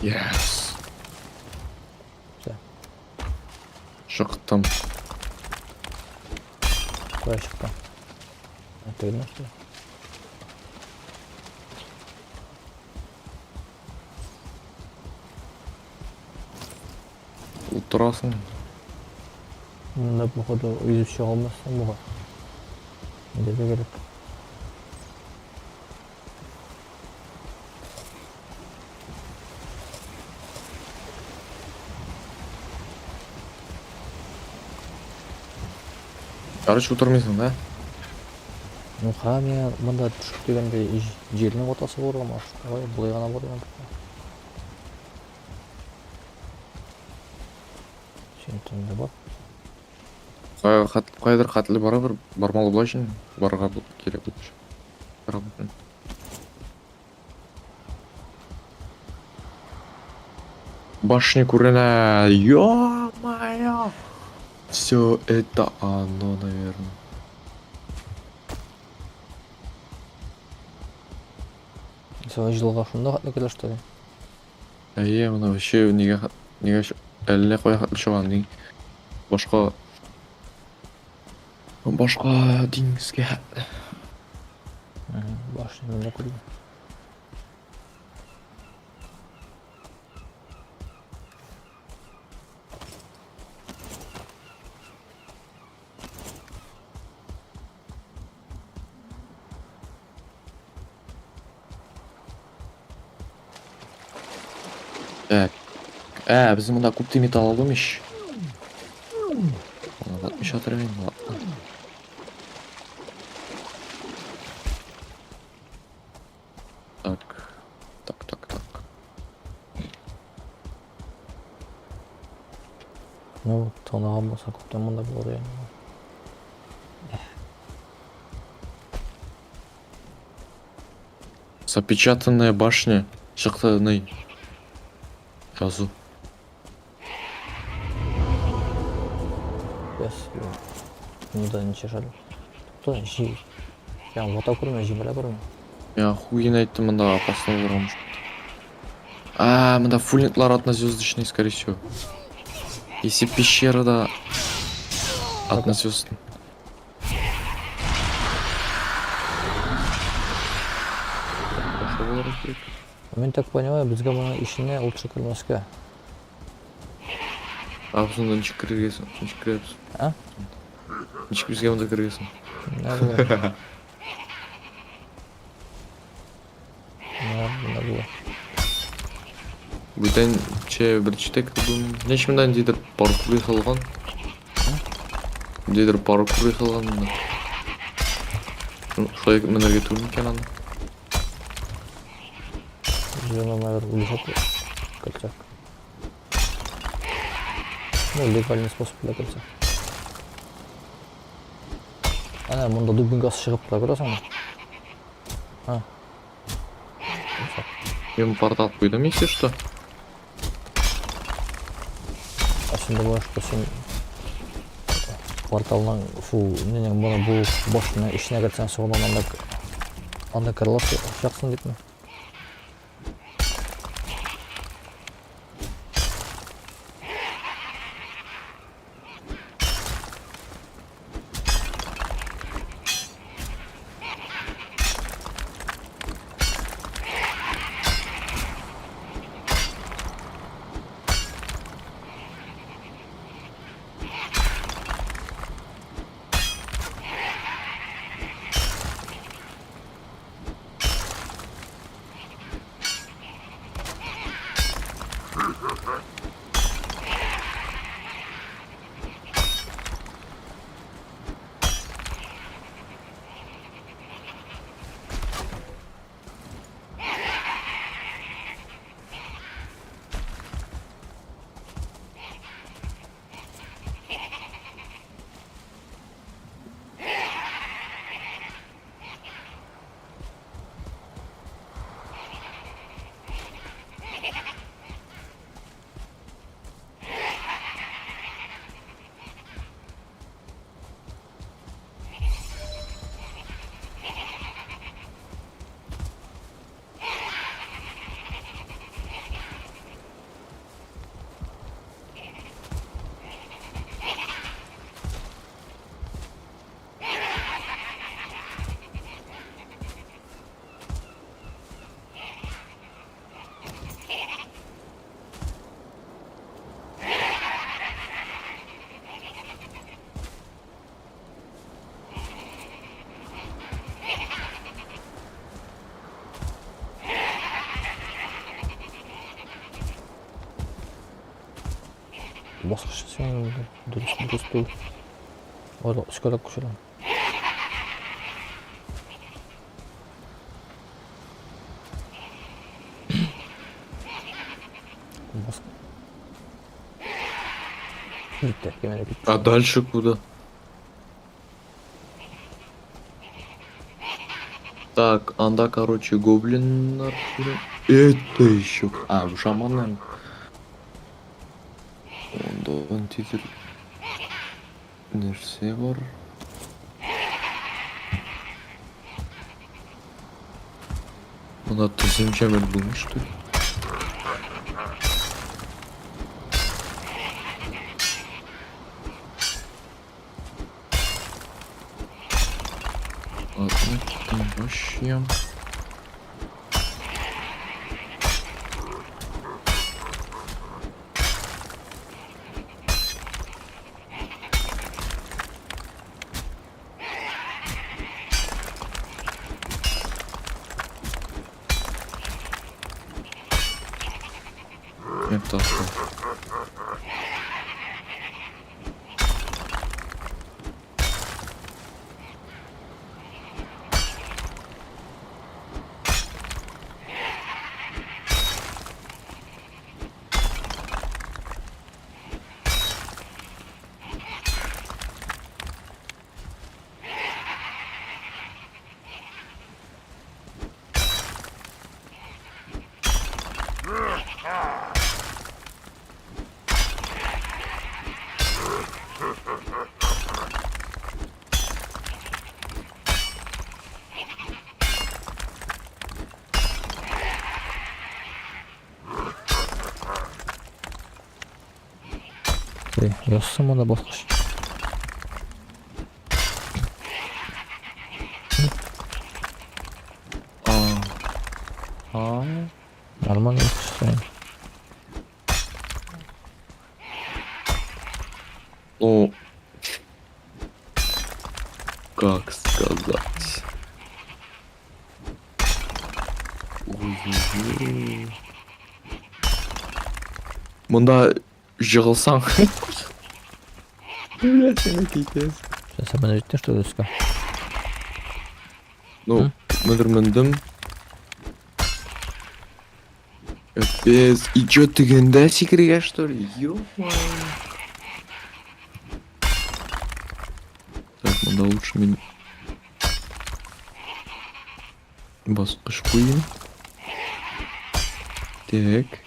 Yes. Все. Шықтым. Куда шыққан? Это видно, что ли? Отырасың. Мында, походу, үзіп шыға алмассың бұға. Не де керек? Короче, отырмайсың, да? Ну, қара мен мында түшік дегенде желінің отасы болған ма? Бұлай ғана болған. Сен түнде бар. Қайдыр қатылы бара бір бармалы бұлай үшін барға керек өтіш. Башни Курена. Ё-моё! Все это оно, наверное. Сен жылға шында қатны келе, что ли? Мына вообще неге әліне қоя қатыл шыған дейін. Башқа Башка деңізге. Башын да көрдім. Так. Біз мында көптен металл алдым еш. Оны 60 атырмен, ладно. Так. Ну, тонаған болса көптен мұнда болады енді. Запечатанная башня. Шықтыны. Жазу. Мұнда неше жар. Кто жи? Я вот так көрме, жи бара көрме. Я охуенно айттым, мында опасно болған жоқ. Мында фуллетлар однозвездочный, скорее всего. Если пещера да однозвездный. Пошел болар керек. Мен так понимаю, бізге мұның ішіне ұлтшы кірмеске. Біз онда ничек кіргесін? Ничек кіреміз? А? Ничек бізге онда кіргесін? Не было? Не было. Бұдан бірінші тек кірдім. Неш мындан дейдір паркур қылған. Дейдір паркур қылған мында. Шолай мінерге тұрмын екен анда. Жена, наверное, улетит кольцак. Ну, легальный способ для кольца. Ана, мұнда дубинкасы шығып тұра көресің бе? Мен портал қойдым, если что. Сен думаешь, что сен порталның ненен бұны бұл бошына ішіне кірсең соғынан анда кірі аласың жақсын деп ме? Басқаша сен дұрыс бұл. Ойла, үскілік күшілі. Bitti, kemere bitti. А дальше куда? Так, анда, короче, гоблиннар. Это еще. В шаманнан. Онда титр. Нерсе бар. Мына тізім жәмір болмыш, что ли? Ладно, начнем. Это что? Yossam ona basmış. А, Нормально устроен. ну, как сказать? Ой-ой-ой. Мында жығылсаң. Блять, сені кейтес. Sen bana cidden что ли? Ну, міндім. Без... И чё, ты генда секрет, что ли? Ё-моё. Так, надо лучше мен... Басқыш қойын. Так.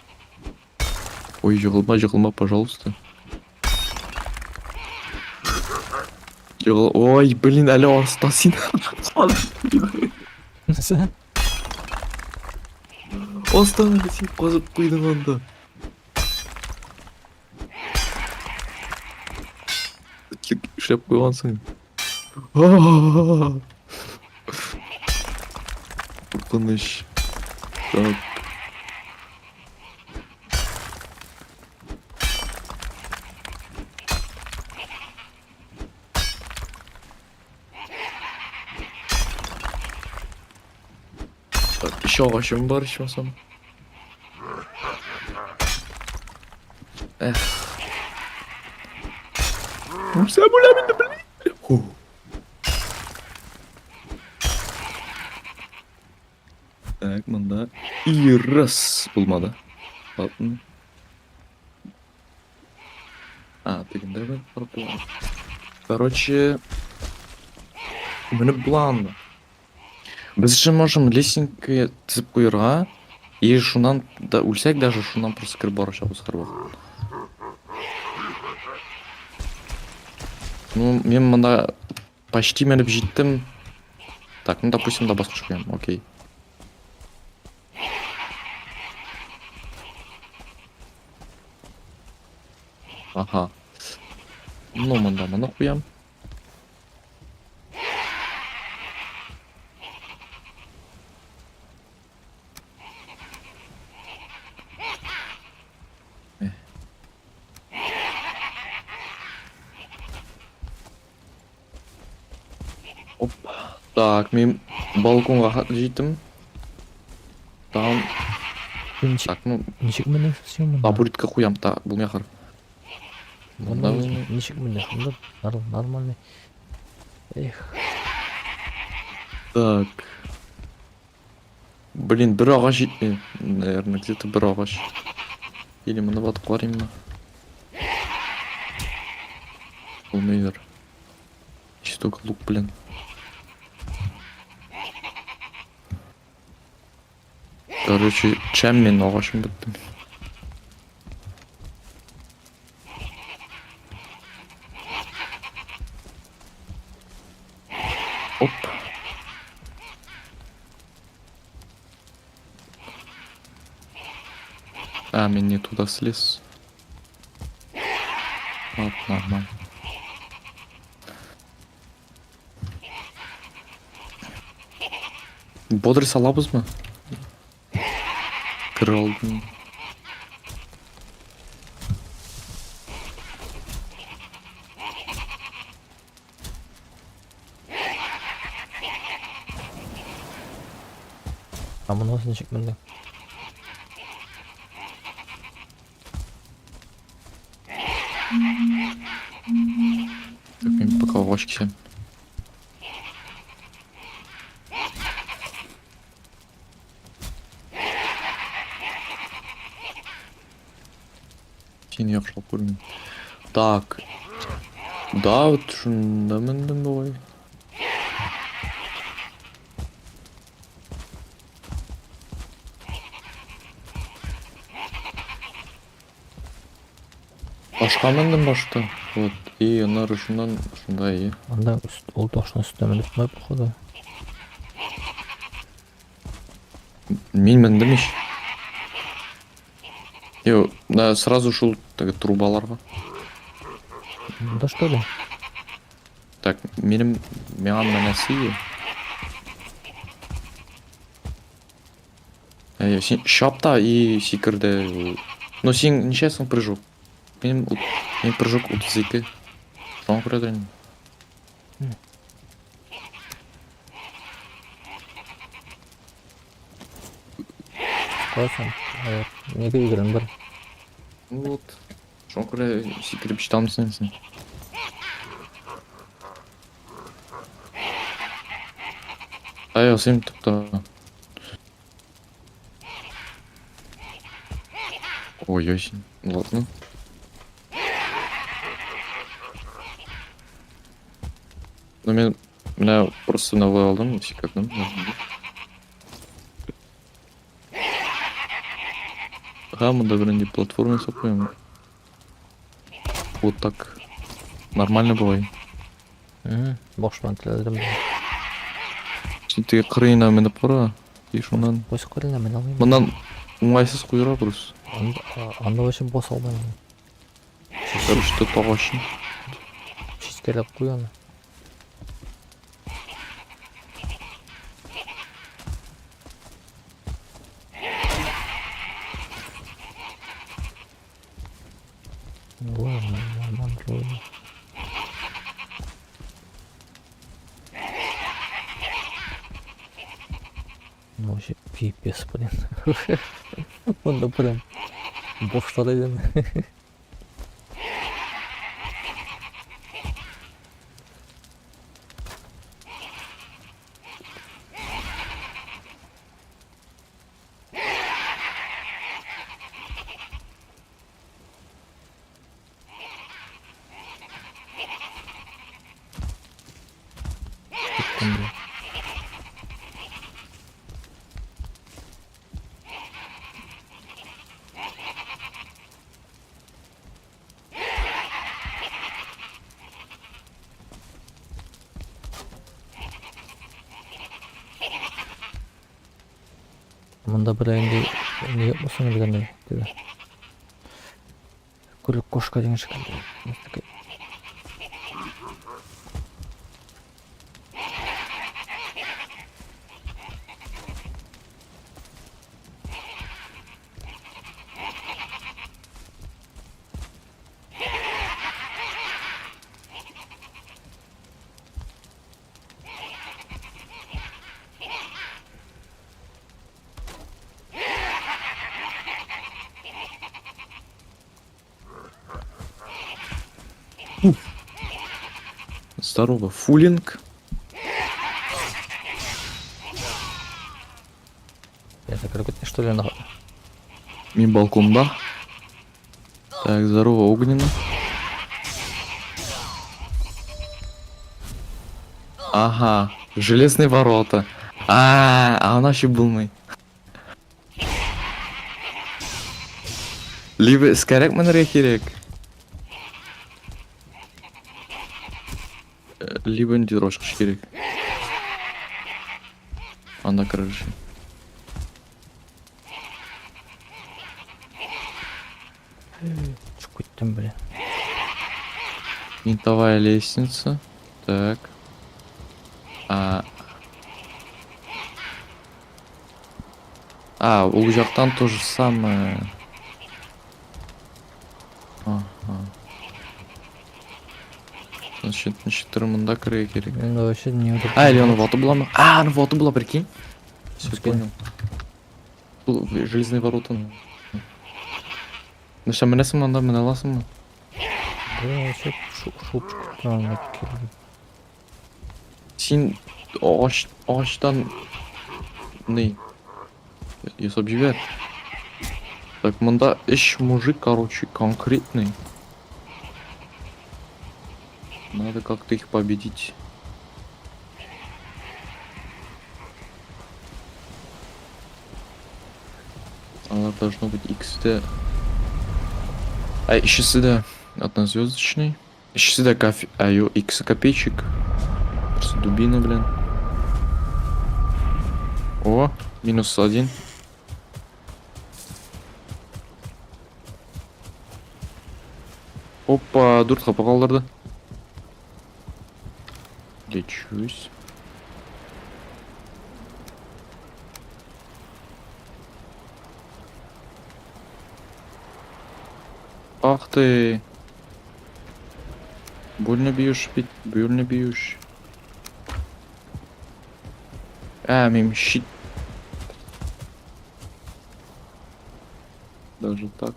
Ой, жығылма, пожалуйста. Ой, блин, алло, Стасин. Sen? Остан, сен қазып қойдың анда. Шеп қойғансың. Қорқыныш. Так. Еще ағашым бар, ішмасам. Эх. Все буламын, блин. Так, мында. И раз болмады. Ладно. А, дегенде ben farklı. Короче, мені бұланды. Біз же можем лесенка тізіп қойырға, и шунан да өлсек даже шунан просто кіріп бара шабыз қырбақ. Ну, мен мында почти мініп жеттім. Так, ну допустим, да басқыш қоям, окей. Ага. Ну, мында қоям. Оп. Так, мен балконға жеттім. Там... Так, ну... Ничек менің сен мұнда? Табуретке қоям, та, бұл меқар. Мұнда ничек менің? Мұнда нормальный. Эх. Так. Блин, бір ағаш жетпей. Наверное, где-то бір ағаш. Или мұны батып қарайым ма? Болмайдыр. Столько лук, блин. Короче, чем мен ағашым біттім. Оп. А, мен не туда слез. Ладно, нормально. Бодрый салабыз мı? Кір алдым. Ama nasıl çıkmadı? Так, мен пока овощ кисем. Сені яқшылап көрмеймін. Так. Да, вот шunda міндім ғой. Башқа міндім башта. Вот. И ана шундан шундай. Анда ол тошның үстіне мініп қойып походу. Мен міндім еш. Йо, да, сразу шул трубаларға. Да что ли? Так, маған мінәсі. Сен шапта и секірді. Но сен нешесің прыжок? Мен прыжок 32. Соң көреді. Қаласың? Неге үйгірін бір? Вот. Соң көреді секіріп жетамысың сен. Сен тіпті. Ой-ой, ладно. Но мен мына просто новый алдым, секірдім. Мында бірінде платформа жасап қоямын. Вот так. Нормально болай. Боқшылан тіледім. Сен теге қырыйына мініп бара. И шунан. Осы қырына мен алмаймын. Мындан оңайсыз қойыра просто. Анда өшін бос алмаймын. Что тоғашын. Чискелеп қой оны. Ну вообще пипец, блин. Он да прям бошлар едем. Мында бір енді не болсаң дегенде көлік кошка деген шекілді. Здорово, фулинг. Я так ракетный что ли нахуй? Мен балконда. Так, здорово, огненно. Ага, железные ворота. Она еще был. Либо скоряк манерге керек. Либо не дрожка керек. Анда короче. Чукуттем, блин. Винтовая лестница. Так. А, у жақтан то же самое. Ага. Значит, мында кіру керек. Енді вообще не өтірік. А, или аны воты була ма? А, аны воты була, прикинь. Все, Өскен. понял. Бұл железный ворота. Ну, сен мінесің мында, міне аласың ба? Да, вообще шупшықтан келді. Сен ағаштан не ясап жібер. Так, мында үш мужик, короче, конкретный. Надо как-то их победить. Она должно быть XD. А еще сюда однозвездочный. Еще сюда X копеечек. Просто дубина, блин. О, -1. Опа, дуртқа қалдырды. Лечусь. Ах ты. Больно бьешь, ведь больно бьешь. А, мим щит. Даже так.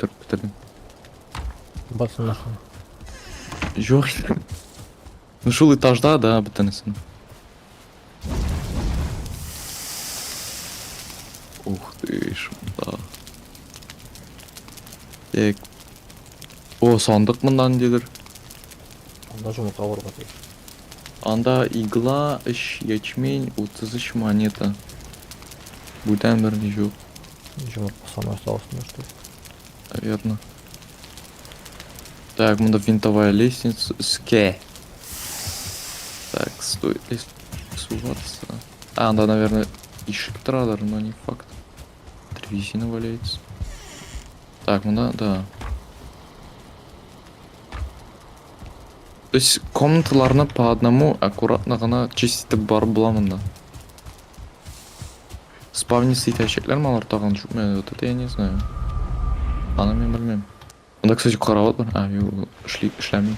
Все, бітірдім. Басын нахуй. Жоқ. Ну шул этажда, да, бітінесің. Ух ты, шунда. Так. О, сандық мындан дедір. Анда жұмыртқа бар ғой. Анда игла, ячмень, 33 монета. Бұдан біріне жоқ, Жұмыртқа самой осталось, что ли? наверное. Так, мында винтовая лестница. Ске. Так, стоит ли суваться? А, да, наверное, ишек традер, но не факт. Древесина валяется. Так, мында, да. То есть комнаталарына по одному аккуратно ғана чиститіп барып буламын да. Спавнится итачеклер ма алар тагын жоқ? Мен вот это я не знаю. Аны мен білмеймін. Мында, кстати, карават бар. А, yok, işlemiyor.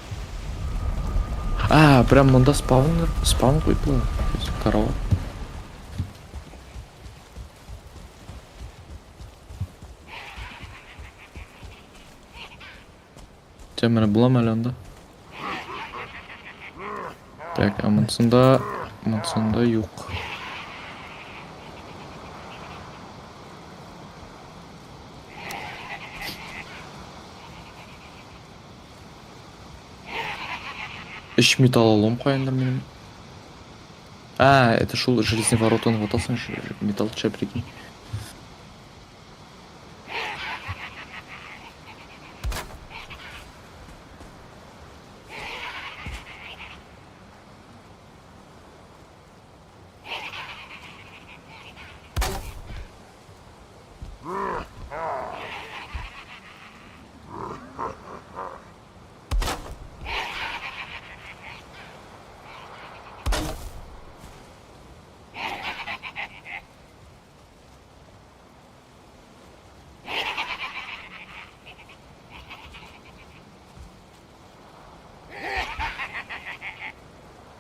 А, прям мында спаун қойыпты. Карават. Сен мені бұлам әлі анда. Так, а мынсында жоқ. Ищ металлолом қойыңдар менің. А, это шул железный воротаны отасың, металл чай, прикинь.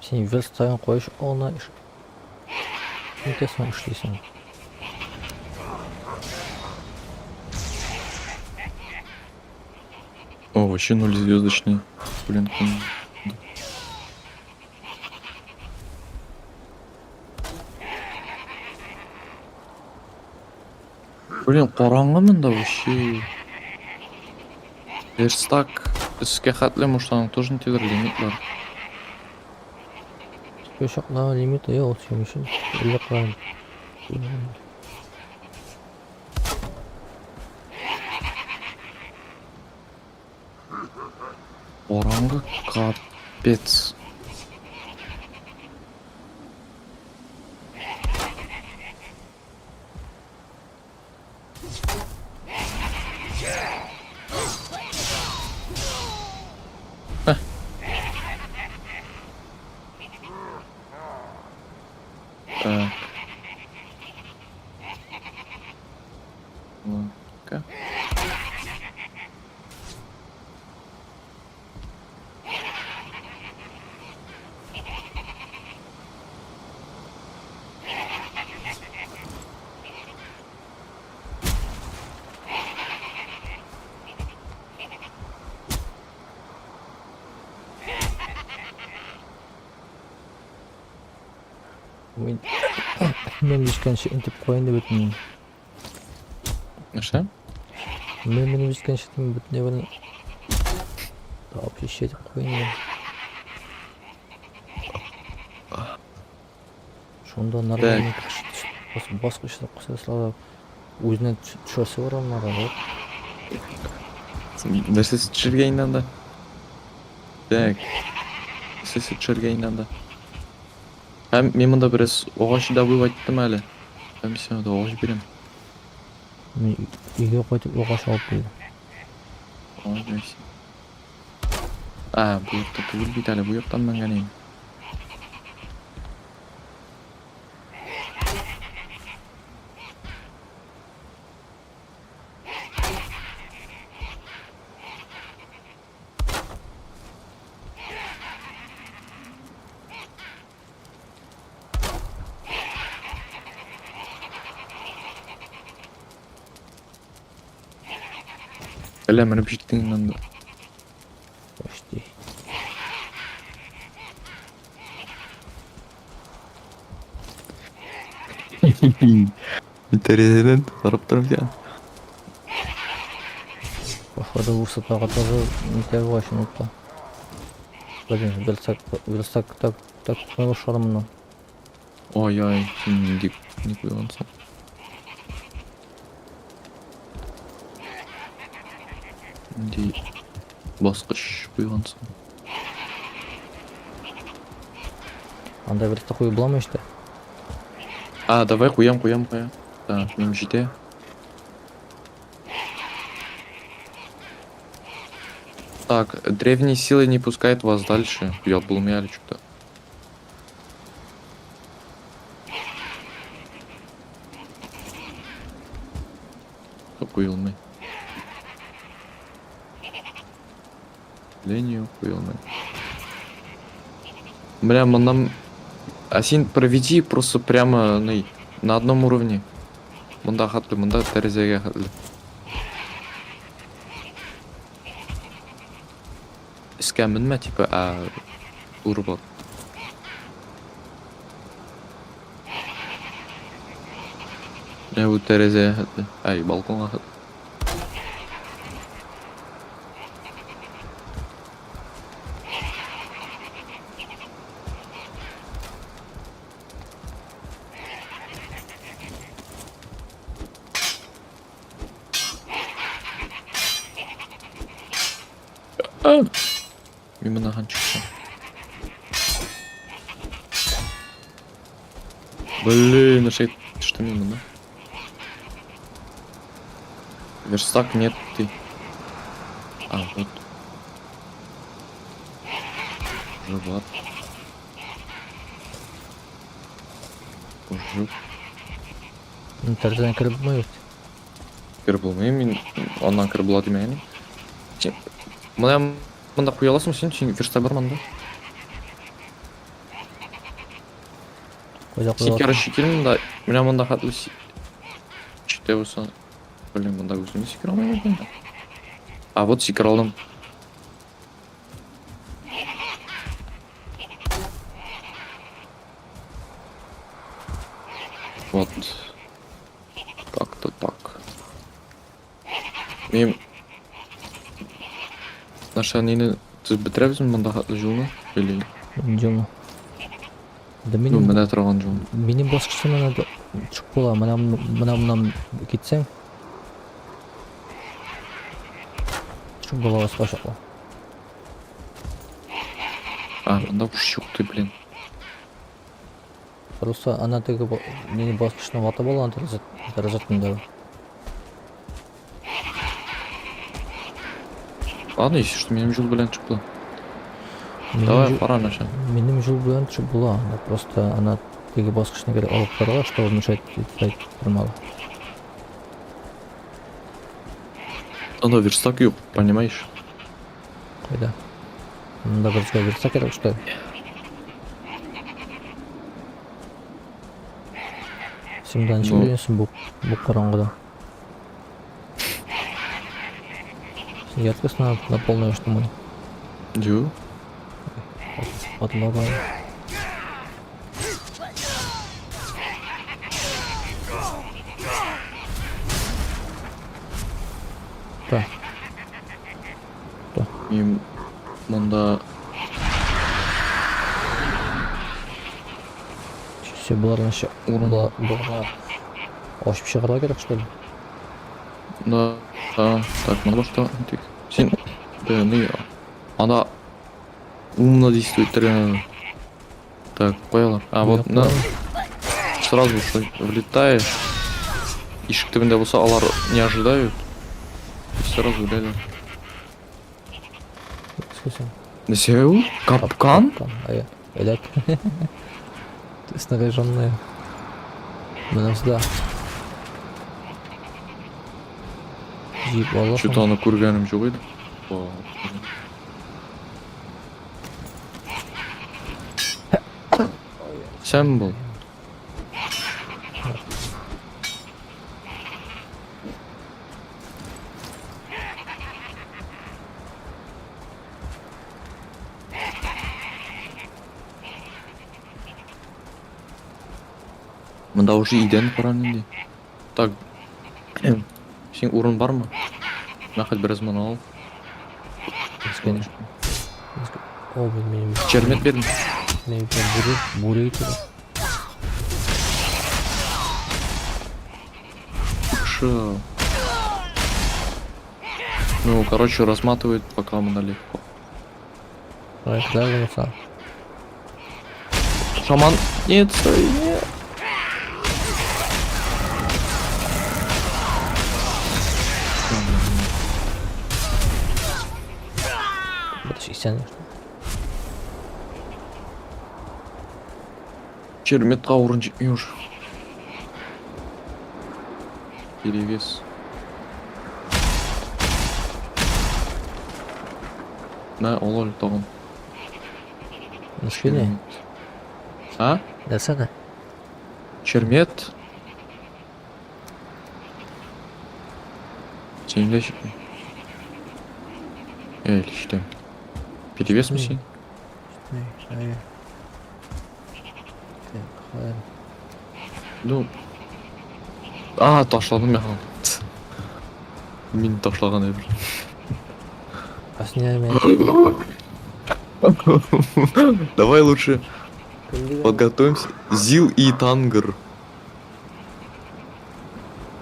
Сен верстайын қойыш, оны нетесің, ішлейсің. О, вообще 0 звездочный. Блин, Блин, қараңғы мында вообще. Верстак. Іске қатлы мұштаның тоже тегір лимит бар. Köşekla limit ya o şeymişin. İlle kılan. Ораңғы капец. Так. Ну-ка. Men işkençe intip koyun da bütün. Что? Benim işkençe bütün evvel. Daha bir şey de koyun da. Şunda нормально басқа işte қосасылар өзіне түсірсе бар оларға да. Нәрсесі түсірген да. Так. Нәрсесі түсірген да. Мен мұнда біраз оғаш добывать еттім әлі. Там все, да оғаш берем. Мен үйге қайтып оғаш алып келдім. Оғаш берсен. Бұл жақта түгіл бейт әлі, бұл жақтан мен ғанейін. Әлі мініп жеттіңнен да. Почти. Терезеден қарап тұрып сен. Походу высотаға тоже не тәуі ғашын ұтта. Блин, верстак так қойғы шығарымын. Ой, сен не қойғансың. Дей, басқыш қойғансың. Анда верстак қойы бола ма ішті? Давай қоям. Да, мен жете. Так, древние силы не пускают вас дальше. Я был мяли что-то. Құйылмай. Лению құйылмай. Бля, нам... Сен проведи просто прямо на одном уровне. Мында хатлы, мында терезеге хатлы. Іске мінме, типа, ұрып ал. Bu terezeye hatlы. Balkonga hatlы. Мен мынаған шықсам. Блин, что мен мына? Верстак нет ты. Вот. Живот. Жив. Терезеден кіріп болмай өтті. Кіріп болмай, мен оннан кіріп болады демейін. Мында қоя аласың сен верстак бар мында. Сен короче келін да, мен мында қатлы чете болса. Блин, мында өзіме секір алмай берген. Вот секір алдым. Вот. Как-то так. Мен... Наша нені бітіребізм мұнда жылны? Или Жолы. Да ну, менің міне тұрған жол. менің басқышым ана шығып бола мына кетсең шығып бола басқа шақла. А, мында уж жоқ ты, блин. Просто ана теги менің басқышына вата бола терезаттың. Ладно, если что, менің жол білен шықты. Давай, пора наша. Менің жол білен шығып бола. Просто ана теги басқышына керек алып барға, что мешает тұрмалы. Анда верстак yok, понимаешь? Қайда? Мында бірізге верстак керек, что ли? Сен мындан неше білесің бұл қараңғыда? Сен яркость на полную, что мы Жоқ. подлагаем. Так, Мен мұнда все бұлардан ше бұларға ашып шығару керек, что ли? да, так, надо что? Сен, да, не, анда умно действует тренер. Так, понял. А вот на сразу что влетаешь, ишек түбінде болса алар не ожидают, и сразу удаляют. Скажем. Несеу? Капкан? А элек. Снаряженные. Мына сюда. Жип аласың. Что-то аны көргенім жоқ еді. Сән бол. Мында уже иден паран енді. Так, сен урын бар ма? Нахать біраз мұны ал. Конечно. О, мен Чермет бердім. бурей керек. Ша. Ну, короче, разматывает, пока мы легко. Даже сам. Шаман. Нет, стой, нет. Это 60. Черметқа урын жетмей уже. Перевес. Да, олар тағын. Нишкене. А? Дәсәне. Чермет. Сенде жетмей. Или что? Перевес ми сен? Ну. А, ташладым мен. Мен ташлаған ебір. Давай лучше подготовимся. Зил и Тангр.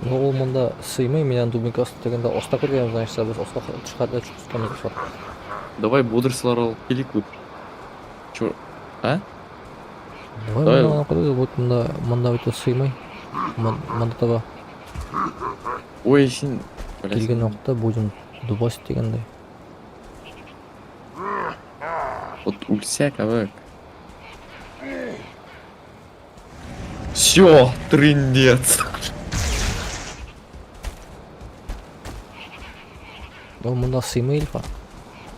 Ну, ол мұнда сыймай, менен дубинкасы дегенде оста көргенім, значит, біз оста шығарда чүкіскеніміз бар. Давай бодрыслар ал келик көп. Чё? А? Давай мұнда қойды, вот мұнда өте сыймай. Мұнда таба Ой, сен... келген уақытта будем дубасить дегендей. Вот ульсяк, авак. Всё, трындец. Ол мұнда сыймай елпа.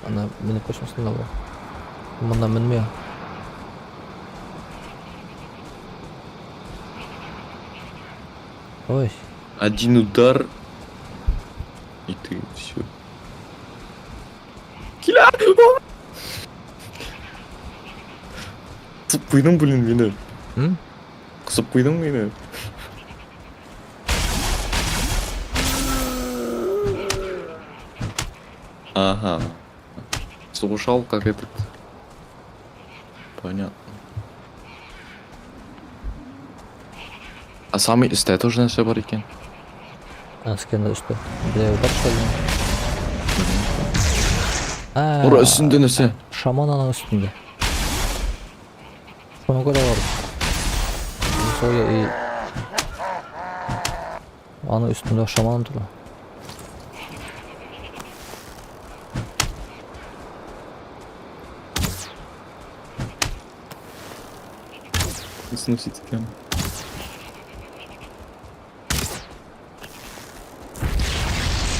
Ана мені космосында бол. Мұнда мінме. Ой. Один удар. И ты все. Киля! Қысып қойдың, блин, мені. Қысып қойдың мені. Ага. Слушал, как этот. Понятно. А самый эстет тоже на все бар екен. Әскерді үсті. Біреу бар шығады. Ура, үстінде нәрсе? Шаман аның үстінде. Соны көре бар. Соя и... Аның үстінде шаман тұры. Сносить прям.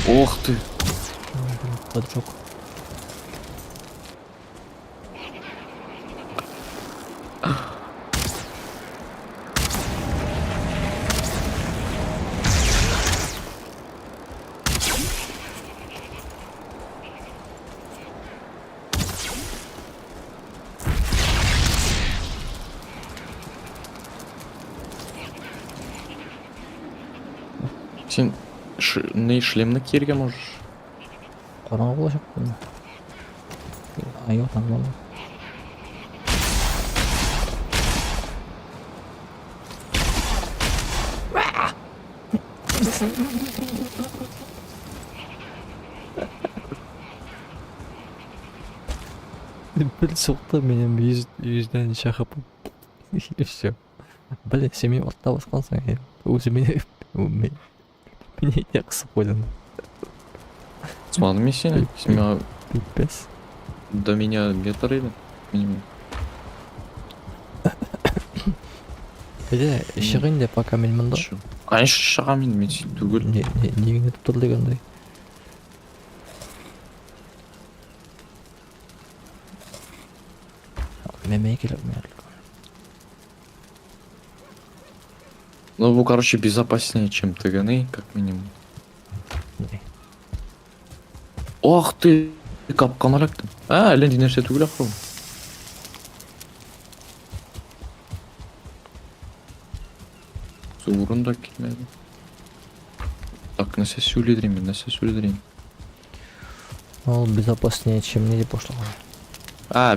Ох ты. Поджог. Сен не шлемні киерге можешь? Қараңғы болашақ бұл. Айо, нормально. Бір соқты менен yüzden шақып. И все. Блин, семей отта басқансың. Өзі мені не қысып қойдың. Смотри, мен сені. Сен Пипец. до меня метр или? Минимум. Шығайын деп пока мен мұнда. Конечно, шығамын мен сөйтіп түгел. Негіне тұр дегендай. Мен келіп мен. Ну, его, короче, безопаснее, чем ТГН, как минимум. Ох ты, капкан алактым. Әлен нәрсе түгел ақыру. Суырын да келмеді. Так, нәрсе сөйледірейін мен, нәрсе сөйледірейін. Ол безопаснее, чем не деп пошлаған.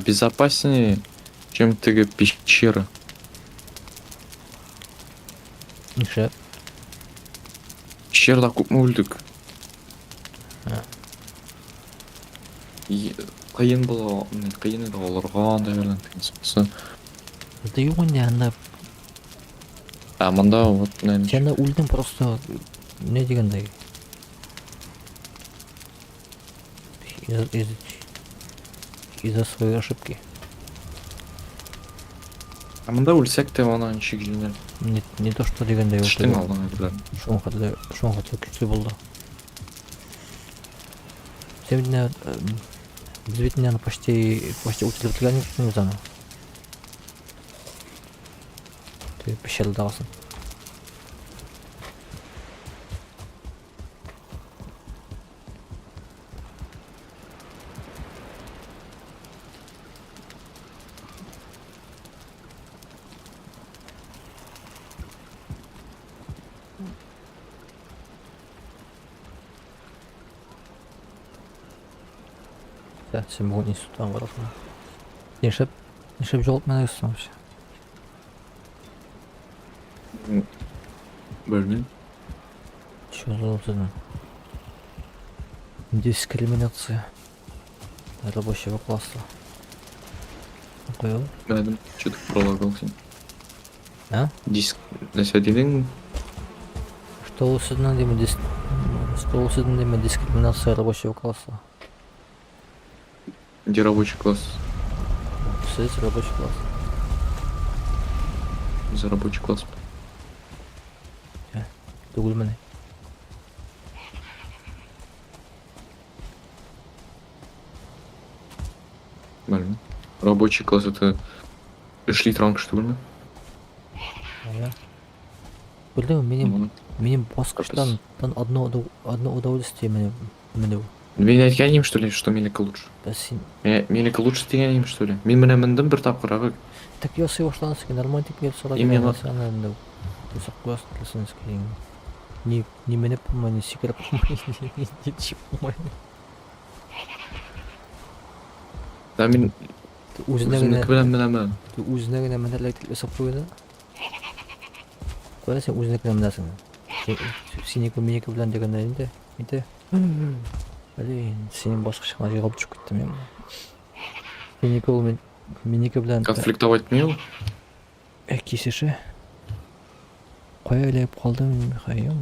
Безопаснее, чем ТГ пещера. Нише. Пещерда көп өлдік. Қиын было, қиын еді оларға андай берген тыңсысы. Это югонде анда. Мында вот, наверное. Сен өлдің просто не дегендай. Из-за своей ошибки. Мында өлсек те ona ничек жеңіл. Не то что дегендай. Іштің алдыңа білер. Шоңға күшті болды. Сен біз бетінен почти утилетілген екенің заны. Ты пещерді дағасың. Сен бүгін институттан қарасың. Нешеп жолып мен өссің вообще? Бөлмейм. Чё за сіздің? Дискриминация рабочего класса. Қойыл? Мәдім, что-то пролагал сен. Диск, нәрсе дедің? Что у сіздің дискриминация рабочего класса? Где рабочий класс? Сіз рабочий класс. За рабочий класс. Түгіл міне. Нормально. Рабочий класс это шлит ранг, что ли? Білдім, менен басқыштан одно удовольствие мене. Мен айтқан что ли, что менікі лучше? Менікі лучше деген что ли? Мен міне міндім бір тапқырақ. Так я свой шланске нормально текмеп сұрады. Именно. Ты согласен, шланске. Не мене помай, не секрет помай, не чип помай. Да мен Өзіне өзімдікі білем. өзіне генә мәнерләр ясап куйды. Кая сен үзенеке беләсең. Синеке минеке белән дигәндә инде. Блин, синең башкача җыгып төшеп киттем я. Синеке ул минеке белән Конфликтовать мил. кисеше. Кая элеп калдым мин хаям.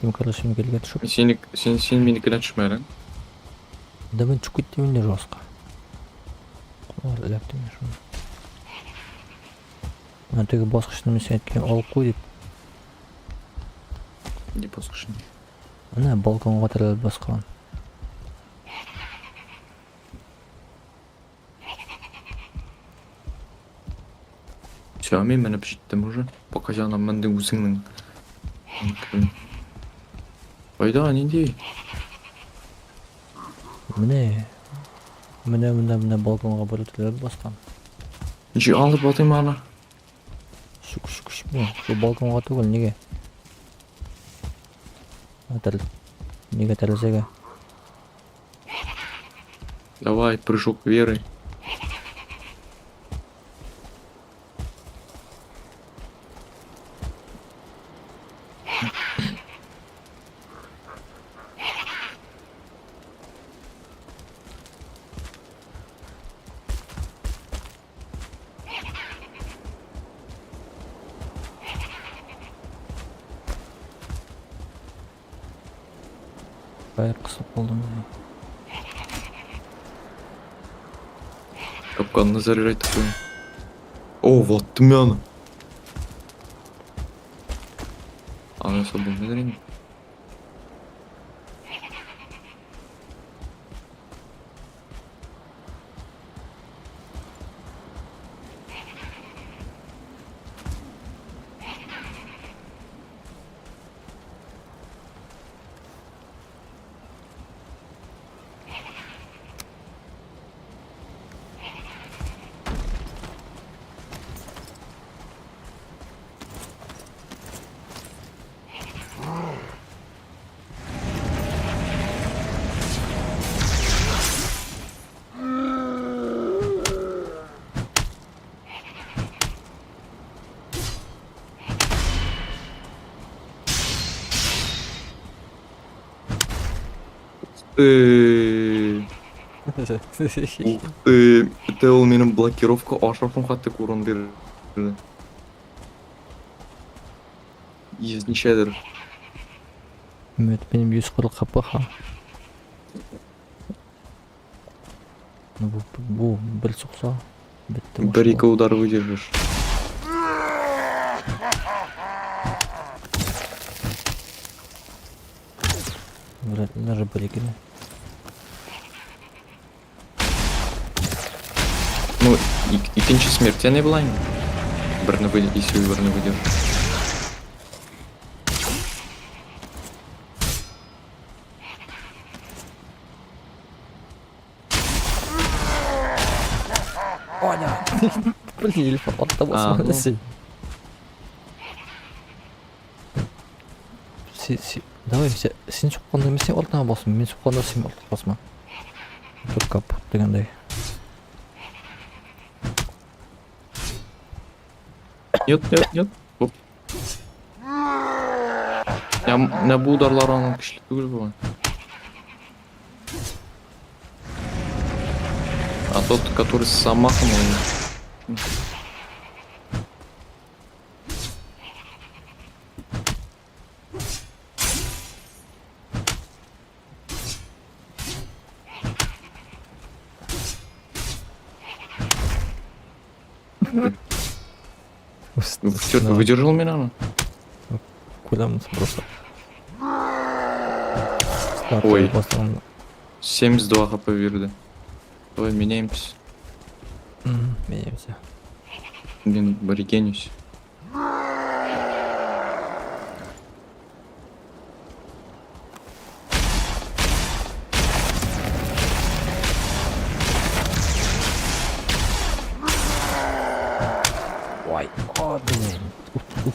Киттем, короче, мигелгә төшеп. Сен менікілен түшмәлің. Да мен төшеп киттем инде жорстко. Эләктем я шуны. Мен теге баскычны мен сен әйткән алып куй дип. Не послушай. Ана балконга терәлеп баскан. Все, мен меніп жеттім уже. Покажа нам менде өзіңнің. Айда, нендей? Менә балконга барып терәлеп баскан. Ниче алып атайм аны? Шук. Шу балконга түгел, неге? Неге тәрәзәгә? Давай, прыжок веры. Бәйір қысып болдым. Капканны заряжать такой. О, вот тмян. Аны собой не Ух ты, это у меня блокировка ашрафын қатты урын берді. Езничедір. Benim 140 kapı. Bu bir soksa bitti. Бір-екі удар выдержишь. Даже бір-екі. Ну, екінші смерть не была. Бірні выдержишь. Оня! Блин, отта ну. Давай, сен соққанда мен сен ортаңа басым, мен соққанда сен ортаңа басма. Тут кап дегендей. Нет. Оп. Я bu udarlar anın kişilik değil bu. А тот, который с замахом, он... Что, ты выдержал меня? Ну? Куда мы просто? Ой. 72 хп верды. Давай меняемся. Меняемся. Блин, регенюсь.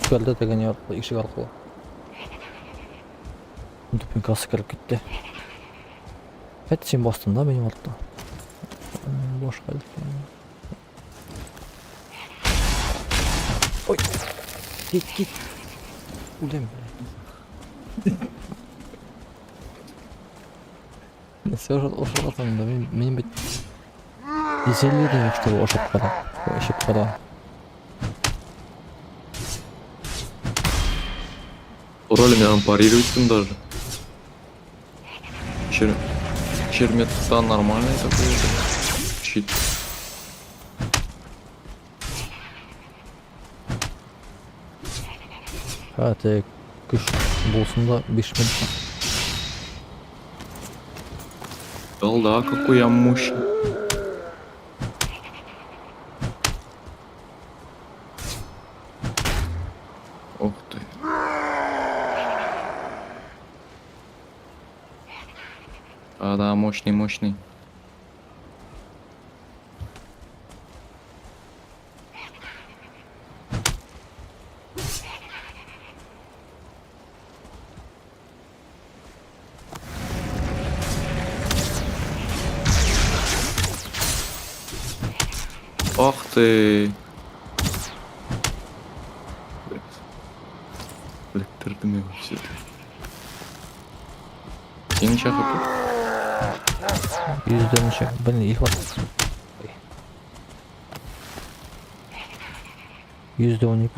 Geldi деген аркылы, ишик аркылы. Дупинкасы кіріп кетті. Әйтті сен бастың да менің артта. Бош қалдық. Ой! Кет! Өлем. Несі ошақ атаңда, мен бет... Дизелдерден ештері ошақ қара. Ошақ қара. Роли меня парирует даже. Чермета нормальный такой. Щит. Тек күш болсында 5 минут. Да, какой я мощный. Ух ты. А, да, мощный. Ах ты. Лектердім его все. Сені шақырды? Yüzden şey, ben ilk var. %12.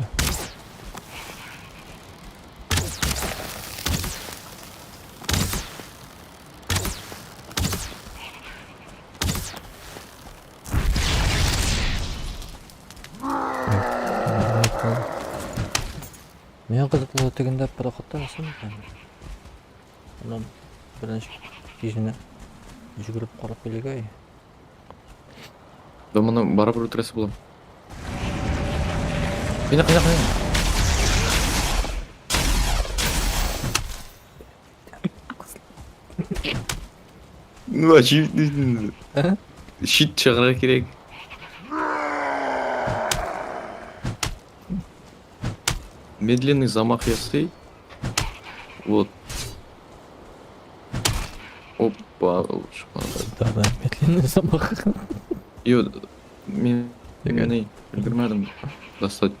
Мен қызықлы өтегенде пароходта жасым екен. Онан бірінші кезіне жүгіріп қарап келеге ай. Да мұны барабыр өтіресі болам. Қиына. Ну, очевидно. Щит шығара керек. Медленный замах ясый. Вот. Опа, лучше. Да, медленный замах. И вот мен үлгермедім достать.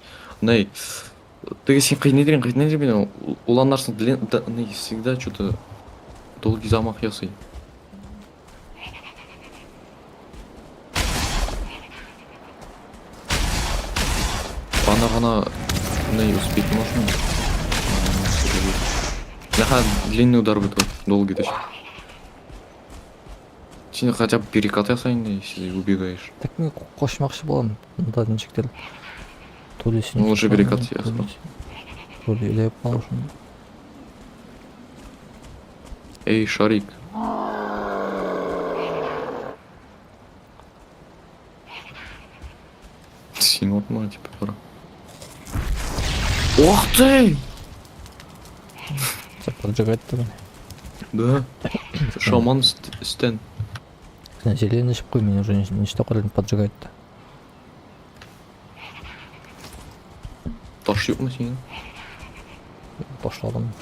Ней, ты сен қайнеден мен уланарсың ней всегда что-то долгий замах ясый. Ғана ней успеть можно. Наха длинный удар будет, долгий точно. Сен хотя бы перекат ясайын, если убегаешь. Так мен қошмақшы боламын. Мұнда нешіктер. Төлесін. Ну, лучше перекат ясно. Төлелеп қалушын. Эй, шарик. Сен отма, типа, пора. Ох ты! Поджигать-то бені. Да. Шаман стен. Сен зеленый ішіп қой, мен уже нешті қарадым поджигать-то. Таш yok mu senin? Başladım.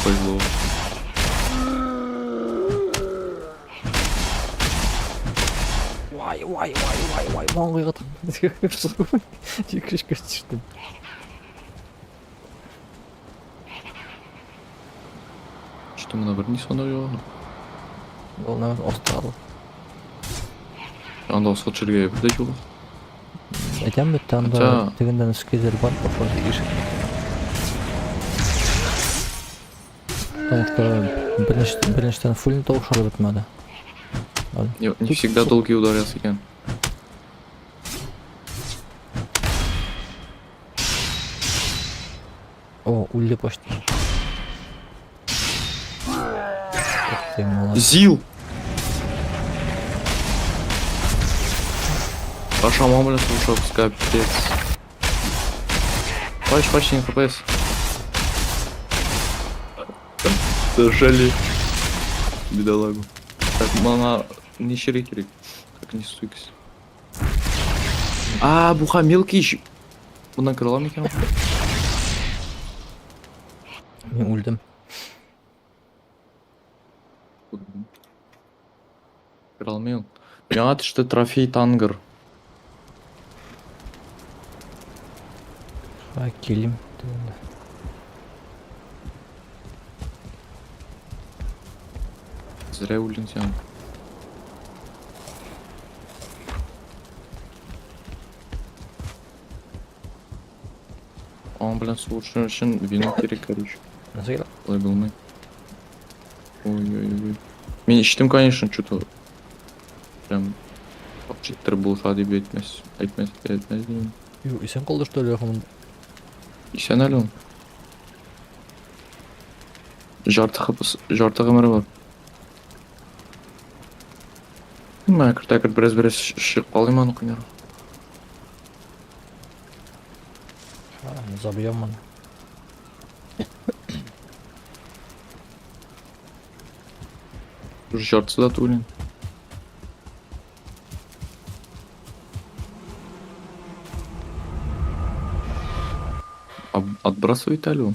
Повезло. Vay, mağaya katım. Çıkış kaçırdım. Что мы набрали сонарıyor? Ол навер осталы. Анда осы жерге бірде жол. Айтам бітті анда дегенден скезер бар, похоже, ишек. Потому что біріншіден фулін тоғышар бітмеді. Не всегда долгий удар яс екен. О, ульли почти. Ух ты, молодец. Зил! А шаман блин слушал, капец. Почти не хпс. Зажали. Бедолагу. Так, мана не шире керек. Как не стойкость. А, буха мелкий ищ. Bundan kırılan mı ekan? Men o'ldim. Kırılmayın. Жаңа düştü трофей тангыр. Ha, kelim. Зря өлдің сен. Он, блин, слушай, үшін вино керек, короче. Nasıl geldi? Олай болмай. Ой-ой-ой. Мен іштім, конечно, что-то прям читтер болса деп айтмас деймін. Yo, isen kaldı что ли yakında? Исен әлі он. Жарты ғымыры бар. Мәкір біраз шығып қалайым аны құнер. Ha, zabijam onu. Жартысы да тулин. Отбрасывает алю.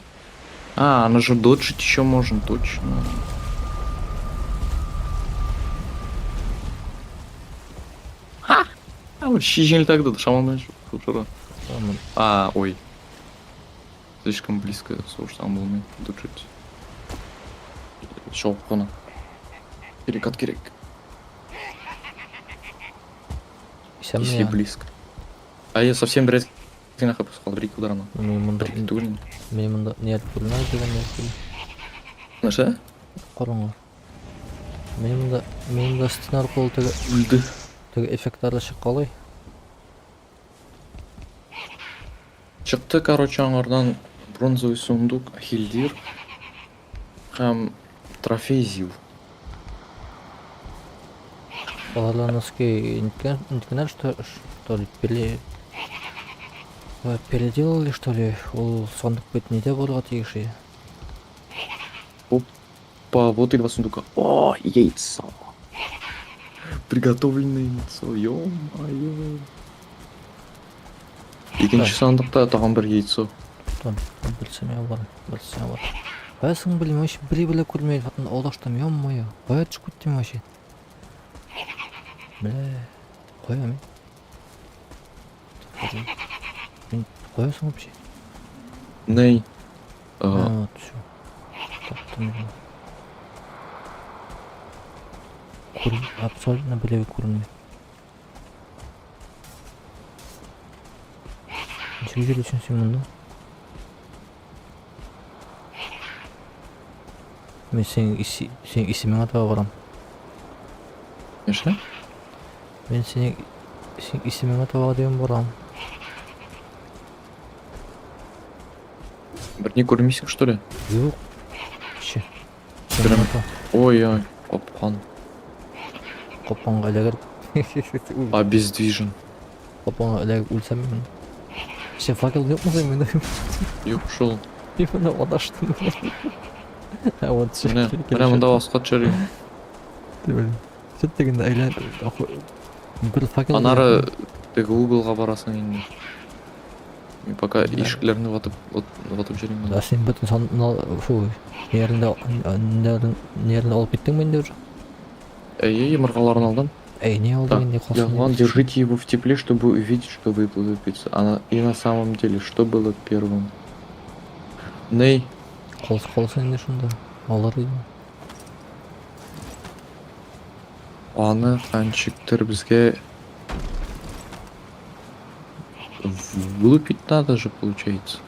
А, она же доджить еще можно, точно. Ха! А вот щижень тогда, шаман шушера. Tamam. А, ой. Слишком близко, слушай, там был мне доджить. Шел кона. Перекат керек. İsem mi Если ya? близко. А я совсем бред нахуй пускал, брик ударно. Benim bunda niyet bulunmaz degan niyet bulun. Наша? Qorong'u. Benim bunda stin arqali Өлді. tega effektlarla chiqib qolay. Çıktı, короче, аңардан бронзовый сундук, хилдир, һәм трофей зил. Аларноски интеграль что ли переделали что ли? Ол сондук бетінде болуға тиеші. Опа, вот и два сундука. О, яйцо. Приготовленное яйцо, ё-моё. Екінші сандықта тағам бір яйцо. Там білсем бар. Байсың білім вообще бір көрмейді. Ватын олаштам, ё-моё. Бая түшіп көттім вообще. Бля, қоям. Мен қоясың вообще. Ней. Вот, всё. Таптым. Абсолютно білеу көрінмейді. Нешеге жүресің сен мұнда? Мен сен исімің атаға барам. Неше? Мен сен исімің атаға дейін барам. Бір не көрмейсің, что ли? Жоқ. Ше. Прям. Ой-ой, қопқан. Қопанға ілегір. Обездвижен. Қопанға ілегір өлсем мен. Сен факел жоқ мұсың мен? Yok, шел. Мен одаштым. Вот ше. Міне мұнда басқа чарим. Сөт дегенде айлан. Бір факел. Анары тегі углға барасың енді. Мен пока ишкілеріне ватып жүрейін. Да, сен бүтін нерінде алып кеттің мен деп жүр. Мырғаларын алдым. Не алды Так, не қалсын. Ягуан, держите его в тепле, чтобы увидеть, что выплывет пицца. И на самом деле, что было первым? Ней. Қалсын не шында. Алар деймін. Аны қаншықтыр бізге вылупить надо же, получается.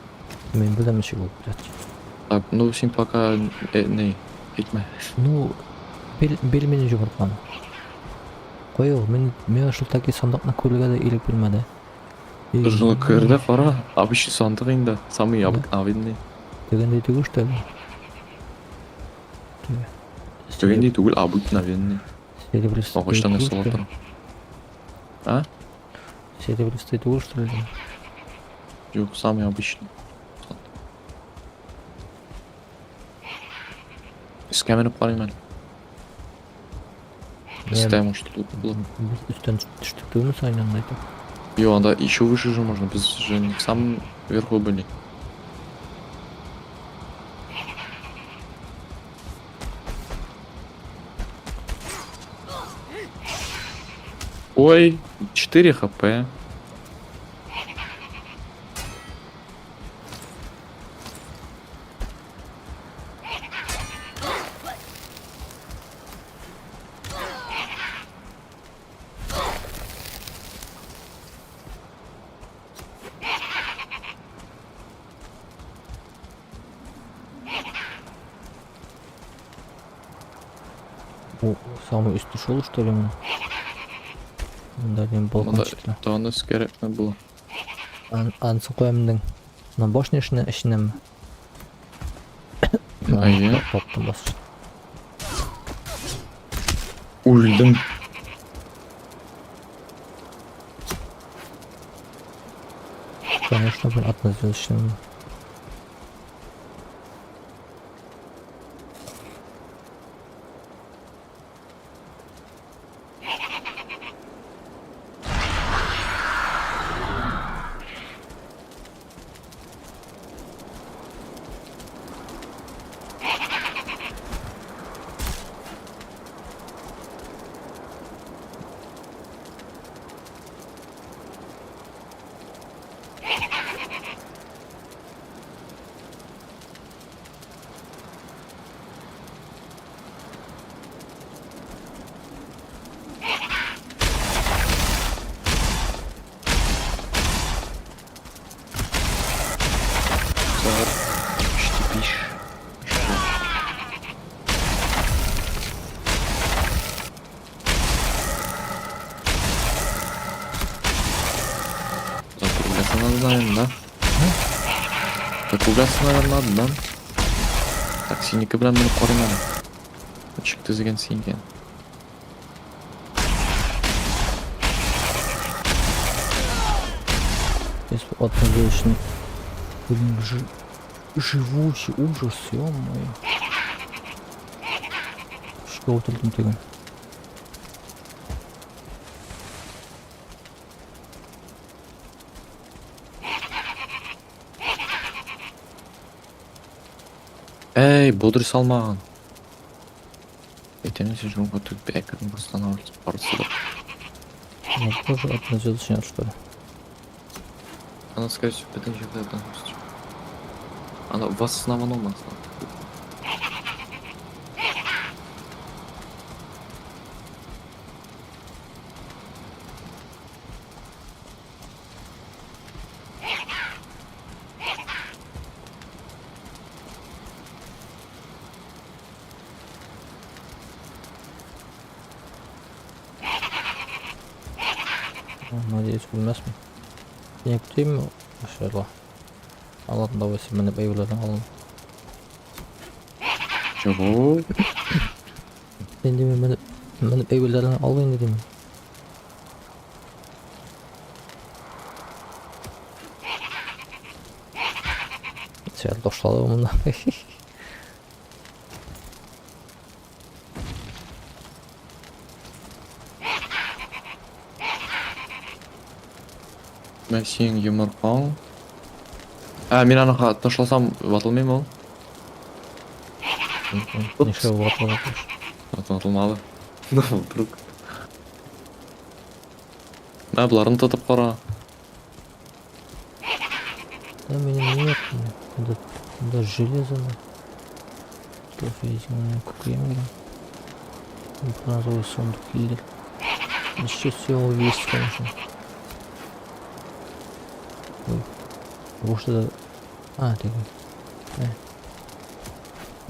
Мен білемінші болып жатыр. Так, ну сен пока ней, айтма. Ну, бел менен жұмыртқаны. Қой ол, мен ұшыл таки сандықны көрілге де елік білмеді. Жылы көрді, қара, обычный сандық енді, самый обыкновенный. Дегендей түгі что ли? Дегендей түгіл, обыкновенный. Серебряный. Оғыштан жасалып тұр. А? Серебристый тур, что ли? Yok, самый обычный. Іске мініп қарайым әлі. Істе, может, тут было. Biz üstten düştüktüğümüz aynı andaydık. Йо, анда еще выше же можно, без же не в самом верху были. Ой, 4 хп. Bu самый üst ушел, что ли? Мында мен балкон çıktı. Да, у нас керек не было. Ансы koyamdın. Lan boş ne işine mi? Aynen. Toptan basıştı. Ульдым. Конечно, ben atma işlemi. Почти пиш. Закругляться надо, наверное, да? Закругляться, наверное, надо, да? Так, синяки bilen beni korumalı. Çıktı деген синяки. Если отма için. Блин, живучий ужас, ё-моё. Что oturdum tegen? Эй, бодыр салмаған. Ертеңгісі жұмға төгіп бәкірін бастан ауыртып барысы. Ну, тоже отма нет, что ли? Она, скорее всего, бітін жерде относится. Она вас основном осталась. Надеюсь, ölmez mi? Yine tutayım mı? Maşallah. Allah'ın davası beni beyvlerden alın. Чего? Ben de beni beyvlerden alın dedim. Sen doşladı bundan. Мен сенің юморқаң. Мен анаға ташласам ватылмаймын ол. Неше ватылмады. Ватылмады. Вдруг. Бұларын тұтып қара. Да меня нет. Да железо. Профессиональный кремень. Бронзовый сундук киллер. Еще всего есть, конечно. Ой. Вот что-то... А, ты...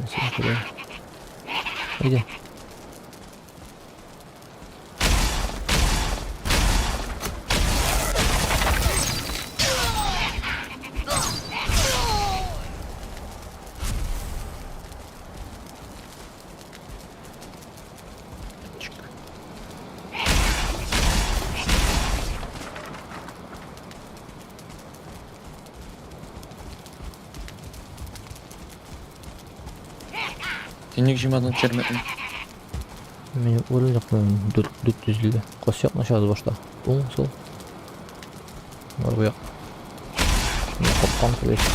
Спасибо. Иди. Сен неге жемадан термедің? Мен өлім жоқ, мен дүт түзілді. Қосяқ нашады башта. Оң, сол. Бар бұяқ. Мен қопқан келес.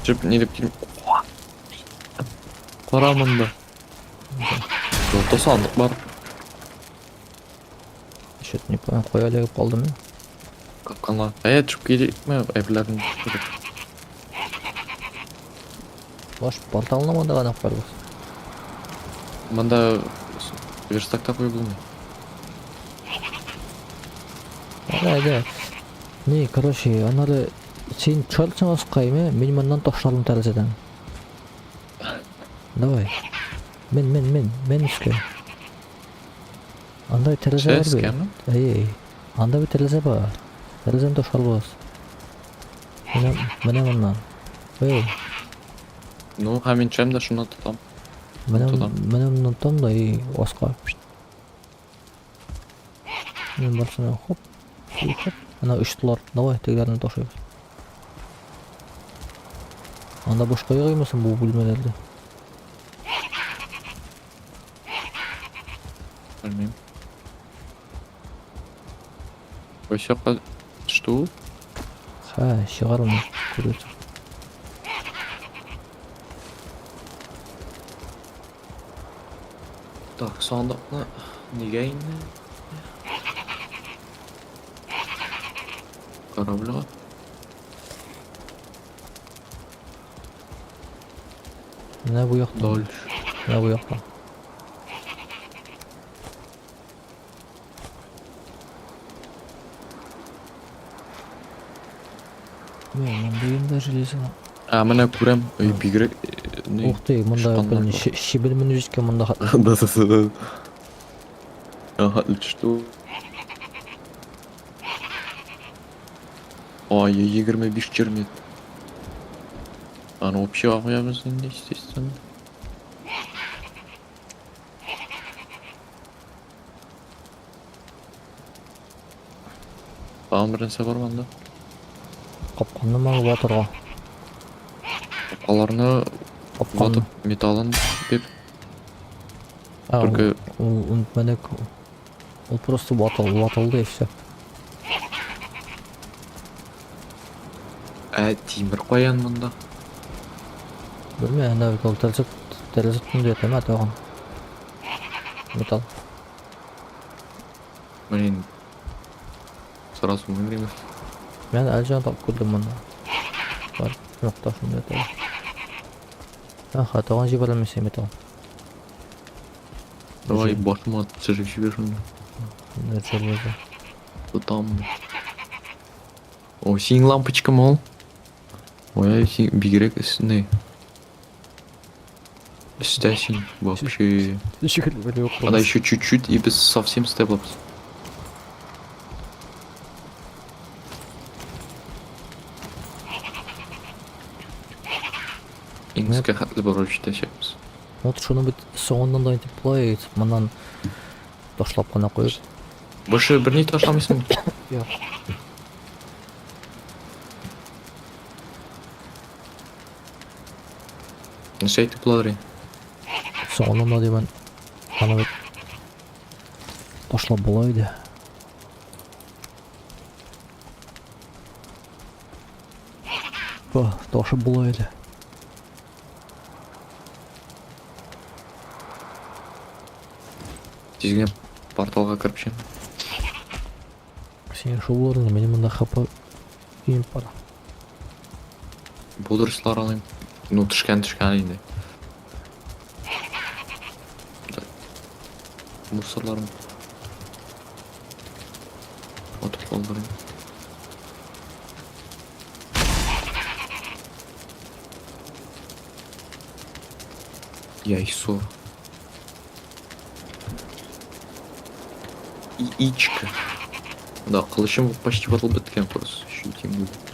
Жіп не деп келем? Қарамында. Жолда сандық бар. Что-то не понял, қоя легіп қалды мен. Капканға. Жіп керек ме? Әбілерін керек. Баш порталына мында ғана қар бас. Мында верстакта қой болмай. Да. Не, короче, анары сен чарлсың асқайме, мен мындан тоқталым тәрізеден. Давай. Мен үске. Андай терезе бар Үске бе? ме? Эй, анда bir терезе бар. Терезен тоқтал бас. Мене мындан. Эй, Ну, мен чайым да шуны тұтам. мене Тудам. мындан там да и осқа. Мен барсына хоп. Хоп. Ана үштілар. Давай, тегерін тошайбыз. Анда бошқа қоймасын бұл бөлмелерді. Білмеймін. Осы жаққа түшті ол? Ха, шығарым көресің. Так, сандықны неге айны? Корабліға. Міне bu жақта. Дальше. Міне bu жақта. Мен бұйында железі. Міне көрем. Ой, бигірек. Ух ты, мұнда шыққаннан бір шебел міні жеткен мұнда. Да. Ага, түшті. Ай, 25 чермет. Ну вообще қоямыз енді, естественно. Тағын бір нәрсе бар манда. Қапқанды ма батырға? Қапқаларны Қапқан. ватып металлын бер. Только Он просто ватылды и все. Темір қоян мында. Білме, ана ол тәрізет күнде етем атаған. Металл. Блин. Сразу өмірейміз. Мен әлі жаңа тап көрдім мұнда. Бар, жоқта шынды етем. Атаған жіберілмесе металл. Давай башыма түсіріп жібершін. Железо. Там. О, синь лампочка, мол. Ой, бигрек не. Стясень вообще. Она еще чуть-чуть и без совсем стеблопс. Инглиске хатли борочта шепс. Вот шуны бит соңынан да айтып былай мындан ташлап қана қойып. Больше бір не ташламайсың. Жоқ. Неше айтып бұладыр ең? Соңынан да деймін. Ана бит ташлап былайды. Ташып былайды. Тезгенеп порталға кіріп шен. Сен шу боларың, менің мұнда қапа күйініп бара. Бұлдырыслар алайым. Ну, түшкен енді. Мусорларым. Отыр қолдырайым. Яйсо. Яичко. Да, қылышым почти батыл біткен просто. Шутим будет.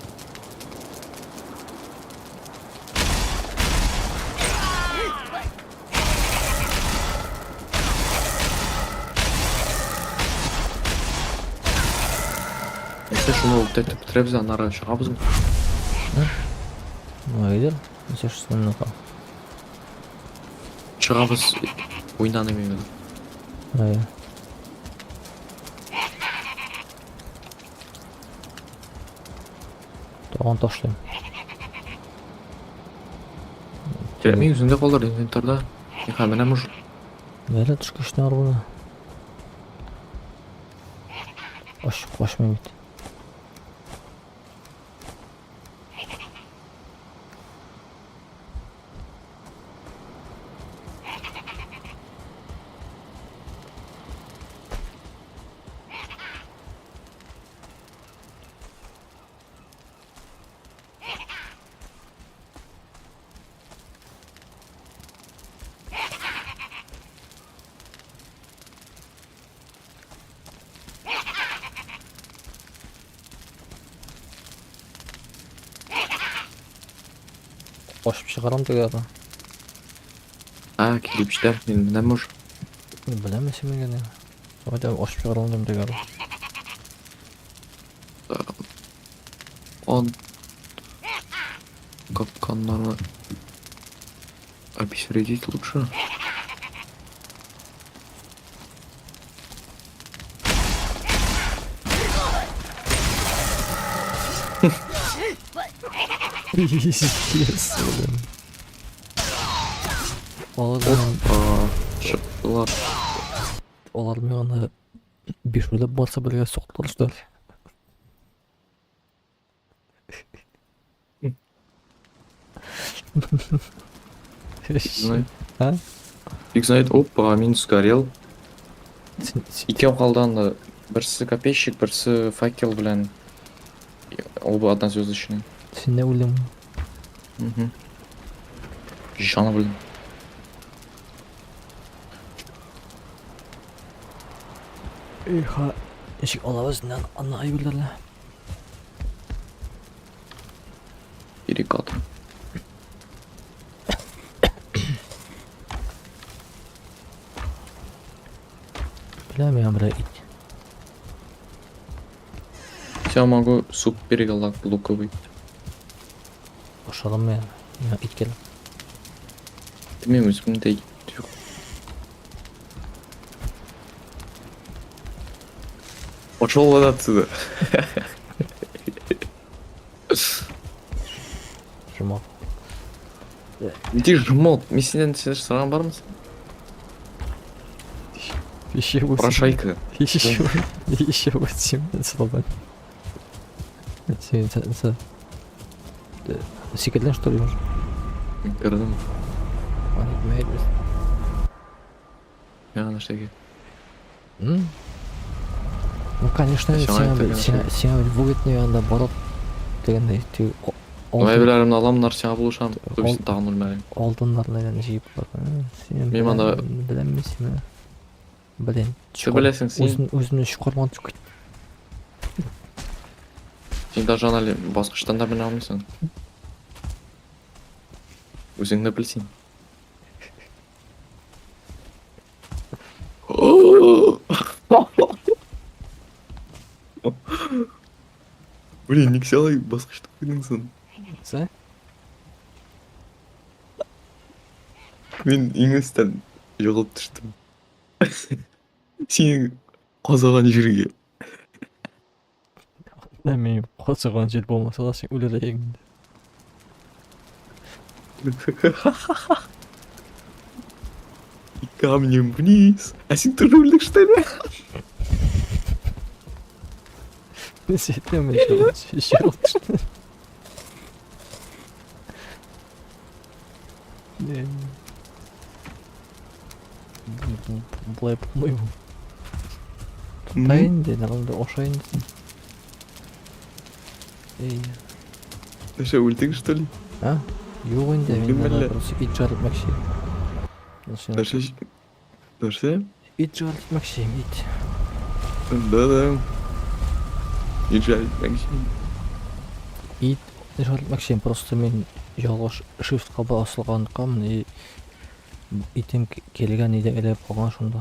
шуны ултайтып бітіреміз, аны ары шығамыз ба? Егер неше 6 минутқа. Шығамыз, ойнан емеймін. Тоған ташлайым. Мен өзінде қалар инвентарда. Мен қамена мұж. Бәрі түшкішіне арбына. Қошмен бейт. Қошып шығарам дегені. Келіп іштер, мен міне мұж. Білем есемен гене. Ойда қошып шығарам дегені. Он капканнары обезвредить лучше. Yes, олар мені бешулеп барса бірге соқтылар, что ли? Знаю. Фиг знает, опа, минус сгорел. Икеу қалдан бірсі копейщик, бірсі факел, блин. Оба однозвездочные. Сен не өлем? Жаны, блин. Ешік алабызынан ана айбылдарлы. Перекат. Білем я бля ит. Я могу суп переголак луковый. Ошалым я ит келем. Ты мен өзімдей. Пошел вон отсюда. Жмот. Иди жмот. Мен сенен сұраған бармыз? Еще 8. Прошайка. Еще 8 слова. Секретлен, что ли, уже? Кірдім. Они гмейт біз. Я штеки. Ну, конечно, сен вугетне анда барат дегендей түү Айбілерімді аламын, нарсияға бұлышам. Көбісін тағын өлмәрін. Алтындардан жиып бар. Мен анда... Білем сені. Блин. Ты білесің сен. Өзімнен шықарман түкет. Сен даже анали басқыштан да біле алмайсың. Өзіңді білсең. Блин, не кселай басқышты қойдыңсың. Сәй? Мен еңістен жоғылып түштім. Сен қозаған жерге. Мен қозаған жер болмаса да сен өлер егінді. И камнем вниз. А сен тоже өлдің, что ли? Сетем еще что-то. Былай болмай бұл. Тұтайын деді, ғалымды ошайын десін. Ты что, өлдің, что ли? А? Жоқ енді, мен просто ит жарылтмақшы. Нәрсе? Ит жарылтмақшы, ит. Да. Ит жарылтмақшы. Ит жарылтмақшы, просто мен жалғаш shiftқа басылғандыққамын и итім келген иде әлеп қалған шында.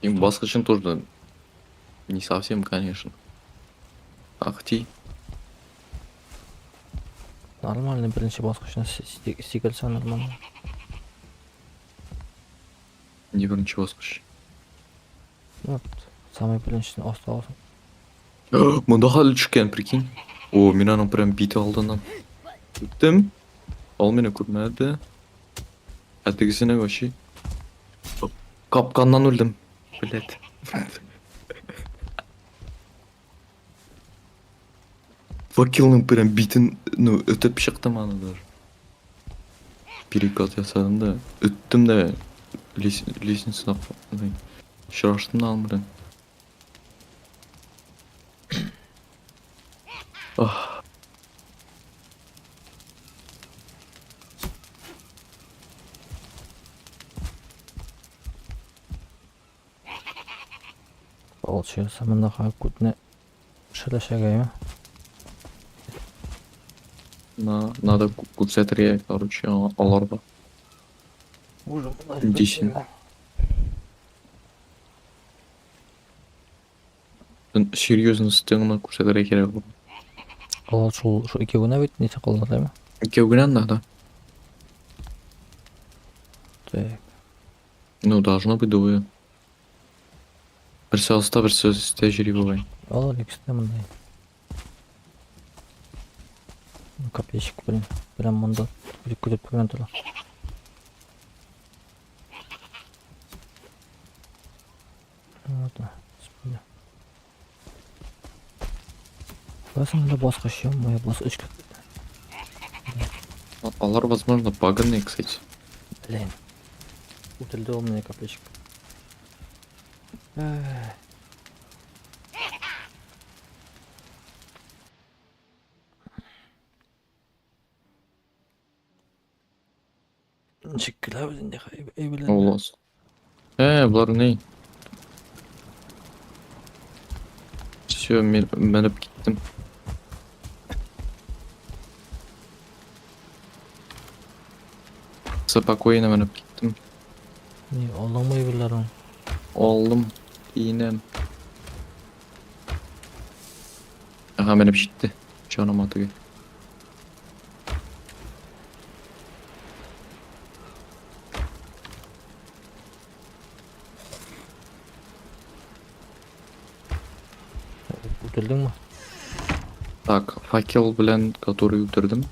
И баскычын тоже не совсем, конечно. Ахти. Нормально, бірінші басқышына секілсе нормально. Не бірінші баскыч. Вот, самый біріншісін асты алсын. Мында халі түшкен, прикинь. О, мен анау прям бейті алдынан. Өттім. Ал мені көрмеді. Әтігісіне вообще. Капканнан өлдім. Блять. Факелның прям битін, ну, өтіп шықтым аны даже. Перекат жасадым да, өттім да, лестницаны шыраштым да алым, блин. Ах. Получается, мындаға көтіне шыдашагайма. Надо курсетерге, короче, аларда. Уже Десен. Серьезно стеңна курсетерге керек болды. Ал шул екеуіне бет несе қылды ма? Екеугінен да. Так. Ну, должно быть двое. Бірсі алыста, бірсі тәжірибе. Ал екісіне мындай. Копейщик, блин. Прям мында күтіп көрген тұра. Вот. Спина. Басында басқа шем, моя бас үш кет. Алар, возможно, баганные, кстати. Блин. Утылды у меня копейщик. Шекілі өзінде қай біледі. Олас. Бұлар не? Все, мен мініп кеттім. Спокойно мініп кеттім. Не, оламай білерім. Алдым, кейінем. Аға, мініп жетті. Жаным атыға. Утылдың ма? Так, факел, блин, который утырдым.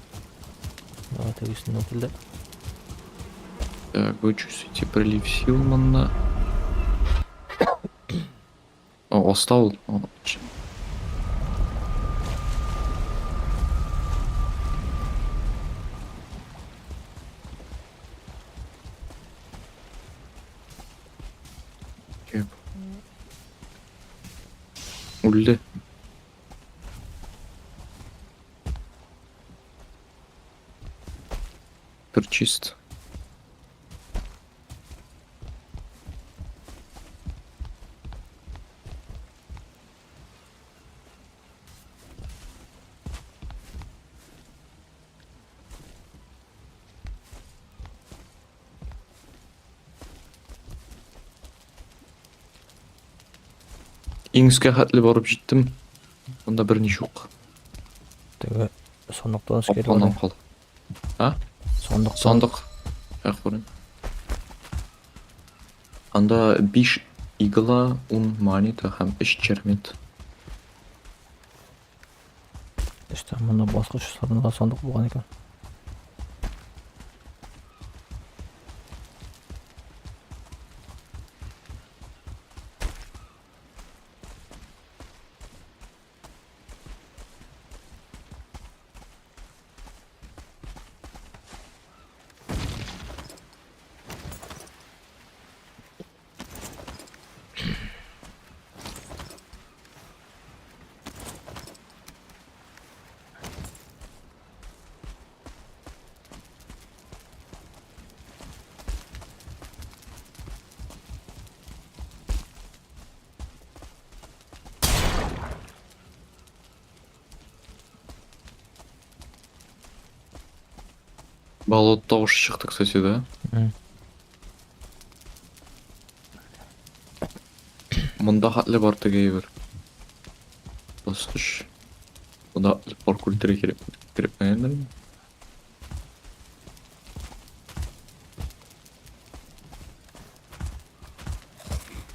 Давай тегісін утылды. Так, вы чувствуете прилив сил, манна. О, оставил. О, Кеп. Өлді. Бір чист. Иңіске хәтлі барып жеттім. Онда бірнеше жоқ. Теге сондықтан скері Апаннан бар. қалды. А? Сондықтан. Сандық. Ақ көрін. Анда 5 игла, 10 монета һәм 3 чермет. İşte bunda басқа шыстарында сондық болған екен. Болот тауышы шықты, кстати, да? Hı. Mında hatlı bartı bir. Basış. Bu da parkur direkt girip beğenir mi?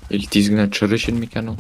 İlk dizgine çırışın mı kanal?